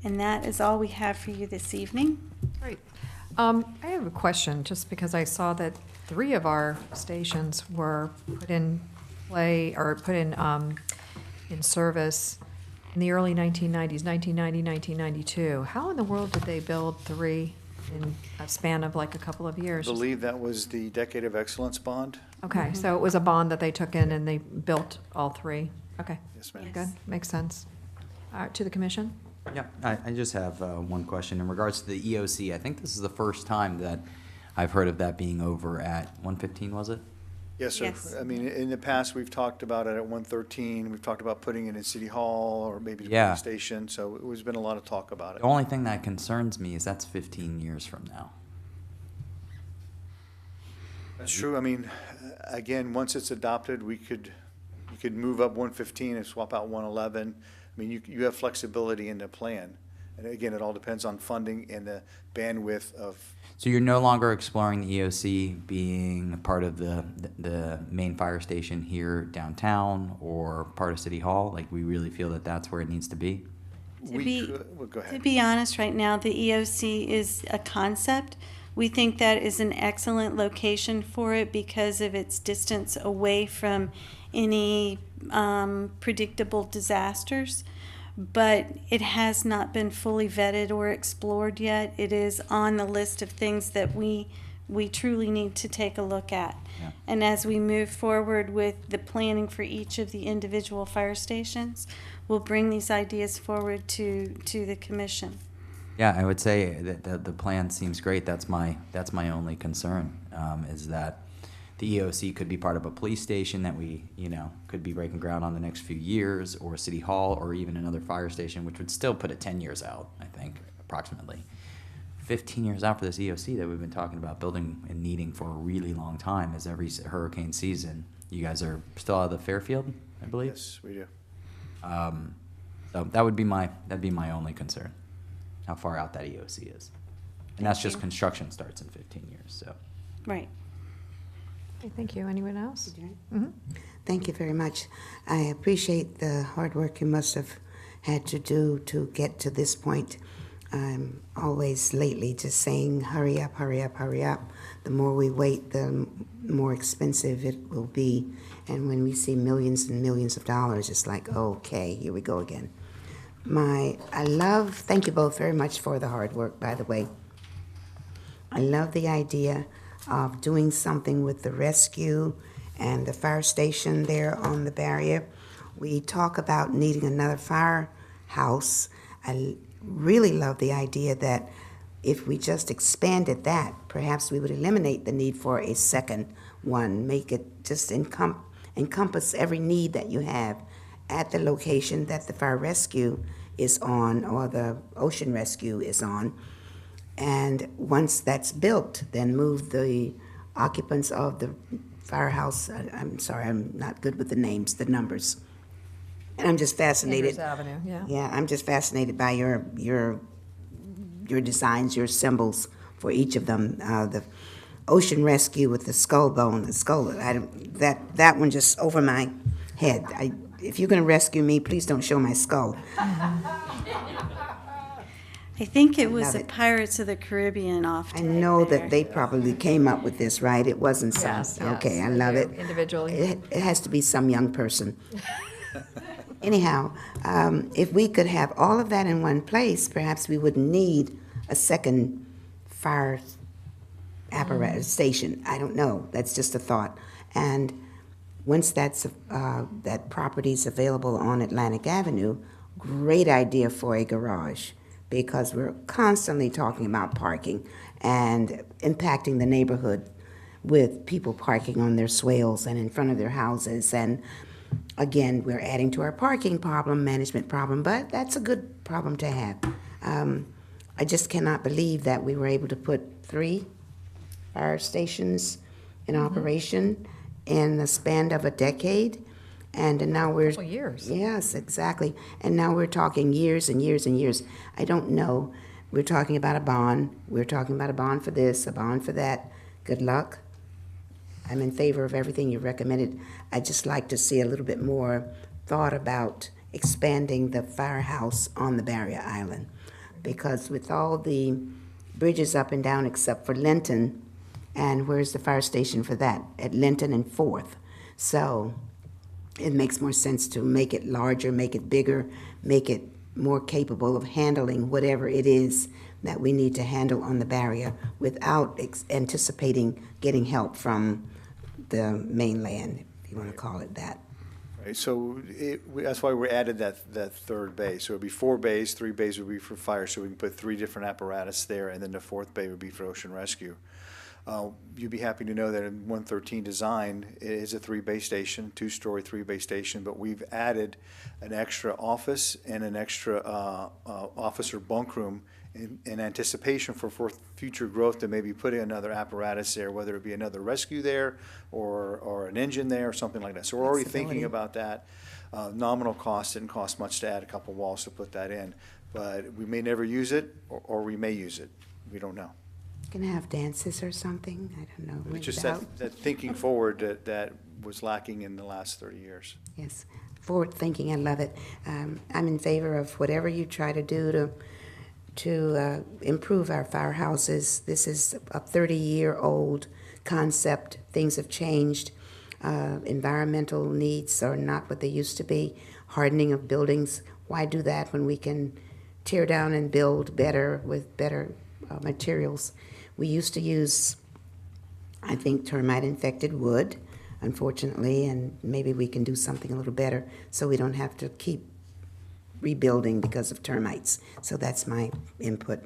And that is all we have for you this evening. Great. I have a question, just because I saw that 3 of our stations were put in play, or put in service in the early 1990s, 1990, 1992. How in the world did they build 3 in a span of like a couple of I years? believe that was the Decade of Excellence bond. Okay, so it was a bond that they took in and they built all 3. Okay. Yes, ma'am. Good, makes sense. To the commission? Yeah, I just have one question in regards to the EOC. I think this is the first time that I've heard of that being over at 115, was it? Yes, sir. Yes. I mean, in the past, we've talked about it at 113. We've talked about putting it in City Hall or maybe the Yeah. police station. So there's been a lot of talk about it. The only thing that concerns me is that's 15 years from now. That's true. I mean, again, once it's adopted, you could move up 115 and swap out 111. I mean, you have flexibility in the plan. And again, it all depends on funding and the bandwidth of. So you're no longer exploring the EOC being a part of the main fire station here downtown or part of City Hall? Like, we really feel that that's where it needs to be? Well, go ahead. To be honest, right now, the EOC is a concept. We think that is an excellent location for it because of its distance away from any predictable disasters. But it has not been fully vetted or explored yet. It is on the list of things that we truly need to take a look at. Yeah. And as we move forward with the planning for each of the individual fire stations, we'll bring these ideas forward to the commission. Yeah, I would say that the plan seems great. That's my only concern, is that the EOC could be part of a police station that we, could be breaking ground on the next few years, or City Hall, or even another fire station, which would still put it 10 years out, I think, approximately. 15 years out for this EOC that we've been talking about building and needing for a really long time, as every hurricane season. You guys are still out of the Fairfield, I believe? Yes, we do. So that'd be my only concern, how far out that EOC is. And that's just construction starts in 15 years, so. Right. Okay, thank you. Anyone else? Thank you very much. I appreciate the hard work you must have had to do to get to this point. I'm always lately just saying, hurry up, hurry up, hurry up. The more we wait, the more expensive it will be. And when we see millions and millions of dollars, it's like, okay, here we go again. Thank you both very much for the hard work, by the way. I love the idea of doing something with the rescue and the fire station there on the barrier. We talk about needing another firehouse. I really love the idea that if we just expanded that, perhaps we would eliminate the need for a second one, make it just encompass every need that you have at the location that the fire rescue is on or the ocean rescue is on. And once that's built, then move the occupants of the firehouse. I'm sorry, I'm not good with the names, the numbers. And I'm just fascinated. Andrews Avenue, yeah. Yeah, I'm just fascinated by your designs, your symbols for each of them. The ocean rescue with the skull bone, that one just over my head. If you're going to rescue me, please don't show my skull. I think it was love a it. Pirates of the Caribbean off. I know that they probably came up with this, right? It wasn't some, Yes, okay, yes, I they love do, it. individually. It has to be some young person. Anyhow, if we could have all of that in one place, perhaps we wouldn't need a second fire apparatus station. I don't know, that's just a thought. And once that's, that property's available on Atlantic Avenue, great idea for a garage, because we're constantly talking about parking and impacting the neighborhood with people parking on their swales and in front of their houses. And again, we're adding to our parking problem, management problem, but that's a good problem to have. I just cannot believe that we were able to put 3 fire stations in operation in the span of a decade. And now we're... Couple years. Yes, exactly. And now we're talking years and years and years. I don't know. We're talking about a bond. We're talking about a bond for this, a bond for that. Good luck. I'm in favor of everything you recommended. I'd just like to see a little bit more thought about expanding the firehouse on the barrier island. Because with all the bridges up and down except for Linton, and where's the fire station for that? At Linton and 4th. So it makes more sense to make it larger, make it bigger, make it more capable of handling whatever it is that we need to handle on the barrier without anticipating getting help from the mainland, if you want to call it that. Right, so that's why we added that third bay. So it'd be 4 bays, 3 bays would be for fire, so we can put 3 different apparatus there, and then the 4th bay would be for ocean rescue. You'd be happy to know that in 113 design, it is a 3-bay station, 2-story 3-bay station, but we've added an extra office and an extra officer bunk room in anticipation for future growth, to maybe putting another apparatus there, whether it be another rescue there or an engine there or something like that. So we're already thinking about that. Nominal cost, didn't cost much to add a couple walls to put that in, but we may never use it, or we may use it. We don't know. Can I have dances or something? I don't know. It's just that thinking forward that was lacking in the last 30 years. Yes, forward thinking, I love it. I'm in favor of whatever you try to do to improve our firehouses. This is a 30-year-old concept. Things have changed. Environmental needs are not what they used to be. Hardening of buildings, why do that when we can tear down and build better with better materials? We used to use, I think, termite-infected wood, unfortunately, and maybe we can do something a little better so we don't have to keep rebuilding because of termites. So that's my input.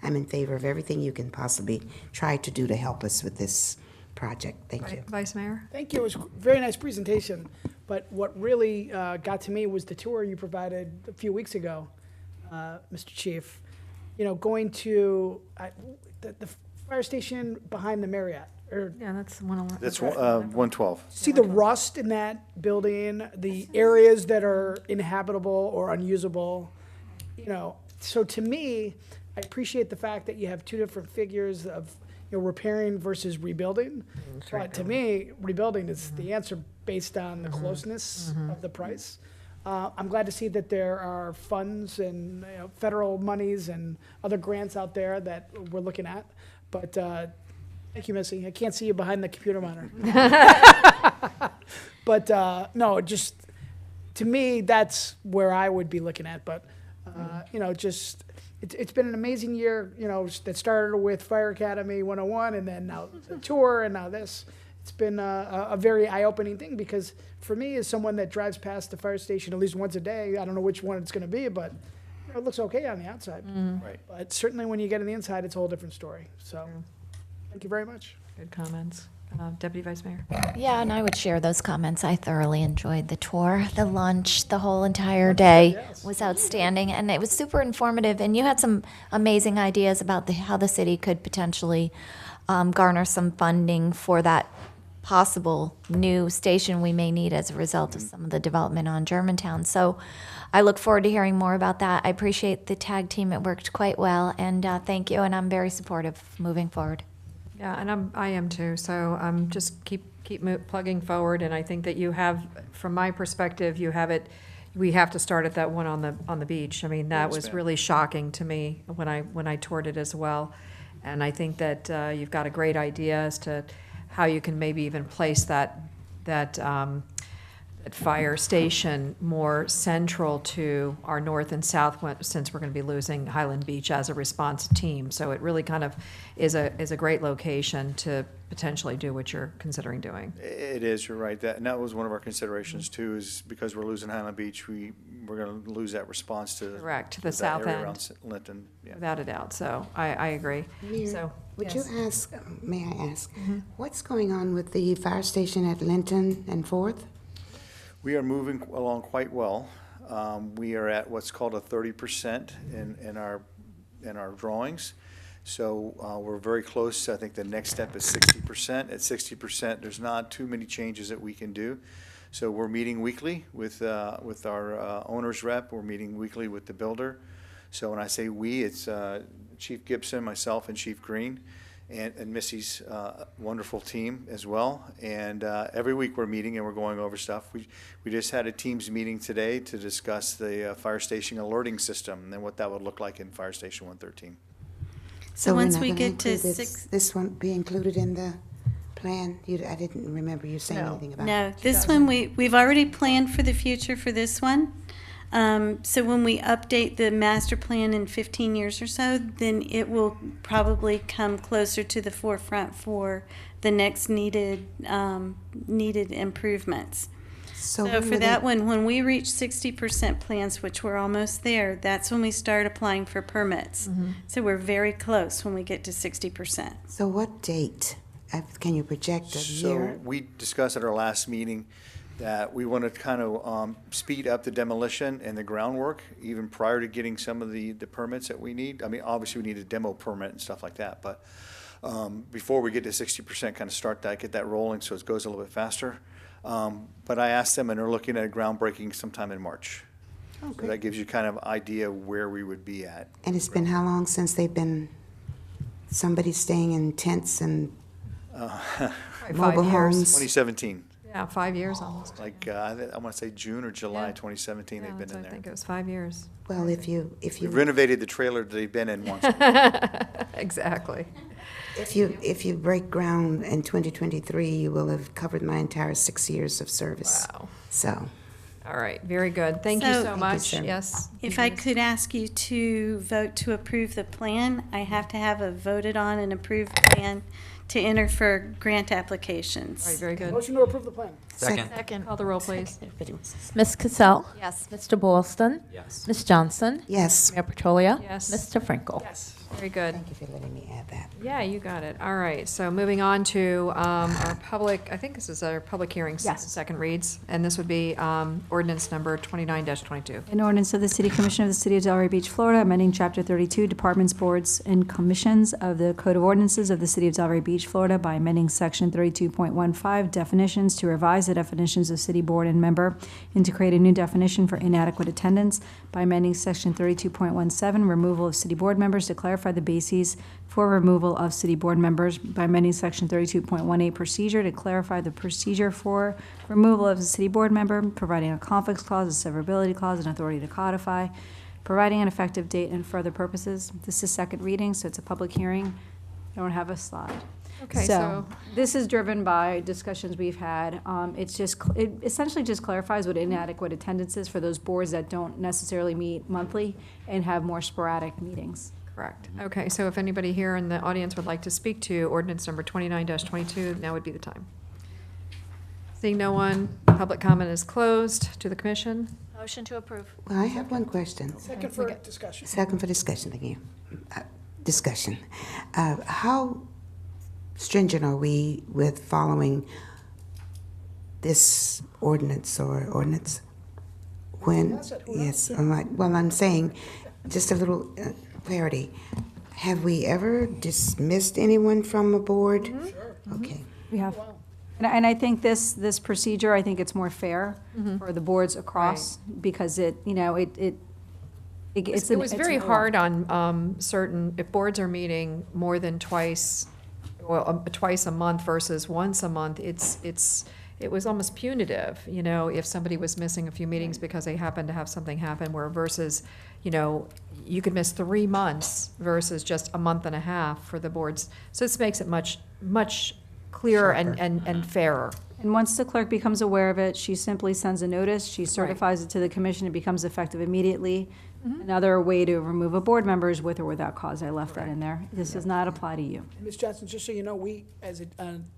I'm in favor of everything you can possibly try to do to help us with this project. Thank you. Vice Mayor? Thank you. It was a very nice presentation. But what really got to me was the tour you provided a few weeks ago, Mr. Chief. You know, going to the fire station behind the Marriott. Yeah, that's 111. That's 112. See the rust in that building, the areas that are inhabitable or unusable. You know, so to me, I appreciate the fact that you have 2 different figures of, you know, repairing versus rebuilding. But to me, rebuilding is the answer based on the closeness of the price. I'm glad to see that there are funds and, you know, federal monies and other grants out there that we're looking at. But thank you, Missy. I can't see you behind the computer monitor. But no, just to me, that's where I would be looking at. But you know, just it's been an amazing year. You know, that started with Fire Academy 101, and then now the tour, and now this. It's been a very eye-opening thing, because for me, as someone that drives past the fire station at least once a day, I don't know which one it's going to be, but you know, it looks okay on the outside. Right. But certainly when you get on the inside, it's a whole different story. So thank you very much. Good comments. Deputy Vice Mayor? Yeah, and I would share those comments. I thoroughly enjoyed the tour. The lunch, the whole entire day was outstanding, and it was super informative. And you had some amazing ideas about how the city could potentially garner some funding for that possible new station we may need as a result of some of the development on Germantown. So I look forward to hearing more about that. I appreciate the tag team. It worked quite well, and thank you, and I'm very supportive moving forward. Yeah, and I am too. So just keep plugging forward, and I think that you have, from my perspective, you have it we have to start at that one on the beach. I mean, that Yes, was ma'am. really shocking to me when I toured it as well. And I think that you've got a great idea as to how you can maybe even place that fire station more central to our north and south, since we're going to be losing Highland Beach as a response team. So it really kind of is a great location to potentially do what you're considering doing. It is, you're right. And that was one of our considerations too, is because we're losing Highland Beach, we're going to lose that response to Correct, to the that south area end. around Linton. Yeah. Without a doubt. So I agree. Mayor, So, would yes. you ask, may I ask, what's going on with the fire station at Linton and Fourth? We are moving along quite well. We are at what's called a 30% in our drawings. So we're very close. I think the next step is 60%. At 60%, there's not too many changes that we can do. So we're meeting weekly with our owner's rep. We're meeting weekly with the builder. So when I say we, it's Chief Gibson, myself, and Chief Green, and Missy's wonderful team as well. And every week we're meeting and we're going over stuff. We just had a Teams meeting today to discuss the fire station alerting system and what that would look like in Fire Station 113. So we're once not we gonna get to include six. This won't be included in the plan? I didn't remember you saying anything about it. No, this one, we've already planned for the future for this one. So when we update the master plan in 15 years or so, then it will probably come closer to the forefront for the next needed improvements. So when for will that they- one, when we reach 60% plans, which we're almost there, that's when we start applying for permits. So we're very close when we get to 60%. So what date? Can you project a So year? we discussed at our last meeting that we want to kind of speed up the demolition and the groundwork even prior to getting some of the permits that we need. I mean, obviously we need a demo permit and stuff like that, but before we get to 60%, kind of start that, get that rolling so it goes a little bit faster. But I asked them and they're looking at groundbreaking sometime in March. So that gives you kind of idea where we would be at. And it's been how long since they've been, somebody staying in tents and mobile 5 years. homes? 2017. Yeah, 5 years almost. Like, I want to say June or July Yeah. 2017, Yeah, they've been that's- in I there. think it was 5 years. Well, if you We renovated the trailer that they've been in once. Exactly. If you break ground in 2023, you will have covered my entire 6 years of service. Wow. So, All right, very good. Thank you So- so Thank you, much. sir. Yes. If I could ask you to vote to approve the plan, I have to have a voted on and approved plan to enter for grant applications. All right, very good. Motion to approve the plan. Second. Call the roll, please. Ms. Cassell? Yes. Mr. Boylston? Yes. Ms. Johnson? yes. Mayor Petrolia? Yes. Mr. Frankel? Very good. Thank you for letting me add that. Yeah, you got it. All right, so moving on to our public, I think this is our public hearings, Yes. second reads, and this would be ordinance number 29-22. An ordinance of the City Commission of the City of Delray Beach, Florida, amending Chapter 32, Departments, Boards, and Commissions of the Code of Ordinances of the City of Delray Beach, Florida by amending Section 32.15 definitions to revise the definitions of city board and member and to create a new definition for inadequate attendance by amending Section 32.17 removal of city board members to clarify the bases for removal of city board members by amending Section 32.18 procedure to clarify the procedure for removal of a city board member, providing a conflicts clause, a severability clause, and authority to codify, providing an effective date and for other purposes. This is second reading, so it's a public hearing. I don't have a slide. Okay, So this is driven by discussions we've had. It essentially just clarifies what inadequate attendance is for those boards that don't necessarily meet monthly and have more sporadic meetings. Correct. Okay, so if anybody here in the audience would like to speak to ordinance number 29-22, now would be the time. Seeing no one, public comment is closed. To the commission? Motion to approve. Well, I have one question. Second for discussion. Second for discussion again. Discussion. How stringent are we with following this ordinance or ordinance? When, yes, I'm saying, just a little clarity. Have we ever dismissed anyone from a board? Sure. Okay. We have. And I think this procedure, I think it's more fair for the boards across because it It was very hard on certain, if boards are meeting more than twice, well, twice a month versus once a month, it's it was almost punitive, you know, if somebody was missing a few meetings because they happened to have something happen, where versus, you know, you could miss 3 months versus just a month and a half for the boards. So this makes it much clearer and fairer. And once the clerk becomes aware of it, she simply sends a notice, she certifies it to the commission, it becomes effective immediately. Another way to remove a board member is with or without cause. I left that in there. This does not apply to you. Ms. Johnson, just so you know, we, as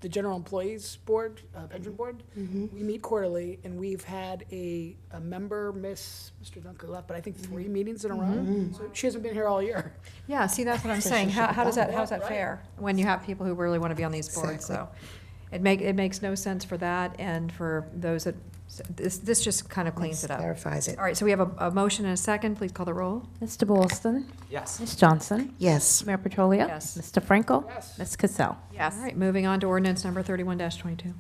the General Employees Board, Pension Board, we meet quarterly, and we've had a member miss, Mr. Duncan left, but I think 3 meetings in a row. So she hasn't been here all year. Yeah, see, that's what I'm saying. How's that fair when you have people who really want to be on these boards? So it makes no sense for that, and for those that, this just kind of cleans it up. Clarifies it. All right, so we have a motion and a second. Please call the roll. Mr. Boylston? Yes. Ms. Johnson? Yes. Mayor Petrolia? Yes. Mr. Frankel? Yes. Ms. Cassell? All right, moving on to ordinance number 31-22.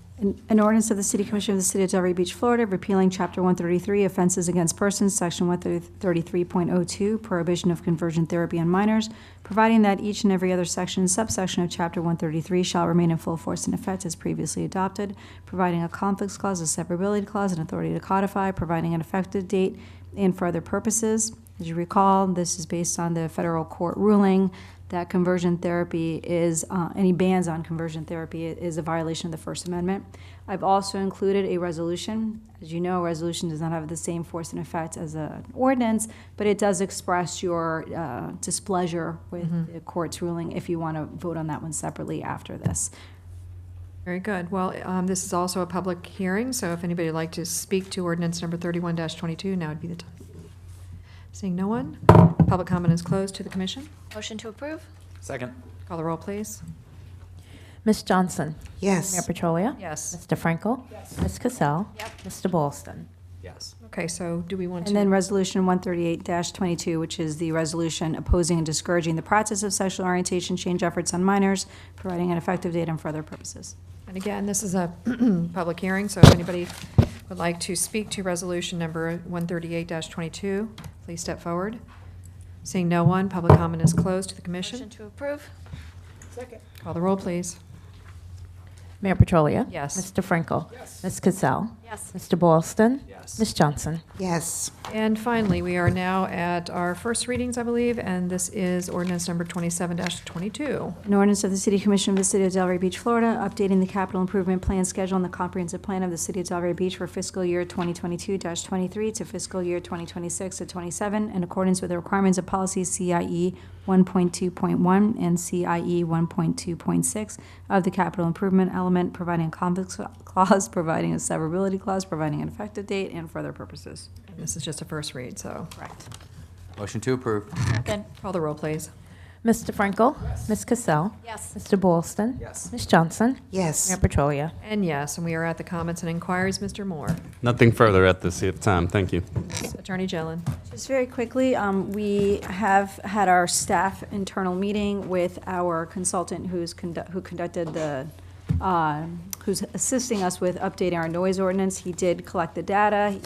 An ordinance of the City Commission of the City of Delray Beach, Florida, repealing Chapter 133, Offenses Against Persons, Section 133.02, Prohibition of Conversion Therapy on Minors, providing that each and every other section and subsection of Chapter 133 shall remain in full force and effect as previously adopted, providing a conflicts clause, a severability clause, and authority to codify, providing an effective date, and for other purposes. As you recall, this is based on the federal court ruling that conversion therapy is, any bans on conversion therapy is a violation of the First Amendment. I've also included a resolution. As you know, a resolution does not have the same force and effect as an ordinance, but it does express your displeasure with the court's ruling if you want to vote on that one separately after this. Very good. Well, this is also a public hearing, so if anybody would like to speak to ordinance number 31-22, now would be the time. Seeing no one, public comment is closed to the commission. Motion to approve? Second. Call the roll, please. Ms. Johnson? Yes. Mayor Petrolia? Yes. Mr. Frankel? Yes. Ms. Cassell? Yep. Mr. Boylston? Yes. Okay, so do we want to? And then Resolution 138-22, which is the resolution opposing and discouraging the practice of sexual orientation change efforts on minors, providing an effective date and for other purposes. And again, this is a public hearing, so if anybody would like to speak to resolution number 138-22, please step forward. Seeing no one, public comment is closed to the commission. Motion to approve? Second. Call the roll, please. Mayor Petrolia? Yes. Mr. Frankel? Yes. Ms. Cassell? Yes. Mr. Boylston? Yes. Ms. Johnson? Yes. And finally, we are now at our first readings, I believe, and this is ordinance number 27-22. An ordinance of the City Commission of the City of Delray Beach, Florida, updating the capital improvement plan schedule and the comprehensive plan of the City of Delray Beach for fiscal year 2022-23 to fiscal year 2026-27 in accordance with the requirements of policies CIE 1.2.1 and CIE 1.2.6 of the capital improvement element, providing a conflicts clause, providing a severability clause, providing an effective date, and for other purposes. And this is just a first read, so. Correct. Motion to approve. Second. Call the roll, please. Mr. Frankel? Ms. Cassell? Yes. Mr. Boylston? Yes. Ms. Johnson? Yes. Mayor Petrolia? And yes, and we are at the comments and inquiries. Mr. Moore. Nothing further at this time. Thank you. Attorney Gillen. Just very quickly, we have had our staff internal meeting with our consultant who conducted the, who's assisting us with updating our noise ordinance. He did collect the data.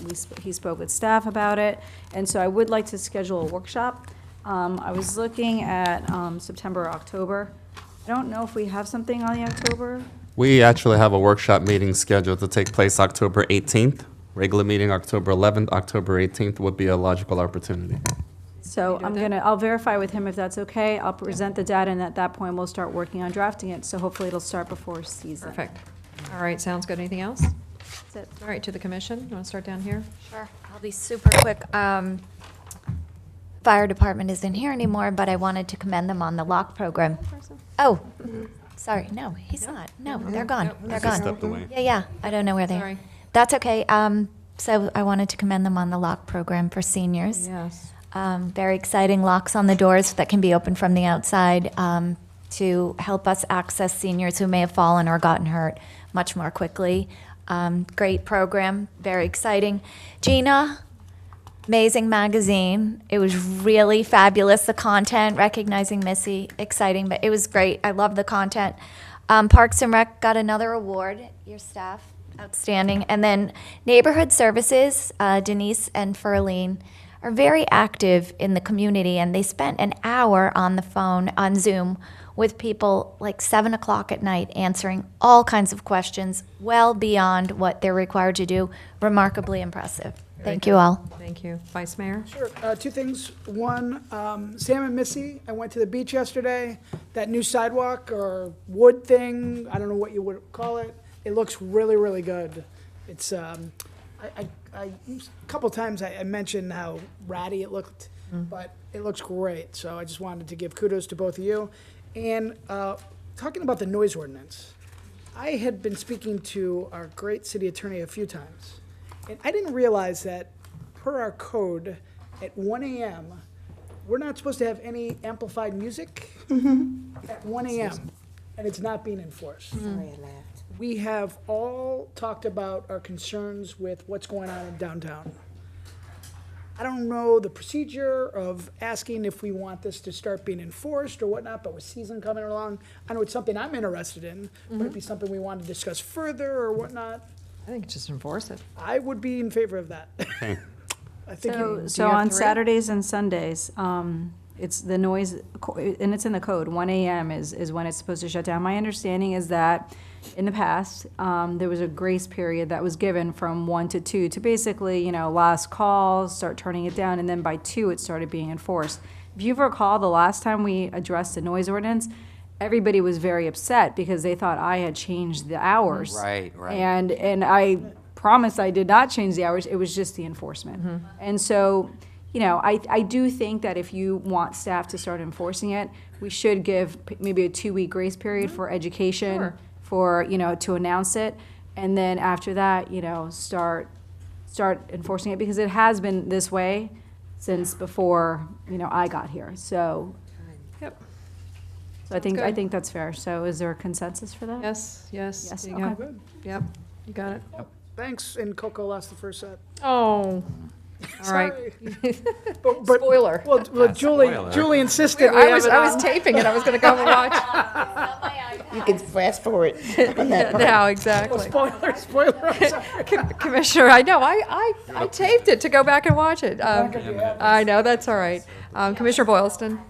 He spoke with staff about it. And so I would like to schedule a workshop. I was looking at September, October. I don't know if we have something on the October. We actually have a workshop meeting scheduled to take place October 18th. Regular meeting October 11th. October 18th would be a logical opportunity. So I'll verify with him if that's okay. I'll present the data, and at that point, we'll start working on drafting it. So hopefully it'll start before season. Perfect. All right, sounds good. Anything else? That's it. All right, to the commission. You want to start down here? Sure. I'll be super quick. Fire department isn't here anymore, but I wanted to commend them on the lock program. Oh, sorry. No, he's not. No, they're gone. They're He gone. stepped away. Yeah. I don't know where they are. Sorry. That's okay. So I wanted to commend them on the lock program for seniors. Yes. Very exciting locks on the doors that can be opened from the outside to help us access seniors who may have fallen or gotten hurt much more quickly. Great program, very exciting. Gina, amazing magazine. It was really fabulous, the content, recognizing Missy, exciting, but it was great. I love the content. Parks and Rec got another award, your staff, outstanding. And then Neighborhood Services, Denise and Ferline are very active in the community, and they spent an hour on the phone, on Zoom, with people like 7 o'clock at night answering all kinds of questions well beyond what they're required to do. Remarkably impressive. Thank you all. Thank you. Vice Mayor? Sure. Two things. One, Sam and Missy, I went to the beach yesterday. That new sidewalk or wood thing, I don't know what you would call it. It looks really, really good. It's, a couple times I mentioned how ratty it looked, but it looks great. So I just wanted to give kudos to both of you. And talking about the noise ordinance, I had been speaking to our great city attorney a few times, and I didn't realize that per our code, at 1 a.m., we're not supposed to have any amplified music at 1 a.m., and it's not being enforced. Sorry, I laughed. We have all talked about our concerns with what's going on in downtown. I don't know the procedure of asking if we want this to start being enforced or whatnot, but with season coming along, I know it's something I'm interested in. Would it be something we want to discuss further or whatnot? I think just enforce it. I would be in favor of that. I think So on Saturdays and Sundays, it's the noise, and it's in the code, 1 a.m. is when it's supposed to shut down. My understanding is that in the past, there was a grace period that was given from 1 to 2 to basically, last calls, start turning it down, and then by 2 it started being enforced. If you recall, the last time we addressed the noise ordinance, everybody was very upset because they thought I had changed the hours. Right. And I promise I did not change the hours, it was just the enforcement. And so, I do think that if you want staff to start enforcing it, we should give maybe a 2-week grace period for education, for, to announce it, and then after that, start enforcing it, because it has been this way since before, I got here, so. Yep. So I think that's fair. So is there a consensus for that? Yes. Yes, There you okay. go. Yep, you got it. Thanks, and Coco lost the first set. Oh, all right. Sorry. But Spoiler. Well, Julie insisted. I was taping it, I was gonna go and watch. You can fast forward. Now, exactly. Spoiler, I'm sorry. Commissioner, I know, I taped it to go back and watch it. I know, that's all right. Commissioner Boylston?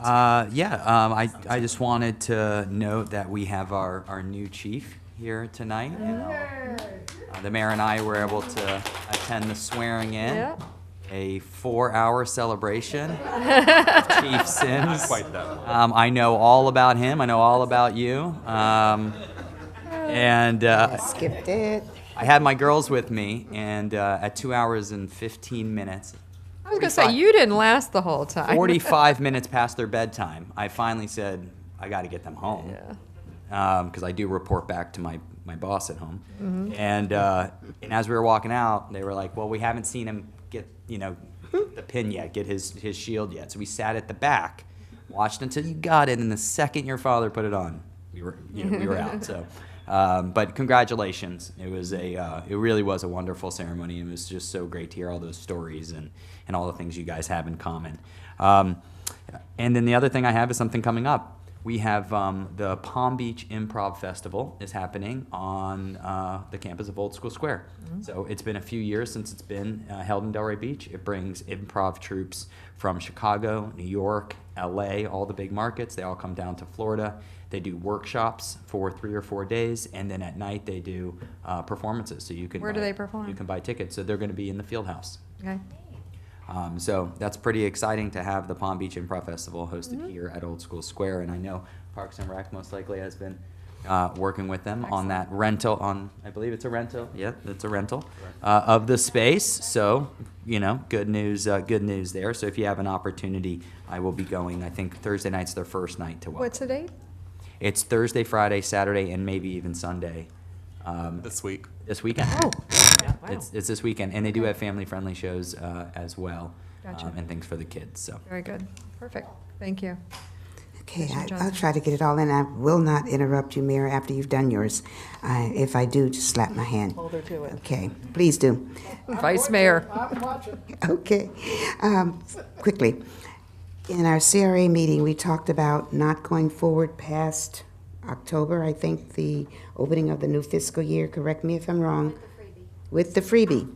I just wanted to note that we have our new chief here tonight. And, the mayor and I were able to attend the swearing in. Yeah. A 4-hour celebration of Chief Sims. Not quite that long. I know all about him. I know all about you. Skipped it. I had my girls with me, and at 2 hours and 15 minutes, I was gonna say, you didn't last the whole time. 45 minutes past their bedtime, I finally said, I got to get them home. Because I do report back to my boss at home. And as we were walking out, they were like, well, we haven't seen him get, the pin yet, get his shield yet. So we sat at the back, watched until you got it, and the second your father put it on, we were out. So, but congratulations. It really was a wonderful ceremony. It was just so great to hear all those stories and all the things you guys have in common. And then the other thing I have is something coming up. We have the Palm Beach Improv Festival is happening on the campus of Old School Square. So it's been a few years since it's been held in Delray Beach. It brings improv troupes from Chicago, New York, LA, all the big markets. They all come down to Florida. They do workshops for 3 or 4 days, and then at night they do performances. So you can Where do they perform? You can buy tickets. So they're going to be in the Field House. Okay. So that's pretty exciting to have the Palm Beach Improv Festival hosted here at Old School Square, and I know Parks and Rec most likely has been working with them on that rental on, I believe it's a rental, it's a rental of the space. So, good news there. So if you have an opportunity, I will be going. I think Thursday night's their first night to welcome. What's the date? It's Thursday, Friday, Saturday, and maybe even Sunday. This week. This weekend. Oh. Wow. It's this weekend, and they do have family-friendly shows as well, Gotcha. and things for the kids. So Very good. Perfect. Thank you. Okay, Commissioner I'll Johnson. try to get it all in. I will not interrupt you, Mayor, after you've done yours. If I do, just slap my hand. Hold her to it. Okay, please do. Vice Mayor. I'm watching. Okay. Quickly, in our CRA meeting, we talked about not going forward past October, I think, the opening of the new fiscal year. Correct me if I'm wrong. With the freebie.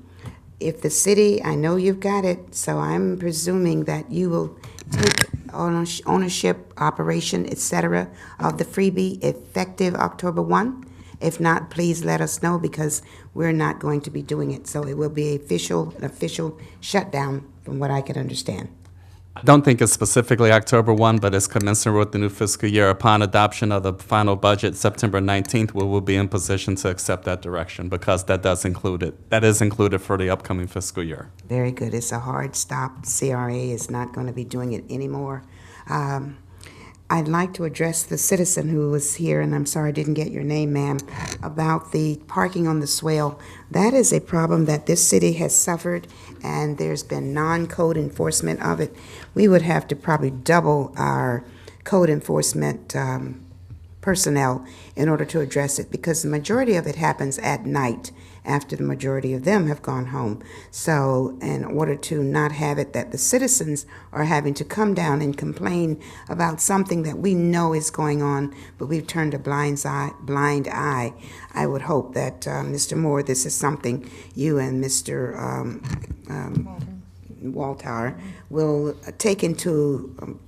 if the city, I know you've got it, so I'm presuming that you will take ownership, operation, et cetera, of the freebie effective October 1. If not, please let us know, because we're not going to be doing it. So it will be an official shutdown, from what I can understand. I don't think it's specifically October 1, but it's commensurate with the new fiscal year. Upon adoption of the final budget, September 19th, we will be in position to accept that direction, because that does include it. That is included for the upcoming fiscal year. Very good. It's a hard stop. CRA is not going to be doing it anymore. I'd like to address the citizen who was here, and I'm sorry I didn't get your name, ma'am, about the parking on the swale. That is a problem that this city has suffered, and there's been non-code enforcement of it. We would have to probably double our code enforcement personnel in order to address it, because the majority of it happens at night after the majority of them have gone home. So in order to not have it that the citizens are having to come down and complain about something that we know is going on, but we've turned a blind eye, I would hope that, Mr. Moore, this is something you and Mr. Walter will take into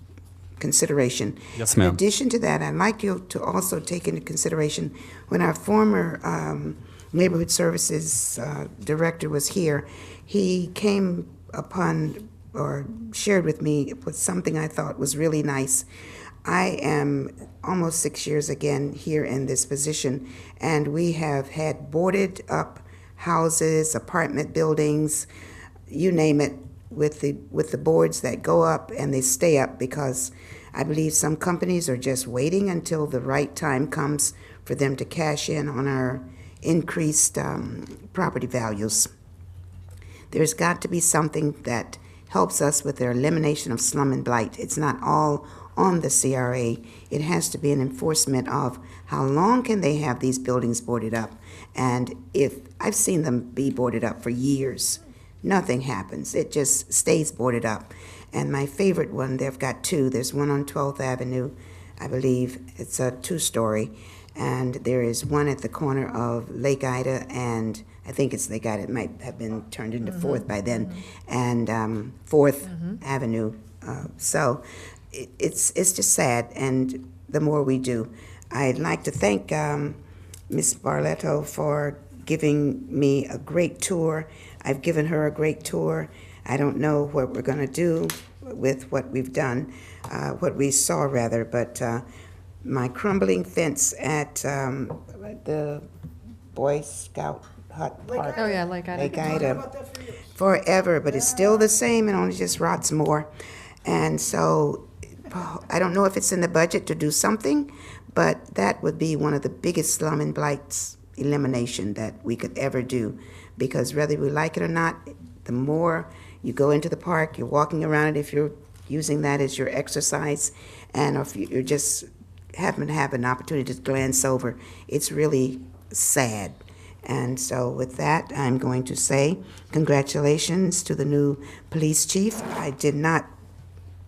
consideration. Yes, ma'am. In addition to that, I'd like you to also take into consideration, when our former Neighborhood Services Director was here, he came upon or shared with me with something I thought was really nice. I am almost 6 years again here in this position, and we have had boarded up houses, apartment buildings, you name it, with the boards that go up and they stay up, because I believe some companies are just waiting until the right time comes for them to cash in on our increased property values. There's got to be something that helps us with their elimination of slum and blight. It's not all on the CRA. It has to be an enforcement of how long can they have these buildings boarded up. And if I've seen them be boarded up for years, nothing happens. It just stays boarded up. And my favorite one, they've got two. There's one on 12th Avenue, I believe. It's a two-story. And there is one at the corner of Lake Ida, and I think it's Lake Ida. It might have been turned into 4th by then, and 4th Avenue. So it's just sad, and the more we do. I'd like to thank Ms. Barletto for giving me a great tour. I've given her a great tour. I don't know what we're going to do with what we've done, what we saw rather, but my crumbling fence at the Boy Scout Hut Park. Oh, yeah, Lake Ida. Lake Ida. Forever, but it's still the same and only just rots more. And so I don't know if it's in the budget to do something, but that would be one of the biggest slum and blights elimination that we could ever do. Because whether we like it or not, the more you go into the park, you're walking around it, if you're using that as your exercise, and if you're just happen to have an opportunity to glance over, it's really sad. And so with that, I'm going to say congratulations to the new police chief. I did not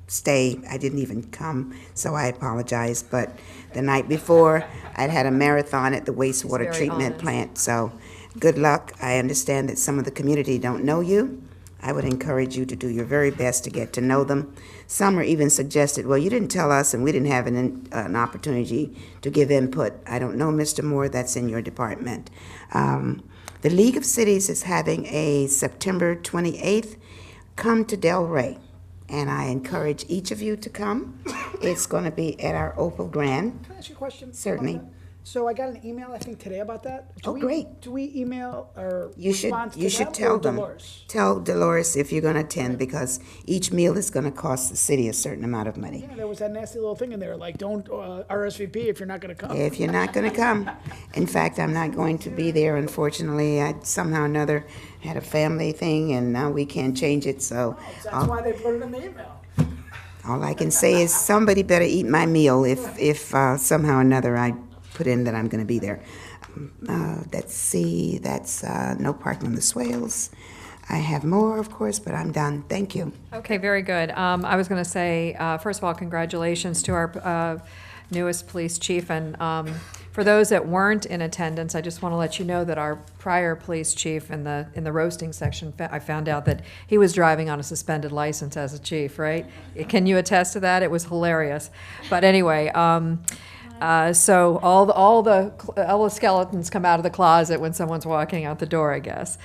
stay, I didn't even come, so I apologize, but the night before, I'd had a marathon at the wastewater treatment plant, so good luck. I understand that some of the community don't know you. I would encourage you to do your very best to get to know them. Some are even suggested, well, you didn't tell us and we didn't have an opportunity to give input. I don't know, Mr. Moore, that's in your department. The League of Cities is having a September 28th, come to Delray. And I encourage each of you to come. It's going to be at our Opal Grand. Can I ask you a question? Certainly. about that? So I got an email, I think, today about that. Great. Do we email or You should respond to them tell or them. Dolores? Tell Dolores if you're going to attend, because each meal is going to cost the city a certain amount of money. Yeah, there was that nasty little thing in there, like don't RSVP if you're not going to come. If you're not going to come. In fact, I'm not going to be there, unfortunately. I somehow or another had a family thing, and now we can't change it, so. That's why they put it in the email. All I can say is somebody better eat my meal if somehow or another I put in that I'm going to be there. Let's see, that's no parking on the swales. I have more, of course, but I'm done. Thank you. Okay, very good. I was going to say, first of all, congratulations to our newest police chief, and For those that weren't in attendance, I just want to let you know that our prior police chief in the roasting section, I found out that he was driving on a suspended license as a chief, right? Can you attest to that? It was hilarious. But anyway, so all the skeletons come out of the closet when someone's walking out the door, I guess.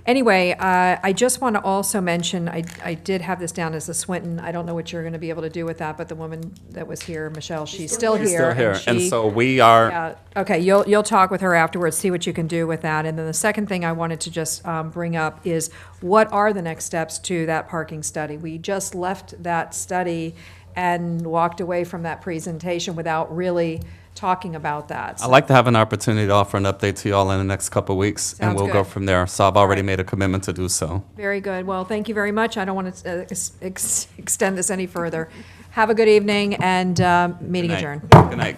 Anyway, I just want to also mention, I did have this down as a Swinton. I don't know what you're going to be able to do with that, but the woman that was here, Michelle, she's still here. Still here, and she- so we are. Yeah, okay, you'll talk with her afterwards, see what you can do with that. And then the second thing I wanted to just bring up is, what are the next steps to that parking study? We just left that study and walked away from that presentation without really talking about that. I'd like to have an opportunity to offer an update to you all in the next couple of weeks, and Sounds we'll go good. from there. So I've already made a commitment to do so. Very good. Well, thank you very much. I don't want to extend this any further. Have a good evening, and meeting Good night. adjourned. Good night.